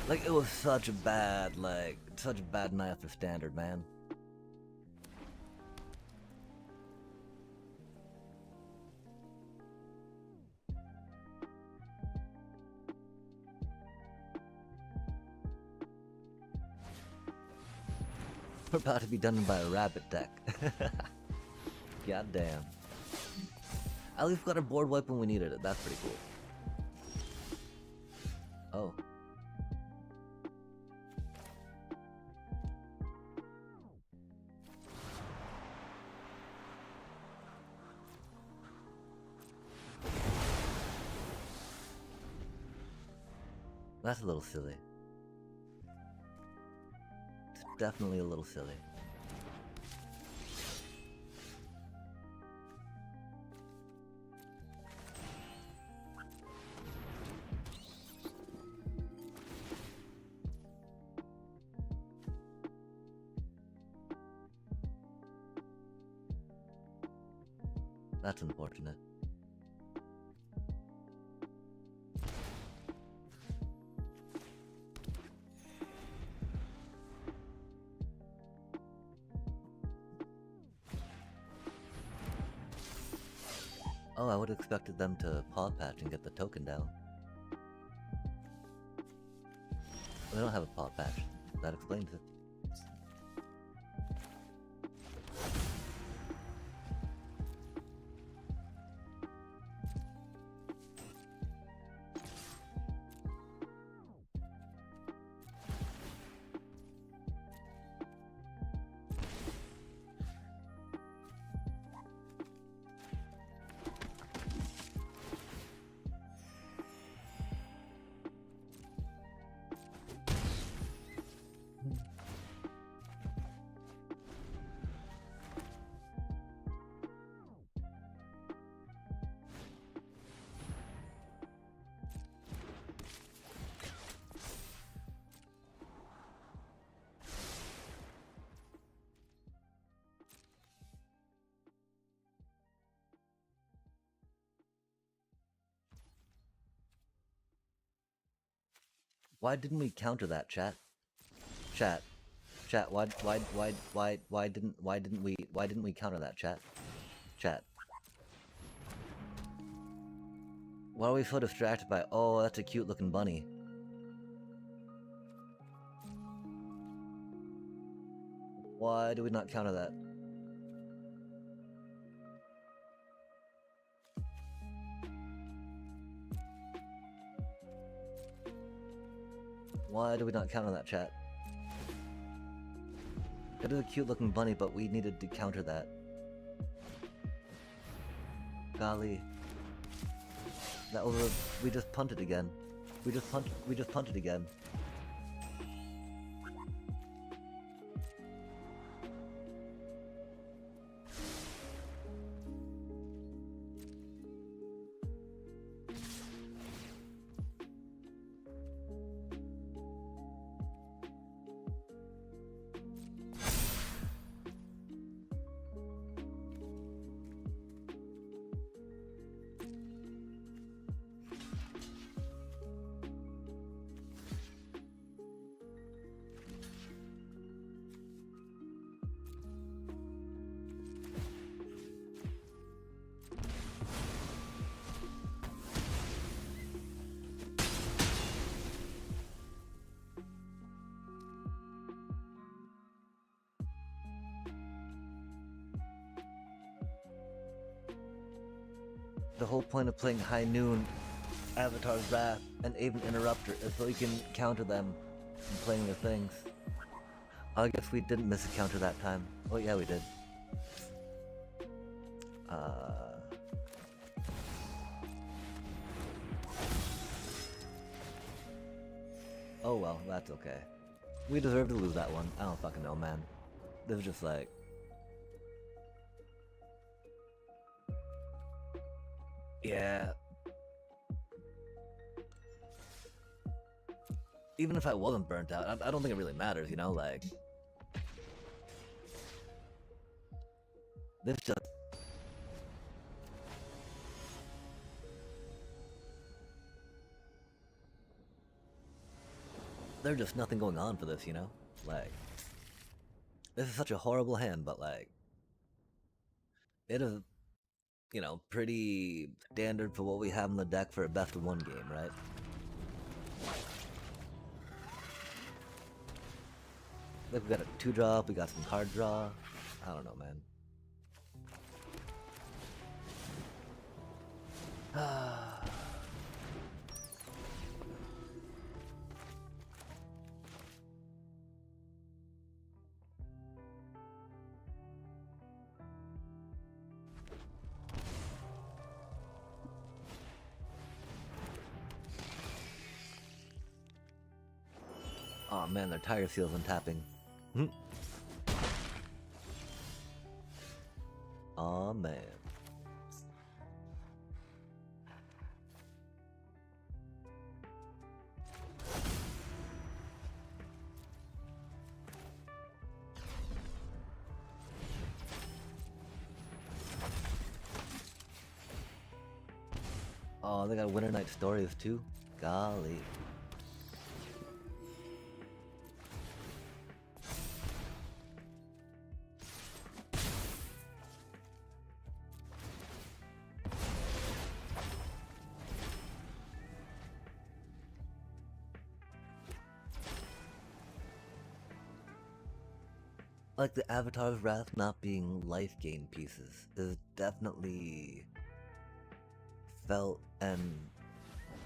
Like, it was such a bad night for standard, man. We're about to be done by a rabbit deck. God damn. At least we got a board wipe when we needed it. That's pretty cool. Oh. That's a little silly. It's definitely a little silly. That's unfortunate. Oh, I would have expected them to paw patch and get the token down. They don't have a paw patch. That explains it. Why didn't we counter that, chat? Chat. Why didn't we counter that, chat? Chat. Why are we so distracted by, oh, that's a cute looking bunny? Why do we not counter that? Why do we not counter that, chat? It is a cute looking bunny, but we needed to counter that. Golly. That was we just punted again. We just punted again. The whole point of playing High Noon, Avatar's Wrath, and even Interrupter is so you can counter them from playing their things. I guess we didn't miss a counter that time. Oh yeah, we did. Oh well, that's okay. We deserve to lose that one. I don't fucking know, man. This was just like... Yeah. Even if I wasn't burnt out, I don't think it really matters, you know? Like... This just... There's just nothing going on for this, you know? Like... This is such a horrible hand, but like... It is... You know, pretty standard for what we have in the deck for a best of one game, right? Like we got a 2-drop, we got some card draw. I don't know, man. Oh man, their tire seal's untapping. Oh man. Oh, they got Winter Night Stories too? Golly. Like the Avatar's Wrath not being life gain pieces is definitely felt and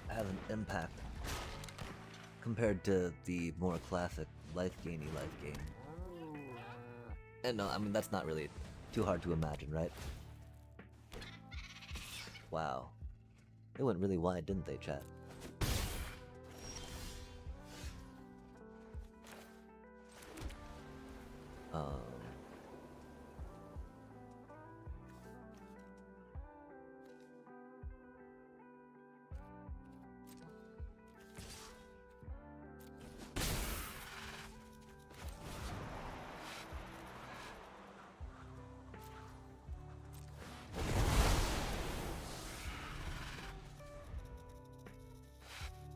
has an impact compared to the more classic life gain. And no, I mean that's not really too hard to imagine, right? Wow. They went really wide, didn't they, chat?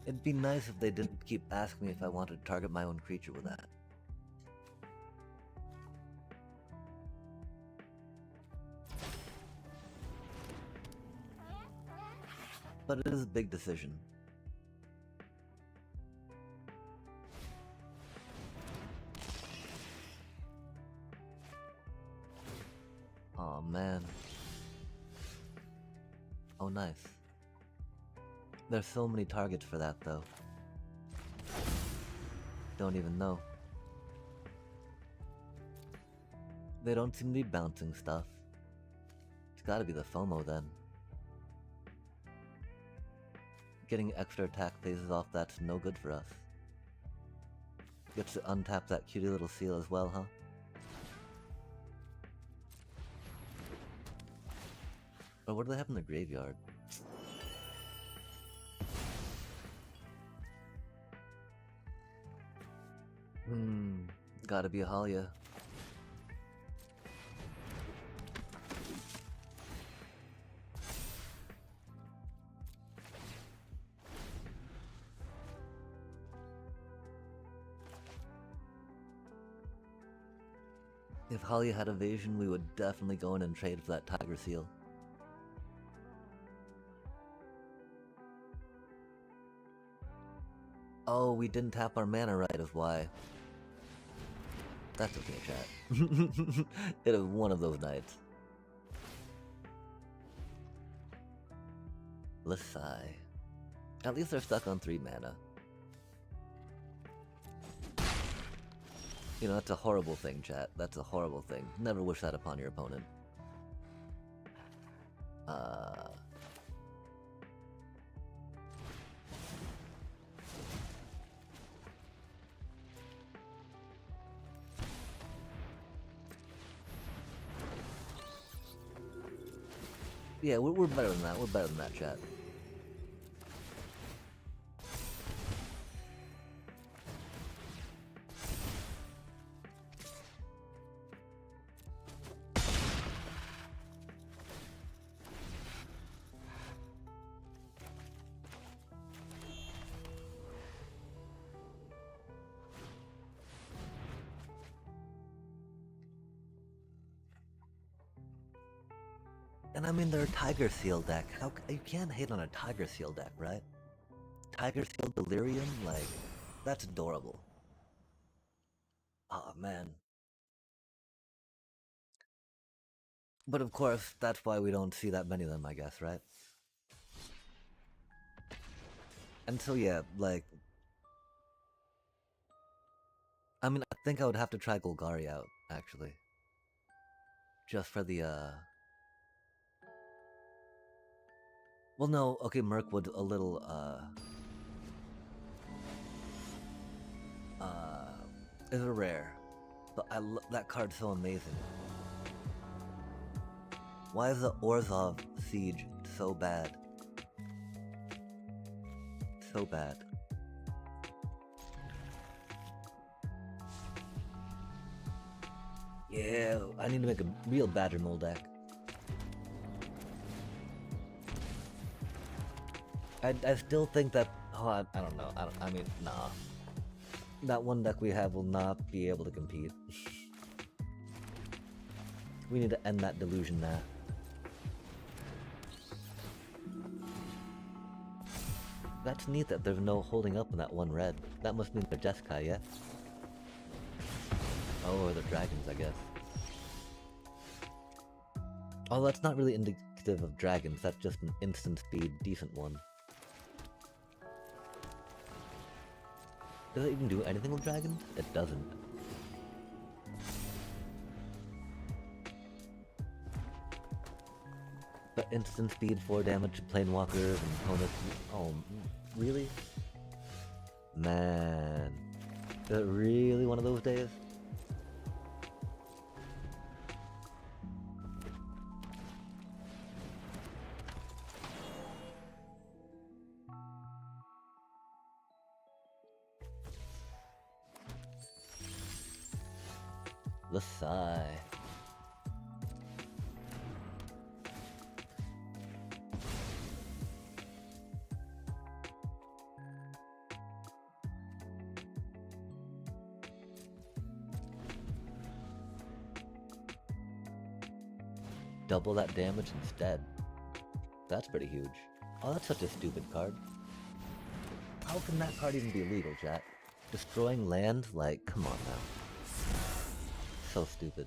It'd be nice if they didn't keep asking me if I wanted to target my own creature with that. But it is a big decision. Oh man. Oh nice. There's so many targets for that though. Don't even know. They don't seem to be bouncing stuff. It's gotta be the FOMO then. getting extra attack phases off, that's no good for us. Gets to untap that cutie little seal as well, huh? Or what do they have in the graveyard? Gotta be a Halia. If Halia had evasion, we would definitely go in and trade for that tiger seal. Oh, we didn't tap our mana right is why. That's okay, chat. It is one of those nights. Let's sigh. At least they're stuck on 3 mana. You know, that's a horrible thing, chat. That's a horrible thing. Never wish that upon your opponent. Yeah, we're better than that. We're better than that, chat. And I mean, they're a Tiger Seal deck. How you can't hate on a Tiger Seal deck, right? Tiger Seal Delirium, like, that's adorable. Oh man. But of course, that's why we don't see that many of them, I guess, right? And so yeah, like, I mean, I think I would have to try Golgari out, actually. Just for the, well, no, okay, Mirkwood a little, is a rare. But that card's so amazing. Why is the Orzhov Siege so bad? So bad. Yeah, I need to make a real Badger Mole deck. I still think that, oh, I don't know, I mean, nah. That one deck we have will not be able to compete. We need to end that delusion now. That's neat that there's no holding up in that one red. That must mean they're Jeskai, yeah? Oh, or they're dragons, I guess. Oh, that's not really indicative of dragons, that's just an instant speed, decent one. Does it even do anything with dragons? It doesn't. But instant speed, 4 damage to planeswalkers and opponents. Oh, really? Man. Is it really one of those days? The sigh. Double that damage instead. That's pretty huge. Oh, that's such a stupid card. How can that card even be illegal, chat? Destroying land? Like, come on now. So stupid.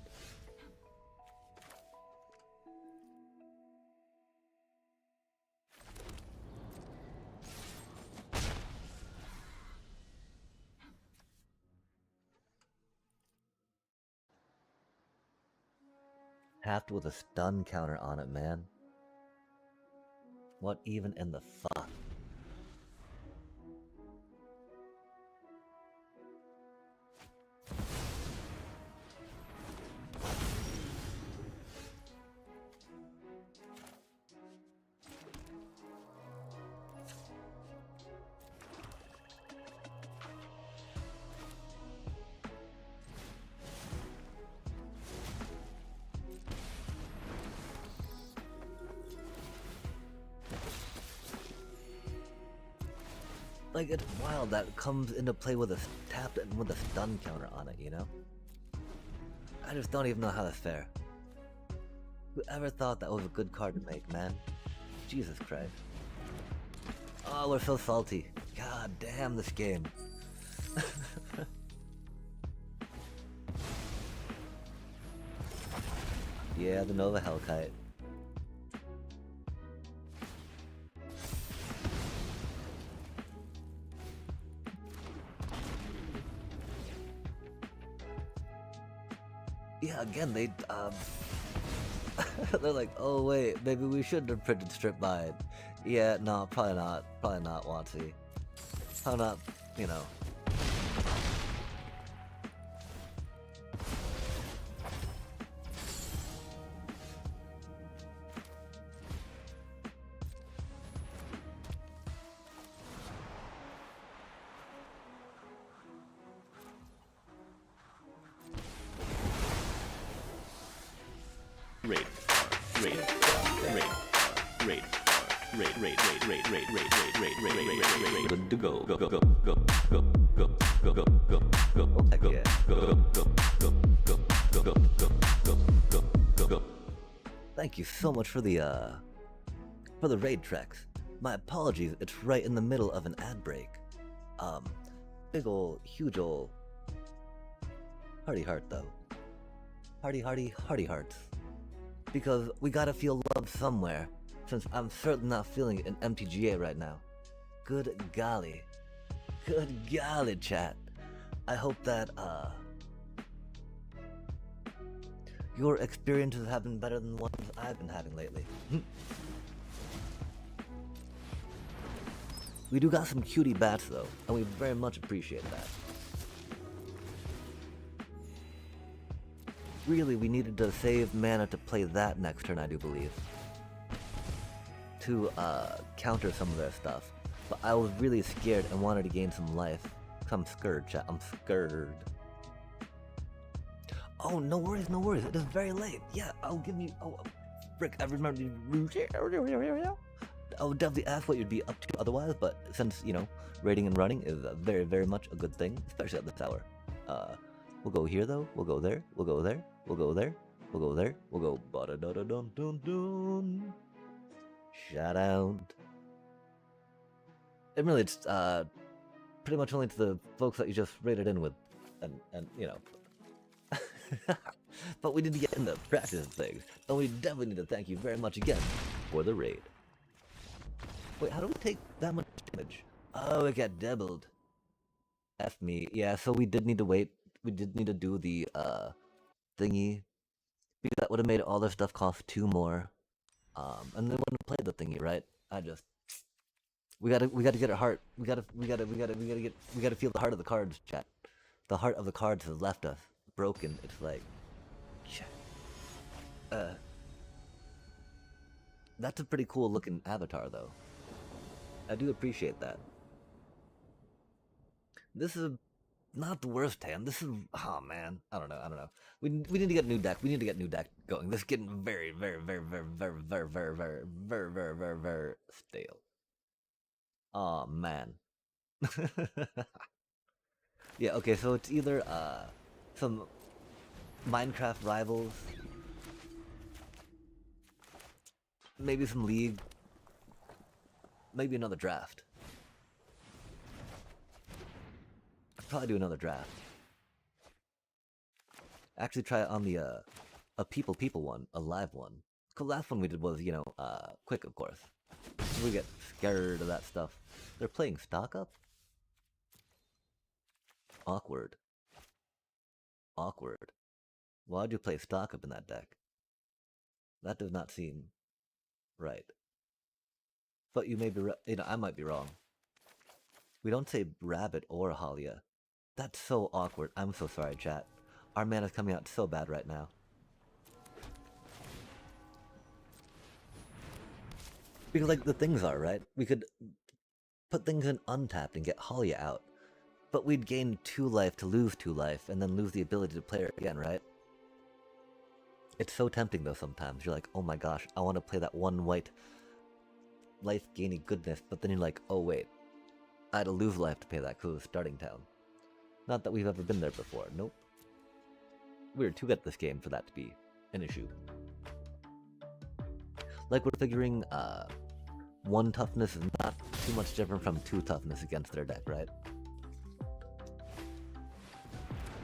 Halved with a stun counter on it, man. What even in the fuck? Like, it's wild that it comes into play with a tap and with a stun counter on it, you know? I just don't even know how that's fair. Whoever thought that was a good card to make, man? Jesus Christ. Oh, we're so salty. God damn this game. Yeah, the Nova Hellkite. Yeah, again, they're like, oh wait, maybe we shouldn't have printed strip mine. Yeah, no, probably not, Watsy. Probably not, you know. Good to go. Go. Heck yeah. Go. Thank you so much for the raid tracks. My apologies, it's right in the middle of an ad break. Big ol' huge ol' hearty heart though. Hearty hearts. Because we gotta feel love somewhere, since I'm certainly not feeling it in MTGA right now. Good golly, chat. I hope that, your experiences have been better than the ones I've been having lately. We do got some cutie bats though, and we very much appreciate that. Really, we needed to save mana to play that next turn, I do believe. To, counter some of their stuff. But I was really scared and wanted to gain some life. I'm scared, chat. I'm scared. Oh, no worries. It is very late. Yeah, I'll give you... Oh, frick, I remember... I would definitely ask what you'd be up to otherwise, but since, you know, raiding and running is very, very much a good thing, especially at this hour. We'll go here, though. We'll go there. We'll go there. We'll go there. We'll go there. We'll go... Ba-da-da-da-dun-dun-dun. Shout out. And really, it's pretty much only to the folks that you just raided in with, and you know. But we need to get into practice things, and we definitely need to thank you very much again for the raid. Wait, how do we take that much damage? Oh, it got doubled. F me. Yeah, so we did need to wait. We did need to do the thingy, because that would have made all their stuff cost 2 more. And they wouldn't play the thingy, right? We gotta get our heart. We gotta feel the heart of the cards, chat. The heart of the cards has left us broken. It's like, that's a pretty cool looking avatar, though. I do appreciate that. This is not the worst hand. This is, oh man, I don't know. We need to get a new deck. We need to get a new deck going. This is getting very, very, very, very, very, very, very, very, very, very, very, very stale. Oh man. Yeah, okay, so it's either some Minecraft rivals, maybe some League, maybe another draft. I'd probably do another draft. Actually try it on the a people one, a live one. The last one we did was, you know, quick, of course. We get scared of that stuff. They're playing stock up? Awkward. Why'd you play stock up in that deck? That does not seem right. But you may be, you know, I might be wrong. We don't say rabbit or Halia. That's so awkward. I'm so sorry, chat. Our mana's coming out so bad right now. Because, like, the things are, right? We could put things in untapped and get Halia out. But we'd gain 2 life to lose 2 life, and then lose the ability to play her again, right? It's so tempting, though, sometimes. You're like, oh my gosh, I want to play that 1 white life-gaining goodness, but then you're like, oh wait, I had to lose life to pay that because it was starting town. Not that we've ever been there before, nope. We were too good at this game for that to be an issue. Like, we're figuring 1 toughness is not too much different from 2 toughness against their deck, right?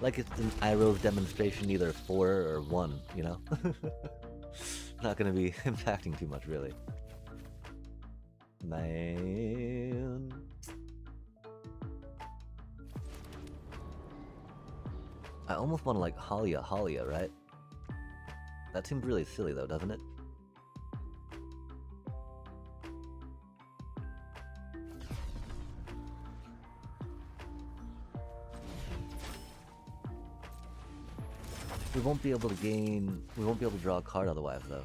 Like, it's an Iroh's demonstration, either 4 or 1, you know? Not gonna be impacting too much, really. Man. I almost want to, like, Halia, right? That seems really silly, though, doesn't it? We won't be able to draw a card otherwise, though.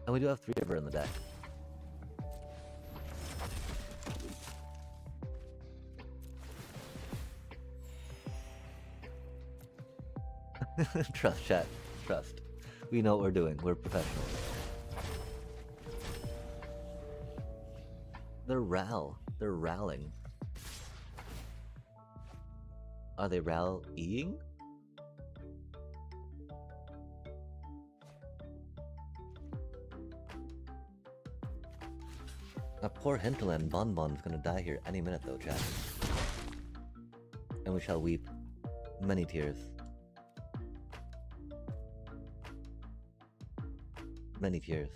And we do have 3 of her in the deck. Trust, chat. Trust. We know what we're doing. We're professionals. They're rallying. Are they rallying? A poor hinterland Bonbon's gonna die here any minute though, chat. And we shall weep many tears. Many tears.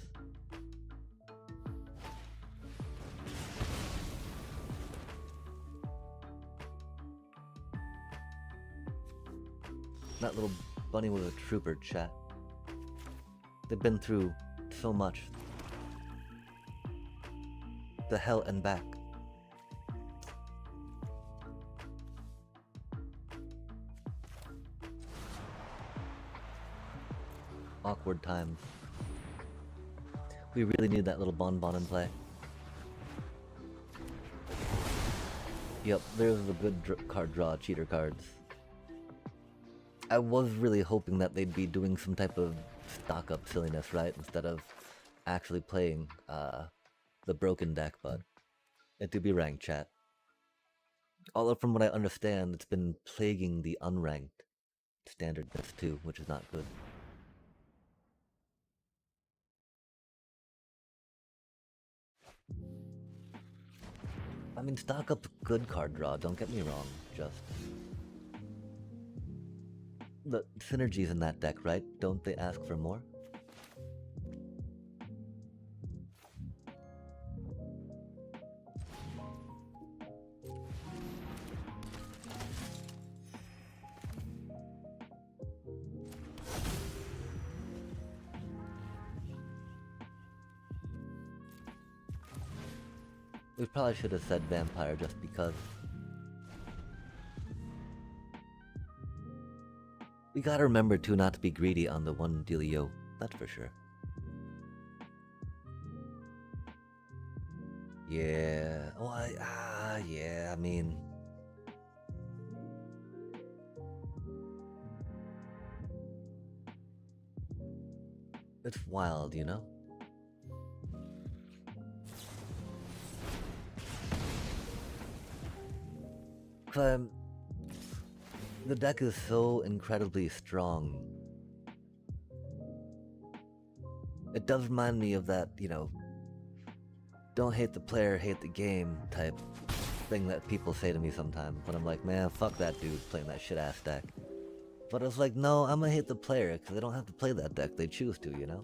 That little bunny was a trooper, chat. They've been through so much. The hell and back. Awkward times. We really need that little Bonbon in play. Yep, there's a good card draw, cheater cards. I was really hoping that they'd be doing some type of stock up silliness, right? Instead of actually playing the broken deck, but it do be ranked, chat. Although from what I understand, it's been plaguing the unranked standard decks too, which is not good. I mean, stock up's good card draw, don't get me wrong, just... The synergies in that deck, right? Don't they ask for more? We probably should have said vampire just because. We gotta remember too not to be greedy on the one dealio, that's for sure. Yeah, well, yeah, I mean... It's wild, you know? The deck is so incredibly strong. It does remind me of that, you know, don't hate the player, hate the game type thing that people say to me sometimes when I'm like, man, fuck that dude playing that shit ass deck. But it's like, no, I'm gonna hate the player because they don't have to play that deck, they choose to, you know?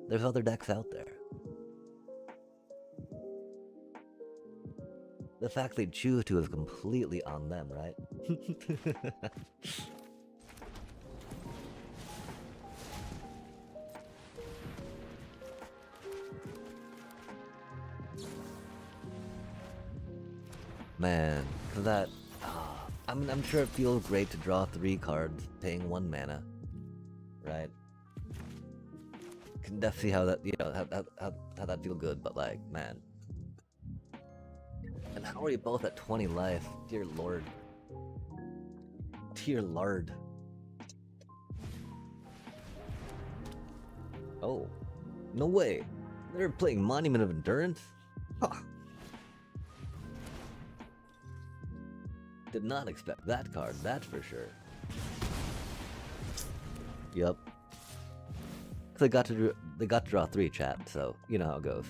There's other decks out there. The fact they choose to is completely on them, right? Man, cause that... I mean, I'm sure it feels great to draw 3 cards, paying 1 mana. Right? Can definitely see how that, you know, how that feel good, but like, man... And how are you both at 20 life? Dear lord. Dear lord. Oh. No way. They're playing Monument of Endurance? Huh. Did not expect that card, that's for sure. Yep. They got to draw 3, chat, so you know how it goes.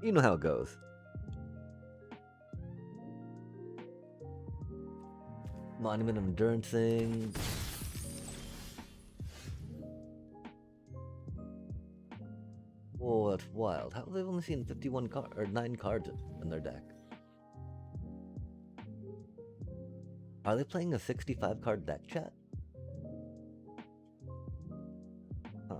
You know how it goes. Monument of Endurance thing. Whoa, that's wild. How have they only seen 51 or 9 cards in their deck? Are they playing a 65 card deck, chat? Huh.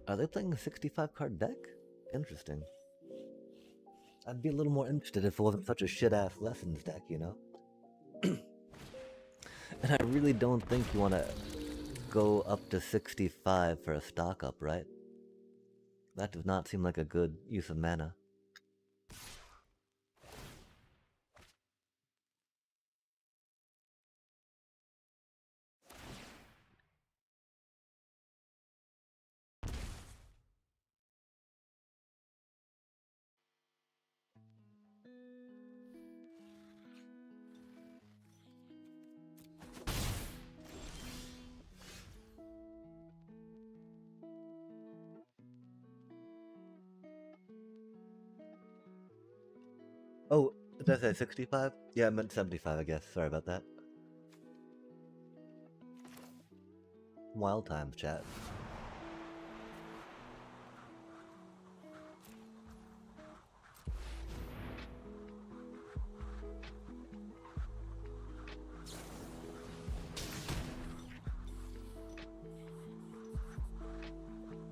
Are they playing a 65 card deck? Interesting. I'd be a little more interested if it wasn't such a shit-ass Lessons deck, you know? And I really don't think you want to go up to 65 for a stock up, right? That does not seem like a good use of mana. Oh, did I say 65? Yeah, I meant 75, I guess. Sorry about that. Wild times, chat.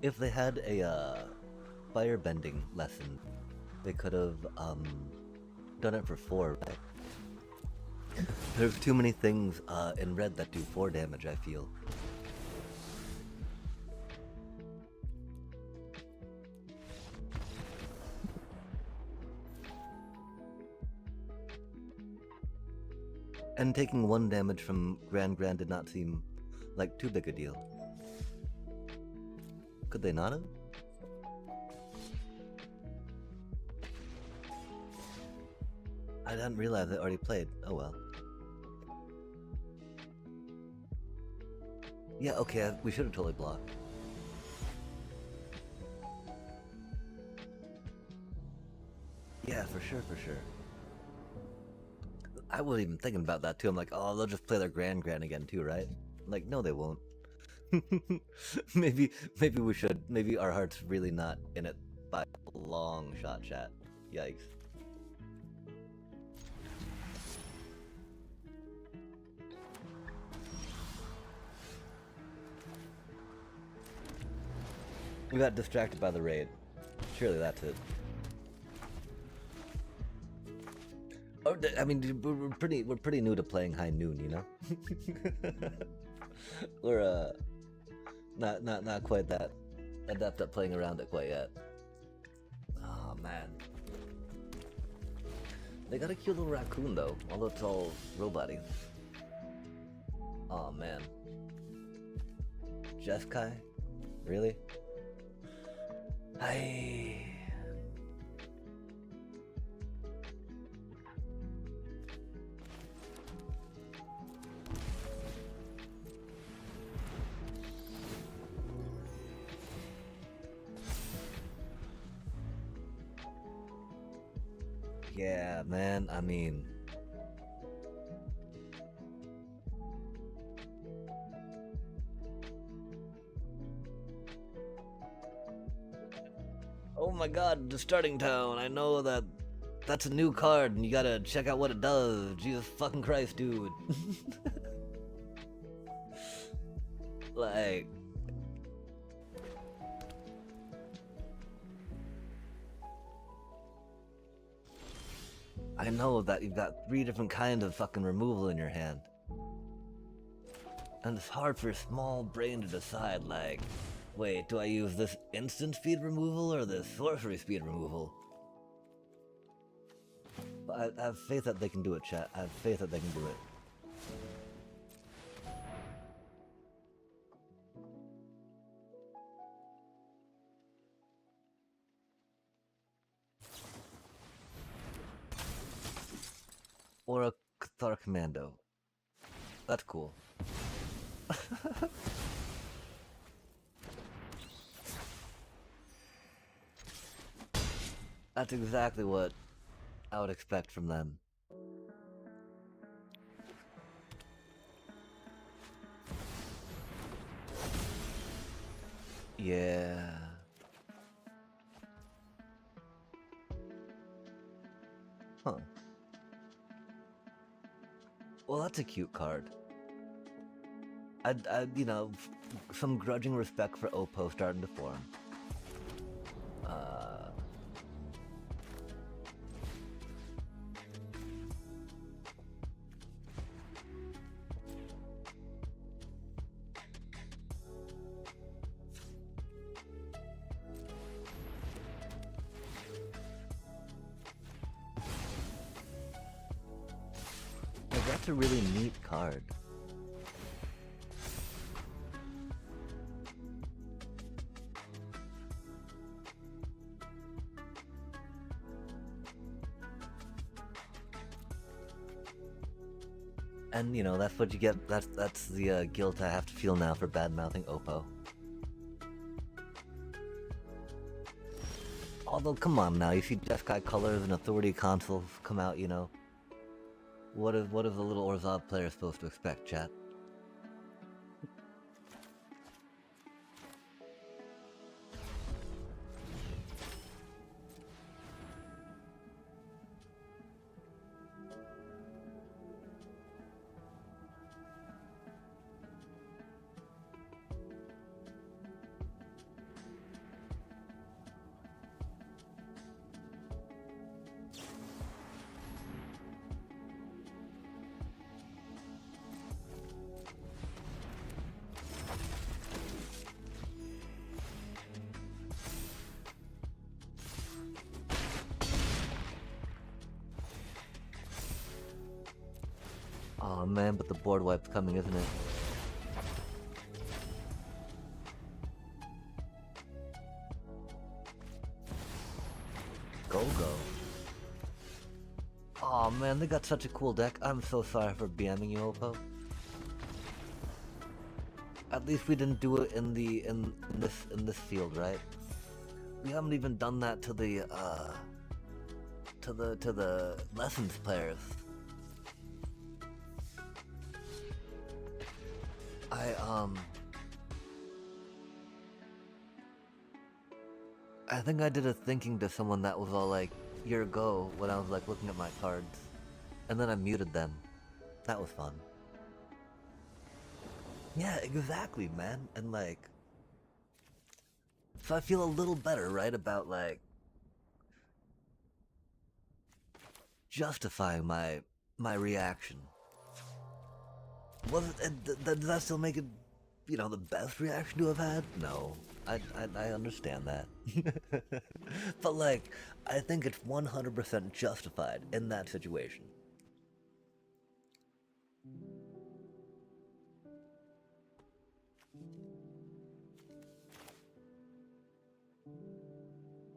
If they had a firebending lesson, they could have done it for 4, right? There's too many things in red that do 4 damage, I feel. And taking 1 damage from Grand did not seem like too big a deal. Could they not have? I didn't realize they already played. Oh well. Yeah, okay, we should have totally blocked. Yeah, for sure, for sure. I wasn't even thinking about that too. I'm like, oh, they'll just play their Grand again too, right? Like, no, they won't. maybe we should. Maybe our heart's really not in it by a long shot, chat. Yikes. We got distracted by the raid. Surely that's it. Oh, I mean, we're pretty new to playing High Noon, you know. We're not quite that adept at playing around it quite yet. Oh man, they got a cute little raccoon though, although it's all robot-y. Oh man, Jeskai, really? Hi. Yeah, man, I mean... Oh my god, the starting tone, I know that's a new card and you gotta check out what it does. Jesus fucking Christ, dude. Like... I know that you've got 3 different kinds of fucking removal in your hand. And it's hard for your small brain to decide, like, Wait, do I use this instant speed removal or this sorcery speed removal? I have faith that they can do it, chat. I have faith that they can do it. Or a Cathar Commando. That's cool. That's exactly what I would expect from them. Yeah. Huh. Well, that's a cute card. You know, some grudging respect for Oppo starting to form. That's a really neat card. And you know, that's what you get. That's the guilt I have to feel now for bad-mouthing Oppo. Although, come on now, you see Jeskai colors and Authority consoles come out, you know. What is the little Orzhov player supposed to expect, chat? Oh man, but the board wipe's coming, isn't it? Go. Oh man, they got such a cool deck. I'm so sorry for BMing you, Oppo. At least we didn't do it in this field, right? We haven't even done that to the lessons players. I think I did a thinking to someone that was all like, year ago, when I was like looking at my cards. And then I muted them. That was fun. Yeah, exactly, man. And like, so I feel a little better, right, about like justifying my reaction. Does that still make it, you know, the best reaction to have had? No, I understand that. But like, I think it's 100% justified in that situation.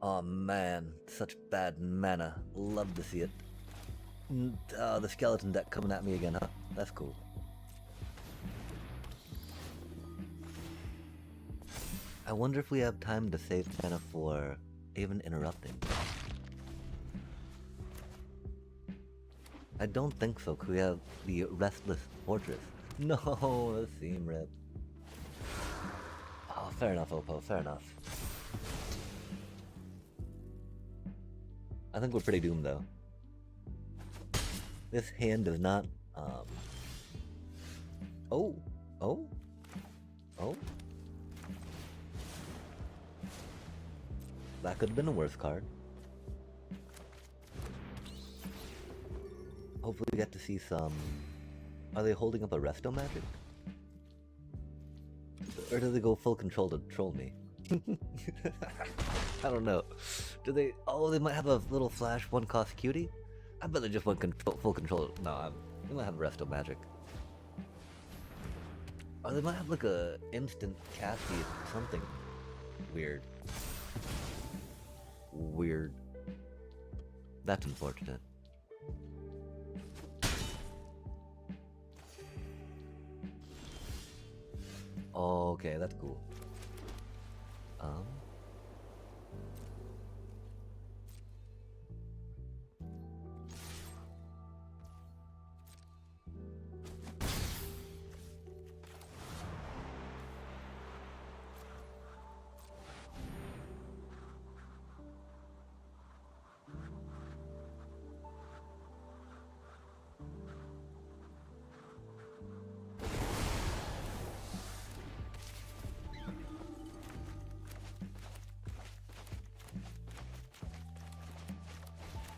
Oh man, such bad mana. Love to see it. The skeleton deck coming at me again, huh? That's cool. I wonder if we have time to save mana for even interrupting. I don't think so, because we have the Restless Fortress. No, the theme rip. Oh, fair enough, Oppo, fair enough. I think we're pretty doomed, though. This hand does not, Oh. That could have been a worse card. Hopefully we get to see some... Are they holding up a Resto Magic? Or do they go full control to troll me? I don't know. Do they? Oh, they might have a little flash one cost cutie. I bet they just went full control. No, they might have resto magic. Or they might have like a instant casty something weird. Weird. That's unfortunate. Oh, okay, that's cool.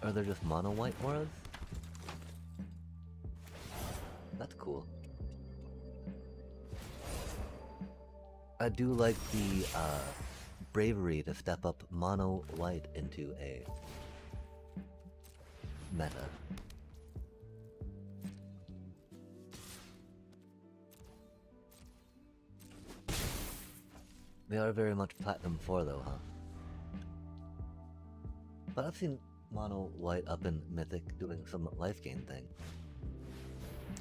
Are there just mono white auras? That's cool. I do like the bravery to step up mono white into a meta. They are very much Platinum 4 though, huh? But I've seen mono white up in Mythic doing some life gain thing.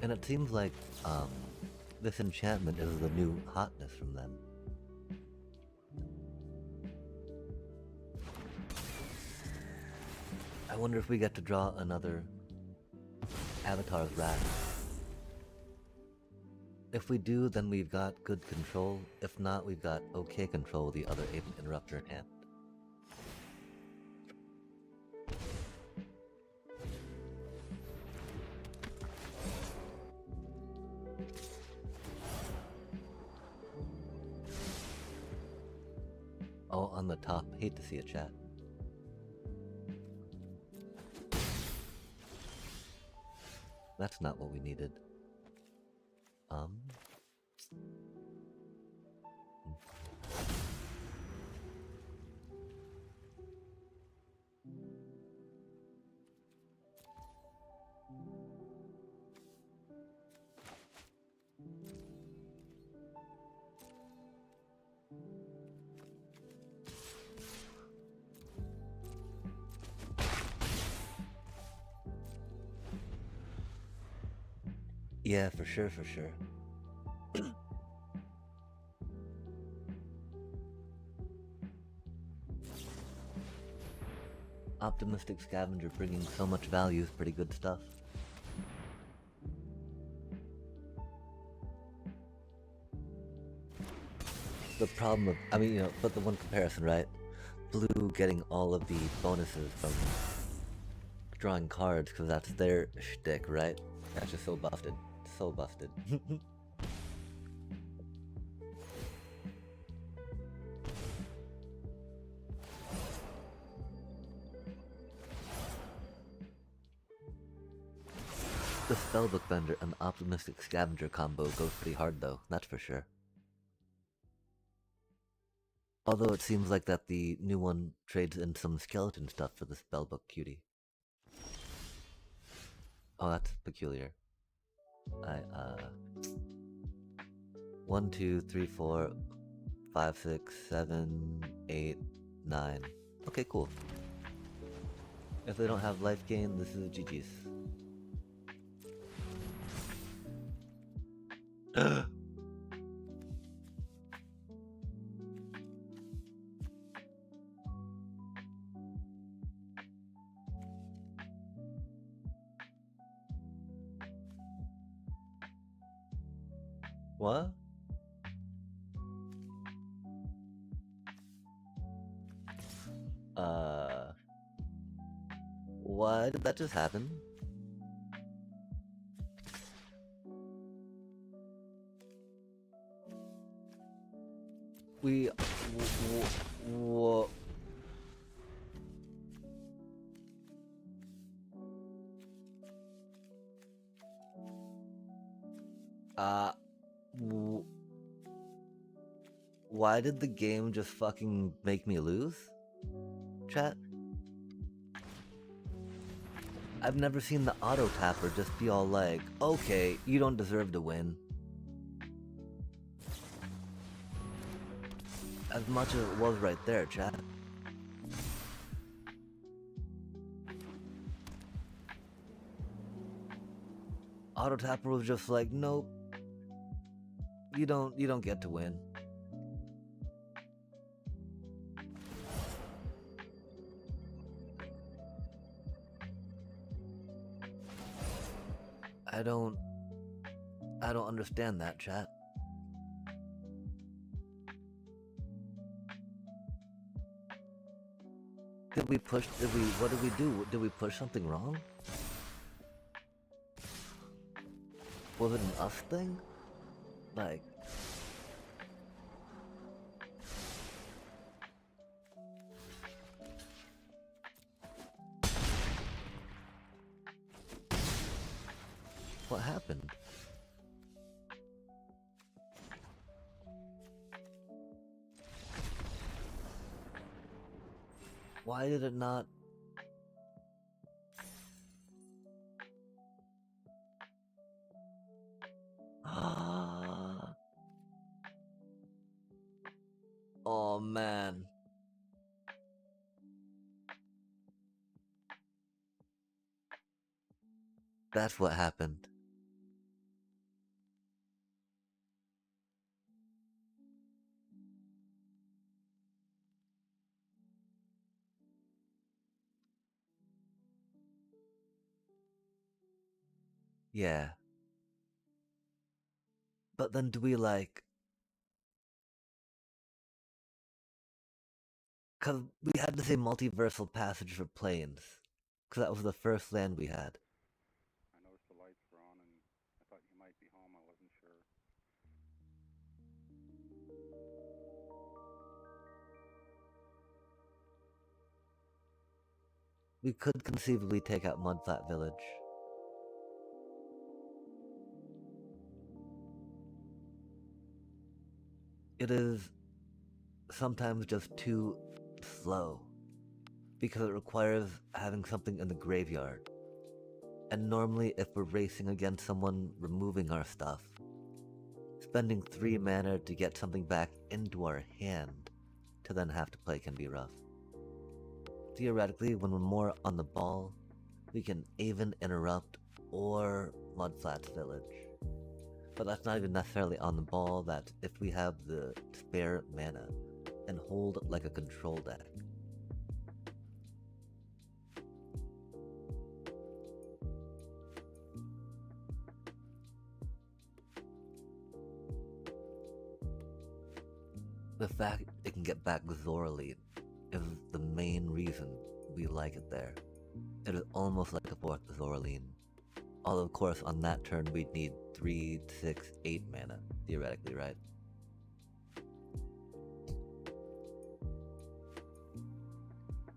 And it seems like this enchantment is the new hotness from them. I wonder if we get to draw another Avatar's Wrath. If we do, then we've got good control. If not, we've got okay control with the other Ancient Interrupter in hand. Oh, on the top. Hate to see a chat. That's not what we needed. Yeah, for sure, for sure. Optimistic Scavenger bringing so much value is pretty good stuff. The problem of, I mean, you know, but the one comparison, right? Blue getting all of the bonuses from drawing cards because that's their shtick, right? That's just so busted. So busted. The Spellbook Bender and the Optimistic Scavenger combo goes pretty hard though, that's for sure. Although it seems like that the new one trades in some skeleton stuff for the Spellbook cutie. Oh, that's peculiar. 1, 2, 3, 4, 5, 6, 7, 8, 9. Okay, cool. If they don't have life gain, this is GG's. What? Why did that just happen? We... Why did the game just fucking make me lose? Chat? I've never seen the auto tapper just be all like, okay, you don't deserve to win. As much as it was right there, chat. Auto tapper was just like, nope. You don't get to win. I don't understand that, chat. What did we do? Did we push something wrong? Was it an us thing? Like... What happened? Why did it not... Oh man. That's what happened. Yeah. But then do we like... Cause we had to say multiversal passage for planes. Cause that was the first land we had. I noticed the lights were on and I thought you might be home. I wasn't sure. We could conceivably take out Mudflat Village. It is sometimes just too slow. Because it requires having something in the graveyard. And normally if we're racing against someone removing our stuff, spending 3 mana to get something back into our hand to then have to play can be rough. Theoretically, when we're more on the ball, we can even interrupt or Mudflat's Village. But that's not even necessarily on the ball, that's if we have the spare mana and hold like a control deck. The fact it can get back Zorali is the main reason we like it there. It is almost like a 4th Zoraline. Although of course on that turn we'd need 3, 6, 8 mana, theoretically, right?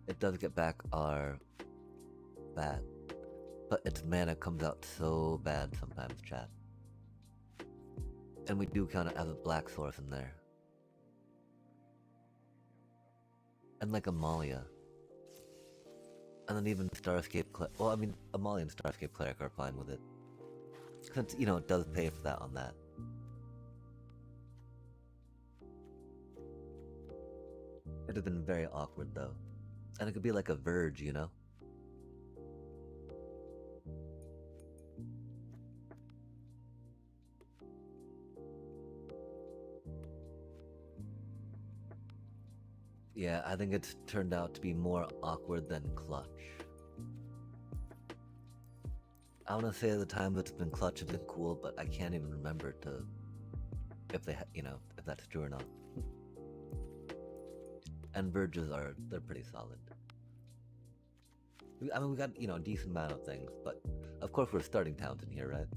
It does get back our bat, but its mana comes out so bad sometimes, chat. And we do count it as a black source in there. And like Amalia. And then even Starscape well, I mean, Amalia and Starscape Cleric are fine with it. Since, you know, it does pay for that on that. It has been very awkward though. And it could be like a Verge, you know? Yeah, I think it's turned out to be more awkward than clutch. I want to say the times it's been clutch have been cool, but I can't even remember if they, you know, if that's true or not. And Verges they're pretty solid. I mean, we got, you know, a decent amount of things, but of course we're starting towns in here, right?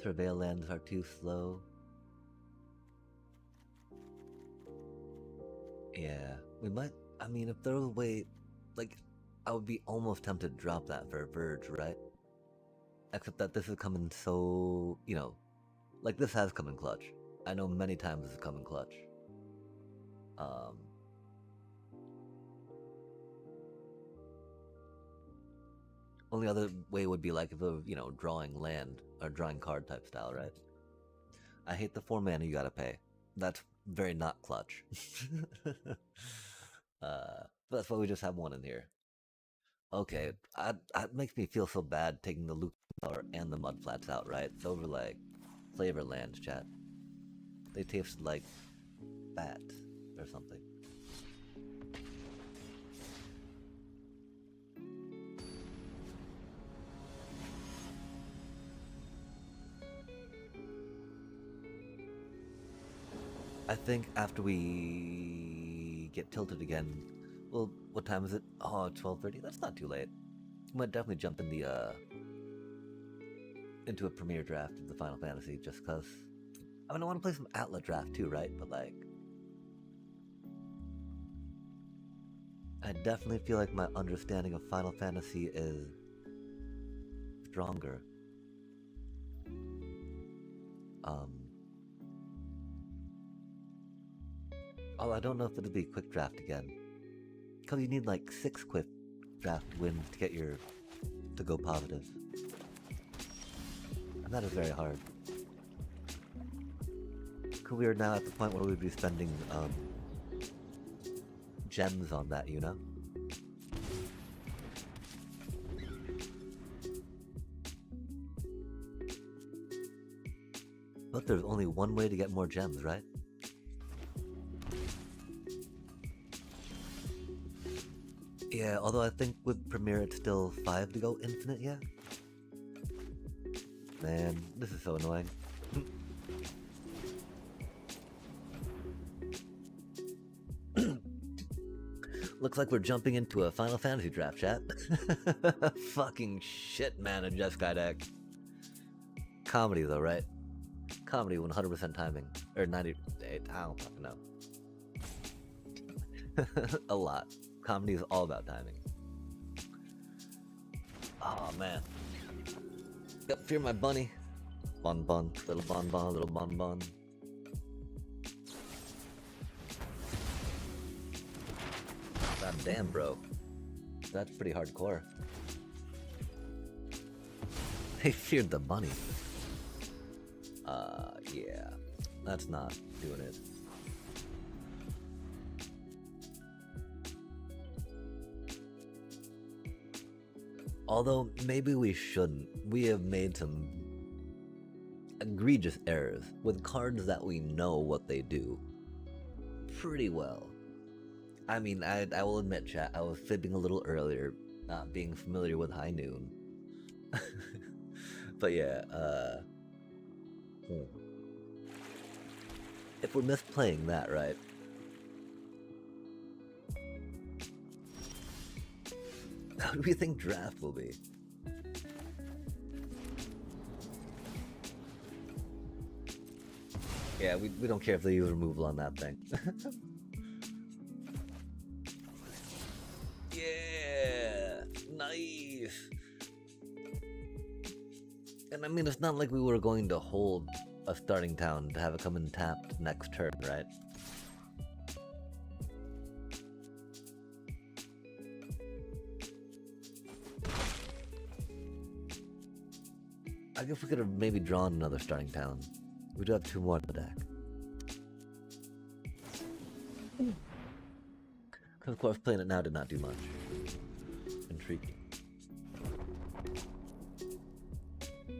Surveil lands are too slow. Yeah, we might, I mean, if there was a way, like, I would be almost tempted to drop that for a Verge, right? Except that this is coming so, you know, Like, this has come in clutch. I know many times this has come in clutch. Only other way would be like if it was, you know, drawing land or drawing card type style, right? I hate the 4 mana you gotta pay. That's very not clutch. That's why we just have one in here. Okay, it makes me feel so bad taking the Luke Power and the Mud Flats out, right? Those were like flavor lands, chat. They taste like bat or something. I think after we get tilted again, well, what time is it? Oh, 12:30. That's not too late. We might definitely jump in the into a premiere draft of the Final Fantasy just because. I mean, I want to play some Atlas draft too, right? But like, I definitely feel like my understanding of Final Fantasy is stronger. Oh, I don't know if it'll be quick draft again. Because you need like 6 quick draft wins to get your to go positive. And that is very hard. Because we are now at the point where we'd be spending gems on that, you know? But there's only one way to get more gems, right? Yeah, although I think with Premiere it's still 5 to go infinite, yeah? Man, this is so annoying. Looks like we're jumping into a Final Fantasy draft, chat. Fucking shit, man, a Jeskai deck. Comedy, though, right? Comedy, 100% timing. Or 98, I don't fucking know. A lot. Comedy is all about timing. Oh, man. Yep, fear my bunny. Bon bon, little bon bon, little bon bon. God damn, bro. That's pretty hardcore. They feared the bunny. Yeah. That's not doing it. Although, maybe we shouldn't. We have made some egregious errors with cards that we know what they do pretty well. I mean, I will admit, chat, I was fibbing a little earlier, not being familiar with High Noon. But yeah, if we're misplaying that, right? How do we think draft will be? Yeah, we don't care if they use removal on that thing. Yeah, nice. And I mean, it's not like we were going to hold a starting town to have it come in tapped next turn, right? I guess we could have maybe drawn another starting town. We do have 2 more in the deck. Because of course playing it now did not do much. Intriguing.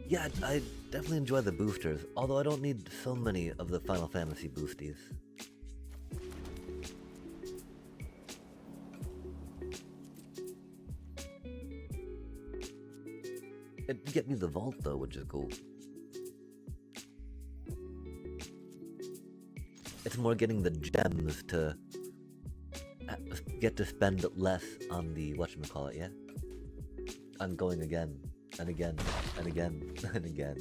Yeah, I definitely enjoy the boosters, although I don't need so many of the Final Fantasy boosties. It get me the vault though, which is cool. It's more getting the gems to get to spend less on the whatchamacallit, yeah? On going again, and again, and again, and again.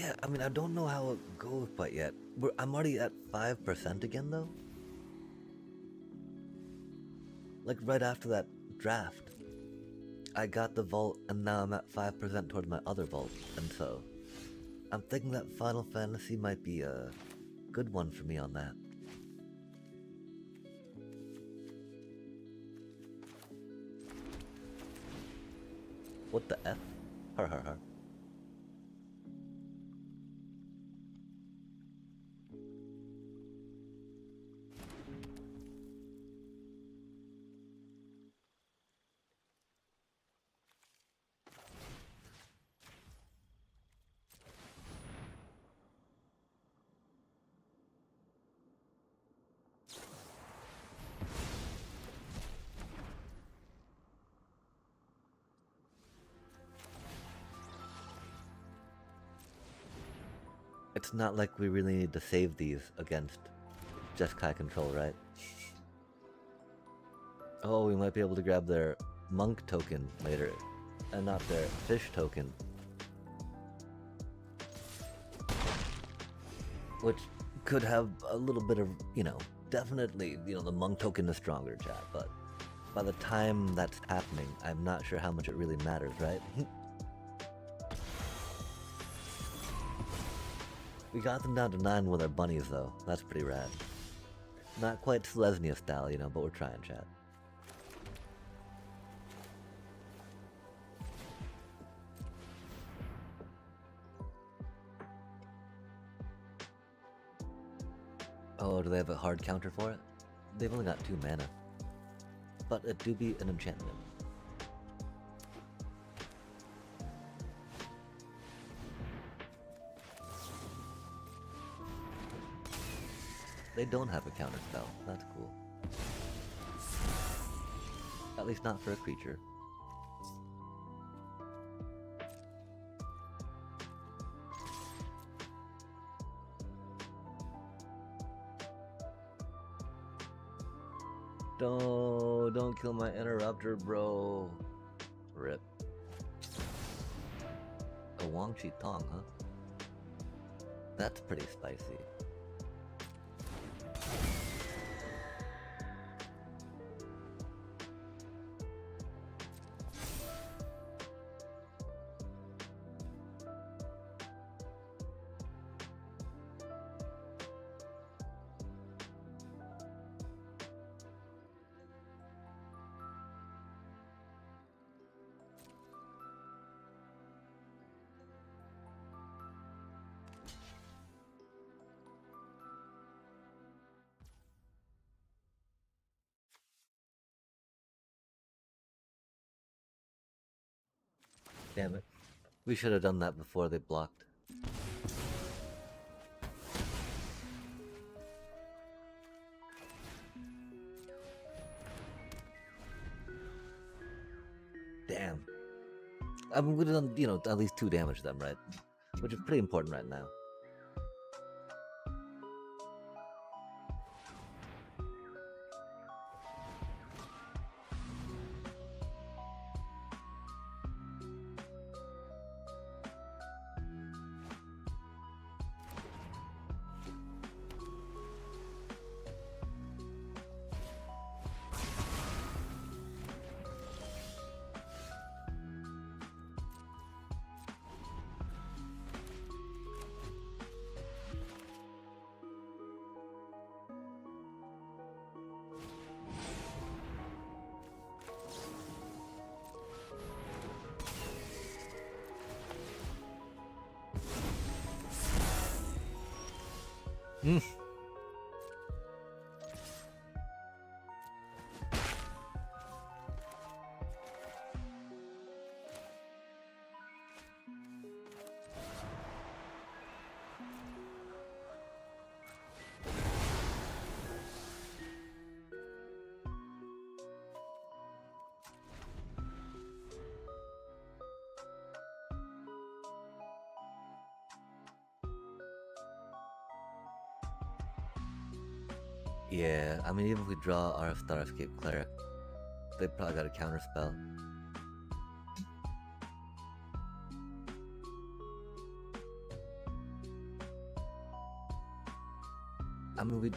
Yeah, I mean, I don't know how it goes quite yet. I'm already at 5% again, though. Like, right after that draft, I got the vault, and now I'm at 5% towards my other vault, and so I'm thinking that Final Fantasy might be a good one for me on that. What the F? Har har har. It's not like we really need to save these against Jeskai control, right? Oh, we might be able to grab their monk token later, and not their fish token. Which could have a little bit of, definitely, the monk token is stronger, chat, but by the time that's happening, I'm not sure how much it really matters, right? We got them down to 9 with our bunnies, though. That's pretty rad. Not quite Selesnya style, but we're trying, chat. Oh, do they have a hard counter for it? They've only got 2 mana. But it do be an enchantment. They don't have a counter spell. That's cool. At least not for a creature. Don't kill my interrupter, bro. Rip. A Wang Chi Tong, huh? That's pretty spicy. Damn it. We should have done that before they blocked. Damn. I mean, we have done, at least 2 damage to them, right? Which is pretty important right now. Mm. Yeah, I mean, even if we draw our Strascape Cleric, they probably got a counter spell. I mean, we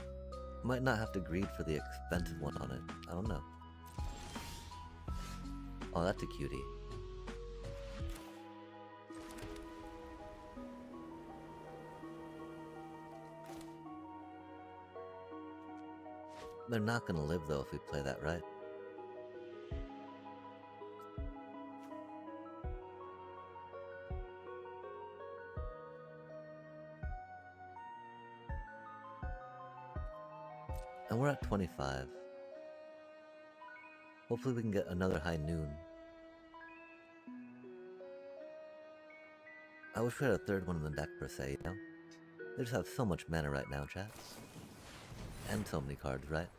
might not have to greed for the expensive one on it. I don't know. Oh, that's a cutie. They're not gonna live though if we play that right. And we're at 25. Hopefully we can get another high noon. I wish we had a third one in the deck per se, you know? They just have so much mana right now, chat. And so many cards, right?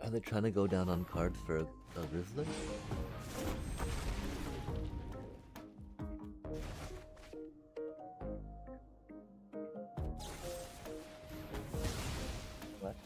Are they trying to go down on cards for a Rizzler? What?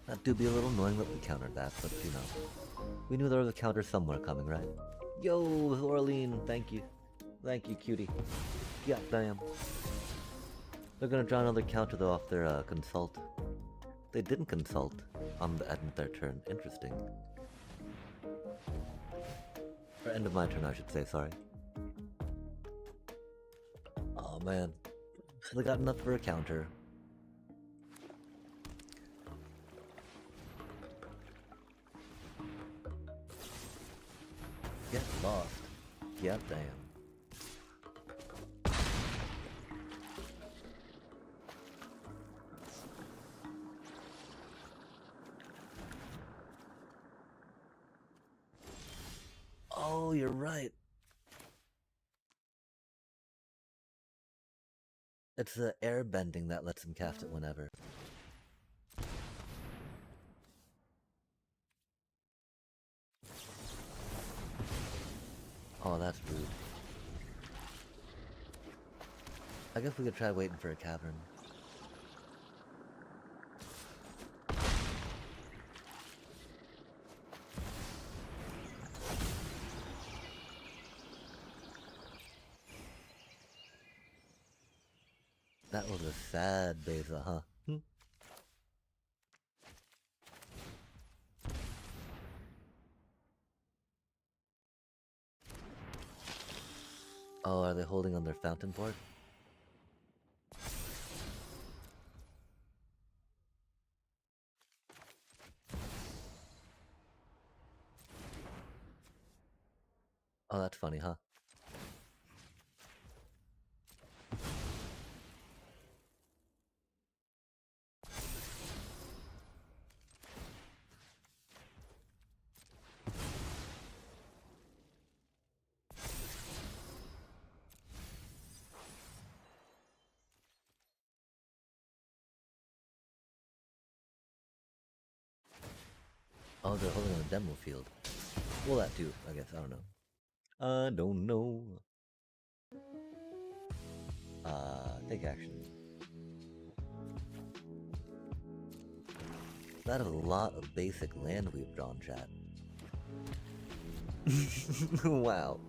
That do be a little annoying that we countered that, but you know. We knew there was a counter somewhere coming, right? Yo, Orlean, thank you. Thank you, cutie. Yeah, damn. They're gonna draw another counter though off their consult. They didn't consult on the end of their turn. Interesting. Or end of my turn, I should say, sorry. Oh man. They got enough for a counter. Get lost. Yeah, damn. Oh, you're right. It's the airbending that lets him cast it whenever. Oh, that's rude. I guess we could try waiting for a cavern. That was a sad Beza, huh? Oh, are they holding on their fountain board? Oh, that's funny, huh? Oh, they're holding on a demo field. Well, that too, I guess. I don't know. I don't know. Take action. That is a lot of basic land we've drawn, chat. Wow.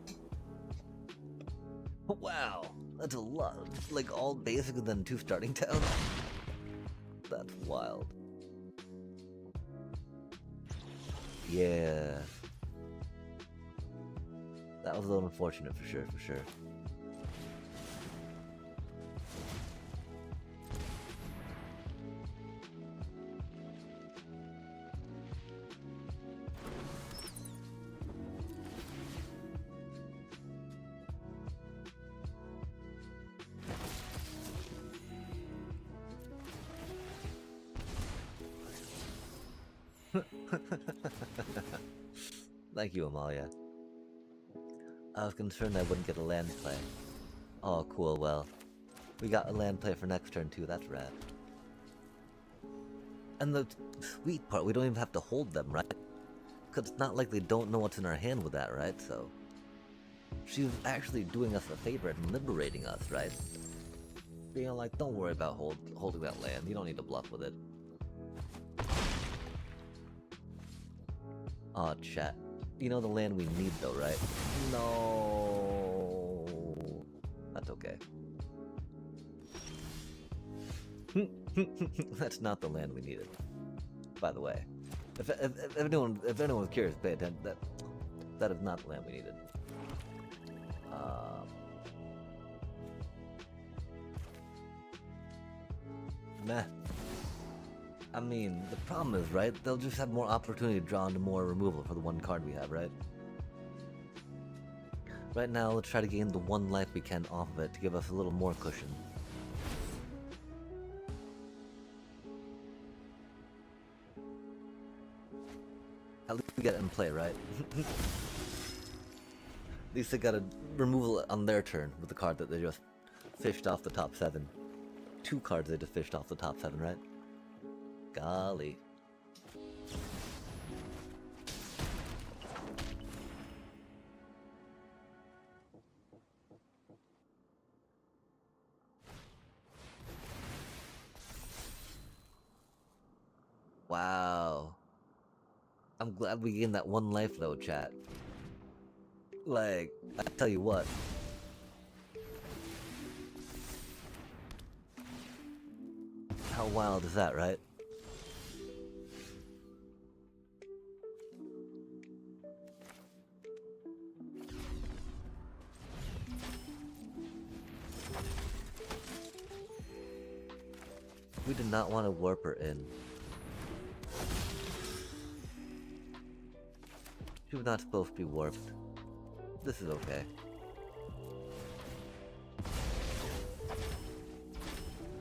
Wow, that's a lot. Like all basic and then 2 starting towns? That's wild. Yeah. That was a little unfortunate for sure, for sure. Thank you, Amalia. I was concerned I wouldn't get a land play. Oh, cool, well. We got a land play for next turn too, that's rad. And the sweet part, we don't even have to hold them, right? Because it's not like they don't know what's in our hand with that, right? So, she's actually doing us a favor and liberating us, right? Being like, don't worry about holding that land, you don't need to bluff with it. Aw, chat. You know the land we need though, right? No. That's okay. That's not the land we needed. By the way, if anyone's curious, pay attention. That is not the land we needed. Meh. I mean, the problem is, right? They'll just have more opportunity to draw into more removal for the 1 card we have, right? Right now, let's try to gain the 1 life we can off of it to give us a little more cushion. At least we get it in play, right? At least they got a removal on their turn with the card that they just fished off the top 7. 2 cards they just fished off the top 7, right? Golly. Wow. I'm glad we gained that 1 life though, chat. Like, I tell you what. How wild is that, right? We did not want to warp her in. She was not supposed to be warped. This is okay.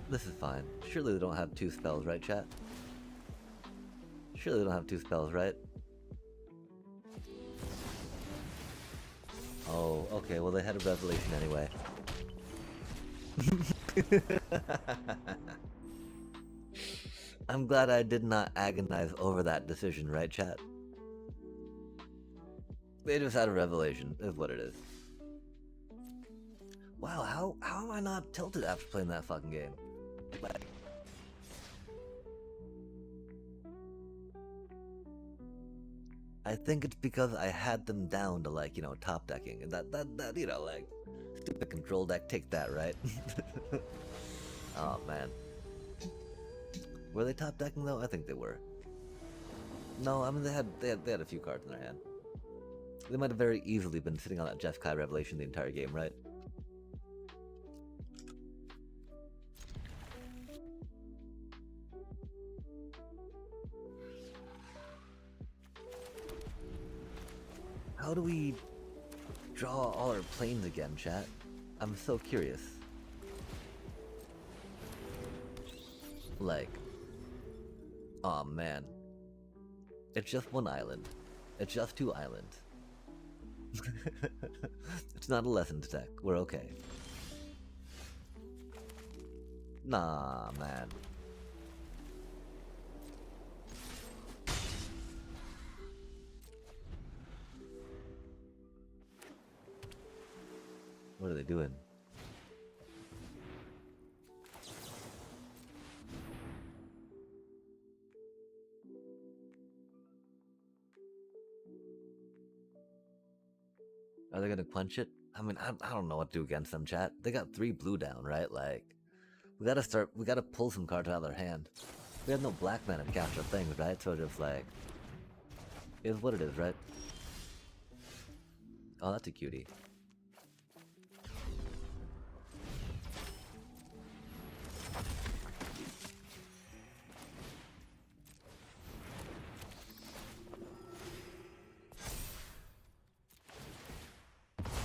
This is fine. Surely they don't have 2 spells, right, chat? Surely they don't have 2 spells, right? Oh, okay, well they had a revelation anyway. I'm glad I did not agonize over that decision, right, chat? They just had a revelation, is what it is. Wow, how am I not tilted after playing that fucking game? Like, I think it's because I had them down to, like, you know, top decking. And that you know, like, stupid control deck, take that, right? Oh, man. Were they top decking, though? I think they were. No, I mean, they had a few cards in their hand. They might have very easily been sitting on that Jeskai revelation the entire game, right? How do we draw all our planes again, chat? I'm so curious. Like, oh man. It's just 1 island. It's just 2 islands. It's not a lessons deck. We're okay. Nah, man. What are they doing? Are they gonna punch it? I mean, I don't know what to do against them, chat. They got 3 blue down, right? Like, we gotta pull some cards out of their hand. We have no black mana to capture things, right? So just like, is what it is, right? Oh, that's a cutie.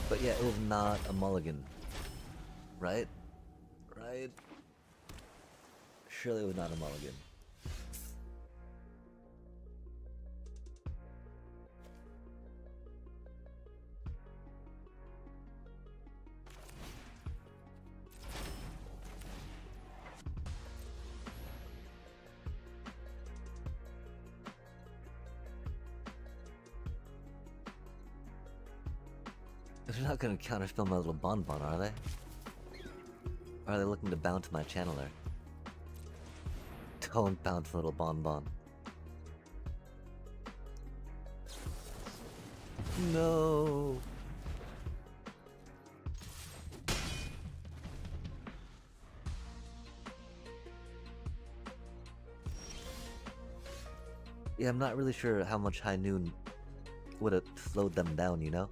But yeah, it was not a mulligan, right? Right? Surely it was not a mulligan. They're not gonna counterspell my little bonbon, are they? Or are they looking to bounce my channeler? Don't bounce, little bonbon. No. Yeah, I'm not really sure how much High Noon would have slowed them down, you know?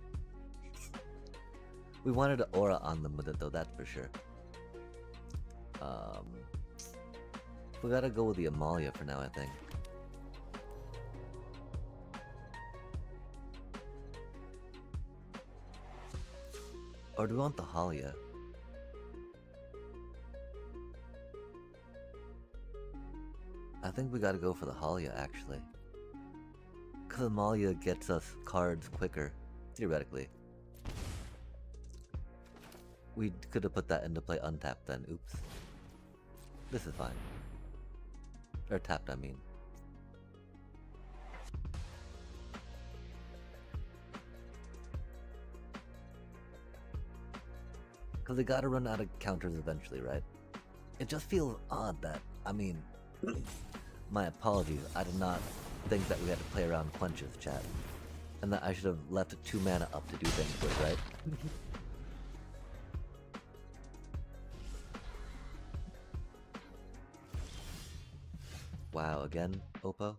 We wanted an aura on them with it though, that's for sure. We gotta go with the Amalia for now, I think. Or do we want the Halia? I think we gotta go for the Halia, actually. Because Amalia gets us cards quicker, theoretically. We could have put that into play untapped then, oops. This is fine. Or tapped, I mean. Because they gotta run out of counters eventually, right? It just feels odd that, I mean, my apologies, I did not think that we had to play around quenches, chat. And that I should have left 2 mana up to do things with, right? Wow, again, Oppo?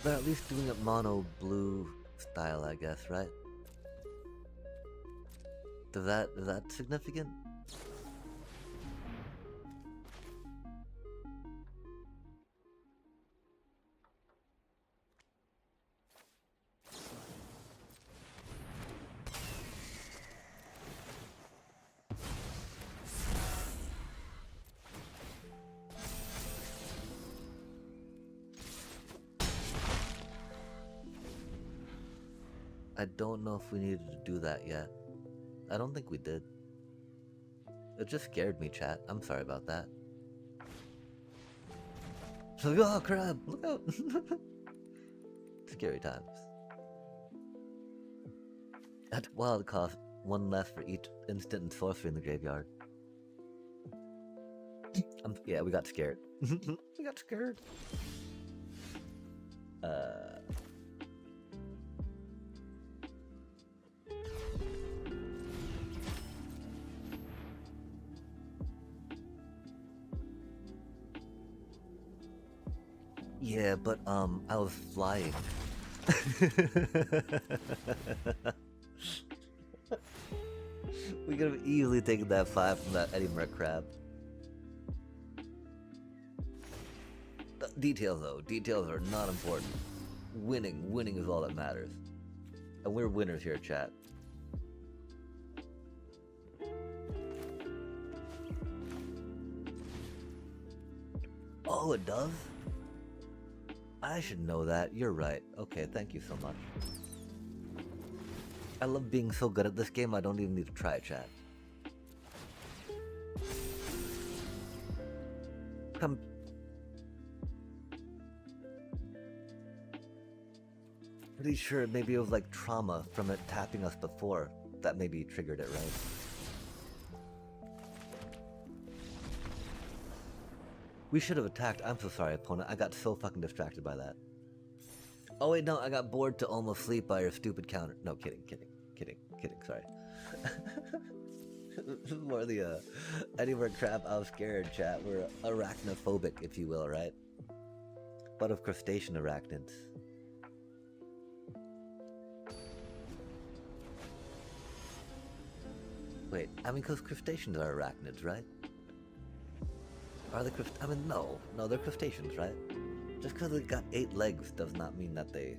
They're at least doing it mono blue style, I guess, right? Is that significant? I don't know if we needed to do that yet. I don't think we did. It just scared me, chat. I'm sorry about that. So, oh crap, look out! Scary times. At wild cost, 1 less for each instant and sorcery in the graveyard. Yeah, we got scared. We got scared. Yeah, but I was flying. We could have easily taken that 5 from that Edinburgh crab. Details though, details are not important. Winning is all that matters. And we're winners here, chat. Oh, it does? I should know that. You're right. Okay, thank you so much. I love being so good at this game, I don't even need to try, chat. I'm pretty sure maybe it was like trauma from it tapping us before that maybe triggered it, right? We should have attacked. I'm so sorry, opponent. I got so fucking distracted by that. Oh wait, no, I got bored to almost sleep by your stupid counter. No, kidding. Sorry. This is more the any more crap. I was scared, chat. We're arachnophobic, if you will, right? But of crustacean arachnids. Wait, I mean, because crustaceans are arachnids, right? Are they I mean, no, they're crustaceans, right? Just because they got 8 legs does not mean that they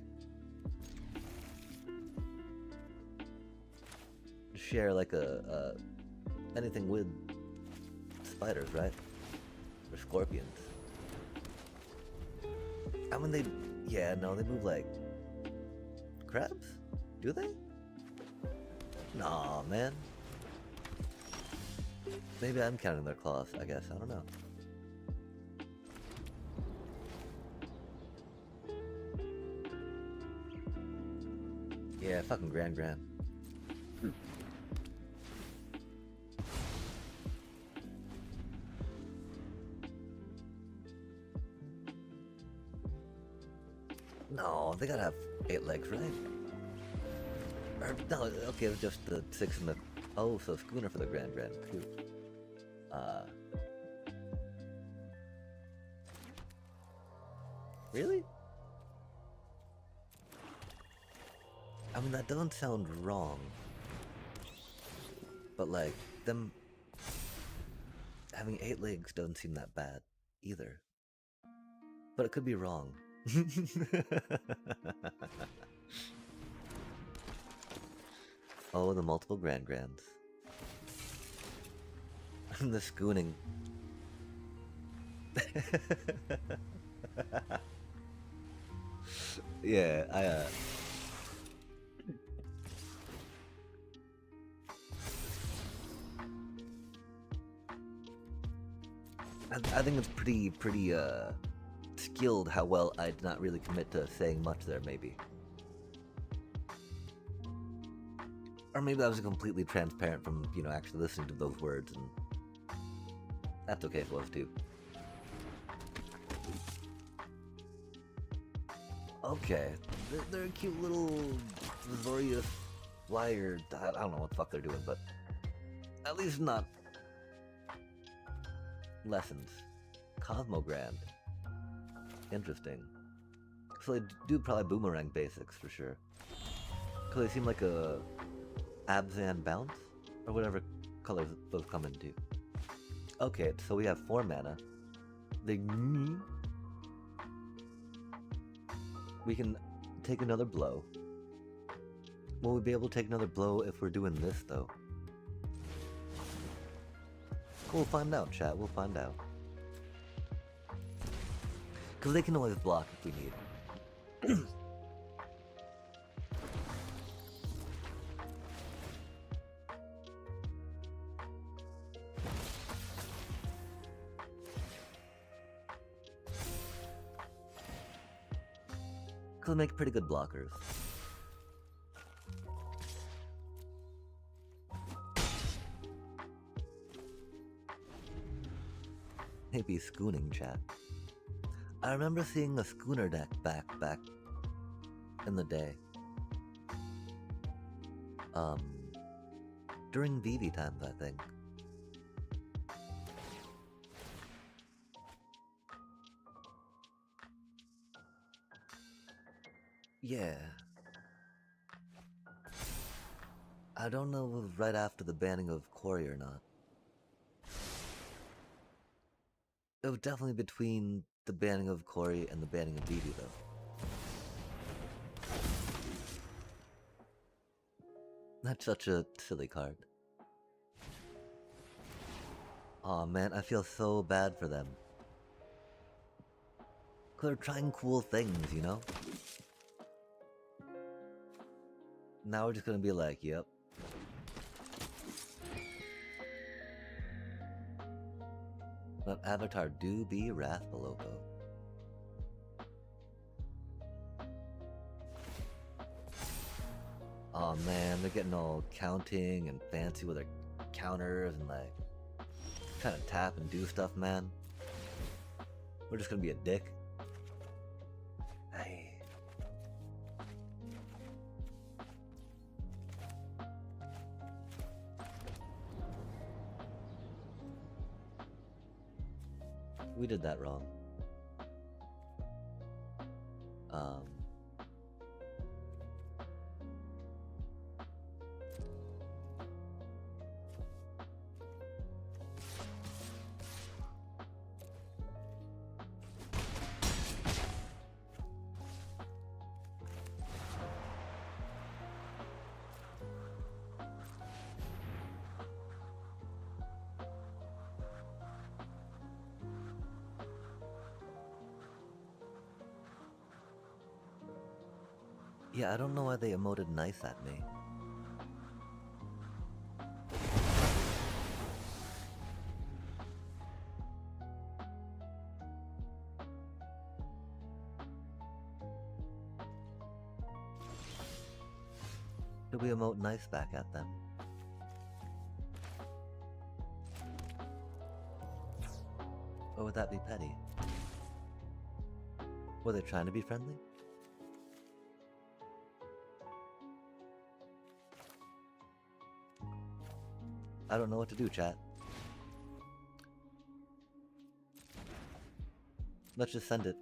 share like a anything with spiders, right? Or scorpions. I mean, they move like crabs. Do they? Nah, man. Maybe I'm counting their claws. I guess I don't know. Yeah, fucking Grand. No, they gotta have 8 legs, right? Or, no, okay, it was just the 6 and the... Oh, so schooner for the Grand. Phew. Really? I mean, that doesn't sound wrong. But, like, them having 8 legs doesn't seem that bad, either. But it could be wrong. Oh, the multiple Grands. The schooning. Yeah, I think it's pretty skilled how well I did not really commit to saying much there, maybe. Or maybe I was completely transparent from, actually listening to those words, and that's okay if it was too. Okay, they're a cute little Zorius flyer. I don't know what the fuck they're doing, but at least not lessons. Cosmogrand. Interesting. So they do probably boomerang basics for sure. Because they seem like a Abzan bounce? Or whatever colors those come into. Okay, so we have 4 mana. We can take another blow. Will we be able to take another blow if we're doing this, though? We'll find out, chat. We'll find out. Because they can always block if we need. Because they make pretty good blockers. Maybe schooning, chat. I remember seeing a schooner deck back in the day. During VV times, I think. Yeah. I don't know if it was right after the banning of Quarry or not. It was definitely between the banning of Quarry and the banning of VV, though. That's such a silly card. Aw, man, I feel so bad for them. 'Cause they're trying cool things, you know? Now we're just gonna be like, yep. That avatar do be wrathful, Loco. Oh man, they're getting all counting and fancy with their counters and like trying to tap and do stuff, man. We're just gonna be a dick. Hey. We did that wrong. Yeah, I don't know why they emoted nice at me. Did we emote nice back at them? Or would that be petty? Were they trying to be friendly? I don't know what to do, chat. Let's just send it.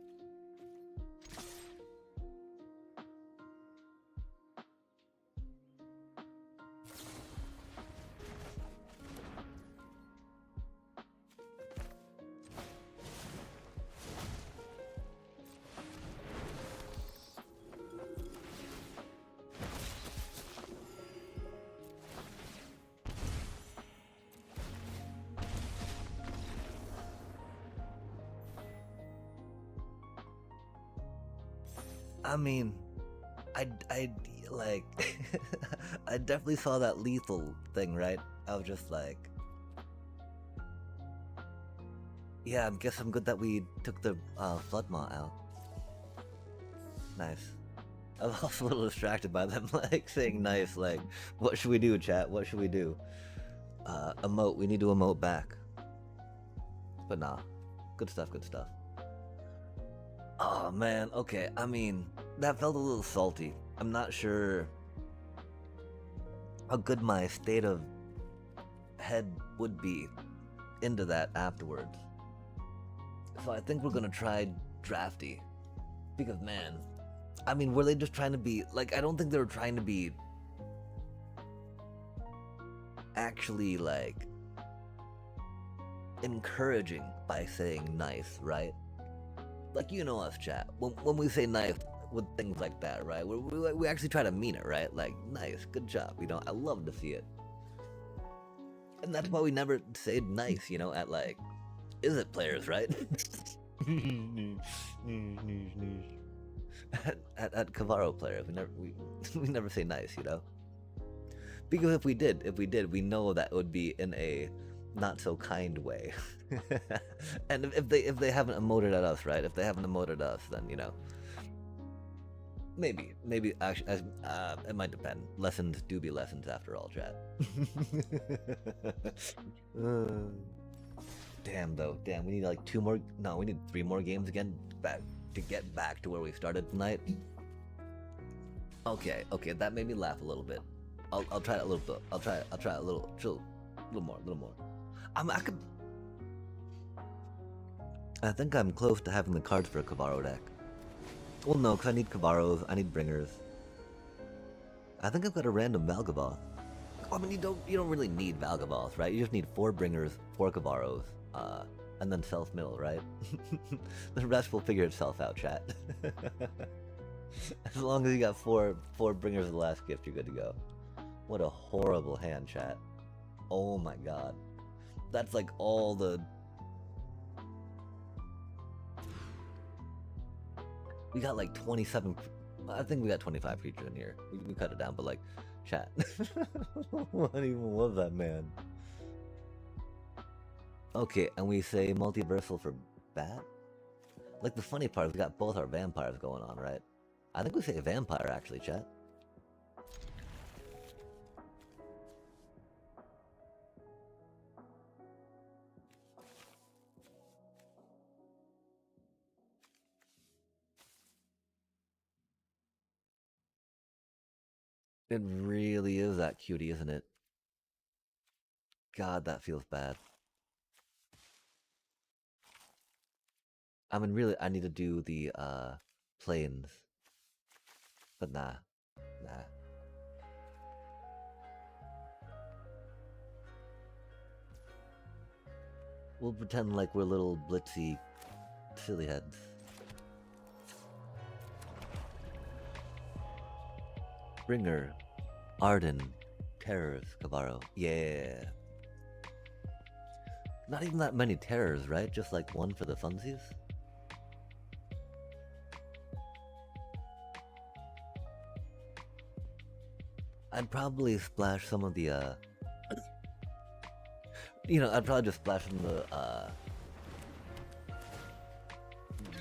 I mean, I like, I definitely saw that lethal thing, right? I was just like, yeah, I guess I'm good that we took the Floodmaw out. Nice. I was also a little distracted by them, like, saying nice, like, what should we do, chat? What should we do? Emote, we need to emote back. But nah, good stuff, good stuff. Oh man, okay, I mean, that felt a little salty. I'm not sure how good my state of head would be into that afterwards. So I think we're gonna try Drafty. Because man, I mean, were they just trying to be, like, I don't think they were trying to be actually, like, encouraging by saying nice, right? Like, you know us, chat. When we say nice with things like that, right? We actually try to mean it, right? Like, nice, good job, you know? I love to see it. And that's why we never say nice, you know, at, like, is it players, right? at Cavaro players, we never say nice, you know? Because if we did, we know that it would be in a not so kind way. And if they haven't emoted at us, right? If they haven't emoted at us, then you know, maybe actually, it might depend. Lessons do be lessons after all, chat. Damn though, damn. We need like 2 more. No, we need 3 more games again back to get back to where we started tonight. Okay, that made me laugh a little bit. I'll try it a little bit. I'll try a little, chill, a little more. I think I'm close to having the cards for a Cavaro deck. Well, no, because I need Cavaros, I need Bringers. I think I've got a random Valgavoth. I mean, you don't really need Valgavoth, right? You just need 4 Bringers, 4 Cavaros, and then self-mill, right? The rest will figure itself out, chat. As long as you got 4 Bringers of the last gift, you're good to go. What a horrible hand, chat. Oh my god. That's like all the... We got like 27... I think we got 25 creatures in here. We cut it down, but like, chat. What even was that, man? Okay, and we say multiversal for bat? Like, the funny part is we got both our vampires going on, right? I think we say vampire, actually, chat. It really is that cutie, isn't it? God, that feels bad. I mean, really, I need to do the, planes. But nah. Nah. We'll pretend like we're little blitzy silly heads. Bringer, Arden, Terrors, Cavarro. Yeah. Not even that many terrors, right? Just like one for the funsies? I'd probably splash some of the, you know, I'd probably just splash some of the,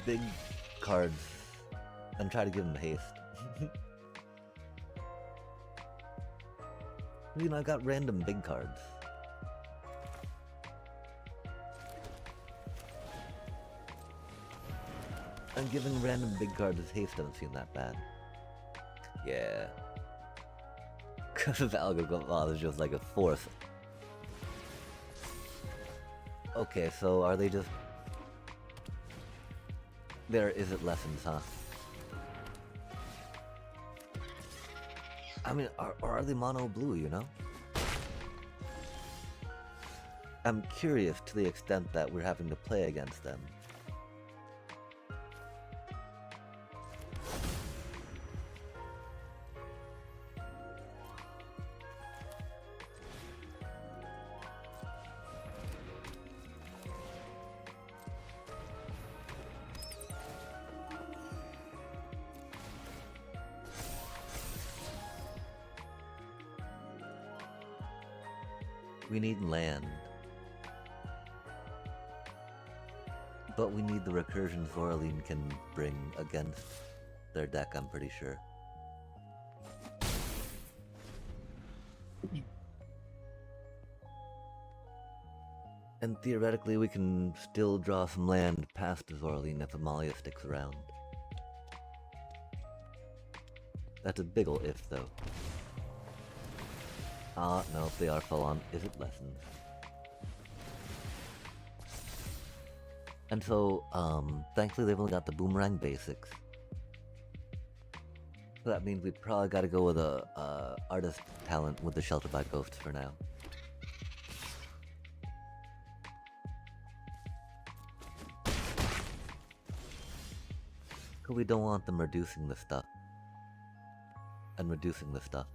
big cards and try to give them haste. You know, I got random big cards. And giving random big cards as haste doesn't seem that bad. Yeah. Because of Algorithm is just like a fourth. Okay, so are they just... There isn't lessons, huh? I mean, or are they mono blue, you know? I'm curious to the extent that we're having to play against them. We need land. But we need the recursion Zoraline can bring against their deck, I'm pretty sure. And theoretically, we can still draw some land past Zoraline if Amalia sticks around. That's a big ol' if, though. Ah, no, they are full on. Is it lessons? And so, thankfully they've only got the boomerang basics. So that means we probably gotta go with a artist talent with the Shelter by Ghosts for now. Cause we don't want them reducing the stuff. And reducing the stuff.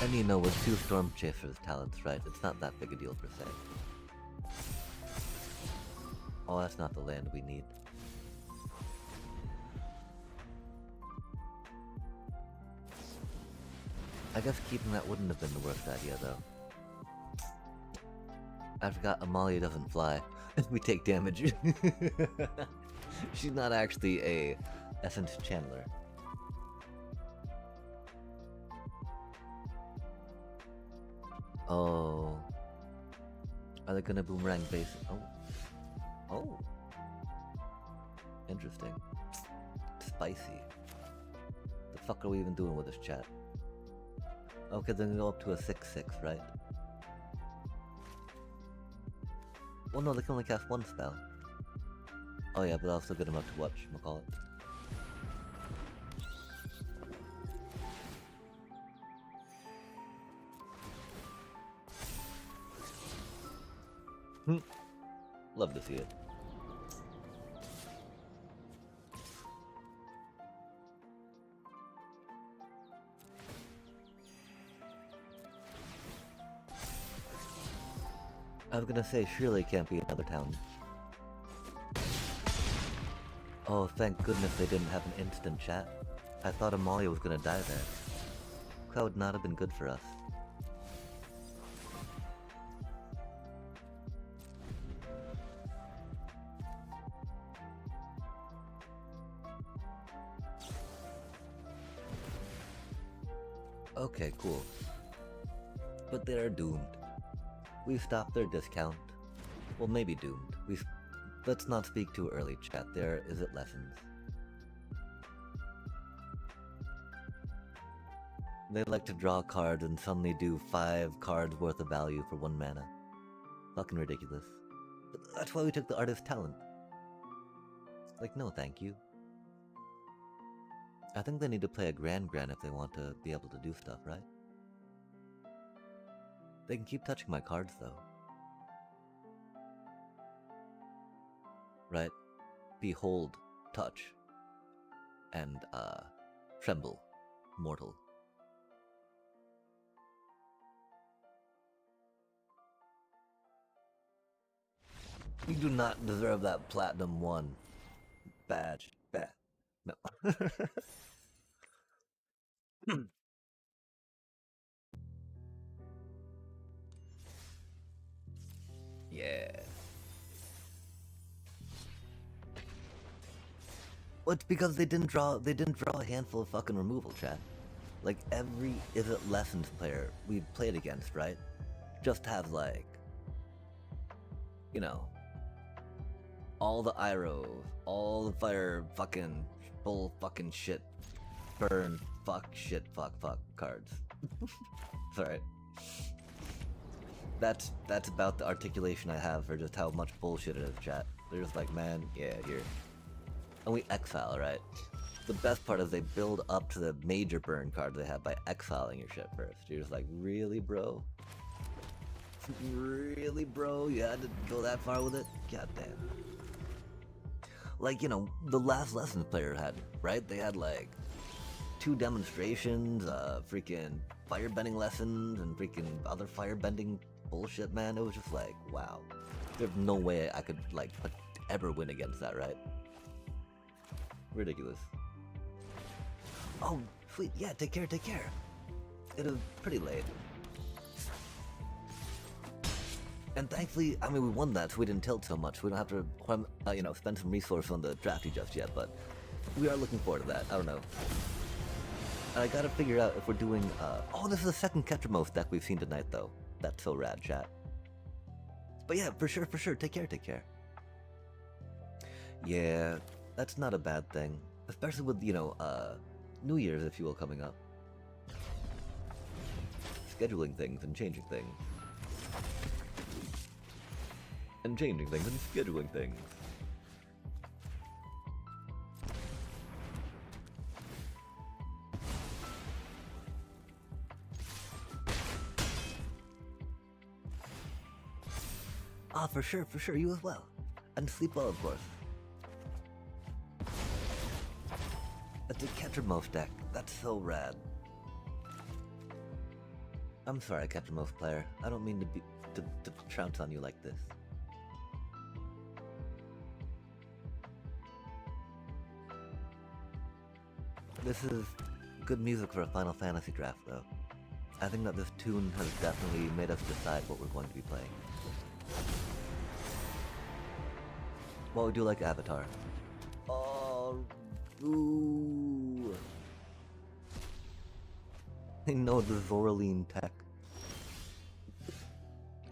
And you know, with 2 Storm Chasers talents, right, it's not that big a deal per se. Oh, that's not the land we need. I guess keeping that wouldn't have been the worst idea, though. I forgot Amalia doesn't fly. We take damage. She's not actually a Essence Channeler. Oh. Are they gonna boomerang base? Oh. Oh. Interesting. Spicy. The fuck are we even doing with this chat? Okay, then go up to a 6/6, right? Well, no, they can only cast 1 spell. Oh yeah, but I'll still get them up to whatchamacallit. Love to see it. I was gonna say, surely it can't be another town. Oh, thank goodness they didn't have an instant chat. I thought Amalia was gonna die there. That would not have been good for us. Okay, cool. But they're doomed. We've stopped their discount. Well, maybe doomed. Let's not speak too early, chat. There is it lessons. They like to draw cards and suddenly do 5 cards worth of value for 1 mana. Fucking ridiculous. But that's why we took the artist's talent. Like, no thank you. I think they need to play a Grand if they want to be able to do stuff, right? They can keep touching my cards, though. Right? Behold, touch. And, tremble. Mortal. You do not deserve that Platinum 1 badge. No. Yeah. Well, it's because they didn't draw a handful of fucking removal, chat. Like every Is It Lessons player we played against, right? Just have like, you know, all the Iros, all the fire fucking bull fucking shit, burn, fuck, shit, fuck cards. Sorry. That's about the articulation I have for just how much bullshit it is, chat. They're just like, man, yeah, here. And we exile, right? The best part is they build up to the major burn card they have by exiling your shit first. You're just like, really, bro? Really, bro? You had to go that far with it? God damn. Like, you know, the last Lessons player had, right? They had like 2 demonstrations, freaking firebending lessons, and freaking other firebending bullshit, man. It was just like, wow. There's no way I could, like, ever win against that, right? Ridiculous. Oh, sweet. Yeah, take care. It was pretty late. And thankfully, I mean, we won that, so we didn't tilt so much. We don't have to, you know, spend some resource on the drafty just yet, but we are looking forward to that. I don't know. I gotta figure out if we're doing, oh, this is the second Ketramos deck we've seen tonight, though. That's so rad, chat. But yeah, for sure. Take care. Yeah, that's not a bad thing. Especially with, you know, New Year's, if you will, coming up. Scheduling things and changing things. And changing things and scheduling things. Ah, for sure, you as well. And sleep well, of course. That's a Ketramos deck. That's so rad. I'm sorry, Ketramos player. I don't mean to trounce on you like this. This is good music for a Final Fantasy draft, though. I think that this tune has definitely made us decide what we're going to be playing. Well, we do like Avatar. Oh, ooh. I know the Zoraline tech.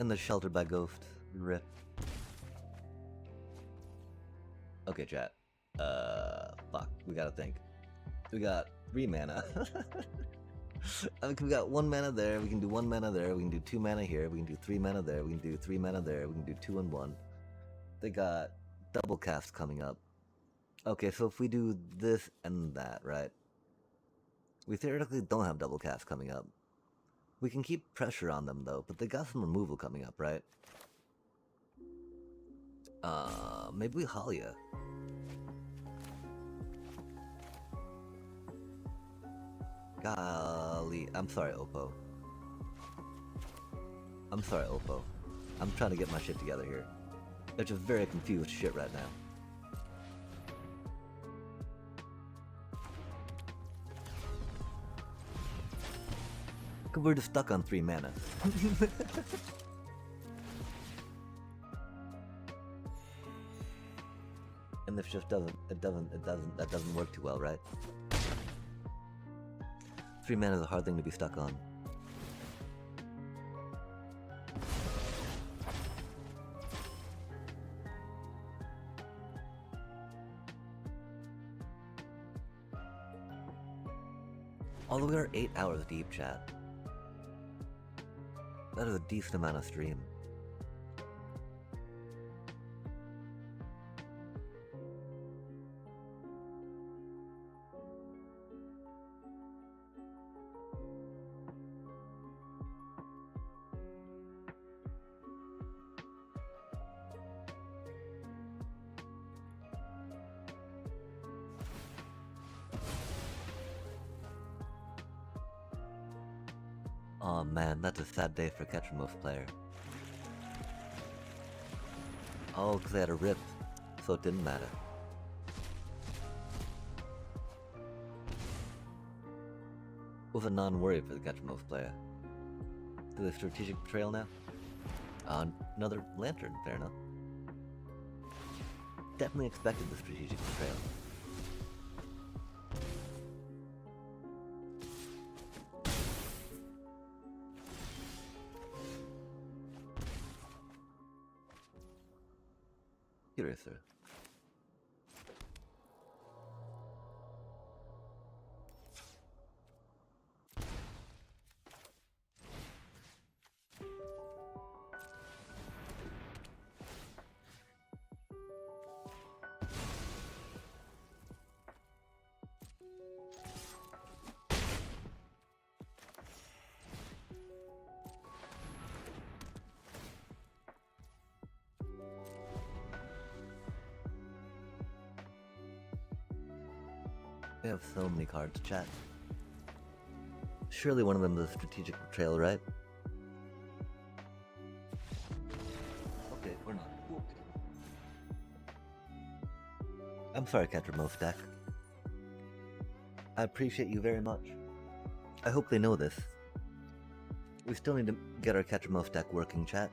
And the Sheltered by Ghosts. Rip. Okay, chat. Fuck. We gotta think. We got 3 mana. I mean, we got 1 mana there, we can do 1 mana there, we can do 2 mana here, we can do 3 mana there, we can do 3 mana there, we can do 2 and 1. They got double cast coming up. Okay, so if we do this and that, right? We theoretically don't have double cast coming up. We can keep pressure on them though, but they got some removal coming up, right? Maybe we Halia. Golly, I'm sorry, Oppo. I'm trying to get my shit together here. It's just very confused shit right now. Cause we're just stuck on 3 mana. And this just that doesn't work too well, right? 3 mana is a hard thing to be stuck on. Although we are 8 hours deep, chat. That is a decent amount of stream. Oh man, that's a sad day for Ketramorph player. Oh, because they had a rip, so it didn't matter. It was a non-worry for the Ketramorph player. Do the strategic betrayal now? Another lantern, fair enough. Definitely expected the strategic betrayal. Curious, sir. We have so many cards, chat. Surely one of them is a strategic betrayal, right? Okay, we're not. I'm sorry, Ketramorph deck. I appreciate you very much. I hope they know this. We still need to get our Ketramorph deck working, chat.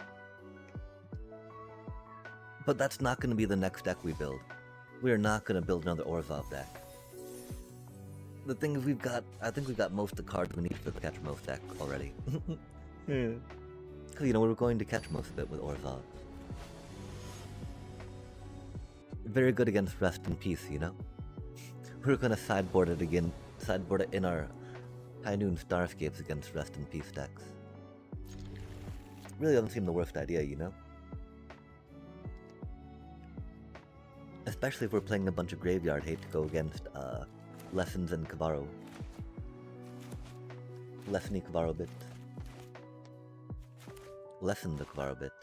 But that's not going to be the next deck we build. We are not going to build another Orzhov deck. The thing is, I think we've got most of the cards we need for the Ketramorph deck already. Yeah. Because, you know, we're going to Ketramorph a bit with Orzhov. Very good against Rest in Peace, you know? We're going to sideboard it again, sideboard it in our High Noon Starscapes against Rest in Peace decks. Really doesn't seem the worst idea, you know? Especially if we're playing a bunch of Graveyard Hate to go against, Lessons and Kabaro. Lessony Kabaro bits. Lessen the Kabaro bits.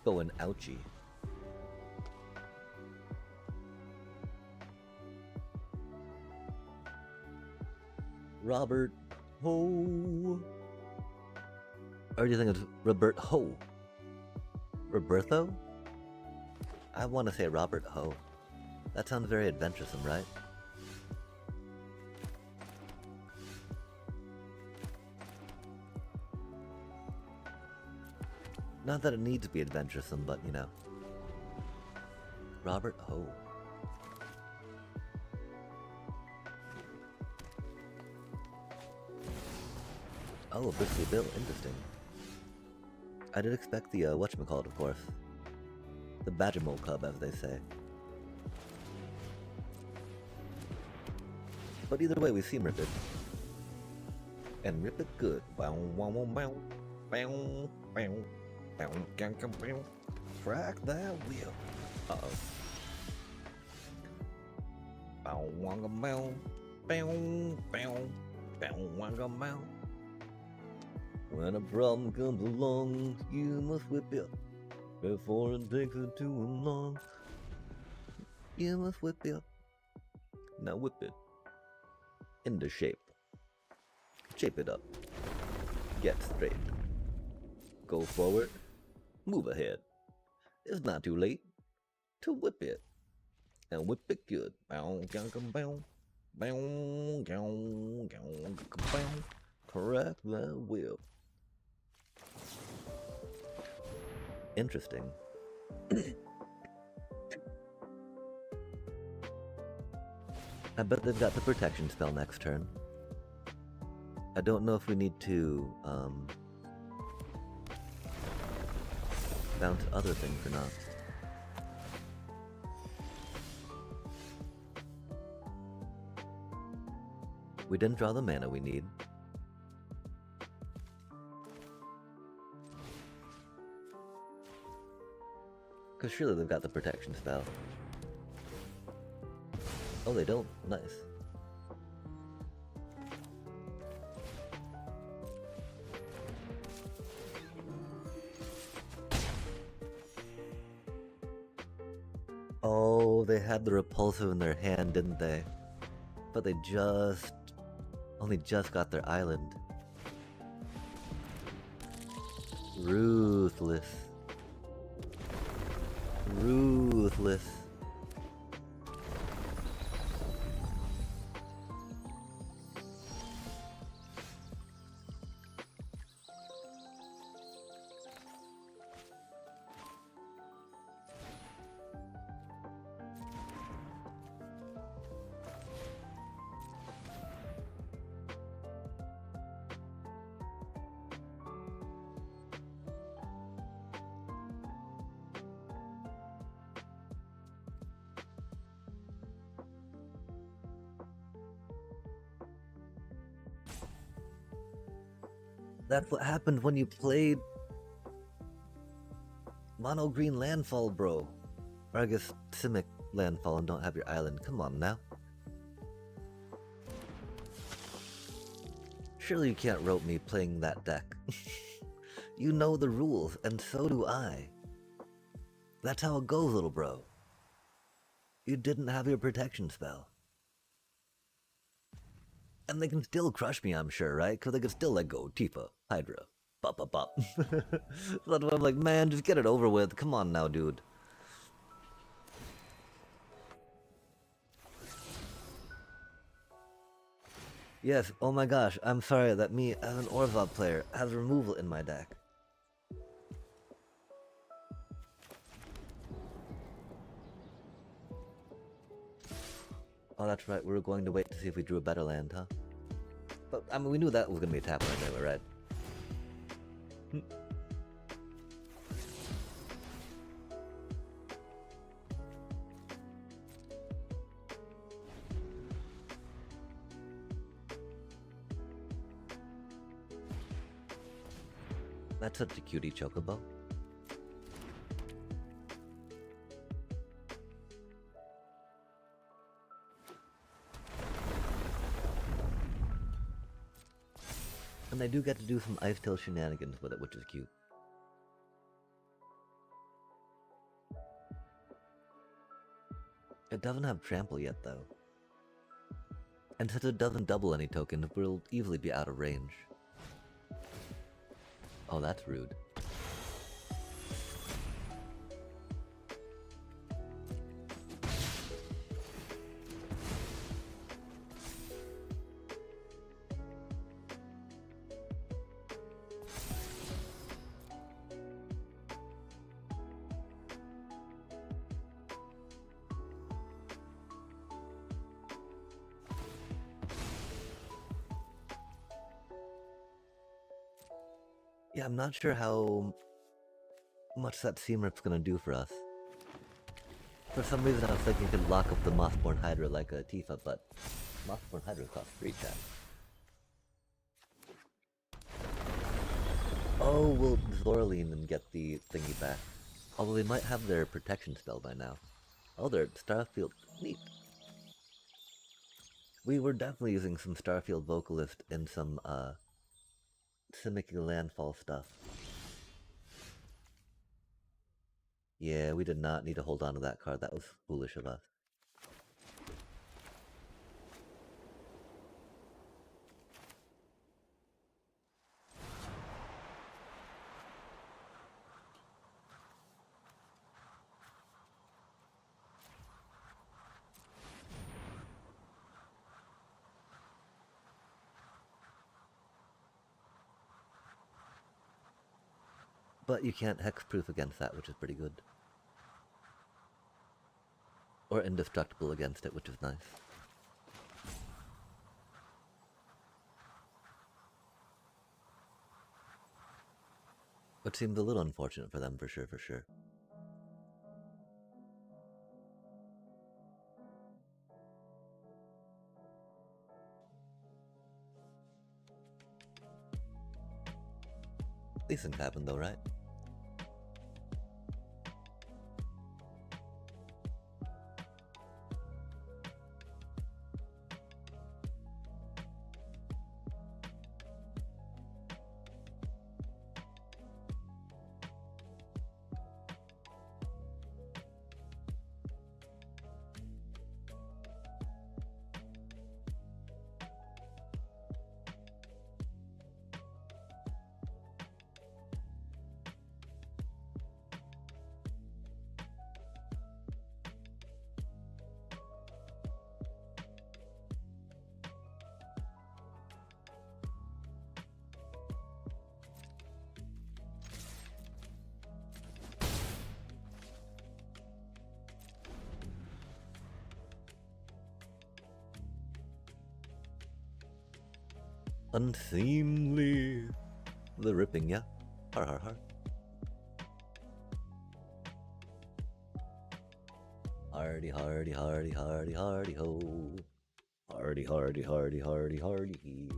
Going ouchie. Robert Ho. Or do you think it's Robert Ho? Roberto? I want to say Robert Ho. That sounds very adventuresome, right? Not that it needs to be adventuresome, but you know. Robert Ho. Oh, a Bristly Bill, interesting. I did expect the, whatchamacallit, of course. The Badgermole Club, as they say. But either way, we've seen Rip It. And Rip It good. Bow, wow, wow, bow. Bow, bow, bow, gang, gang, bow. Crack that wheel. Uh-oh. Bow, wanga, bow. Bow, bow. Bow, wanga, bow. When a problem comes along, you must whip it. Before it takes it too long. You must whip it. Now whip it into shape. Shape it up. Get straight. Go forward. Move ahead. It's not too late to whip it. And whip it good. Correct the whip. Interesting. I bet they've got the protection spell next turn. I don't know if we need to bounce other things or not. We didn't draw the mana we need. Because surely they've got the protection spell. Oh, they don't? Nice. Oh, they had the repulsive in their hand, didn't they? But they only just got their island. Ruthless. Ruthless. That's what happened when you played Mono Green Landfall, bro. Or I guess Simic Landfall and don't have your island. Come on now. Surely you can't rope me playing that deck. You know the rules, and so do I. That's how it goes, little bro. You didn't have your protection spell. And they can still crush me, I'm sure, right? Because they can still let go Tifa, Hydra, pop, pop, pop. So I'm like, man, just get it over with. Come on now, dude. Yes, oh my gosh, I'm sorry that me, as an Orzhov player, has removal in my deck. Oh, that's right, we were going to wait to see if we drew a better land, huh? But, I mean, we knew that was going to be a tap land anyway, right? That's such a cutie chocobo. And I do get to do some Ice Tail shenanigans with it, which is cute. It doesn't have trample yet, though. And since it doesn't double any token, it will easily be out of range. Oh, that's rude. Yeah, I'm not sure how much that Seam Rip's gonna do for us. For some reason I was thinking you could lock up the Mothborn Hydra like a Tifa, but Mothborn Hydra costs 3 chat. Oh, we'll Zoraline and get the thingy back. Although they might have their protection spell by now. Oh, they're Starfield. Neat. We were definitely using some Starfield Vocalist in some, Simic Landfall stuff. Yeah, we did not need to hold on to that card. That was foolish of us. But you can't hexproof against that, which is pretty good. Or indestructible against it, which is nice. Which seems a little unfortunate for them, for sure, for sure. These things happen though, right? Unseemly. The ripping, yeah. Har har har. Hardy, hardy, hardy, hardy, hardy ho. Hardy, hardy, hardy, hardy, hardy he.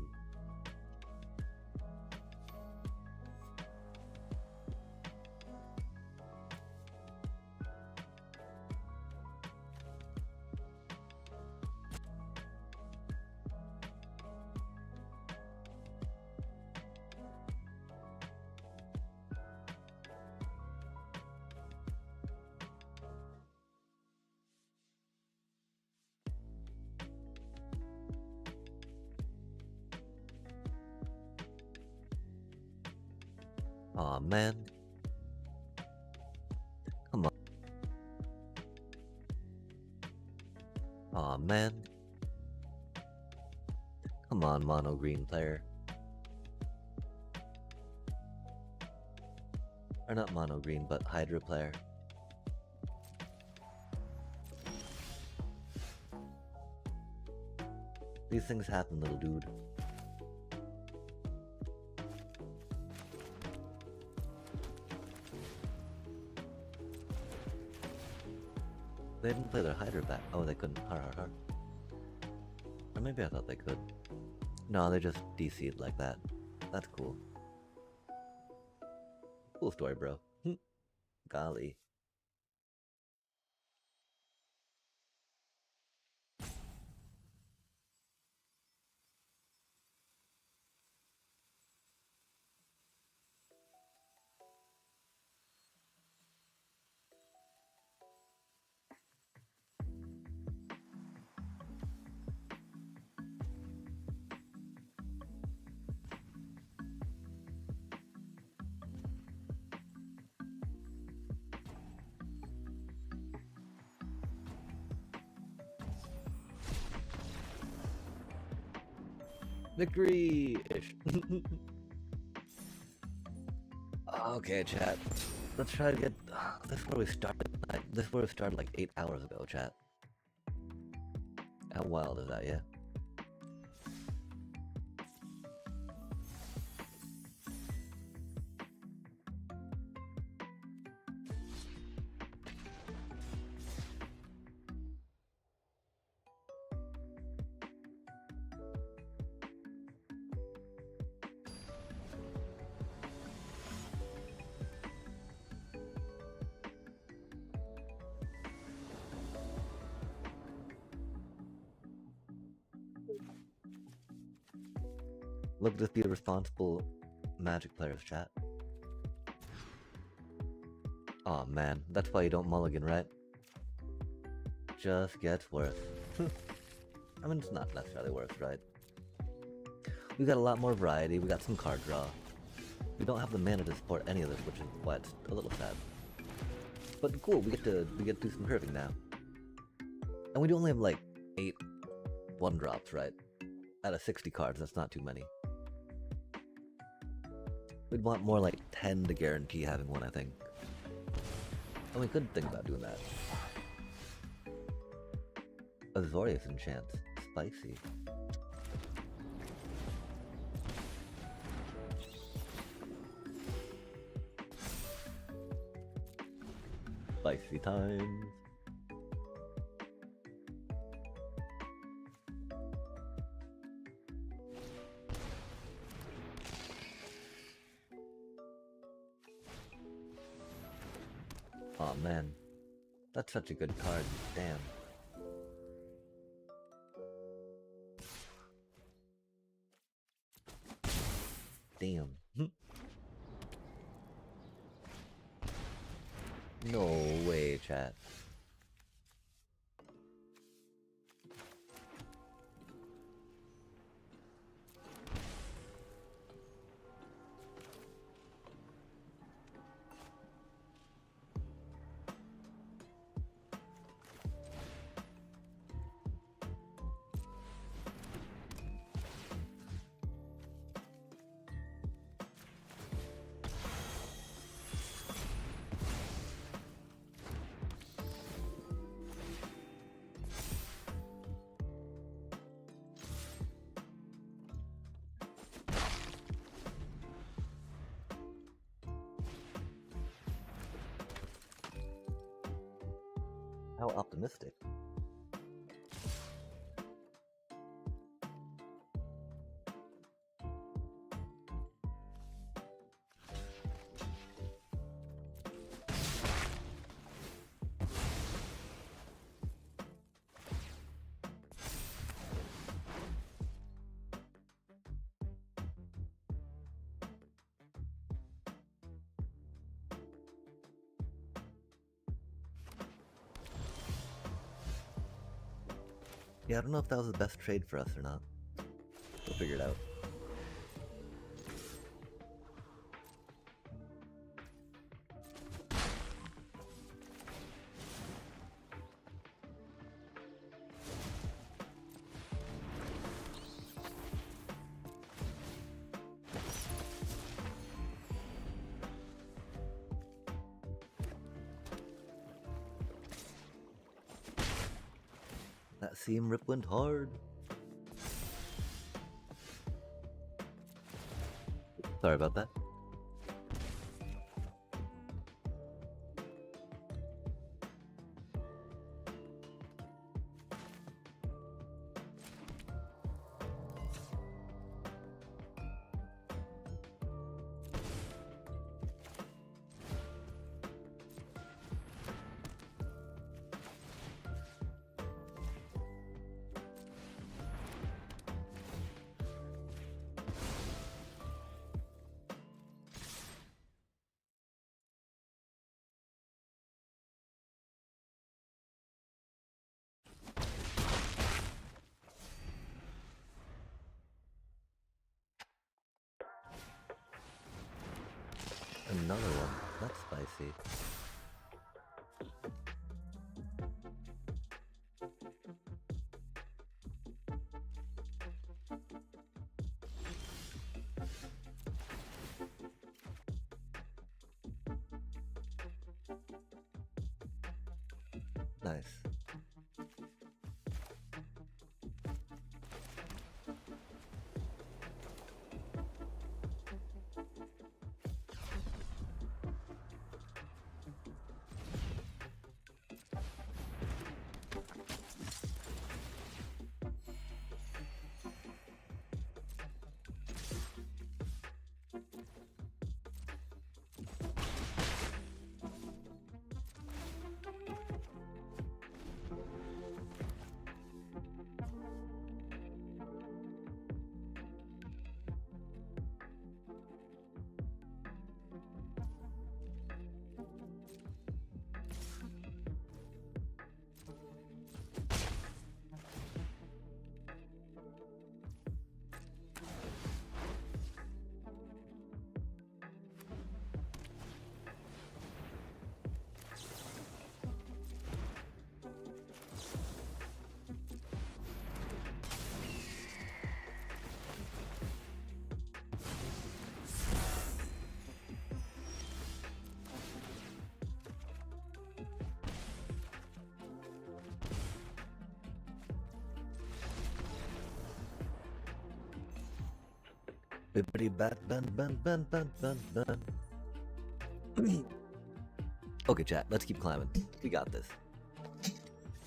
Aw, man. Come on. Aw, man. Come on, mono green player. Or not mono green, but Hydra player. These things happen, little dude. They didn't play their Hydra back. Oh, they couldn't. Har har har. Or maybe I thought they could. No, they just DC'd like that. That's cool. Cool story, bro. Golly. Victory-ish. Okay, chat. Let's try to get... This is where we started. This is where we started like 8 hours ago, chat. How wild is that, yeah? Look at this, be a responsible Magic players, chat. Aw, man. That's why you don't mulligan, right? Just gets worse. I mean, it's not necessarily worse, right? We got a lot more variety, we got some card draw. We don't have the mana to support any of this, which is why it's a little sad. But cool, we get to do some curving now. And we only have like 8 1-drops, right? Out of 60 cards, that's not too many. We'd want more like 10 to guarantee having one, I think. And we could think about doing that. Azorius enchant. Spicy. Spicy times. Aw, man. That's such a good card. Damn. Damn. No way, chat. How optimistic. Yeah, I don't know if that was the best trade for us or not. We'll figure it out. That seam rip went hard. Sorry about that. Another one. That's spicy. Nice. Bippity bat ban ban ban ban ban ban. Okay, chat, let's keep climbing. We got this.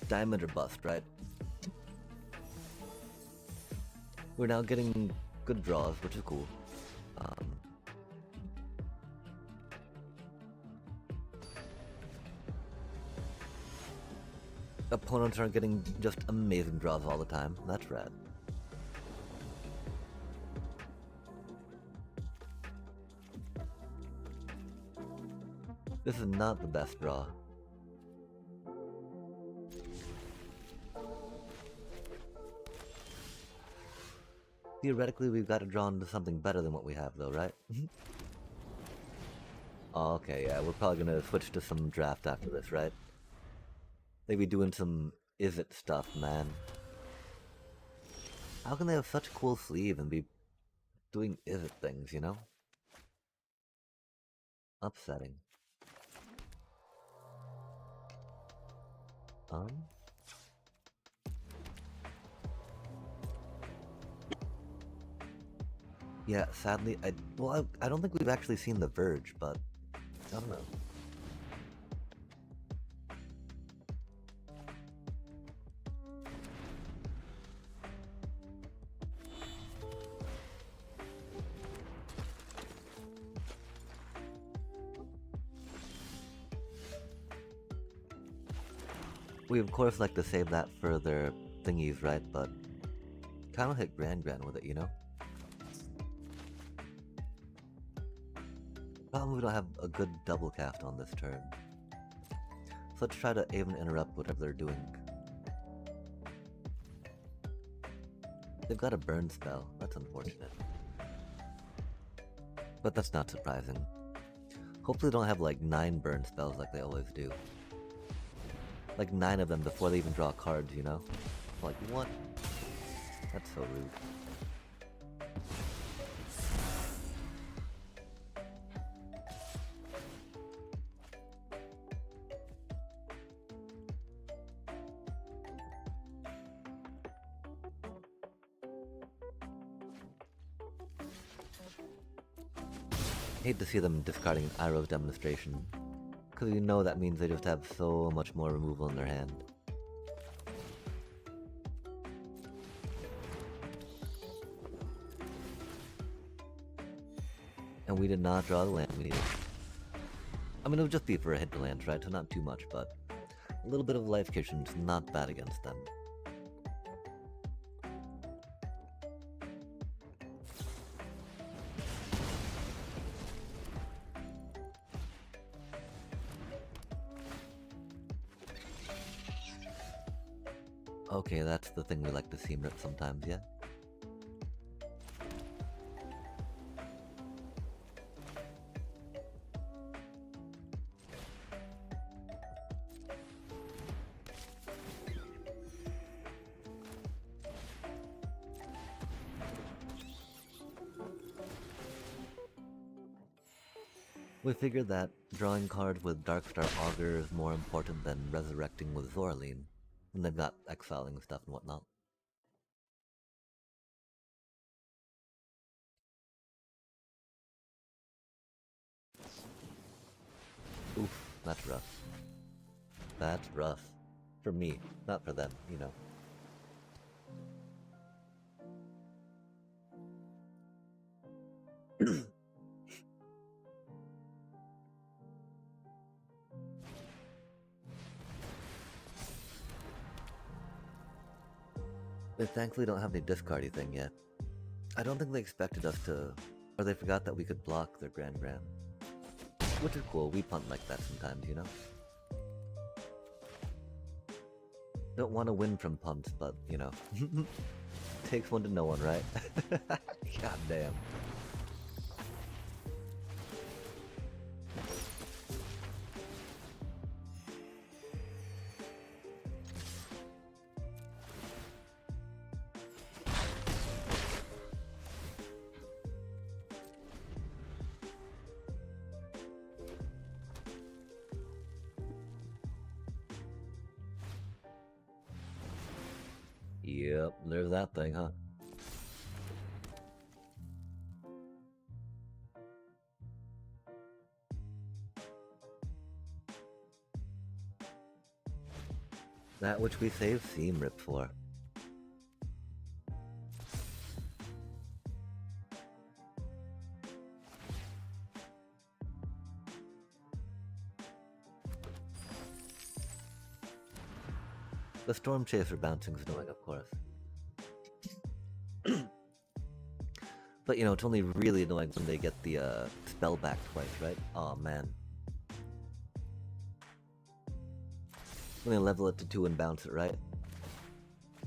Diamond or bust, right? We're now getting good draws, which is cool. Opponents aren't getting just amazing draws all the time. That's rad. This is not the best draw. Theoretically, we've got to draw into something better than what we have, though, right? Oh, okay, yeah, we're probably gonna switch to some draft after this, right? Maybe doing some is-it stuff, man. How can they have such a cool sleeve and be doing is-it things, you know? Upsetting. Yeah, sadly, I don't think we've actually seen The Verge, but I don't know. We of course like to save that for their thingies, right? But kind of hit Grand with it, you know? Problem we don't have a good double cast on this turn. So let's try to even interrupt whatever they're doing. They've got a burn spell. That's unfortunate. But that's not surprising. Hopefully they don't have like 9 burn spells like they always do. Like 9 of them before they even draw cards, you know? Like, what? That's so rude. Hate to see them discarding Iroh's demonstration, because you know that means they just have so much more removal in their hand. And we did not draw the land we needed. I mean, it would just be for a hit to land, right? So not too much, but a little bit of life kitchen's not bad against them. Okay, that's the thing we like to see rip sometimes, yeah? We figured that drawing cards with Darkstar Augur is more important than resurrecting with Zoraline, when they've got exiling stuff and whatnot. Oof, that's rough. That's rough. For me, not for them, you know. They thankfully don't have any discardy thing yet. I don't think they expected us to, or they forgot that we could block their Grand. Which is cool, we punt like that sometimes, you know? Don't want to win from punts, but, you know. Takes one to know one, right? God damn. Yep, there's that thing, huh? That which we save Seam Rip for. The Storm Chaser bouncing is annoying, of course. But you know, it's only really annoying when they get the spell back twice, right? Aw, man. When they level it to 2 and bounce it, right?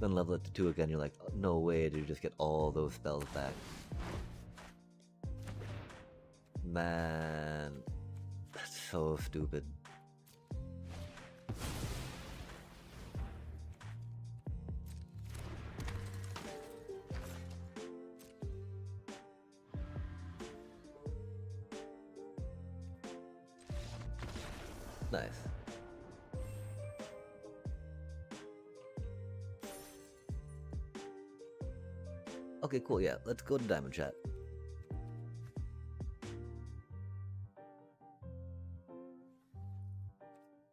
Then level it to 2 again, you're like, oh, no way did you just get all those spells back. Man, that's so stupid. Nice. Okay, cool, yeah, let's go to Diamond Chat.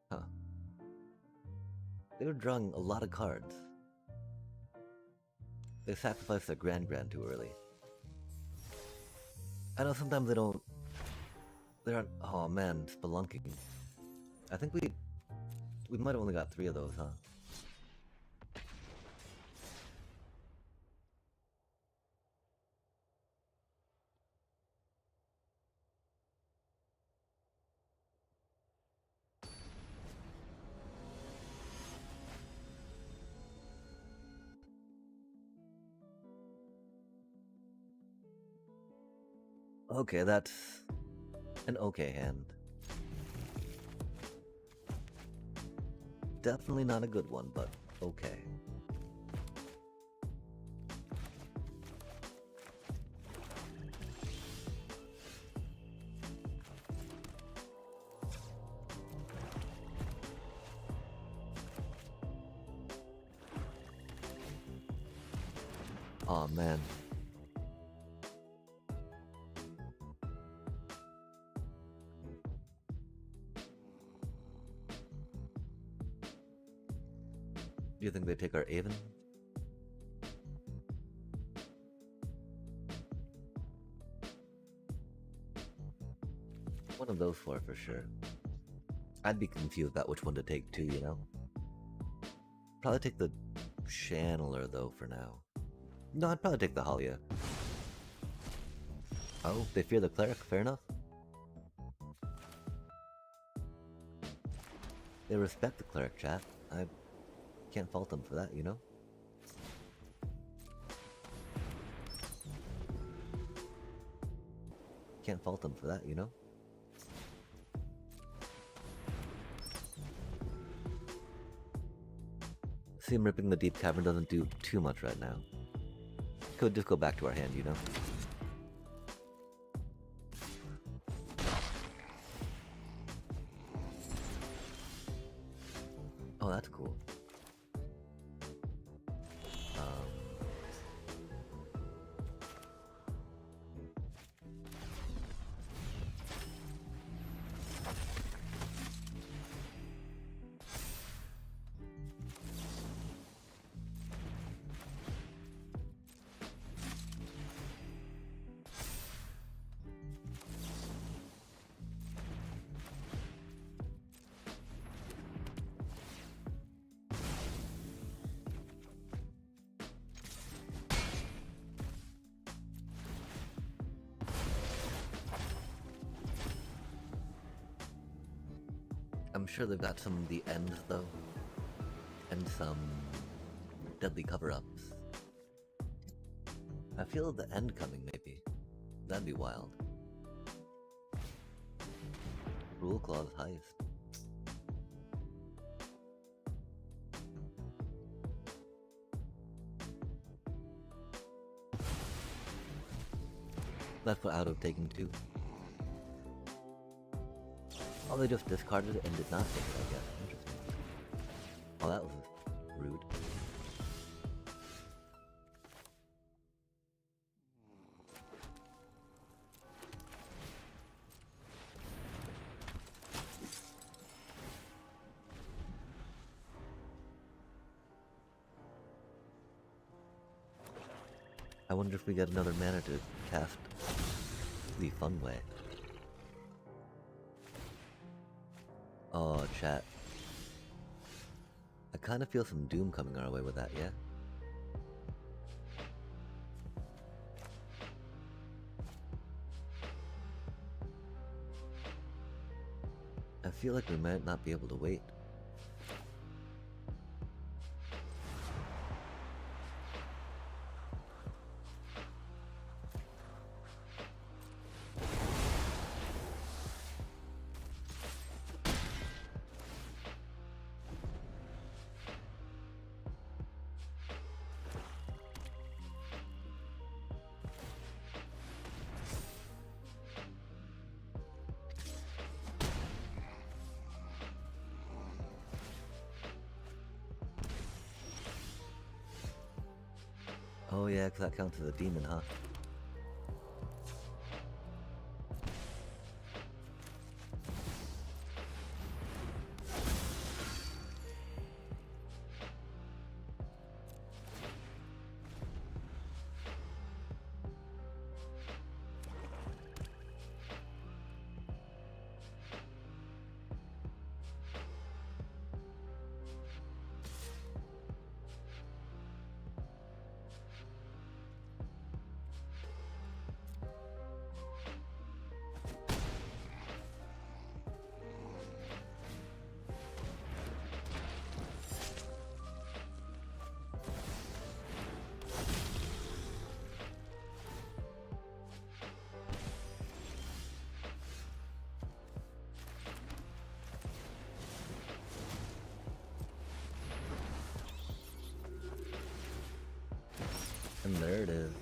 Huh. They were drawing a lot of cards. They sacrificed their Grand too early. I know sometimes they don't... They aren't... Oh man, spelunking. I think we might have only got 3 of those, huh? Okay, that's an okay hand. Definitely not a good one, but okay. Aw, man. Do you think they take our Aven? One of those 4 for sure. I'd be confused about which one to take too, you know? Probably take the Channeler though for now. No, I'd probably take the Halia. Oh, they fear the Cleric, fair enough. They respect the Cleric, chat. I can't fault them for that, you know? Can't fault them for that, you know? Seem ripping the Deep Cavern doesn't do too much right now. Could just go back to our hand, you know? Oh, that's cool. I'm sure they've got some of the ends though, and some deadly cover-ups. I feel the end coming maybe. That'd be wild. Rule Claw's highest. That's what I would have taken too. Oh, they just discarded it and did not take it, I guess. Interesting. Oh, that was rude. I wonder if we get another mana to cast the fun way. Oh, chat. I kind of feel some doom coming our way with that, yeah? I feel like we might not be able to wait. Oh yeah, 'cause that counts as a demon, huh? And there it is.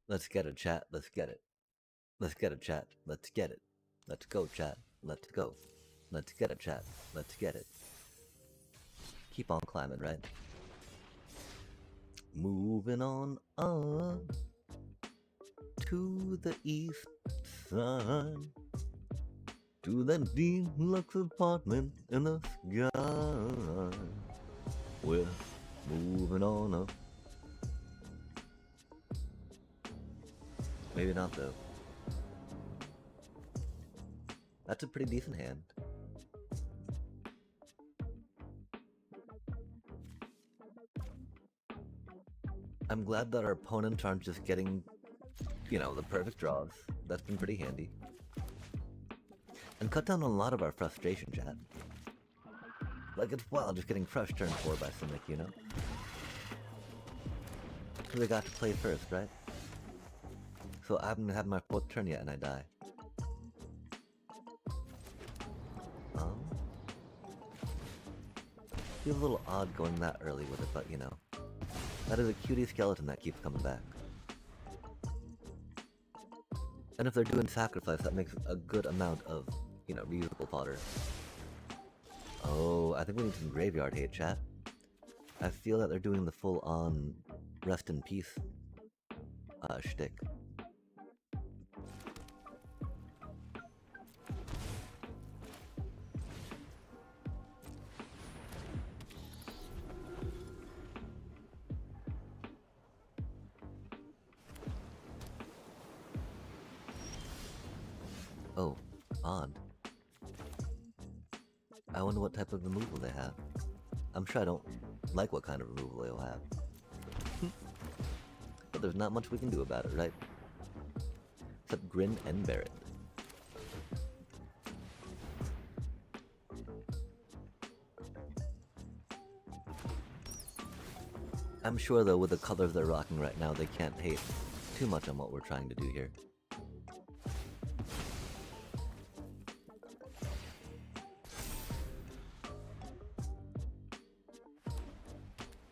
Let's get it, chat. Let's get it. Let's get it, chat. Let's get it. Let's go, chat. Let's go. Let's get it, chat. Let's get it. Keep on climbing, right? Moving on up to the east side, to that deluxe apartment in the sky. We're moving on up. Maybe not though. That's a pretty decent hand. I'm glad that our opponents aren't just getting, you know, the perfect draws. That's been pretty handy. And cut down on a lot of our frustration, chat. Like, it's wild just getting crushed turn 4 by Simic, you know? Because they got to play first, right? So I haven't had my 4th turn yet and I die. Feels a little odd going that early with it, but you know. That is a cutie skeleton that keeps coming back. And if they're doing sacrifice, that makes a good amount of, you know, reusable fodder. Oh, I think we need some graveyard hate, chat. I feel that they're doing the full-on rest in peace shtick. Oh, odd. I wonder what type of removal they have. I'm sure I don't like what kind of removal they'll have. But there's not much we can do about it, right? Except grin and bear it. I'm sure though with the colors they're rocking right now, they can't hate too much on what we're trying to do here.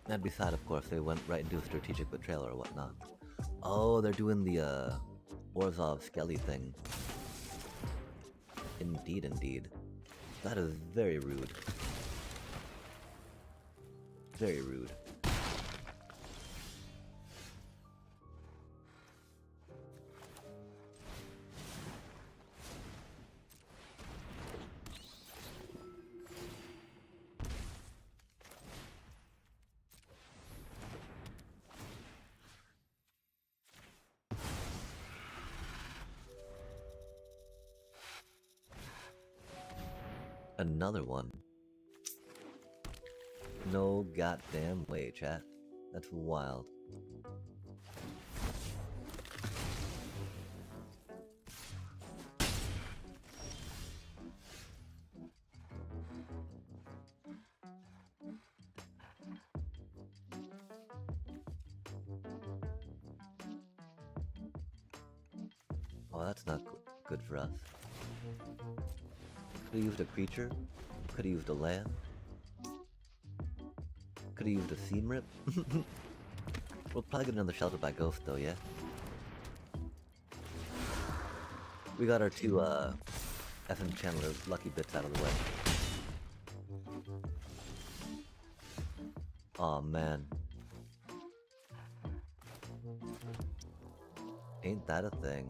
That'd be sad, of course, they went right into a strategic betrayal or whatnot. Oh, they're doing the Orzhov Skelly thing. Indeed, indeed. That is very rude. Very rude. Another one. No goddamn way, chat. That's wild. Oh, that's not good for us. Could've used a creature. Could've used a land. Could've used a seam rip. We'll probably get another shelter by ghost though, yeah? We got our two FM Chandler lucky bits out of the way. Aw, man. Ain't that a thing?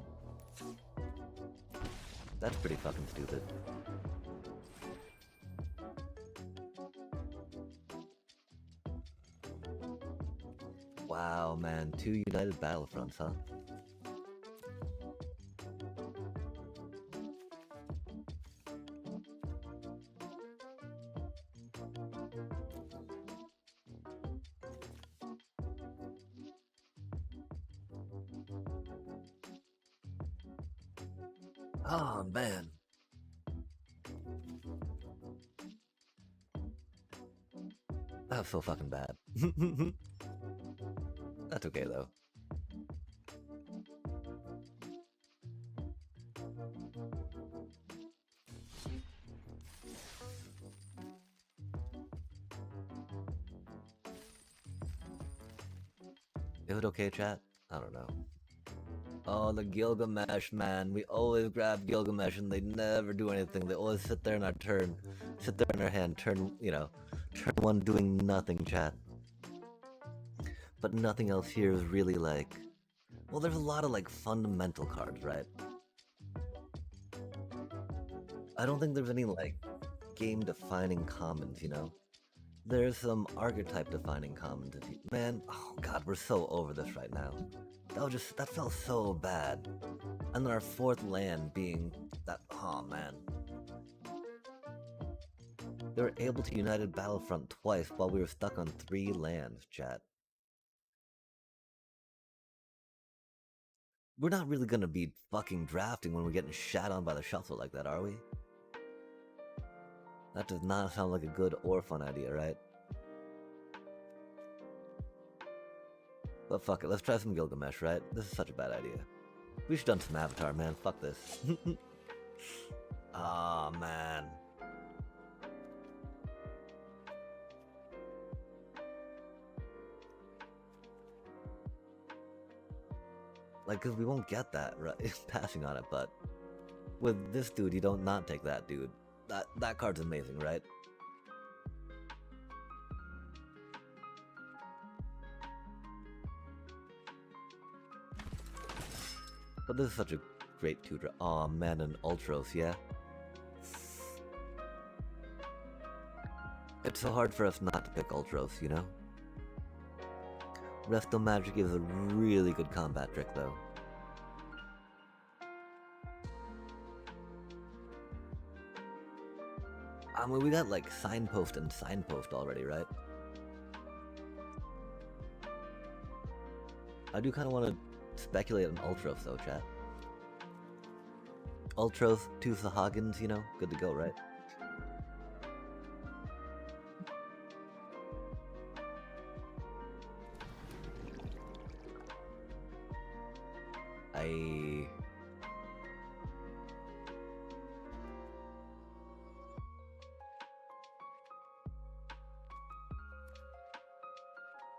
That's pretty fucking stupid. Wow, man. 2 United Battlefronts, huh? Oh, man. That was so fucking bad. That's okay, though. Is it okay, chat? I don't know. Oh, the Gilgamesh, man. We always grab Gilgamesh and they never do anything. They always sit there in our turn. Sit there in our hand. Turn, you know, turn one doing nothing, chat. But nothing else here is really like... Well, there's a lot of, like, fundamental cards, right? I don't think there's any, like, game-defining commons, you know? There's some archetype-defining commons. Man, oh god, we're so over this right now. That felt so bad. And then our fourth land being that, oh man. They were able to United Battlefront twice while we were stuck on 3 lands, chat. We're not really gonna be fucking drafting when we're getting shat on by the shuffle like that, are we? That does not sound like a good or fun idea, right? But fuck it, let's try some Gilgamesh, right? This is such a bad idea. We should done some Avatar, man. Fuck this. Ah, oh, man. Like, cause we won't get that, right? Passing on it, but with this dude, you don't not take that, dude. That card's amazing, right? But this is such a great tutor. Aw, oh, man, an Ultros, yeah? It's so hard for us not to pick Ultros, you know? Resto Magic is a really good combat trick, though. I mean, we got, like, Signpost and Signpost already, right? I do kind of want to speculate on Ultros, though, chat. Ultros, 2 Sahagins, you know? Good to go, right?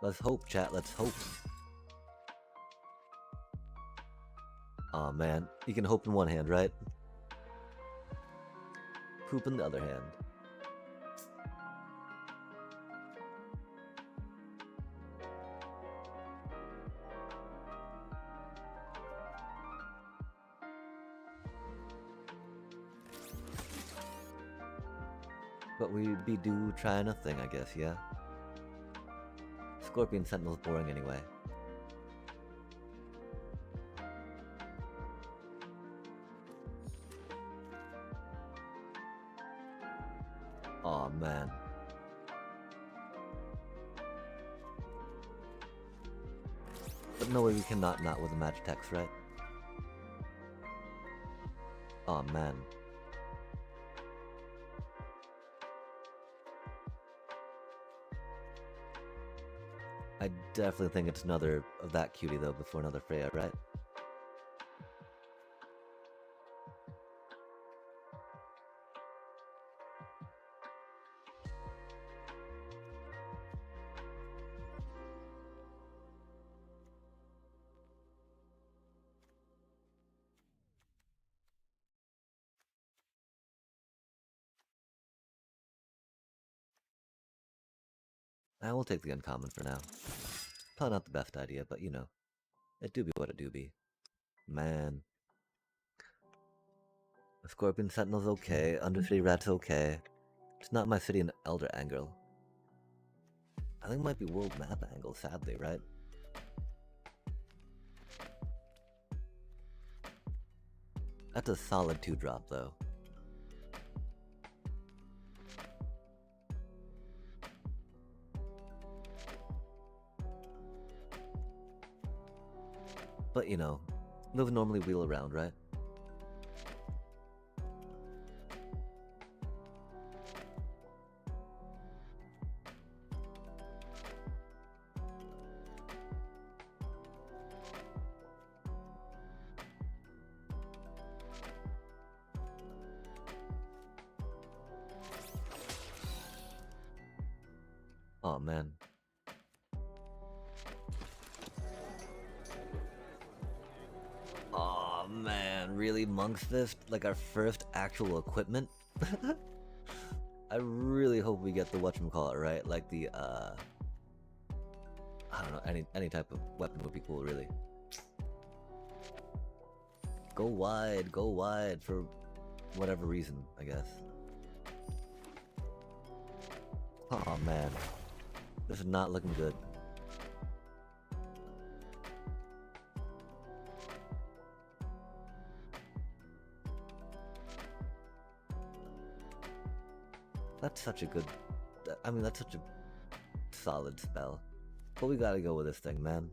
Let's hope, chat, let's hope. Aw, oh, man. You can hope in one hand, right? Poop in the other hand. But we'd be due trying a thing, I guess, yeah? Scorpion Sentinel's boring anyway. Oh man. But no way we cannot not with the magic text, right? Oh man. I definitely think it's another of that cutie though before another Freya, right? I will take the uncommon for now. Probably not the best idea, but you know, it do be what it do be. Man. A Scorpion Sentinel's okay, Undercity Rat's okay. It's not my city in Elder Angle. I think it might be World Map Angle, sadly, right? That's a solid 2-drop, though. But you know, those normally wheel around, right? Oh man. Oh man, really Monk's Fist? Like our first actual equipment? I really hope we get the whatchamacallit, right? Like the I don't know, any type of weapon would be cool, really. Go wide for whatever reason, I guess. Oh man. This is not looking good. That's such a good... I mean, that's such a solid spell. But we gotta go with this thing, man.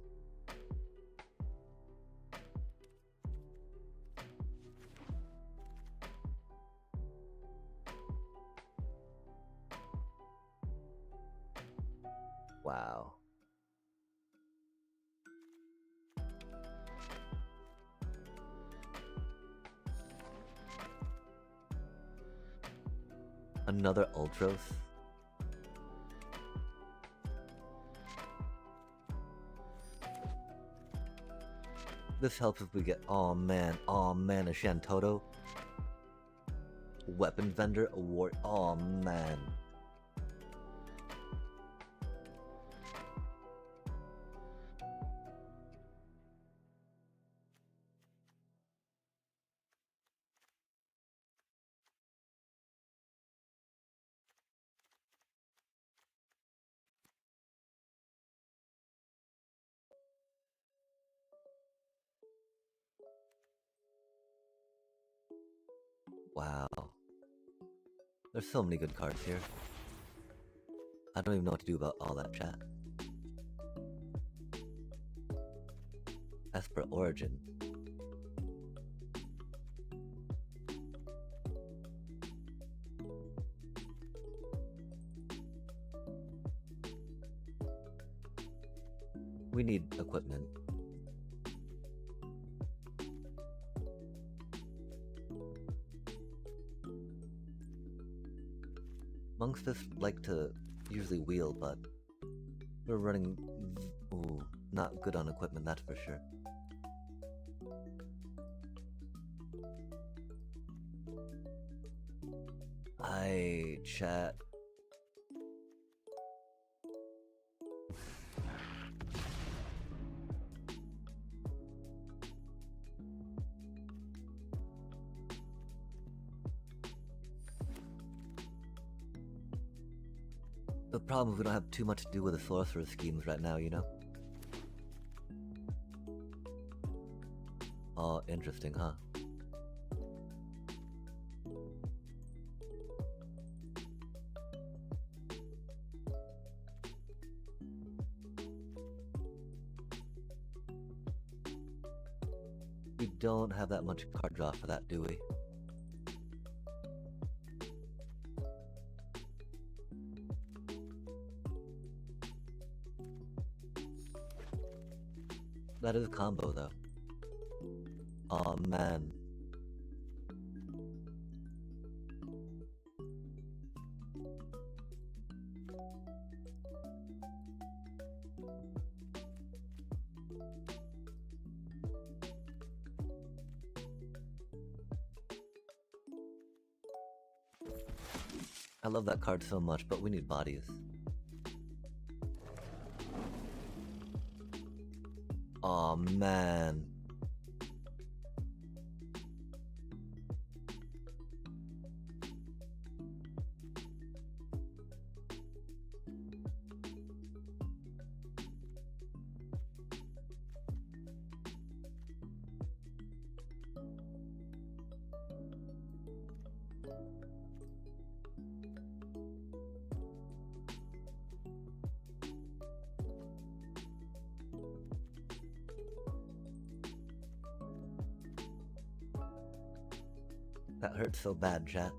Wow. Another Ultros? This helps if we get... oh man, a Shantoto. Weapons vendor, award... oh man. Wow. There's so many good cards here. I don't even know what to do about all that chat. As per Origin. We need equipment. Monks just like to usually wheel, but we're running... ooh, not good on equipment, that's for sure. Chat. The problem is we don't have too much to do with the sorcerer schemes right now, you know? Oh, interesting, huh? We don't have that much card draw for that, do we? That is a combo, though. Aw, man. I love that card so much, but we need bodies. Aw, man. That hurts so bad, chat.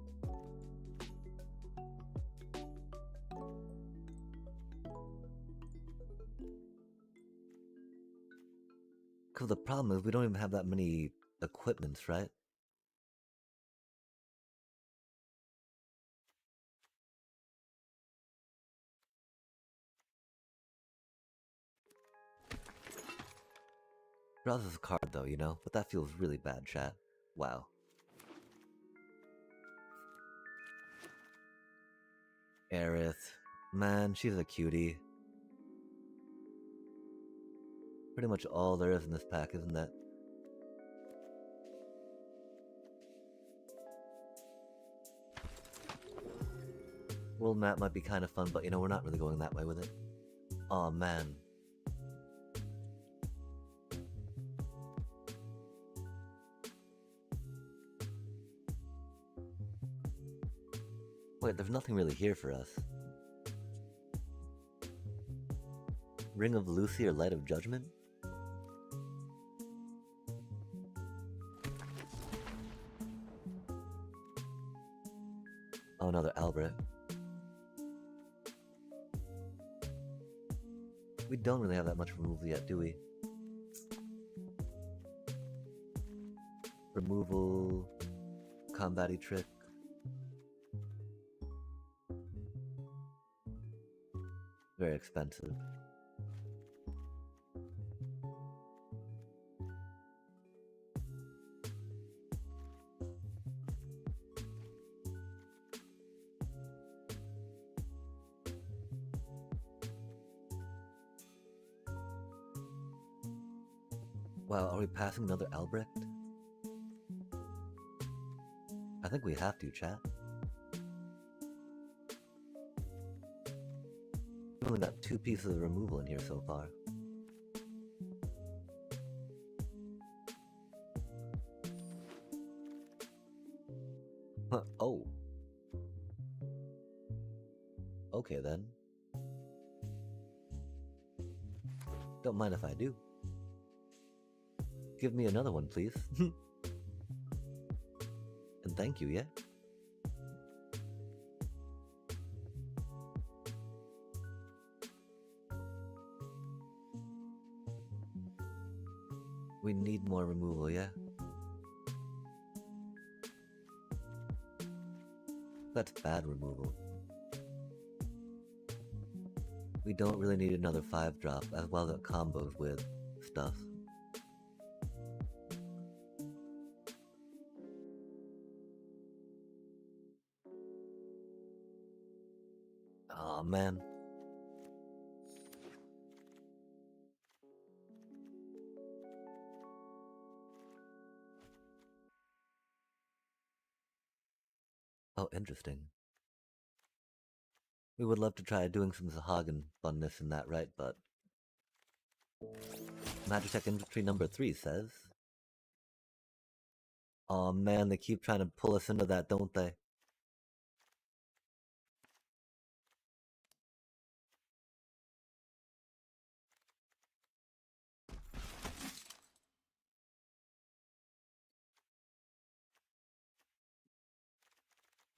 Cause the problem is we don't even have that many equipments, right? Draws us a card though, you know? But that feels really bad, chat. Wow. Aerith. Man, she's a cutie. Pretty much all there is in this pack, isn't it? World map might be kind of fun, but you know, we're not really going that way with it. Aw, man. Wait, there's nothing really here for us. Ring of Lucy or Light of Judgment? Oh, another Albrecht. We don't really have that much removal yet, do we? Removal... Combat-y trick. Very expensive. Wow, are we passing another Albrecht? I think we have to, chat. We've only got 2 pieces of removal in here so far. Huh, oh. Okay then. Don't mind if I do. Give me another one, please. And thank you, yeah? We need more removal, yeah? That's bad removal. We don't really need another 5-drop, as well as combos with stuff. Aw, man. Oh, interesting. We would love to try doing some Sahagin funness in that, right? But Magitech Industry number 3 says... Aw, man, they keep trying to pull us into that, don't they?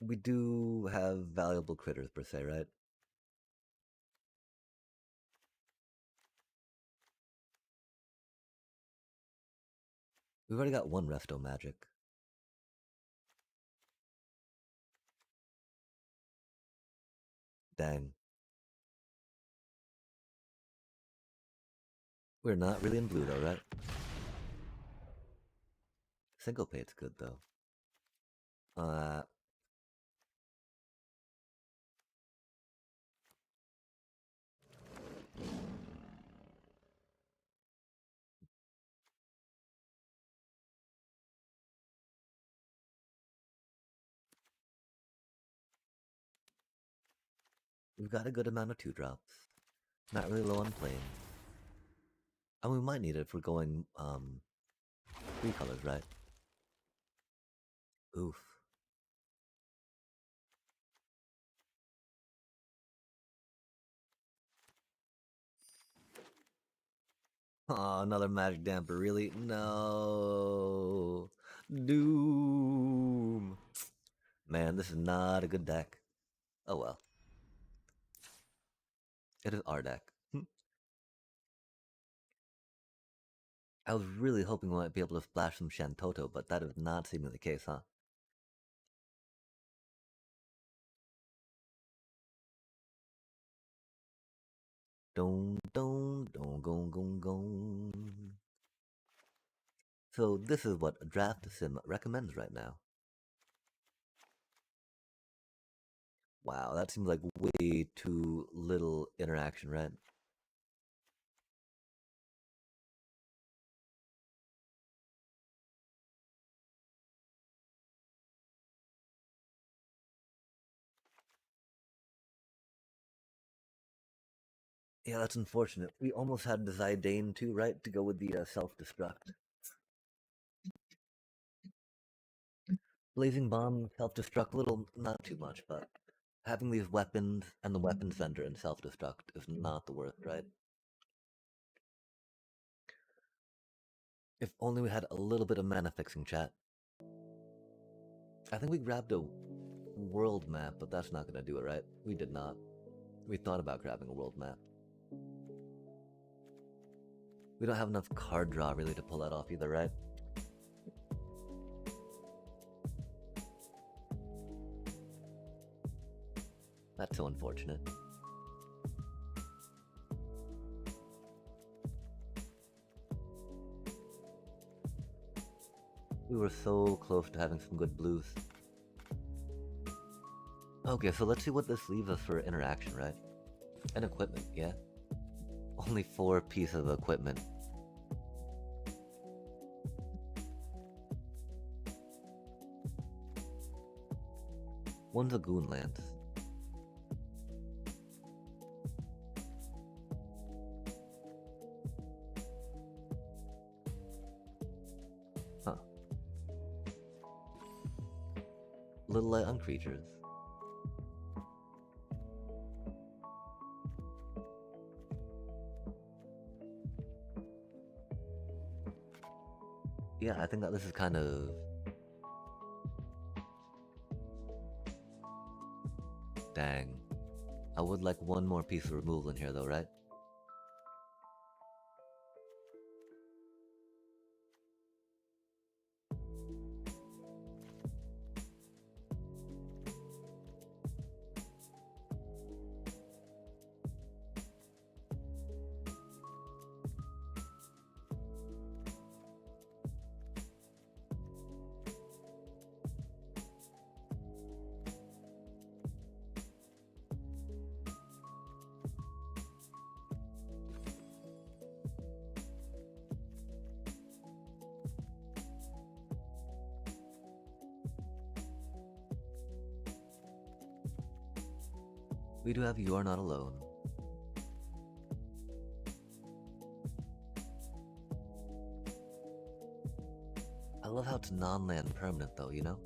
We do have valuable critters per se, right? We've already got one resto magic. Dang. We're not really in blue though, right? Syncopate's good though. We've got a good amount of 2-drops. Not really low on planes. And we might need it if we're going 3 colors, right? Oof. Oh, another magic damper, really? No. Doom. Man, this is not a good deck. Oh well. It is our deck. I was really hoping we might be able to splash some Shantoto, but that is not seeming the case, huh? Don don don gong gong gong. So this is what a draft sim recommends right now. Wow, that seems like way too little interaction, right? Yeah, that's unfortunate. We almost had the Zidane too, right? To go with the self-destruct. Blazing Bomb, self-destruct, little, not too much, but having these weapons and the weapons vendor and self-destruct is not the worst, right? If only we had a little bit of mana fixing, chat. I think we grabbed a world map, but that's not gonna do it, right? We did not. We thought about grabbing a world map. We don't have enough card draw really to pull that off either, right? That's so unfortunate. We were so close to having some good blues. Okay, so let's see what this leaves us for interaction, right? And equipment, yeah? Only 4 pieces of equipment. One's a Goon Lance. Huh. Little light on creatures. Yeah, I think that this is kind of... Dang. I would like one more piece of removal in here though, right? We do have You Are Not Alone. I love how it's non-land permanent though, you know?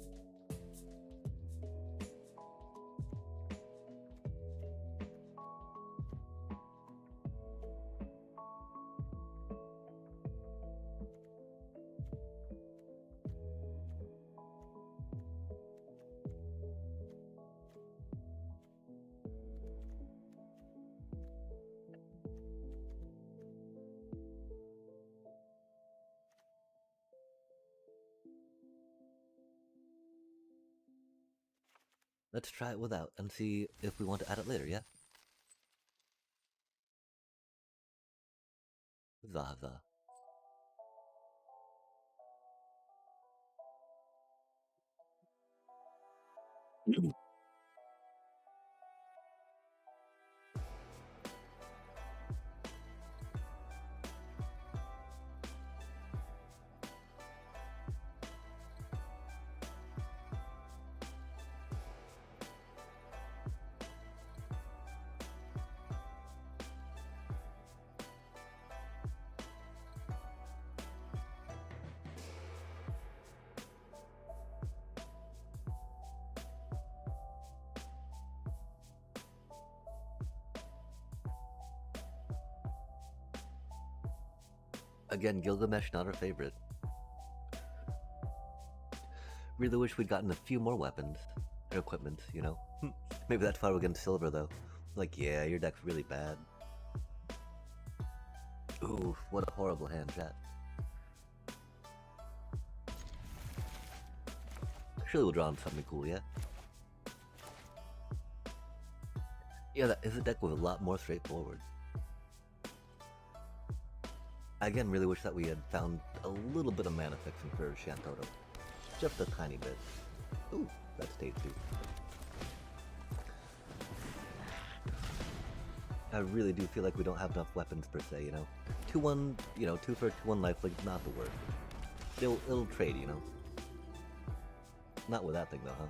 Let's try it without and see if we want to add it later, yeah? Zaza. Again, Gilgamesh not our favorite. Really wish we'd gotten a few more weapons or equipment, you know? Maybe that's why we're getting silver though. Like, yeah, your deck's really bad. Ooh, what a horrible hand, chat. Surely we'll draw on something cool, yeah? Yeah, that is a deck with a lot more straightforward. I again really wish that we had found a little bit of mana fixing for Shantoto. Just a tiny bit. Ooh, that stayed too. I really do feel like we don't have enough weapons per se, you know? 2-1, you know, 2 for 2-1 lifelink, not the worst. It'll trade, you know? Not with that thing though, huh?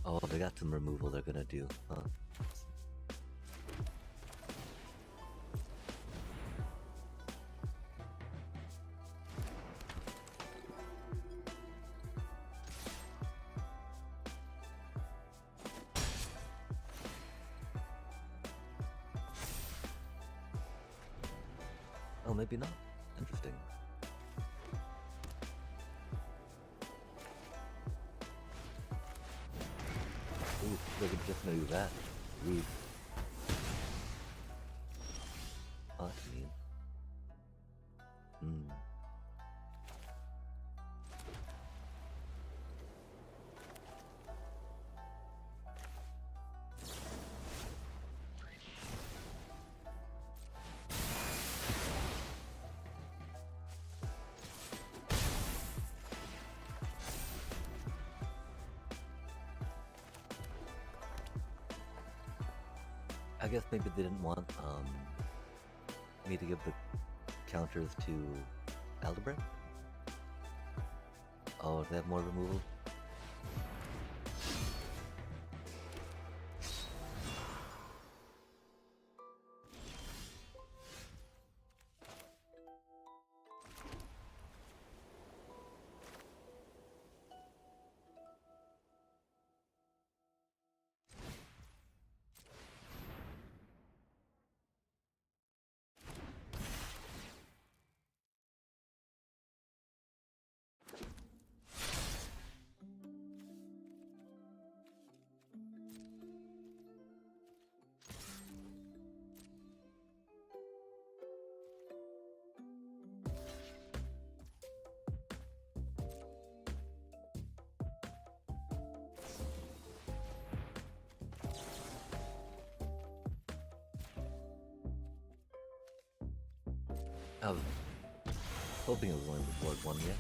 Oh, they got some removal they're gonna do, huh? Oh, maybe not. Interesting. Ooh, they're just gonna do that. Rude. Oh, that's mean. I guess maybe they didn't want me to give the counters to Aldebrand? Oh, do they have more removal? I was hoping it was only the board one yet.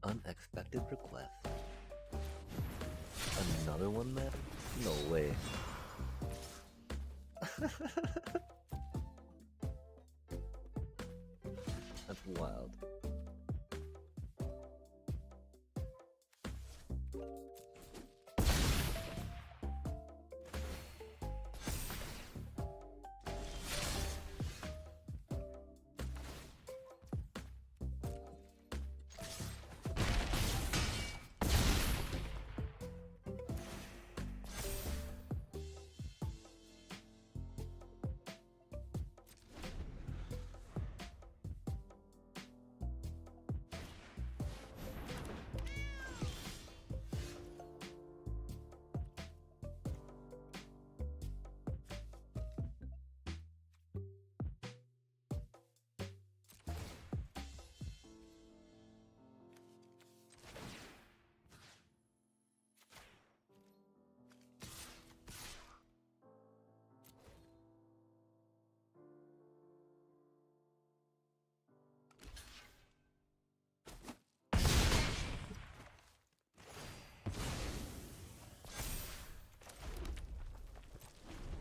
Unexpected request. Another one, man? No way. That's wild.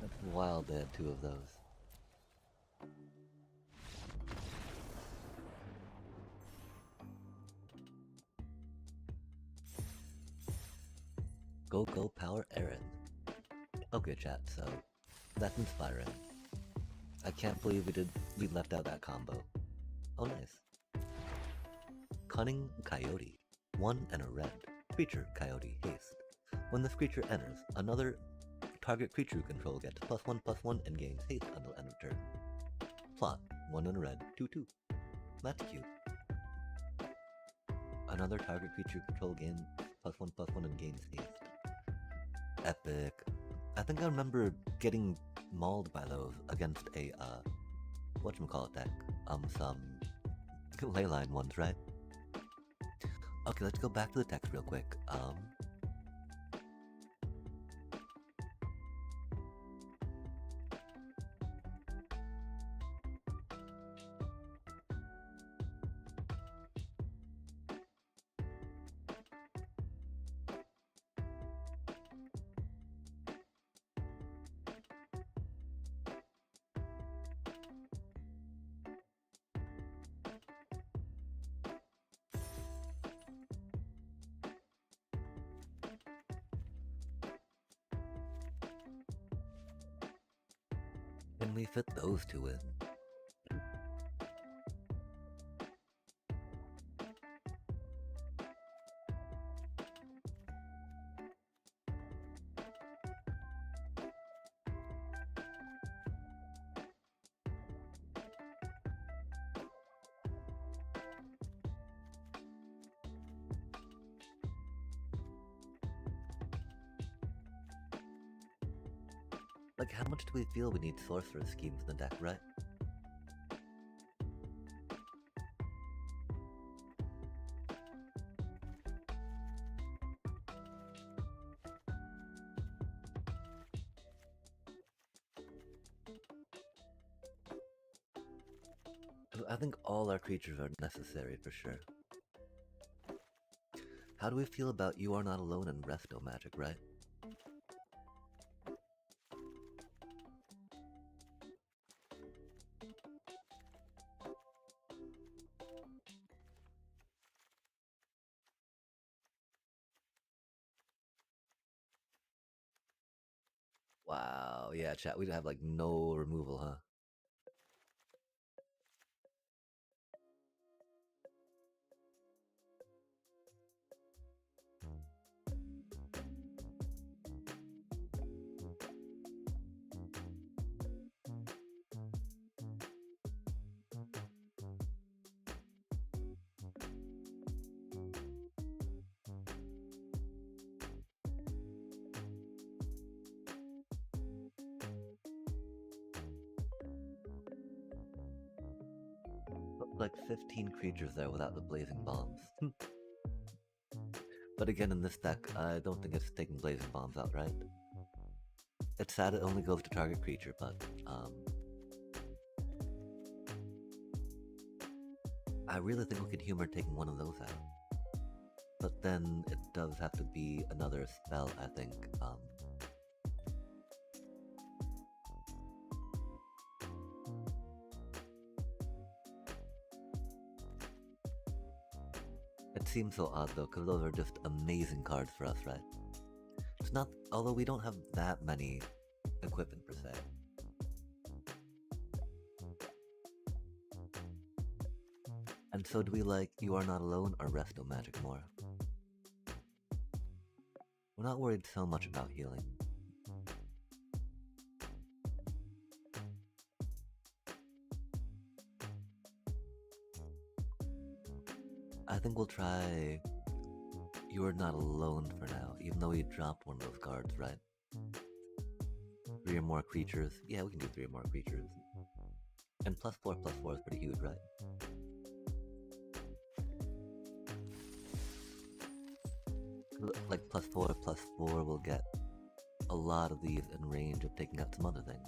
That's wild they had two of those. Go power Aaron. Okay chat, so that's inspiring. I can't believe we left out that combo. Oh nice. Cunning Coyote. 1 and a red. Creature Coyote Haste. When this creature enters, another target creature you control gets +1/+1 and gains haste until end of turn. Plot. 1 and a red. 2/2. That's cute. Another target creature you control gains +1/+1 and gains haste. Epic. I think I remember getting mauled by those against a whatchamacallit deck. Some leyline ones, right? Okay, let's go back to the text real quick. Can we fit those two in? Like, how much do we feel we need sorcerer schemes in the deck, right? I think all our creatures are necessary for sure. How do we feel about You Are Not Alone and Resto Magic, right? Wow, yeah, chat, we have like no removal, huh? Like 15 creatures there without the blazing bombs. But again, in this deck, I don't think it's taking blazing bombs out, right? It's sad it only goes to target creature, but I really think we could humor taking one of those out. But then it does have to be another spell, I think. It seems so odd though, because those are just amazing cards for us, right? It's not, although we don't have that many equipment per se. And so do we like You Are Not Alone or Resto Magic more? We're not worried so much about healing. I think we'll try You Are Not Alone for now, even though we dropped one of those cards, right? 3 or more creatures. Yeah, we can do 3 or more creatures. And +4/+4 is pretty huge, right? Like +4/+4 will get a lot of these in range of taking out some other things.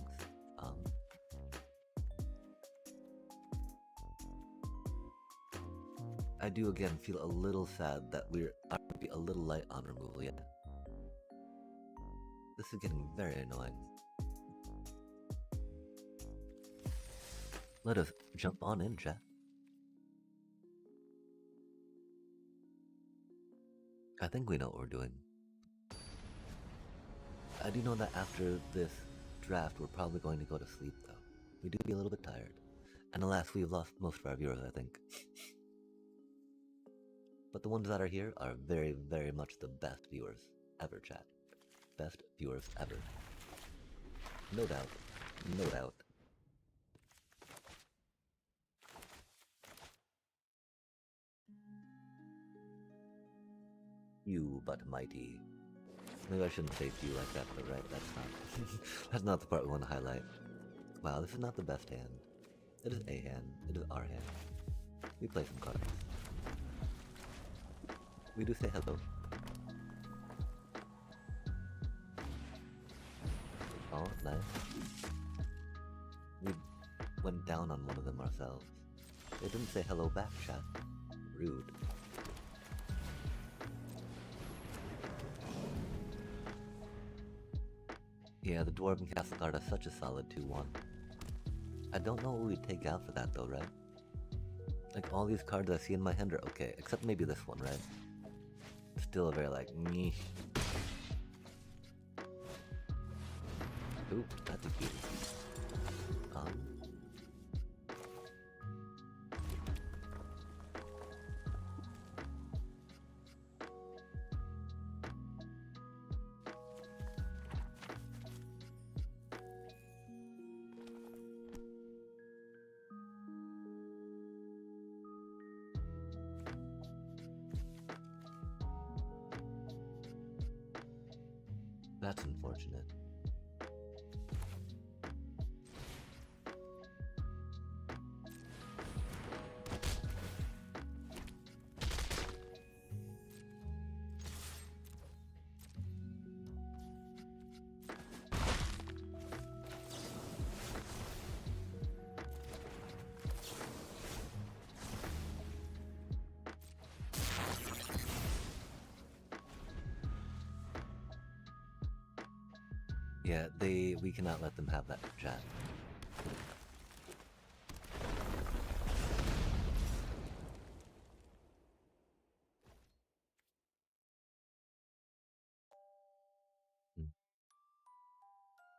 I do again feel a little sad that we're to be a little light on removal yet. This is getting very annoying. Let us jump on in, chat. I think we know what we're doing. I do know that after this draft, we're probably going to go to sleep, though. We do be a little bit tired. And alas, we've lost most of our viewers, I think. But the ones that are here are very, very much the best viewers ever, chat. Best viewers ever. No doubt. No doubt. You but mighty. Maybe I shouldn't say you like that, but right, that's not that's not the part we want to highlight. Wow, this is not the best hand. It is a hand. It is our hand. We play some cards. We do say hello. Oh, nice. We went down on one of them ourselves. They didn't say hello back, chat. Rude. Yeah, the Dwarven Castle card is such a solid 2/1. I don't know what we'd take out for that though, right? Like all these cards I see in my hand are okay, except maybe this one, right? Still very like, meh. Ooh, that's a cute. That's unfortunate. Yeah, we cannot let them have that chat.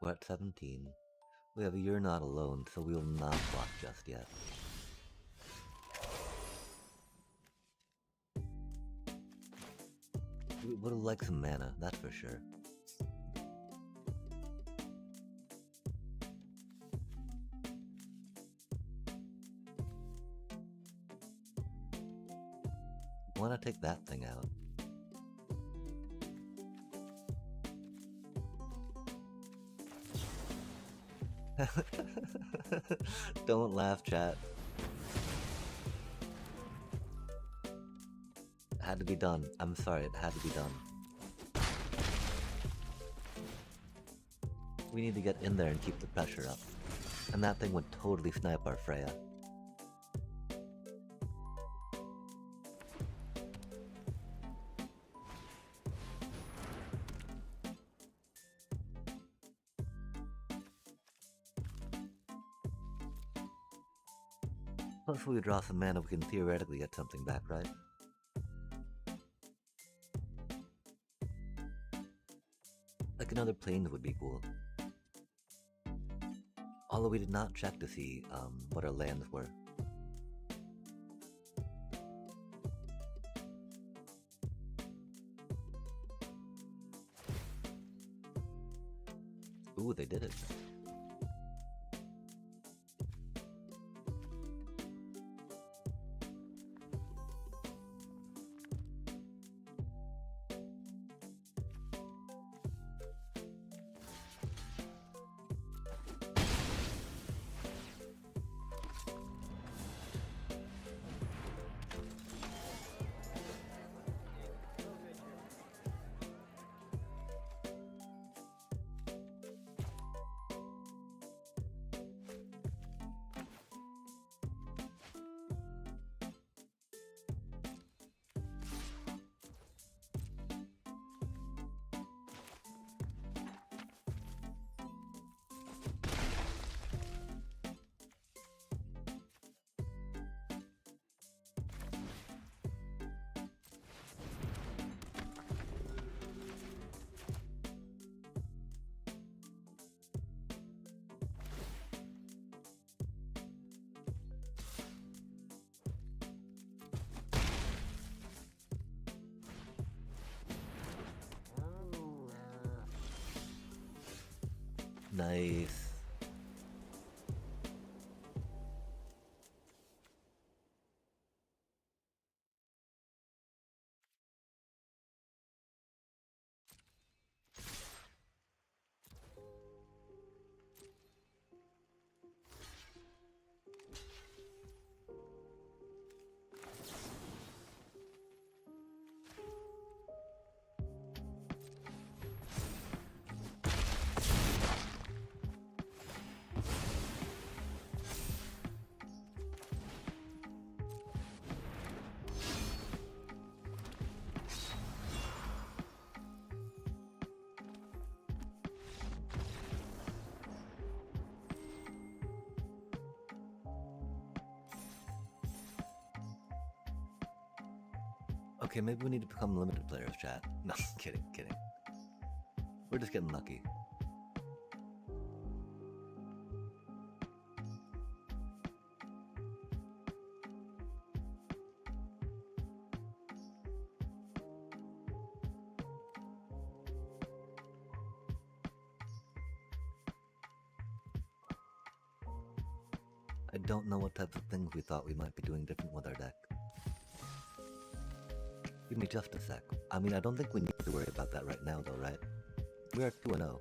We're at 17. We have a You're Not Alone, so we will not block just yet. We would like some mana, that's for sure. Want to take that thing out. Don't laugh, chat. It had to be done. I'm sorry, it had to be done. We need to get in there and keep the pressure up. And that thing would totally snipe our Freya. Plus, we draw some mana, we can theoretically get something back, right? Like another plane would be cool. Although we did not check to see what our lands were. Ooh, they did it. Nice. Okay, maybe we need to become limited players, chat. No, kidding. We're just getting lucky. I don't know what types of things we thought we might be doing different with our deck. Give me just a sec. I mean, I don't think we need to worry about that right now, though, right? We are 2-0.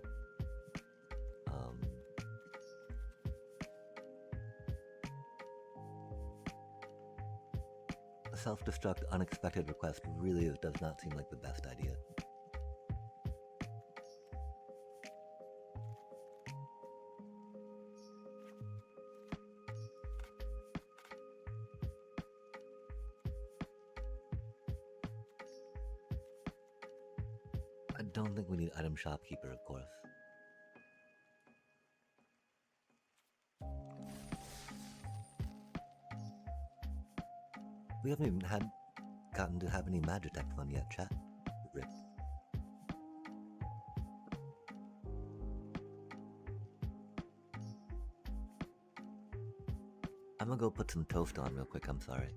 Self-destruct unexpected request really does not seem like the best idea. I don't think we need item shopkeeper, of course. We haven't even gotten to have any Magitech fun yet, chat. Rip. I'm gonna go put some toast on real quick, I'm sorry.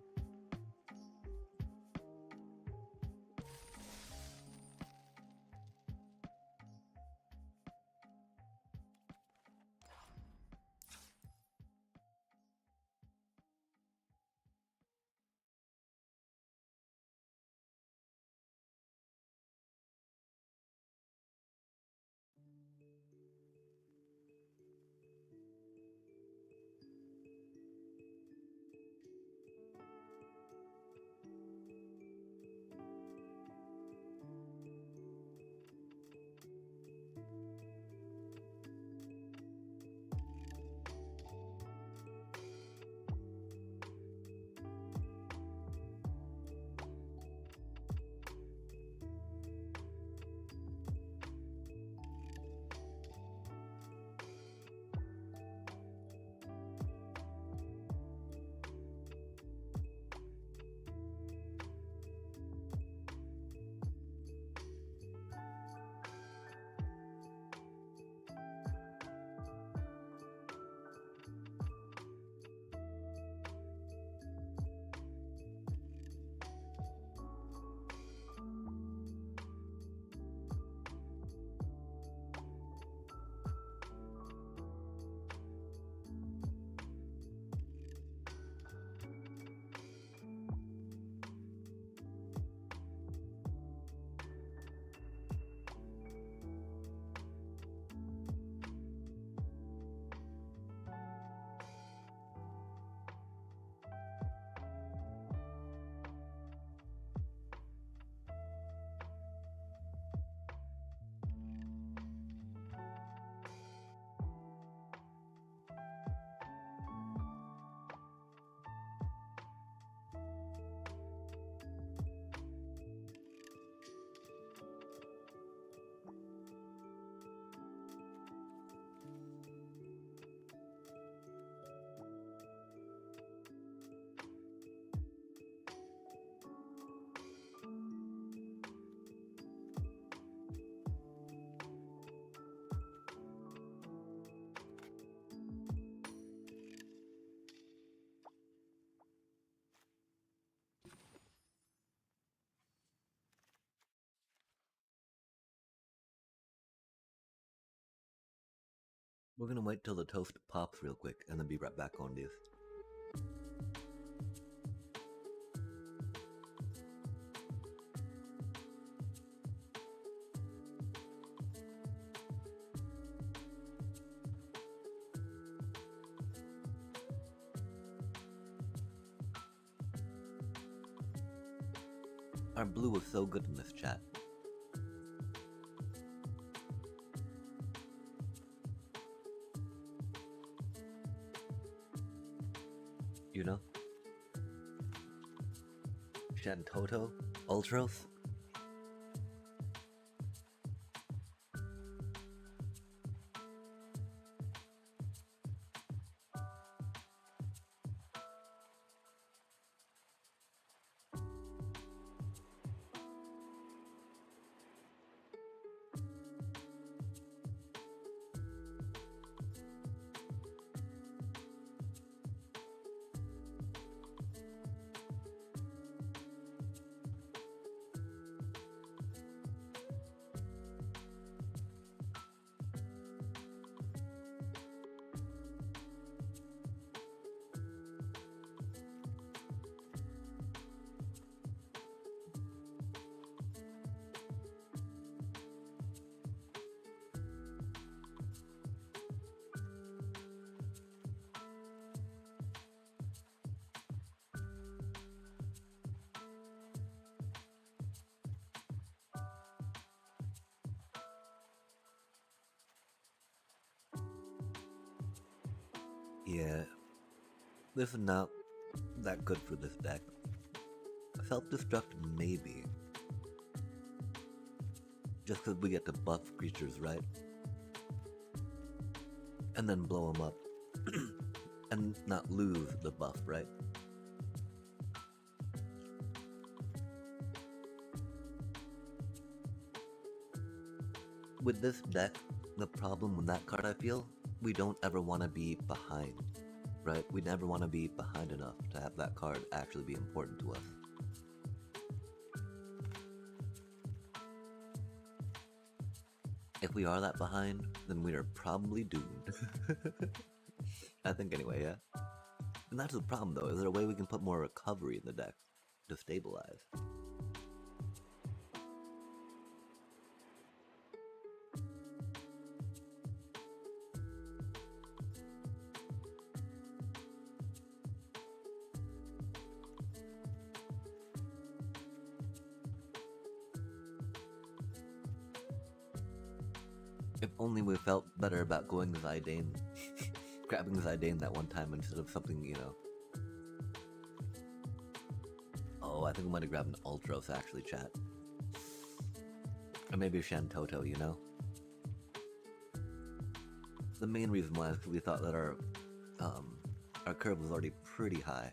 We're gonna wait till the toast pops real quick and then be right back on these. Our blue was so good in this chat. You know? Shantoto? Ultros? Yeah, this is not that good for this deck. Self-destruct maybe. Just because we get to buff creatures, right? And then blow them up. And not lose the buff, right? With this deck, the problem with that card, I feel, we don't ever want to be behind, right? We never want to be behind enough to have that card actually be important to us. If we are that behind, then we are probably doomed. I think anyway, yeah? And that's the problem though, is there a way we can put more recovery in the deck to stabilize? If only we felt better about going Zidane, grabbing Zidane that one time instead of something, you know. Oh, I think we might have grabbed an Ultros actually, chat. Or maybe a Shantoto, you know? The main reason why is because we thought that our curve was already pretty high.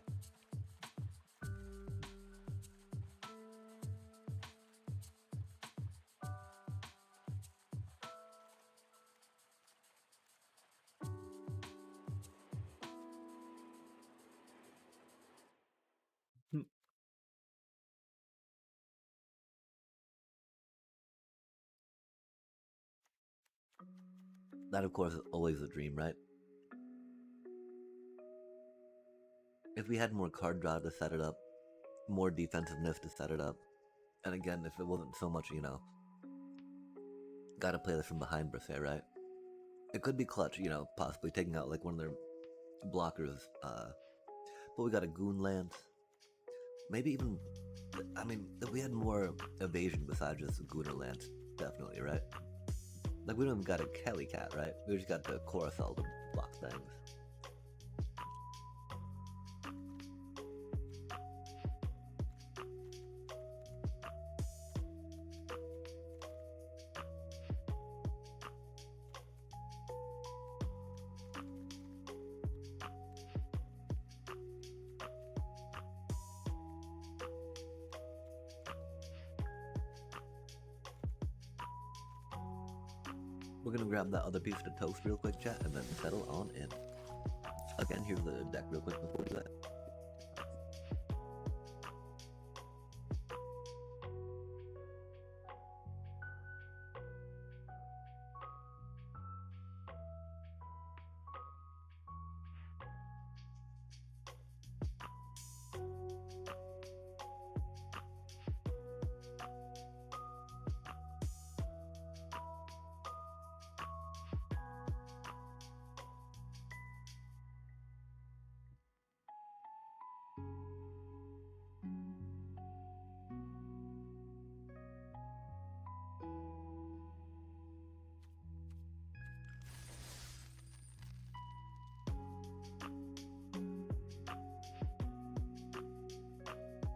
That, of course, is always a dream, right? If we had more card draw to set it up, more defensiveness to set it up, and again, if it wasn't so much, you know, gotta play this from behind per se, right? It could be clutch, you know, possibly taking out like one of their blockers, but we got a Goon Lance. Maybe even, I mean, if we had more evasion besides just a Goon or Lance, definitely, right? Like, we don't even got a Kelly Cat, right? We just got the Coruscant to block things. We're gonna grab that other piece of toast real quick, chat, and then settle on in. Again, here's the deck real quick before we do that.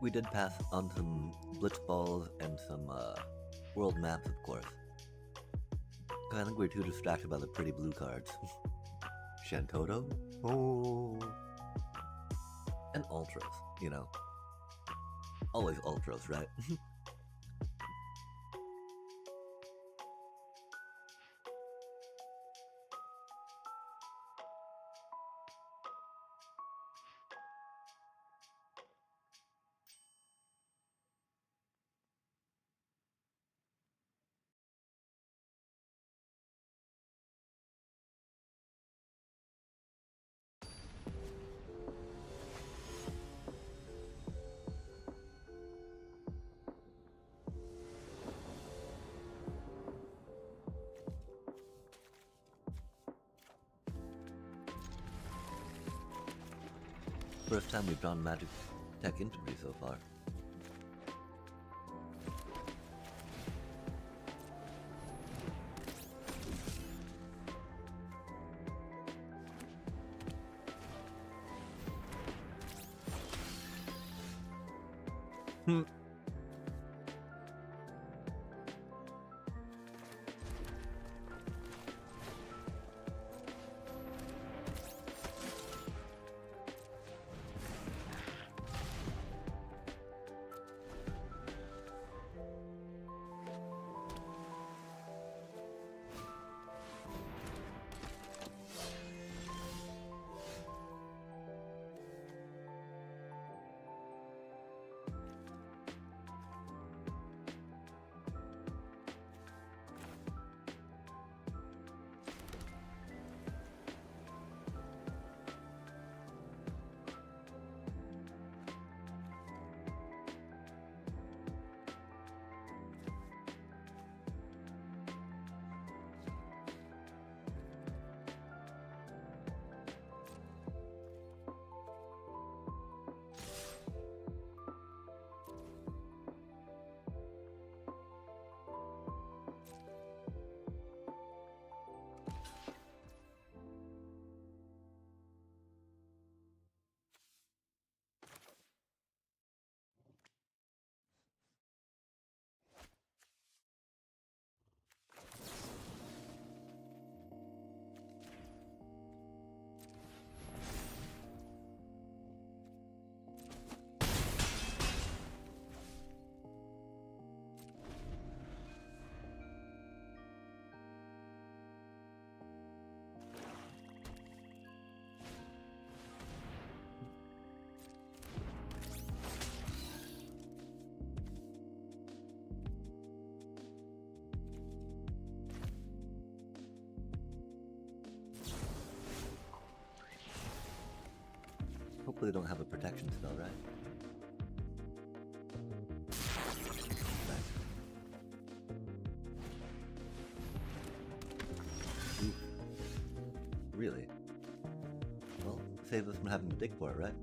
We did pass on some blitz balls and some world maps, of course. I think we were too distracted by the pretty blue cards. Shantoto? Oh. And ultras, you know. Always ultras, right? First time we've drawn Magic Tech Infantry so far. Hopefully they don't have a protection spell, right? Nice. Oof. Really? Well, saves us from having to dig for it, right?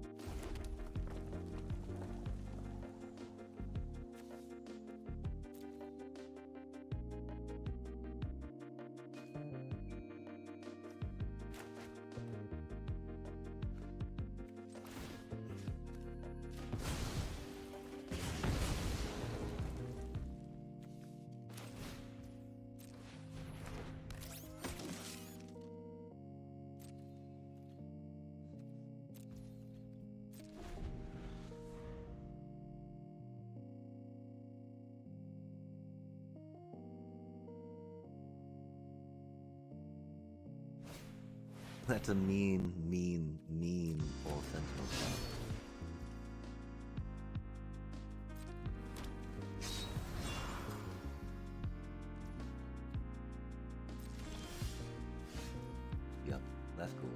That's a mean old sentinel shot. Yep, that's cool.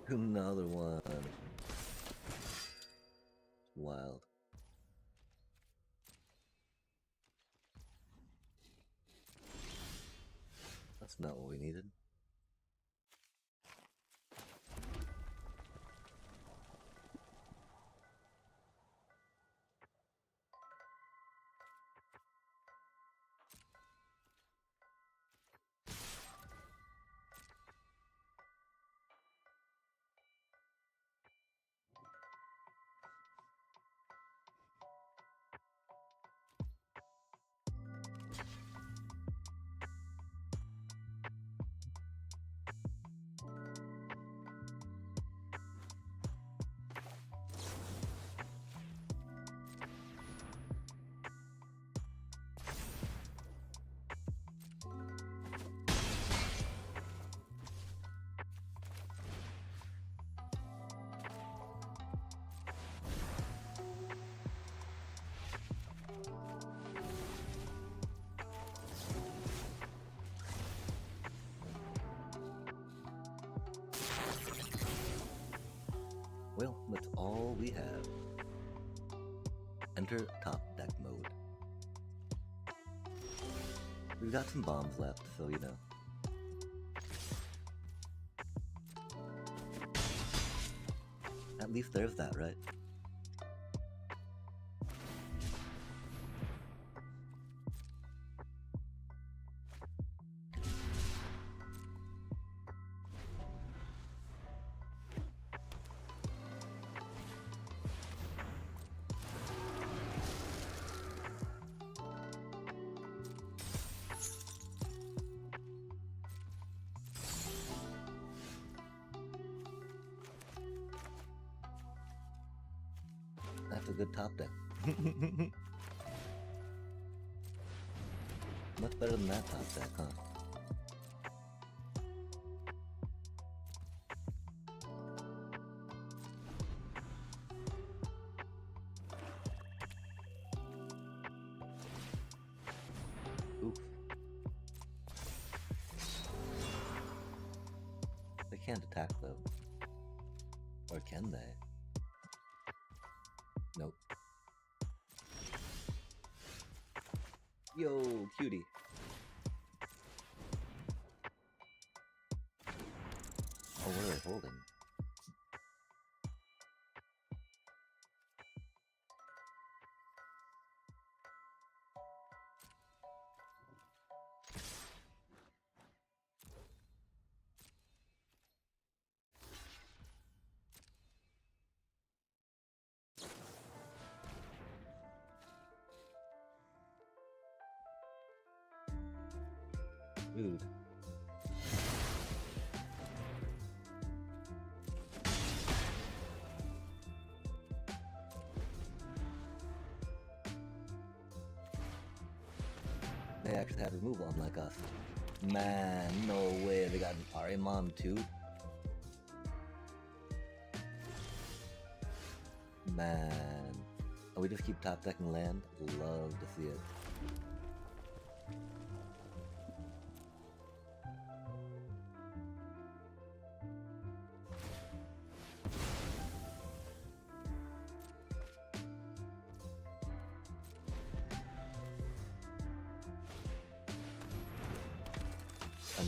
Another one. Wild. That's not what we needed. Well, that's all we have. Enter top deck mode. We've got some bombs left, so you know. At least there's that, right? That's a good top deck. Much better than that top deck, huh? Oof. They can't attack though. Or can they? Nope. Yo, cutie. Oh, what are they holding? Rude. They actually had removal unlike us. Man, no way. They got an Arimon too? Man. Oh, we just keep top decking land? Love to see it.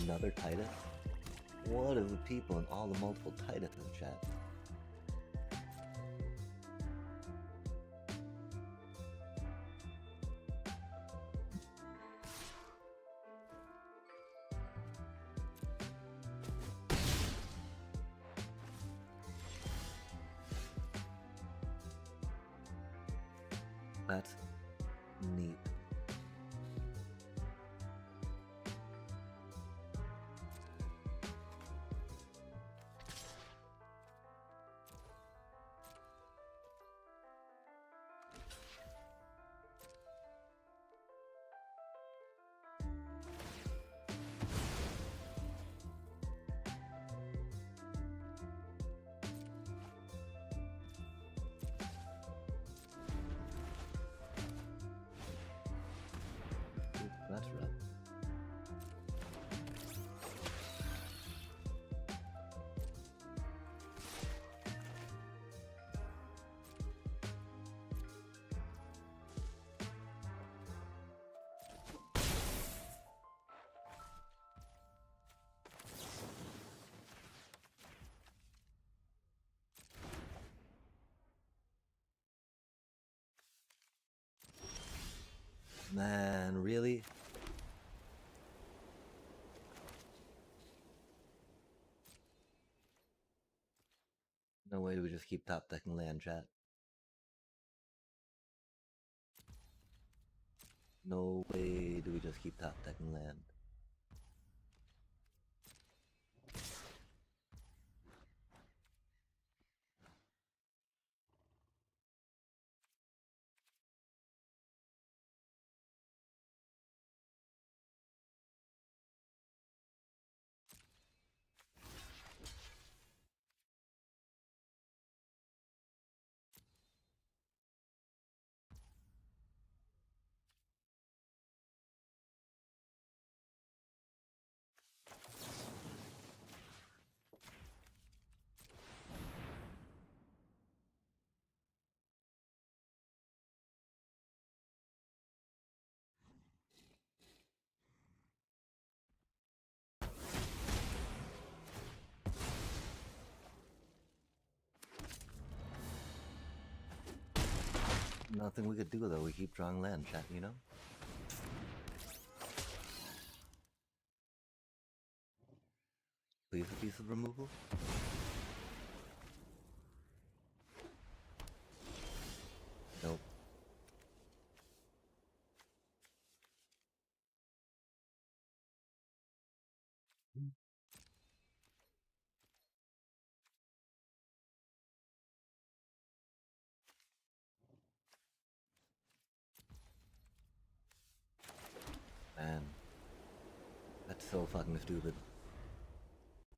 Another Titus? What are the people and all the multiple Titus in chat? That's neat. Man, really? No way we just keep top decking land, chat. No way do we just keep top decking land. Nothing we could do though, we keep drawing land, chat, you know? Please a piece of removal? Nope. Man. That's so fucking stupid.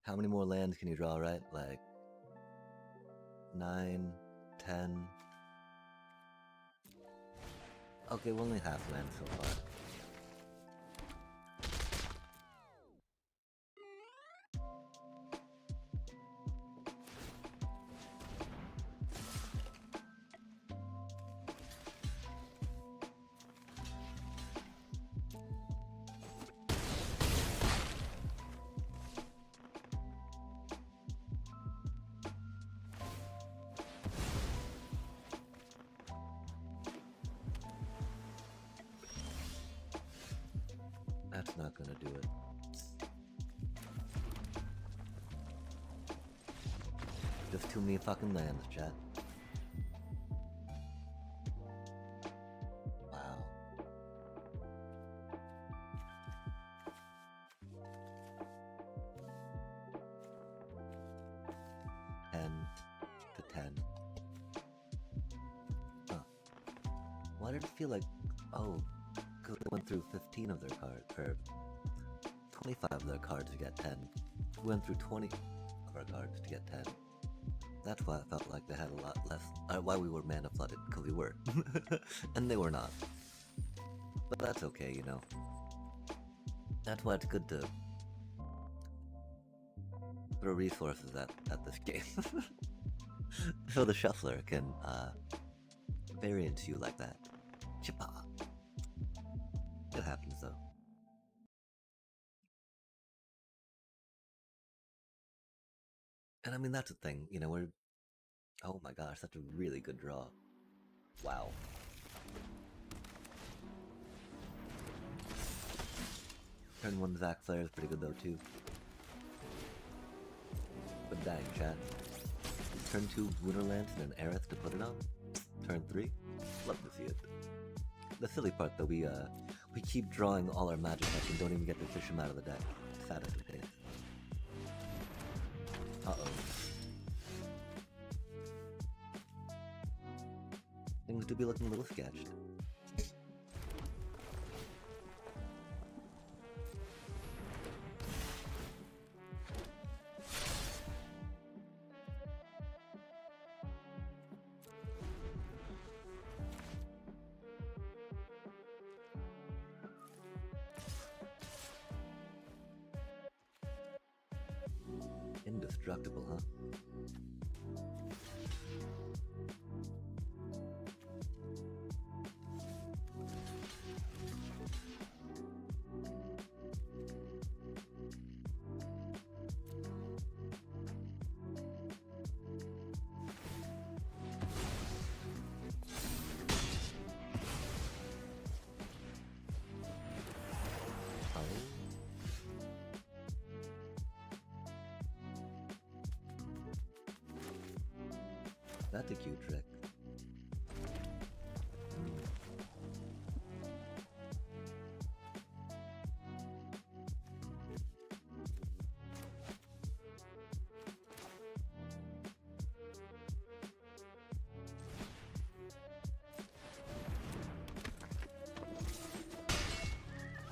How many more lands can you draw, right? Like 9, 10. Okay, we're only half land so far. That's not gonna do it. Just too many fucking lands, chat. Wow. Ten to 10. Huh. Why did it feel like... Oh, because they went through 15 of their cards, or 25 of their cards to get 10. We went through 20 of our cards to get 10. That's why I felt like they had a lot less. Why we were mana flooded, because we were. And they were not. But that's okay, you know. That's why it's good to throw resources at this game. So the shuffler can variance you like that. Chippa. It happens though. And I mean, that's the thing, you know, we're... Oh my gosh, that's a really good draw. Wow. Turn 1 Zac Flare is pretty good though too. But dang, chat. Turn 2 Wunderlance and an Aerith to put it on. Turn 3, love to see it. The silly part though, we keep drawing all our magic decks and don't even get to fish them out of the deck. Sad as it is. Uh-oh. Things do be looking a little sketched. Indestructible, huh? That's a cute trick.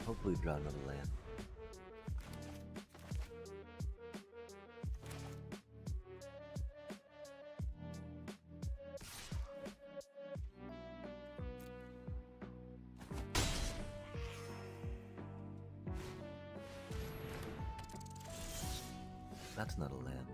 Hopefully we draw another land. That's not a land.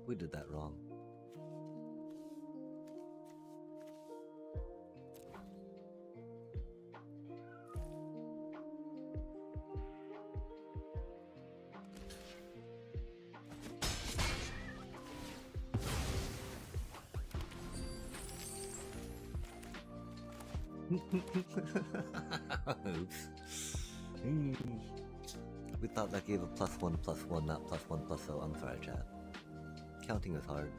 We did that wrong. Oops. We thought that gave a +1/+1, not +1/+0. I'm sorry, chat. Counting is hard.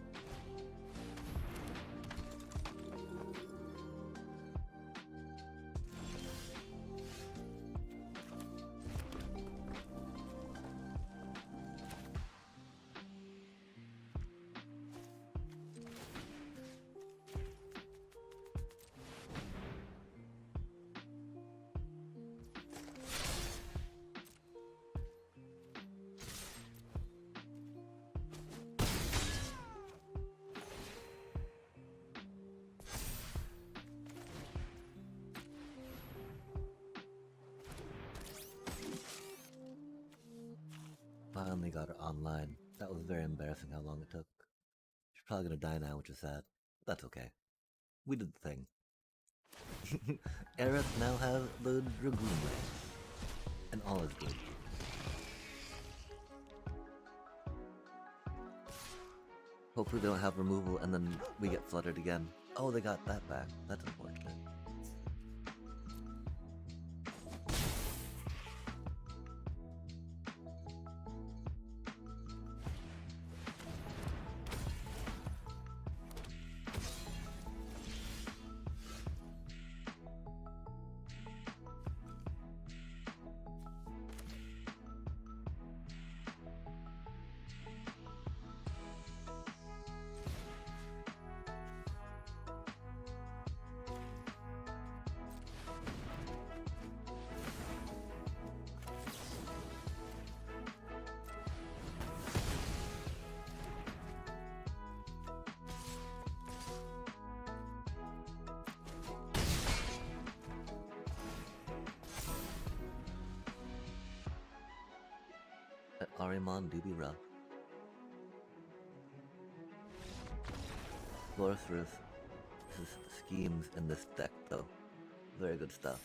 Finally got her online. That was very embarrassing how long it took. She's probably gonna die now, which is sad. That's okay. We did the thing. Aerith now has the Dragoon Lance. And all is good. Hopefully they don't have removal and then we get flooded again. Oh, they got that back. That's unfortunate. Arimon do be rough. Sorceress schemes in this deck though. Very good stuff.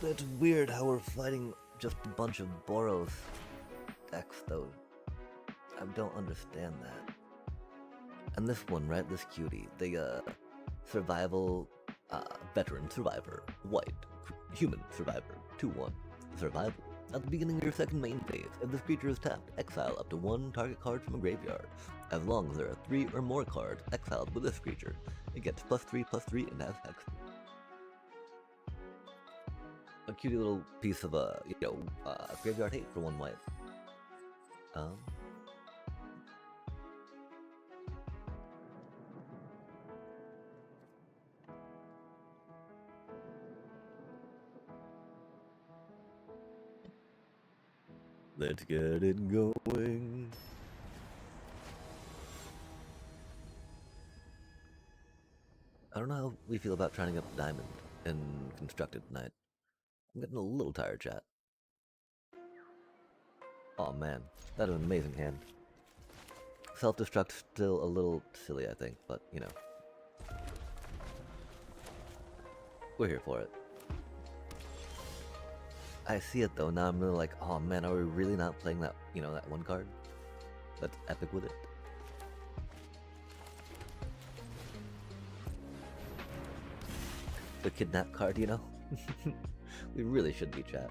That's weird how we're fighting just a bunch of Boros decks, though. I don't understand that. And this one, right? This cutie. The, survival, veteran survivor. White. Human survivor. 2-1. Survival. At the beginning of your second main phase, if this creature is tapped, exile up to 1 target card from a graveyard. As long as there are 3 or more cards exiled with this creature, it gets +3/+3 and has hex. A cutie little piece of, graveyard hate for 1 white. Let's get it going. I don't know how we feel about trying to get the diamond in constructed tonight. I'm getting a little tired, chat. Oh man, that is an amazing hand. Self-destruct still a little silly, I think, but you know. We're here for it. I see it though, now I'm really like, oh man, are we really not playing that, that 1 card? That's epic with it. The kidnap card, We really should be, chat.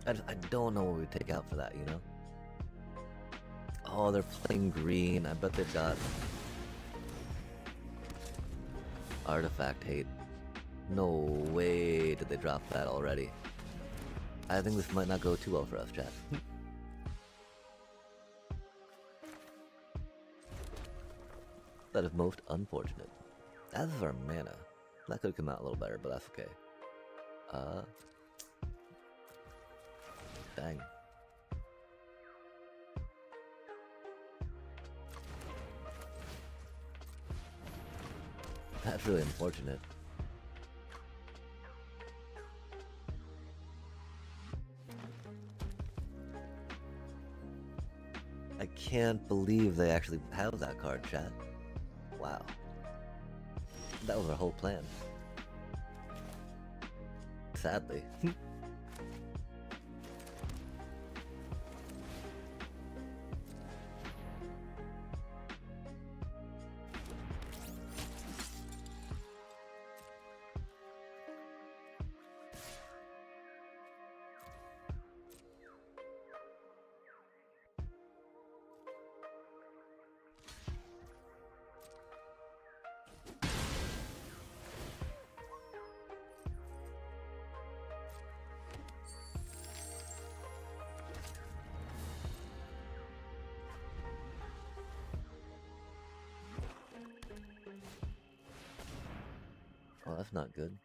I don't know what we take out for that, Oh, they're playing green. I bet they've got artifact hate. No way did they drop that already. I think this might not go too well for us, chat. That is most unfortunate. As is our mana. That could have come out a little better, but that's okay. Dang. That's really unfortunate. I can't believe they actually have that card, chat. Wow. That was our whole plan. Sadly. Oh, that's not good.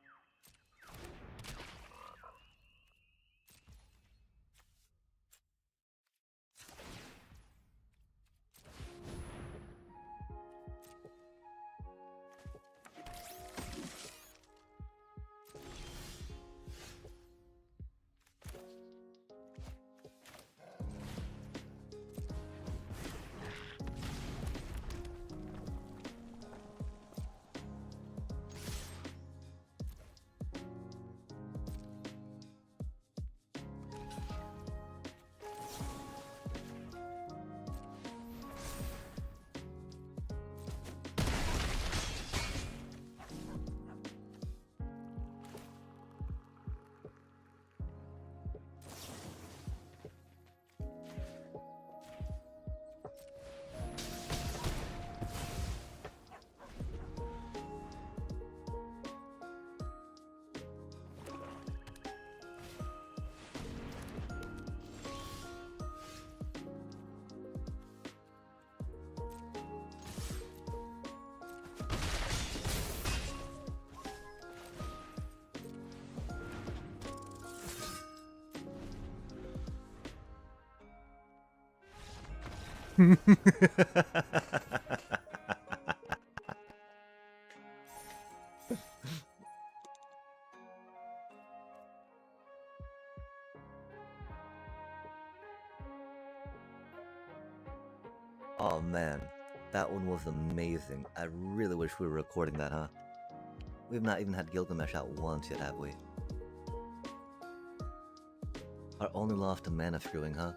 Oh man, that one was amazing. I really wish we were recording that, huh? We've not even had Gilgamesh out once yet, have we? Our only loss to mana screwing, huh?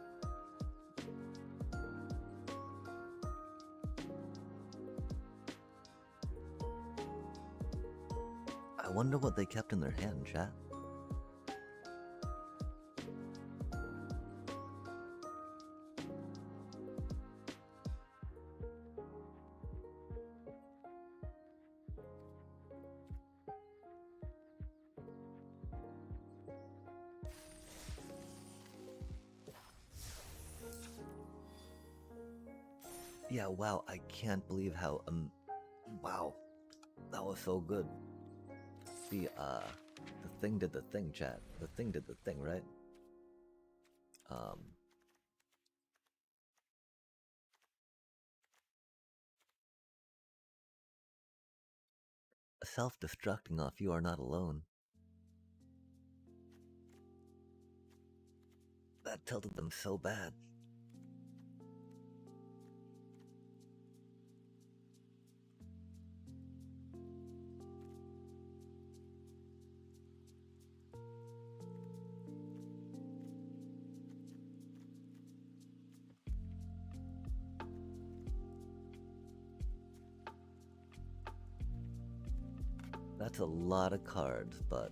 I wonder what they kept in their hand, chat. Yeah, wow, I can't believe how, wow, that was so good. The thing did the thing, chat. The thing did the thing, right? Self-destructing off You Are Not Alone. That tilted them so bad. That's a lot of cards, but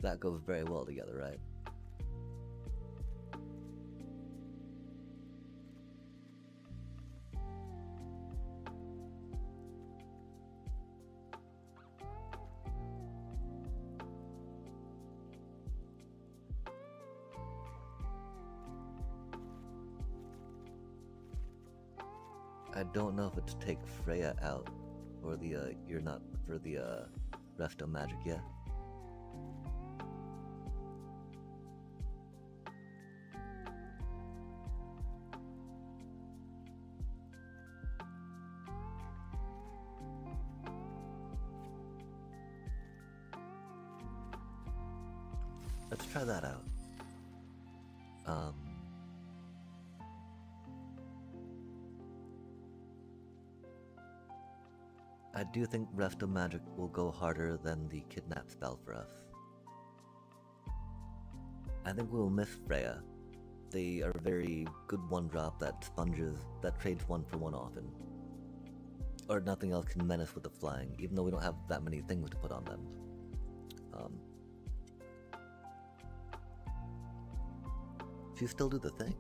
that goes very well together, right? I don't know if it's take Freya out or the you're not for the resto magic yet. Let's try that out. I do think Resto Magic will go harder than the Kidnap spell for us. I think we'll miss Freya. They are very good one-drop that sponges, that trades one for one often. Or nothing else can menace with the flying, even though we don't have that many things to put on them. She still do the things.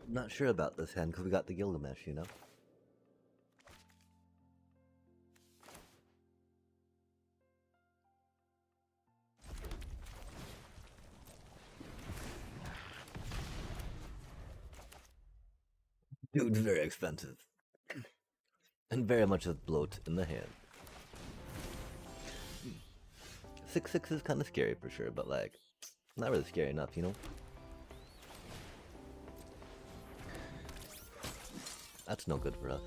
I'm not sure about this hand because we got the Gilgamesh, you know? Dude, very expensive. And very much of bloat in the hand. 6/6 is kind of scary for sure, but like, not really scary enough, you know? That's no good for us.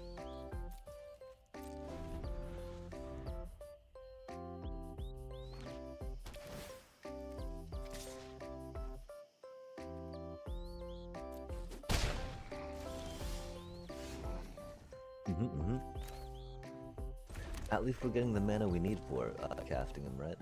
At least we're getting the mana we need for casting him, right?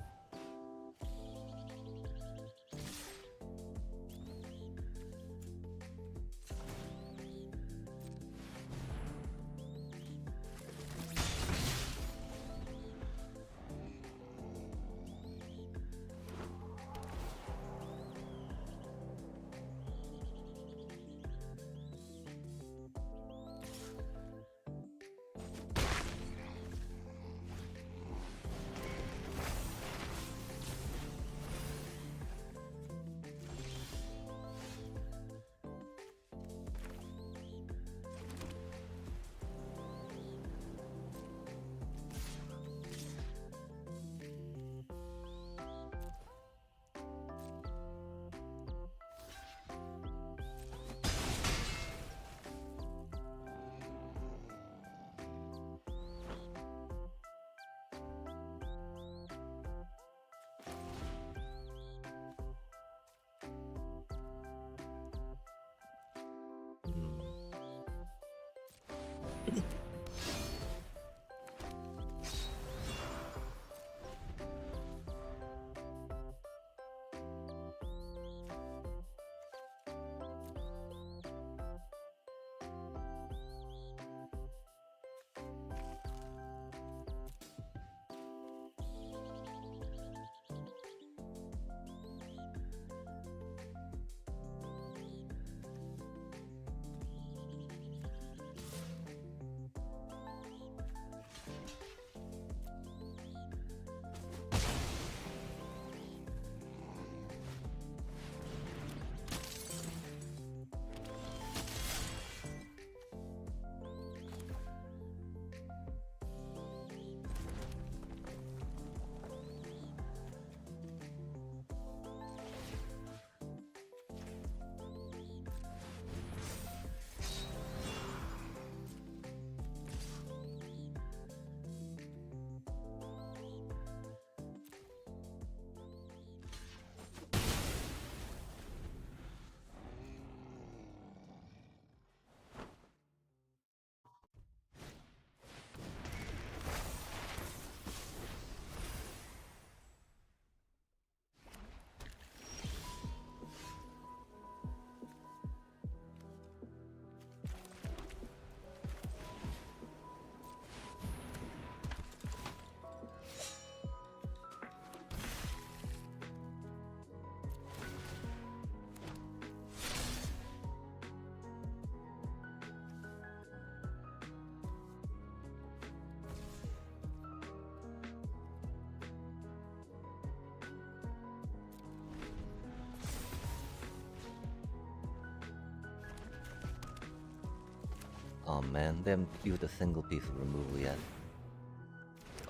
Oh man, they haven't used a single piece of removal yet.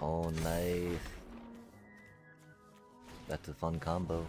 Oh, nice. That's a fun combo.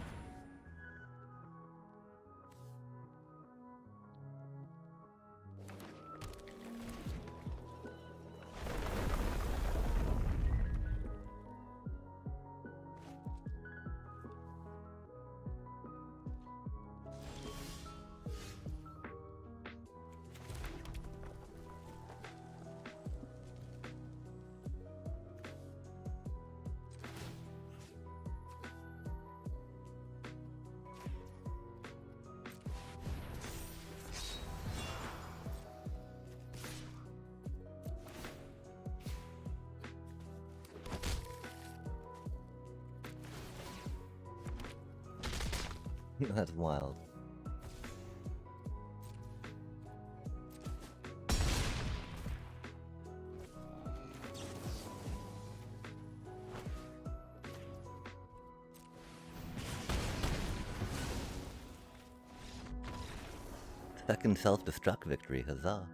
That's wild. Second self-destruct victory, huzzah.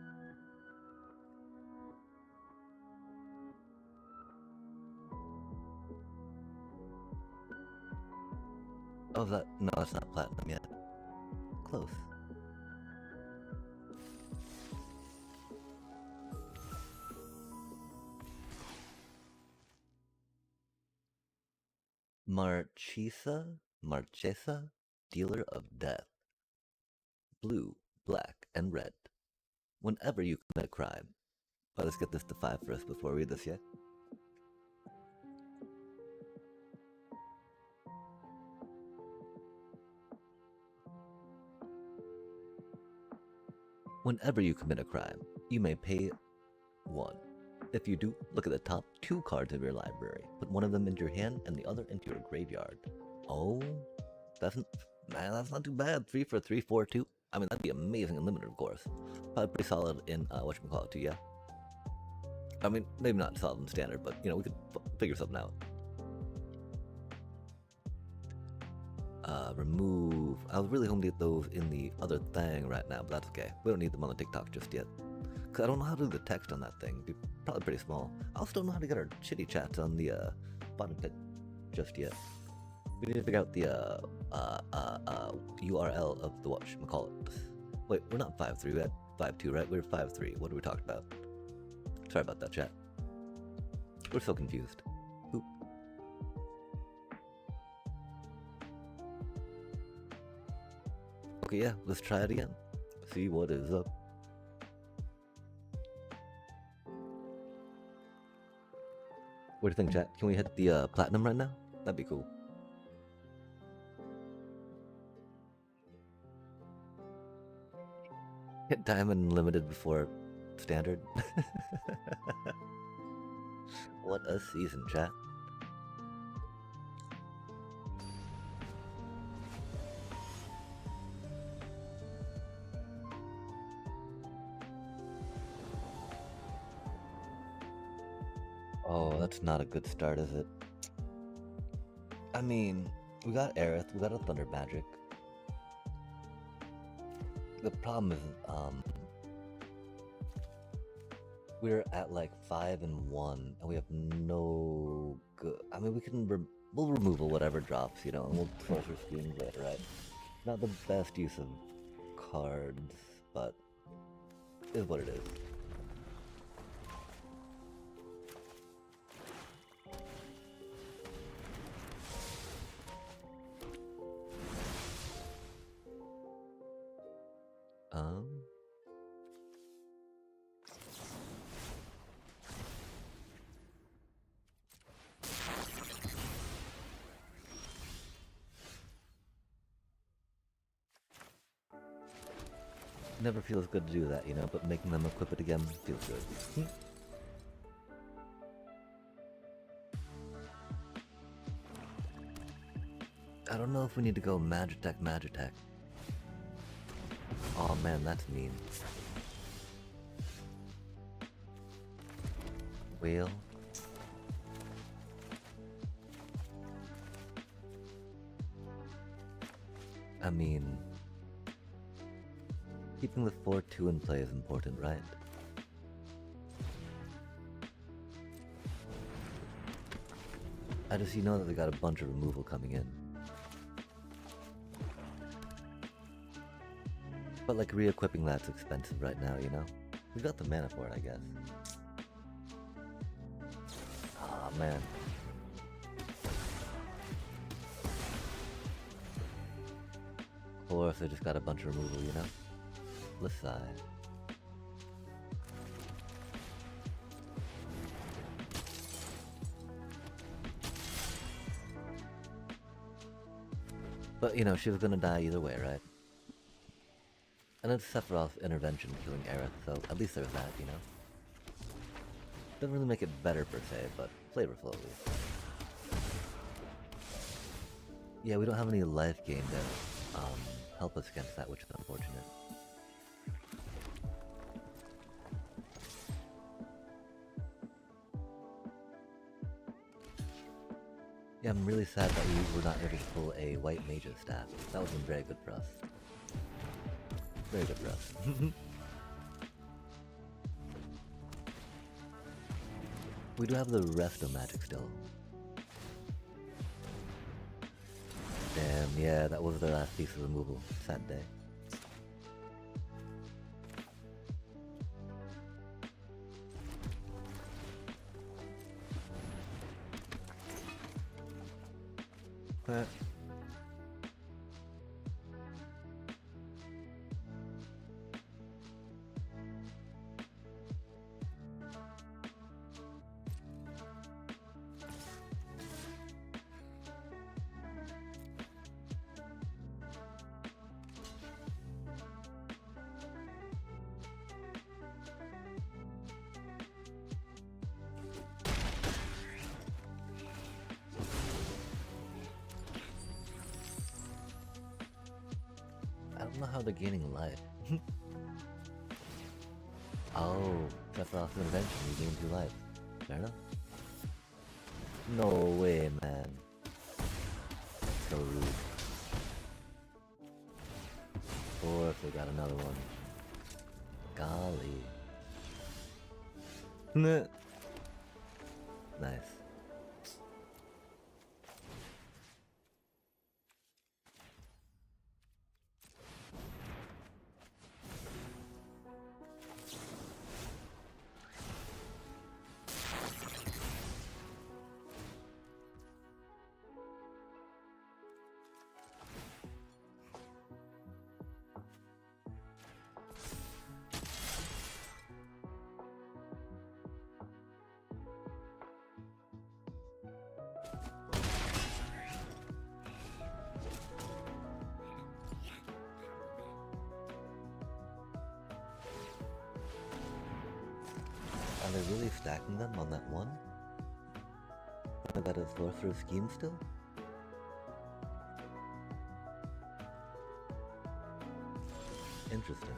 Oh, is that? No, it's not platinum yet. Close. Marchesa, dealer of death. Blue, black, and red. Whenever you commit a crime. Oh, let's get this to 5 first before we read this yet. Whenever you commit a crime, you may pay 1. If you do, look at the top 2 cards of your library. Put one of them into your hand and the other into your graveyard. Oh, that's not too bad. 3 for 3, 4, 2. I mean, that'd be amazing in limited, of course. Probably pretty solid in whatchamacallit too, yeah? I mean, maybe not solid in standard, but you know, we could figure something out. Remove. I was really hoping to get those in the other thing right now, but that's okay. We don't need them on the TikTok just yet. Because I don't know how to do the text on that thing. It'd be probably pretty small. I also don't know how to get our chitty chats on the bottom pit just yet. We need to figure out the URL of the whatchamacallit. Wait, we're not 5-3, we had 5-2, right? We were 5-3. What are we talking about? Sorry about that, chat. We're so confused. Oop. Okay, yeah, let's try it again. See what is up. What do you think, chat? Can we hit the platinum right now? That'd be cool. Hit diamond limited before standard. What a season, chat. Oh, that's not a good start, is it? I mean, we got Aerith, we got a Thunder Magic. The problem is, we're at like 5-1, and we have no good. I mean, we'll remove whatever drops, you know, and we'll Sorcerer Scream later, right? Not the best use of cards, but is what it is. Never feels good to do that, you know, but making them equip it again feels good. I don't know if we need to go Magitech. Oh man, that's mean. Whale. I mean, keeping the 4-2 in play is important, right? I just, know that they got a bunch of removal coming in. But like re-equipping that's expensive right now, We got the mana for it, I guess. Ah, man. Or if they just got a bunch of removal, Let's sigh. But, she was gonna die either way, right? And it's Sephiroth's intervention killing Aerith, so at least there's that, Doesn't really make it better per se, but flavorful at least. Yeah, we don't have any life gain to help us against that, which is unfortunate. Yeah, I'm really sad that we were not able to pull a white mage's staff. That would have been very good for us. Very good for us. We do have the resto magic still. Damn, yeah, that was their last piece of removal. Sad day. I don't know how they're gaining life. Oh, Sephiroth's intervention, you gain 2 life. Fair enough. No way, man. So rude. Or if they got another one. Golly. Nice. Are they really stacking them on that one? I got a sorcerer's scheme still? Interesting.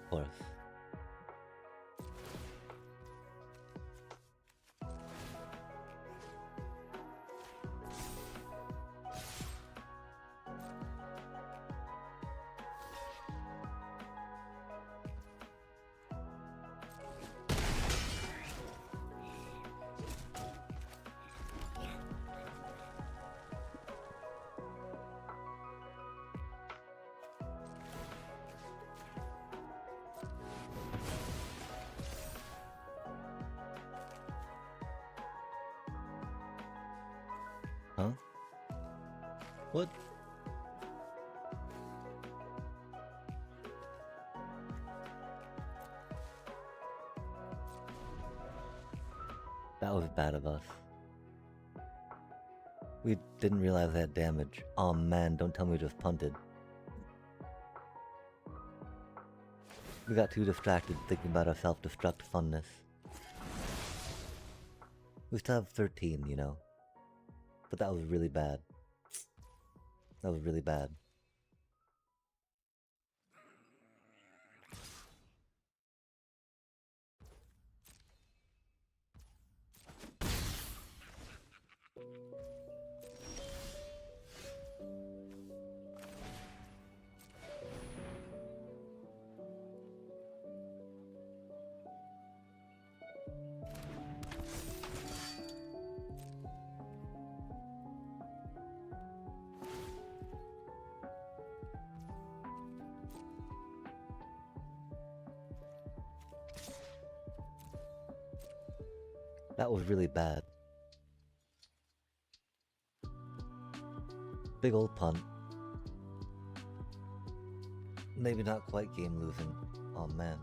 Of course. Huh? What? That was bad of us. We didn't realize that damage. Oh man, don't tell me we just punted. We got too distracted thinking about our self-destruct funness. We still have 13, you know. But that was really bad. That was really bad. That was really bad. Big old punt. Maybe not quite game losing. Oh man.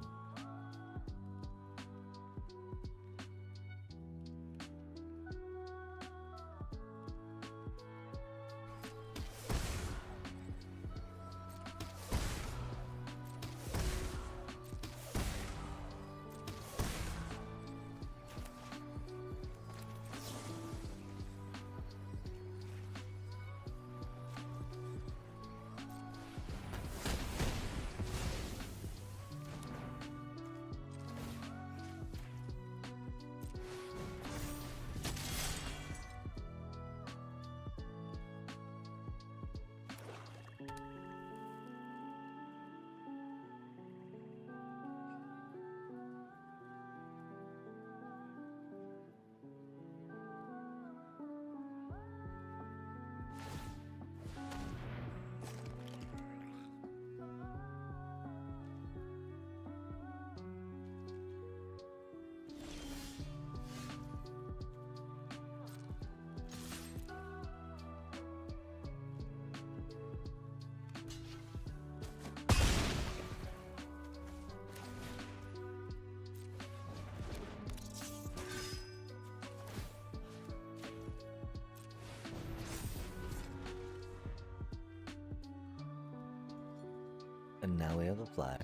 And now we have a flyer.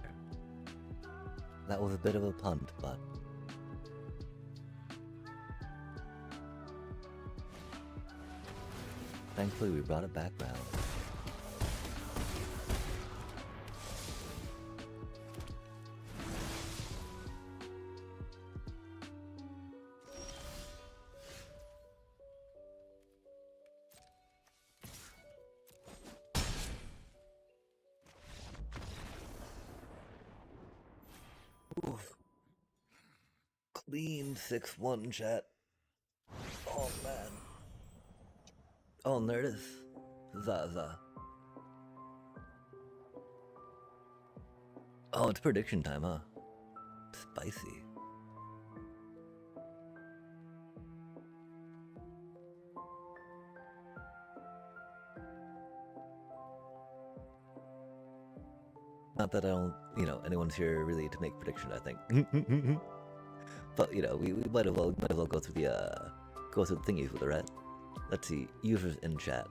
That was a bit of a punt, but... thankfully we brought it back round. Oof. Clean 6-1, chat. Oh man. Oh, and there it is. Zaza. Oh, it's prediction time, huh? Spicy. Not that I don't, you know, anyone's here really to make prediction, I think. But, you know, we might as well go through the thingies with the red. Let's see, users in chat.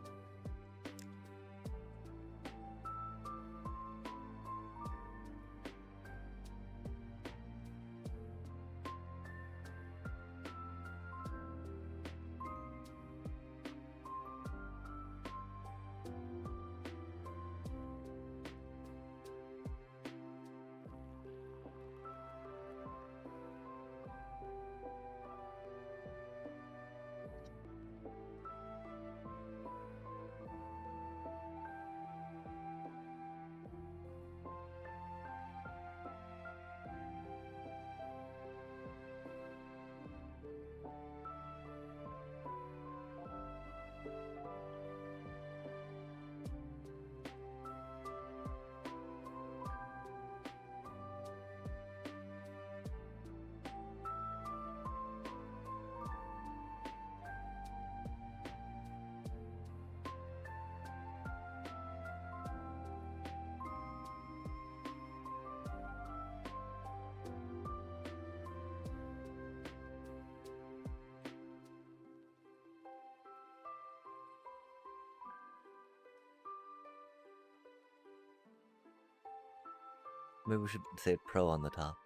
Maybe we should say pro on the top.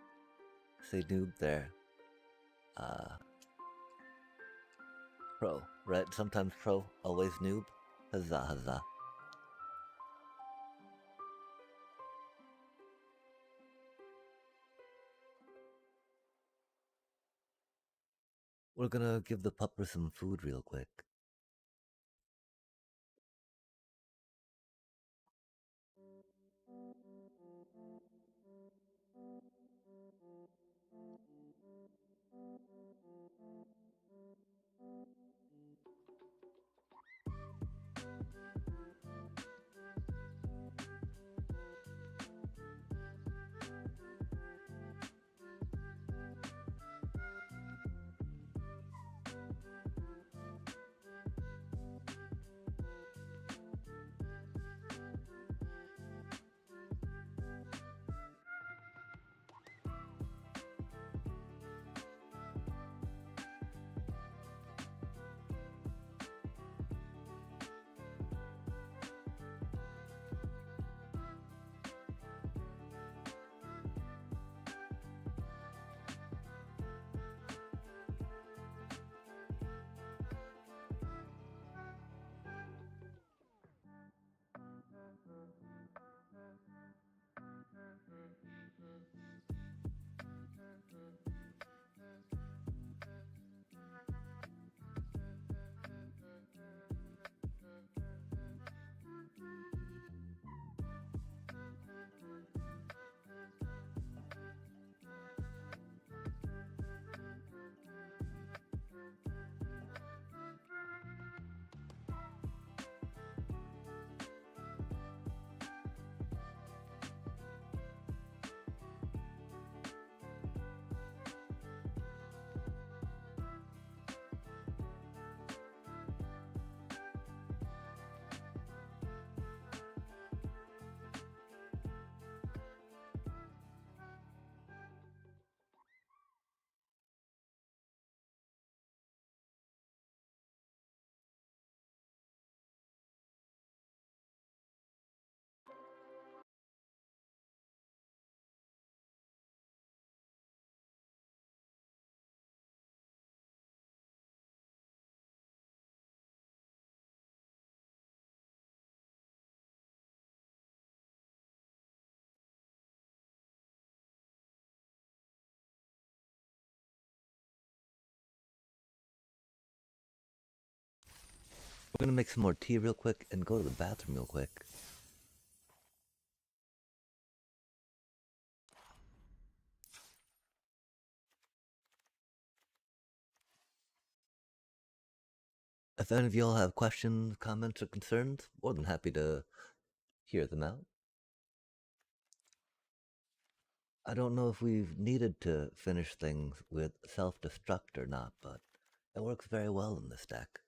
Say noob there. Pro, right? Sometimes pro, always noob. Huzzah, huzzah. We're gonna give the pupper some food real quick. We're gonna make some more tea real quick and go to the bathroom real quick. If any of y'all have questions, comments, or concerns, more than happy to hear them out. I don't know if we've needed to finish things with self-destruct or not, but it works very well in this deck.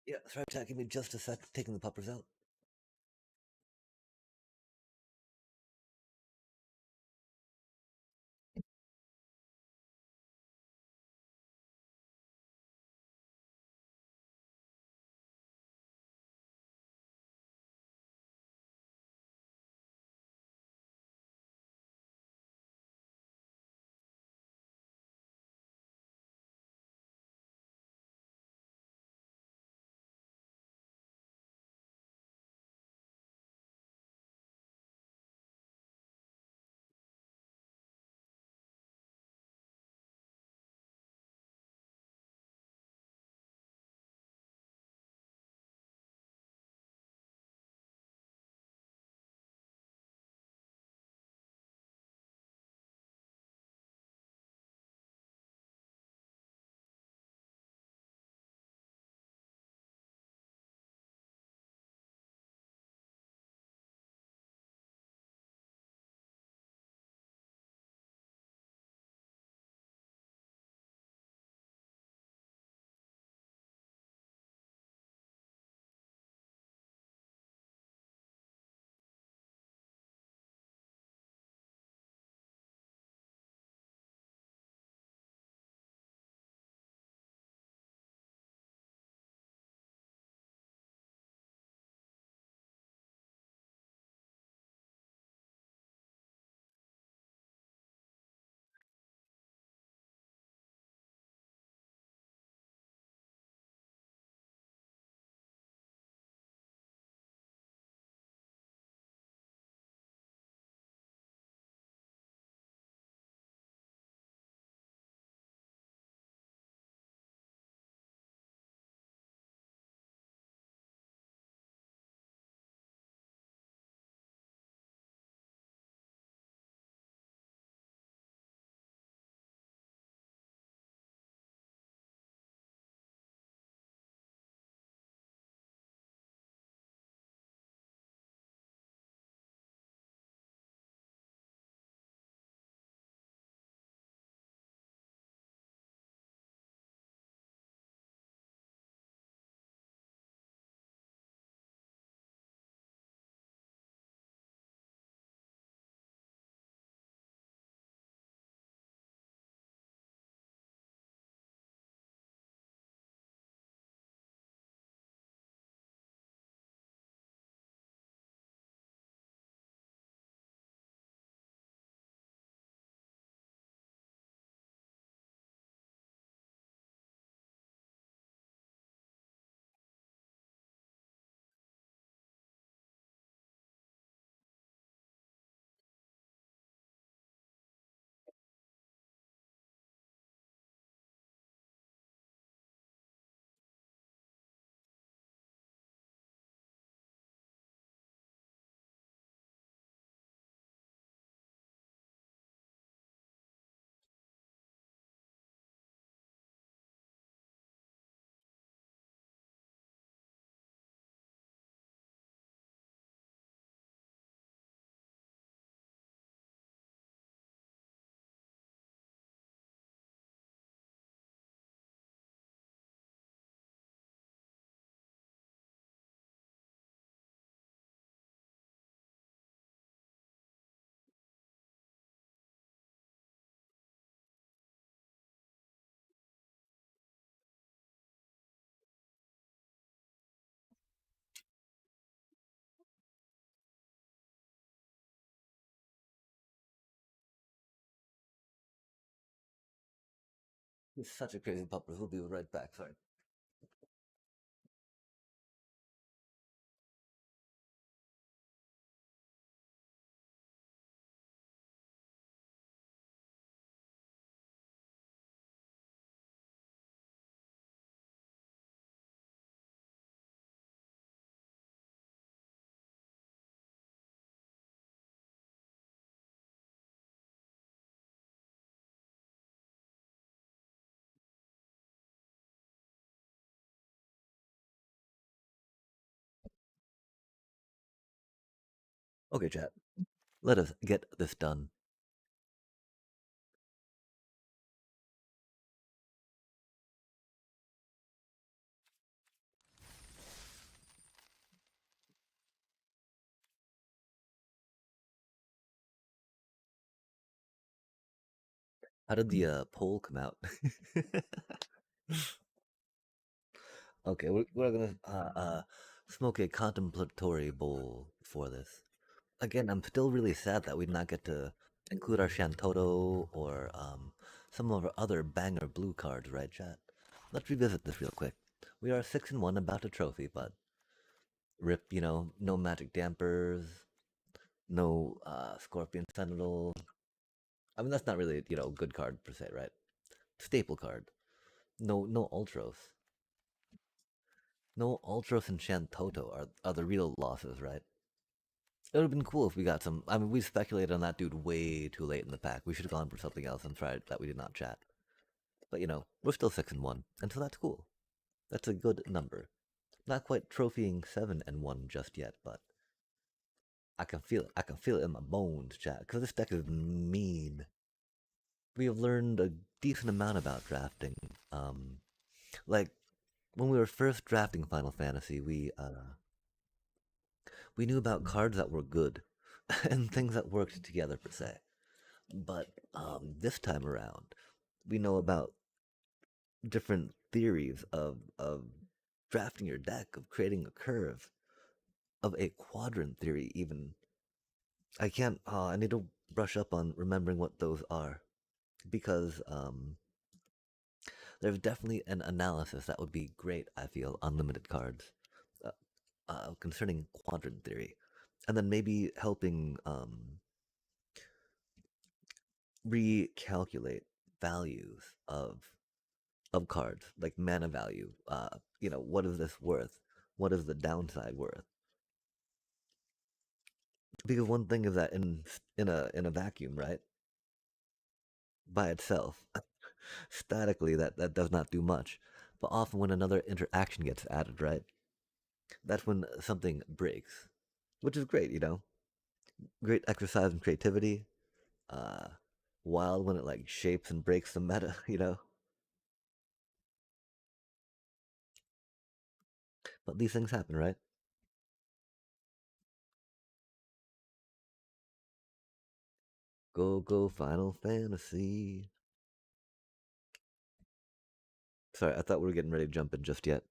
Yeah, sorry, Chat. Give me just a sec. Taking the puppers out. He's such a crazy pupper. He'll be right back. Sorry. Okay, chat. Let us get this done. How did the poll come out? Okay, we're gonna smoke a contemplatory bowl for this. Again, I'm still really sad that we did not get to include our Shantoto or some of our other banger blue cards, right, chat? Let's revisit this real quick. We are 6-1 about a trophy, but rip, no magic dampers, no Scorpion Sentinel. I mean, that's not really, good card per se, right? Staple card. No Ultros. No Ultros and Shantoto are the real losses, right? It would have been cool if we got some. I mean, we speculated on that dude way too late in the pack. We should have gone for something else and tried that we did not chat. But we're still 6-1, and so that's cool. That's a good number. Not quite trophying 7-1 just yet, but I can feel it. I can feel it in my bones, chat. Because this deck is mean. We have learned a decent amount about drafting. Like when we were first drafting Final Fantasy, we knew about cards that were good and things that worked together per se. But this time around, we know about different theories of drafting your deck, of creating a curve, of a quadrant theory. Even I can't. I need to brush up on remembering what those are because there's definitely an analysis that would be great. I feel on limited cards uh, concerning quadrant theory, and then maybe helping recalculate values of cards, like mana value. What is this worth? What is the downside worth? Because one thing is that in a vacuum, right, by itself, statically, that does not do much. But often when another interaction gets added, right, that's when something breaks, which is great. Great exercise in creativity. Uh, Wild when it like shapes and breaks the meta. But these things happen, right? Go Final Fantasy. Sorry, I thought we were getting ready to jump in just yet.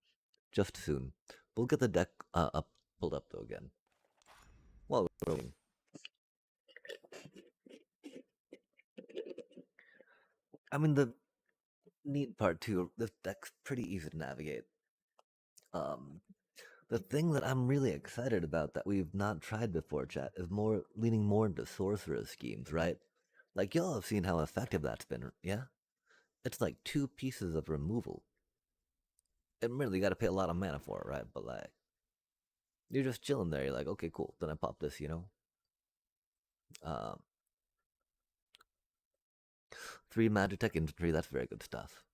Just soon. We'll get the deck pulled up though again. While we're waiting. I mean, the neat part too. This deck's pretty easy to navigate. Um, the thing that I'm really excited about that we've not tried before, chat, is more leaning more into sorcerer schemes, right? Like y'all have seen how effective that's been, yeah? It's like 2 pieces of removal. Admittedly, you got to pay a lot of mana for it, right? But like, you're just chilling there. You're like, okay, cool. Then I pop this. Um, 3 Magitech infantry. That's very good stuff.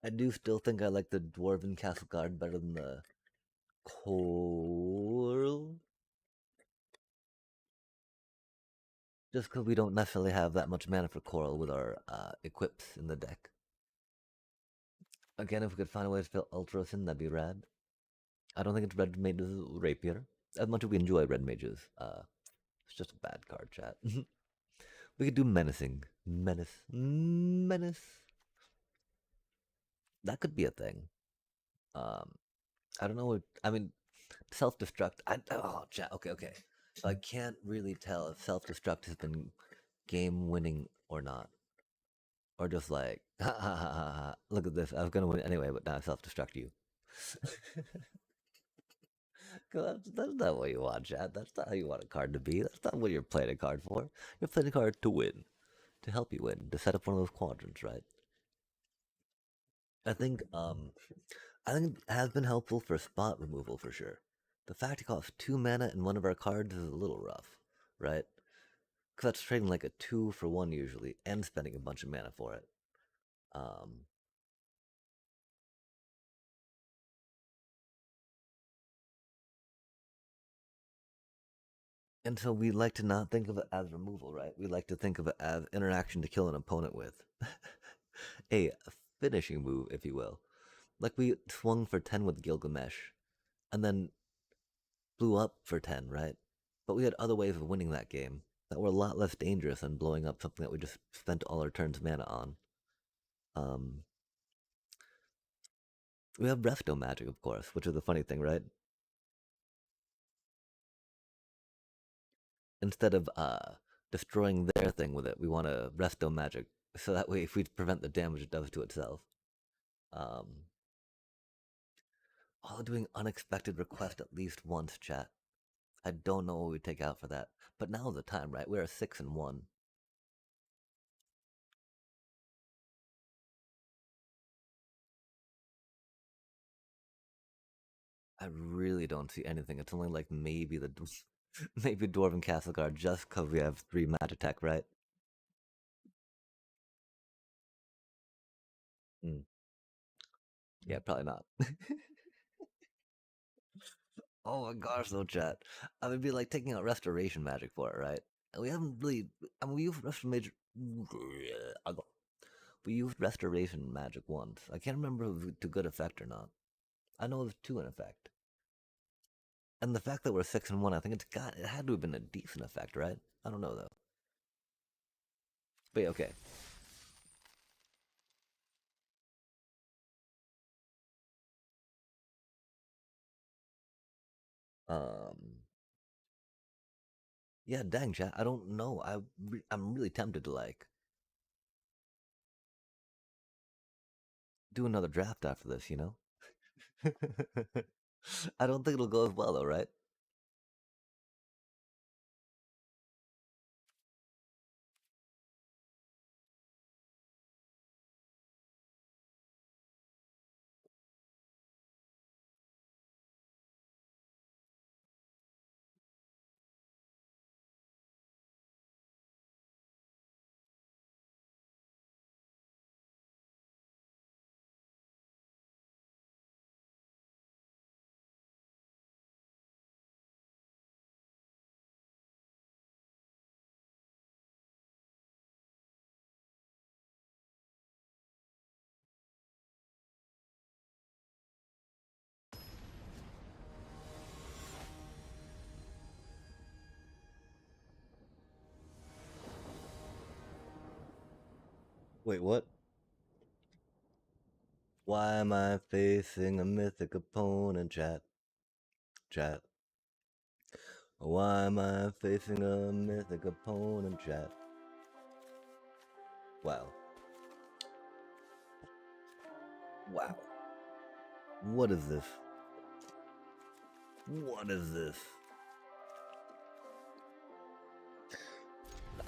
I do still think I like the Dwarven Castle Guard better than the Coral. Just because we don't necessarily have that much mana for Coral with our equips in the deck. Again, if we could find a way to fill Ultros in, that'd be rad. I don't think it's Red Mage's Rapier. As much as we enjoy Red Mages, it's just a bad card, chat. We could do Menacing. Menace. That could be a thing. Um, I don't know what. I mean, self destruct. Oh, chat. Okay. So I can't really tell if self destruct has been game winning or not, or just like, ha, ha, ha, ha, ha. Look at this. I was gonna win anyway, but now I self destruct you. That's not what you want, chat. That's not how you want a card to be. That's not what you're playing a card for. You're playing a card to win, to help you win, to set up one of those quadrants, right? I think I think it has been helpful for spot removal for sure. The fact it costs 2 mana in one of our cards is a little rough, right? Because that's trading like a 2 for 1 usually, and spending a bunch of mana for it. Um, and so we like to not think of it as removal, right? We like to think of it as interaction to kill an opponent with. A finishing move, if you will. Like we swung for 10 with Gilgamesh, and then blew up for 10, right? But we had other ways of winning that game that were a lot less dangerous than blowing up something that we just spent all our turn's mana on. Um, we have Resto Magic, of course, which is the funny thing, right? Instead of destroying their thing with it, we want to Resto Magic, so that way if we prevent the damage it does to itself. Um, doing unexpected request at least once, chat. I don't know what we take out for that, but now's the time, right? We're a 6-1. I really don't see anything. It's only like maybe the maybe Dwarven Castle Guard just because we have 3 magic attack, right? Mm. Yeah, probably not. Oh my gosh, though, chat. I would be like taking out restoration magic for it, right? And we haven't really. I mean, we used restoration. We used restoration magic once. I can't remember if it was to good effect or not. I know it was 2 in effect. And the fact that we're 6-1, I think it had to have been a decent effect, right? I don't know though. But yeah, okay. Um, yeah, dang, chat. I don't know. I'm really tempted to like do another draft after this. You know. I don't think it'll go as well though, right? Wait, what? Why am I facing a mythic opponent, chat? Chat. Why am I facing a mythic opponent, chat? Wow. Wow. What is this? What is this?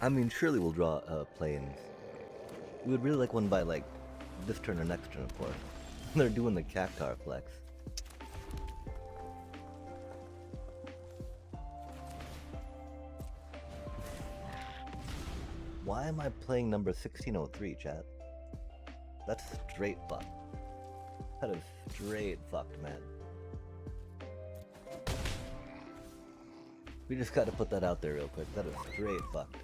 I mean, surely we'll draw planes. We would really like one by like this turn or next turn, of course. They're doing the cactar flex. Why am I playing number 1603, chat? That's straight fucked. That is straight fucked, man. We just gotta put that out there real quick. That is straight fucked.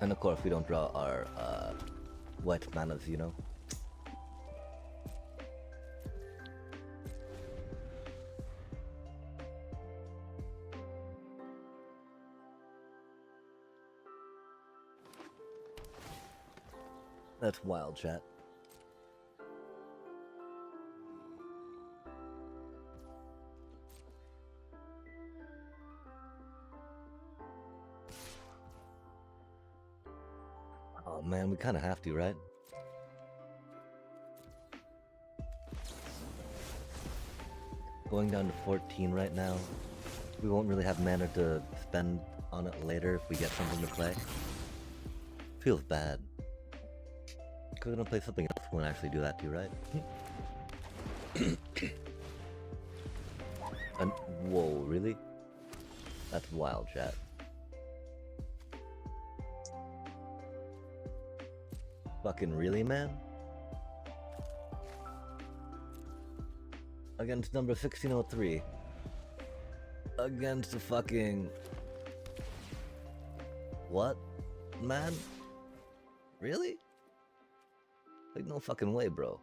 And of course, we don't draw our wet manas, you know? That's wild, chat. Oh man, we kind of have to, right? Going down to 14 right now. We won't really have mana to spend on it later if we get something to play. Feels bad. We're gonna play something else when I actually do that too, right? And whoa, really? That's wild, chat. Fucking really, man? Against number 1603. Against the fucking... What? Man? Really? Like, no fucking way, bro.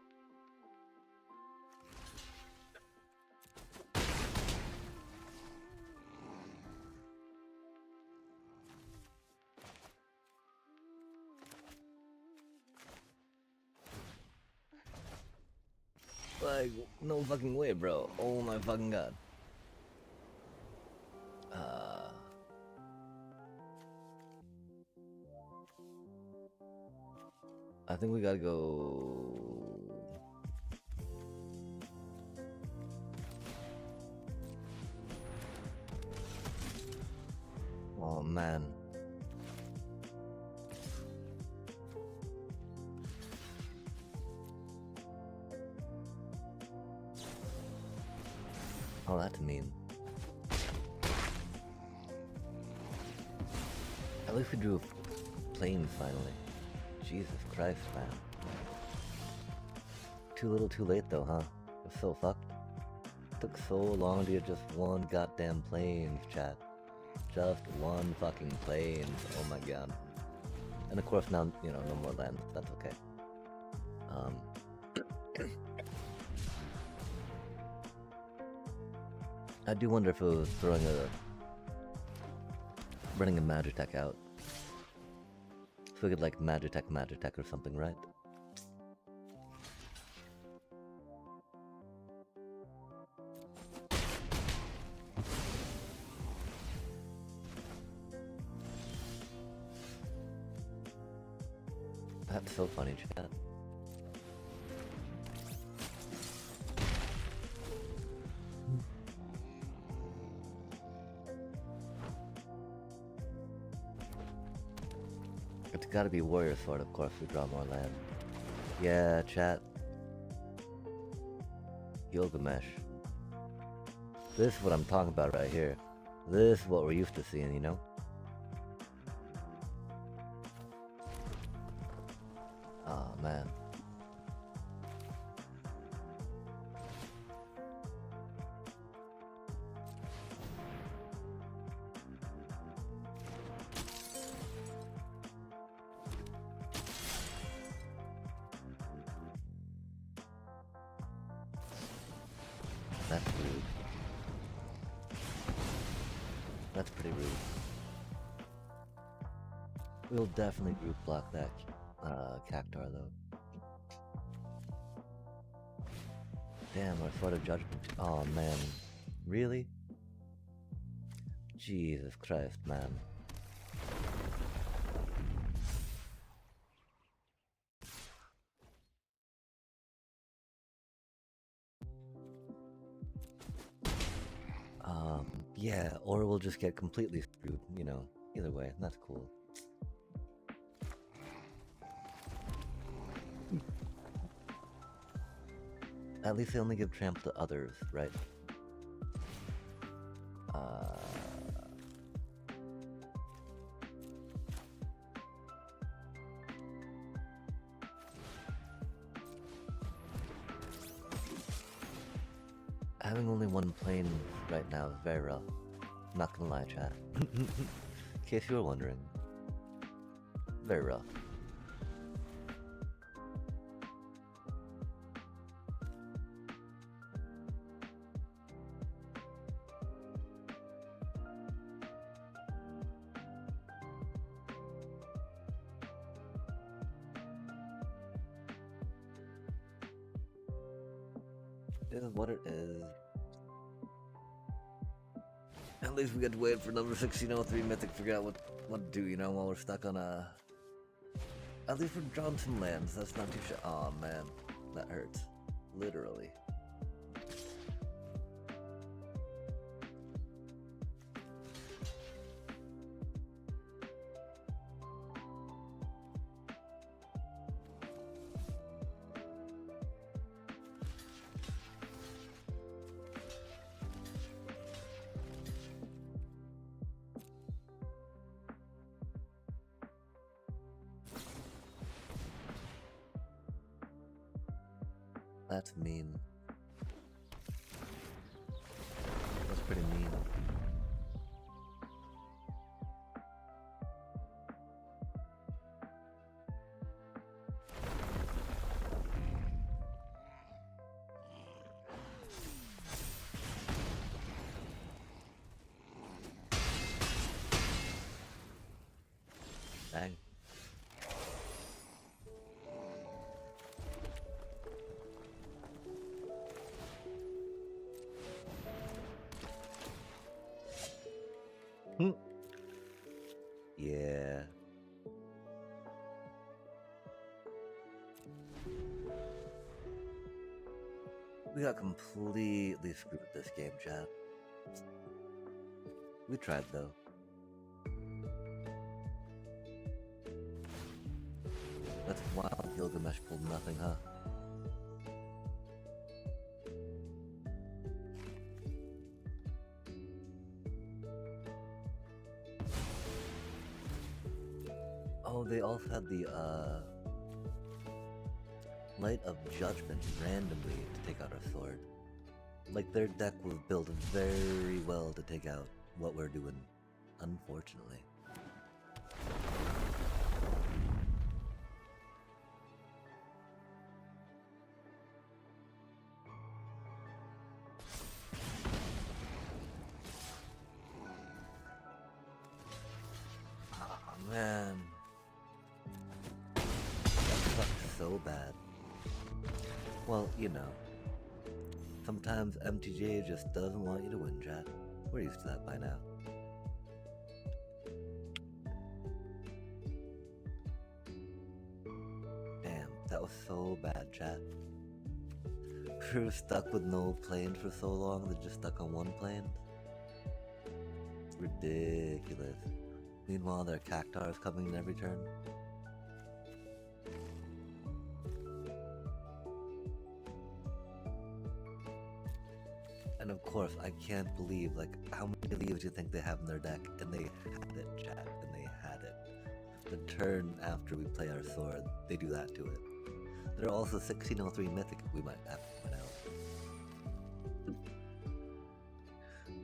Like, no fucking way, bro. Oh my fucking god. I think we gotta go. Oh man. Oh, that's mean. At least we drew a plane finally. Jesus Christ, man. Too little too late though, huh? We're so fucked. Took so long to get just one goddamn plane, chat. Just one fucking plane. Oh my god. And of course now, you know, no more land. That's okay. I do wonder if it was running a Magitech out. So we could like Magitech or something, right? That's so funny, chat. It's gotta be Warrior Sword, of course, we draw more land. Yeah, chat. Gilgamesh. This is what I'm talking about right here. This is what we're used to seeing, you know? Oh man. That's rude. That's pretty rude. We'll definitely group block that Cactar though. Damn, our Sword of Judgment. Oh man. Really? Jesus Christ, man. Yeah, or we'll just get completely screwed, you know. Either way, that's cool. At least they only give tramp to others, right? Having only one plane right now is very rough. Not gonna lie, chat. In case you were wondering. Very rough. It is what it is. At least we get to wait for number 1603 Mythic to figure out what to do, you know, while we're stuck on a... At least we're drawing some lands, that's not too sure. Aw, man. That hurts. Literally. That's mean. That's pretty mean. Dang. Yeah. We got completely screwed with this game, chat. We tried though. That's wild. Gilgamesh pulled nothing, huh? Oh, they also had the Light of Judgment randomly to take out our sword. Like, their deck was built very well to take out what we're doing, unfortunately. Oh, man. That sucks so bad. Well, you know. Sometimes MTJ just doesn't want you to win, chat. We're used to that by now. Damn, that was so bad, chat. We were stuck with no planes for so long, they're just stuck on one plane. Ridiculous. Meanwhile, their cactars coming in every turn. And of course, I can't believe, like, how many leaves do you think they have in their deck? And they had it, chat, and they had it. The turn after we play our sword, they do that to it. They're also 1603 Mythic, we might have to point out.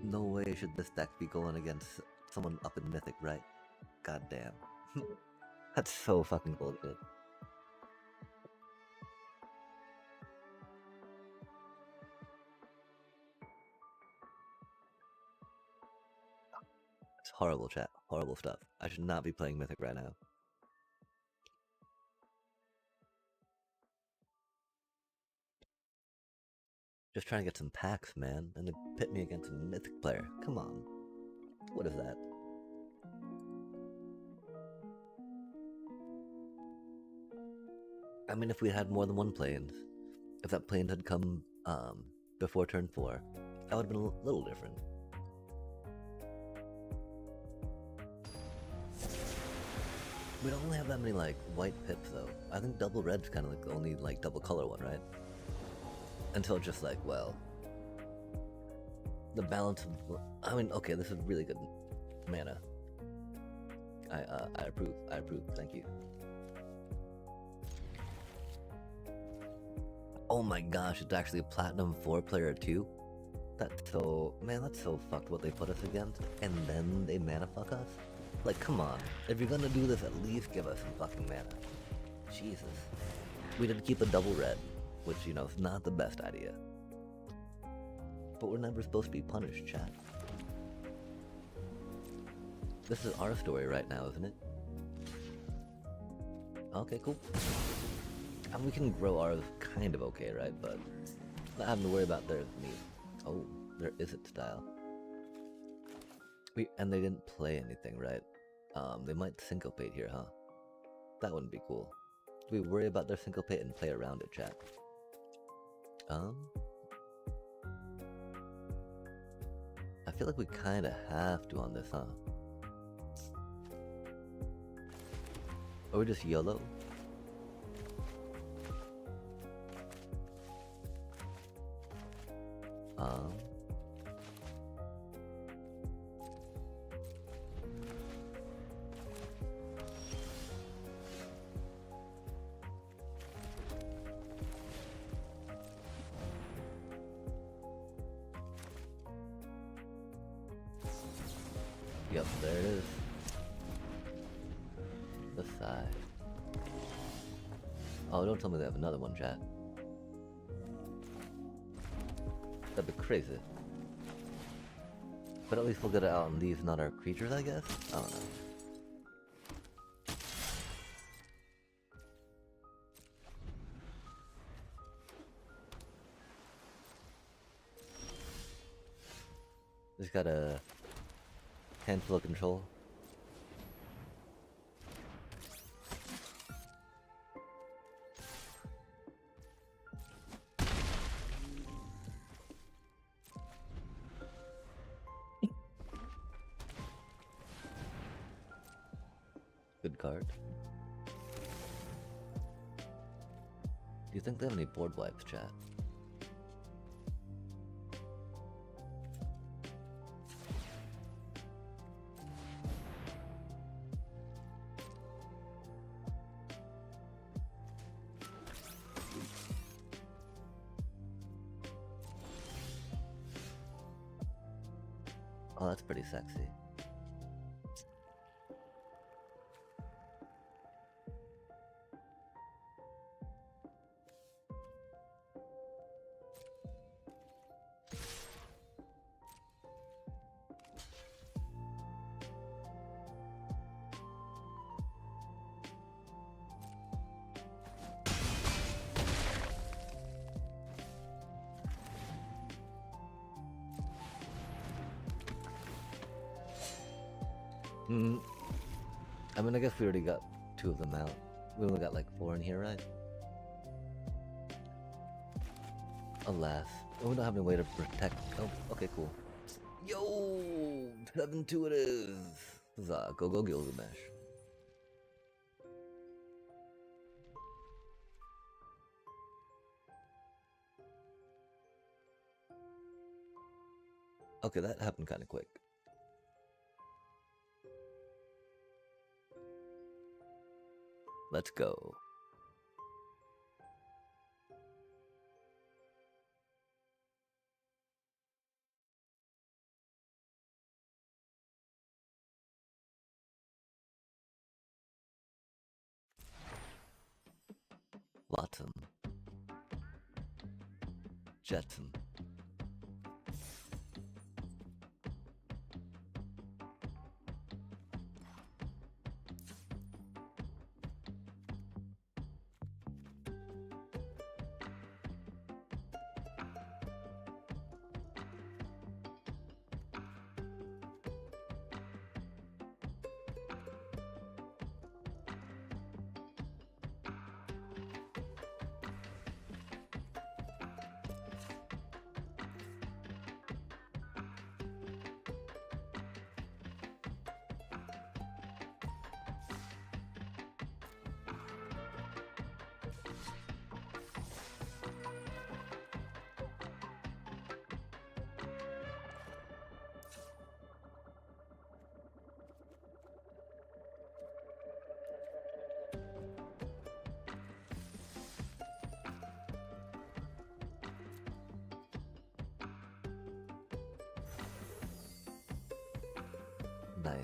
No way should this deck be going against someone up in Mythic, right? God damn. That's so fucking bullshit. It's horrible, chat. Horrible stuff. I should not be playing Mythic right now. Just trying to get some packs, man, and they pit me against a Mythic player. Come on. What is that? I mean, if we had more than one planes, if that plane had come before turn 4, that would have been a little different. We don't only have that many, like, white pips, though. I think double red's kind of like the only, like, double color one, right? Until just like, well, the balance of, I mean, okay, this is really good mana. I approve, thank you. Oh my gosh, it's actually a Platinum 4 player too? That's so, man, that's so fucked what they put us against, and then they mana fuck us? Like, come on, if you're gonna do this, at least give us some fucking mana. Jesus. We did keep a double red, which, you know, is not the best idea. But we're never supposed to be punished, chat. This is our story right now, isn't it? Okay, cool. And we can grow ours kind of okay, right? But not having to worry about their needs. Oh, there is it style. And they didn't play anything, right? They might syncopate here, huh? That wouldn't be cool. Do we worry about their syncopate and play around it, chat? I feel like we kind of have to on this, huh? Or we just YOLO? Yep, there it is. The side. Oh, don't tell me they have another one, chat. That'd be crazy. But at least we'll get it out on these, not our creatures, I guess? I don't know. Just gotta Handful of control. Good card. Do you think they have any board wipes, chat? Oh, that's pretty sexy. I mean, I guess we already got 2 of them out. We only got like 4 in here, right? Alas. Oh, we don't have any way to protect. Oh, okay, cool. Yo! 7-2 it is! Huzzah, go Gilgamesh. Okay, that happened kind of quick. Let's go. Flotsam. Jetsam. Nice.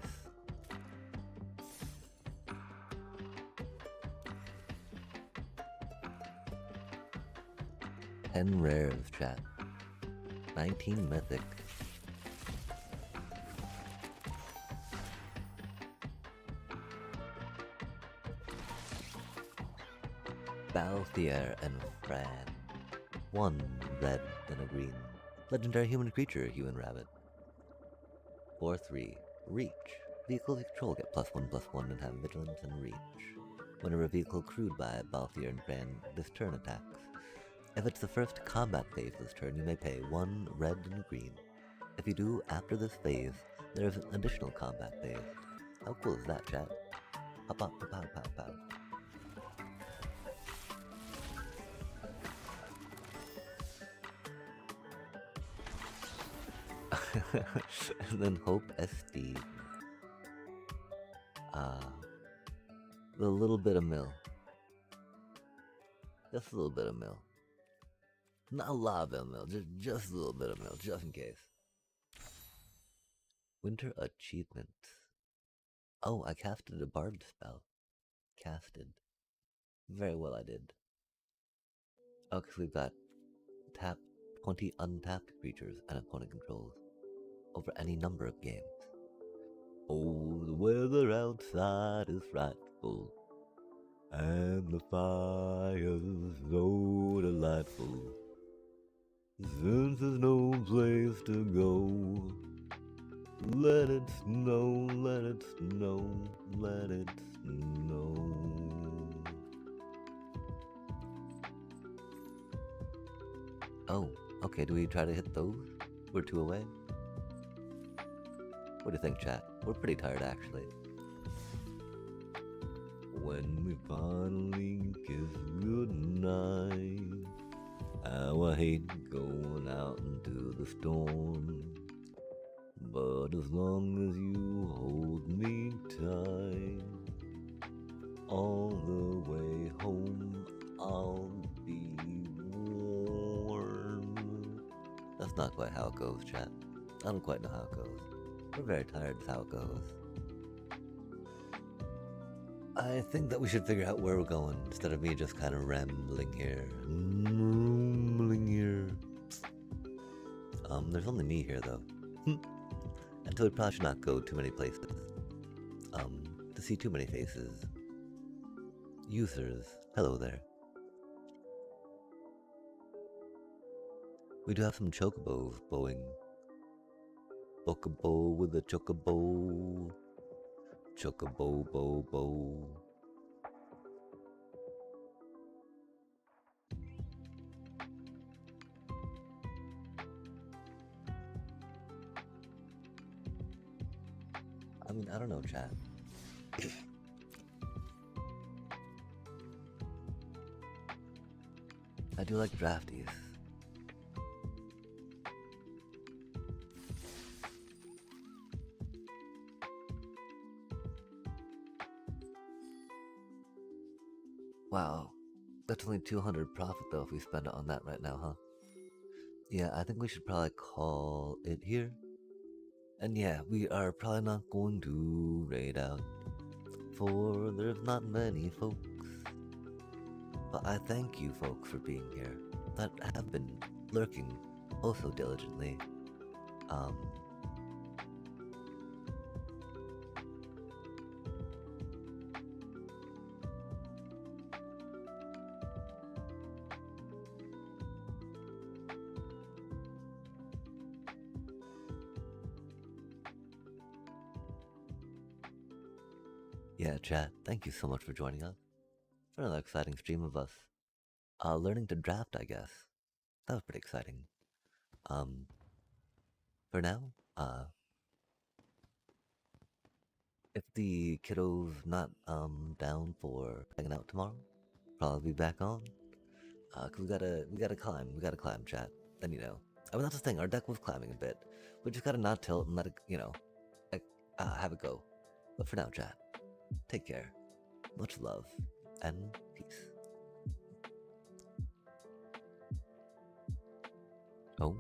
Ten rares, chat. 19 mythic. Balthier and Fran. 1 red and a green. Legendary human creature, human rabbit. 4/3. Reach. Vehicles you control get +1/+1 and have vigilance and reach. Whenever a vehicle crewed by Balthier and Fran this turn attacks. If it's the first combat phase this turn, you may pay 1 red and green. If you do after this phase, there is an additional combat phase. How cool is that, chat? Pow pow pow pow pow. And then Hope SD. A little bit of mill. Just a little bit of mill. Not a lot of mill, just a little bit of mill, just in case. Winter achievement. Oh, I casted a bard spell. Casted. Very well I did. Okay, so we've got tap 20 untapped creatures and opponent controls over any number of games. Oh, the weather outside is frightful, and the fire's so delightful. Since there's no place to go, Let it snow, let it snow, let it snow. Oh, okay, do we try to hit those? We're 2 away? What do you think, chat? We're pretty tired, actually. When we finally kiss goodnight, how I hate going out into the storm. But as long as you hold me tight, all the way home I'll be warm. That's not quite how it goes, chat. I don't quite know how it goes. We're very tired of how it goes. I think that we should figure out where we're going instead of me just kind of rambling here. There's only me here though. And so we probably should not go too many places. To see too many faces. Users, hello there. We do have some chocobos bowing. Chocobo with a chocobo. Chocobo, bo, bo. I mean, I don't know, chat. I do like drafties. Wow, that's only 200 profit though if we spend it on that right now, huh? Yeah, I think we should probably call it here. And yeah, we are probably not going to raid out, for there's not many folks. But I thank you folks for being here, that have been lurking oh so diligently. Yeah, chat, thank you so much for joining us for another exciting stream of us. Learning to draft, I guess. That was pretty exciting. For now, if the kiddo's not down for hanging out tomorrow, probably be back on. Cause we gotta climb, chat. Then you know. I mean that's the thing, our deck was climbing a bit. We just gotta not tilt and let it, you know, like, have it go. But for now, chat, take care. Much love and peace. Oh.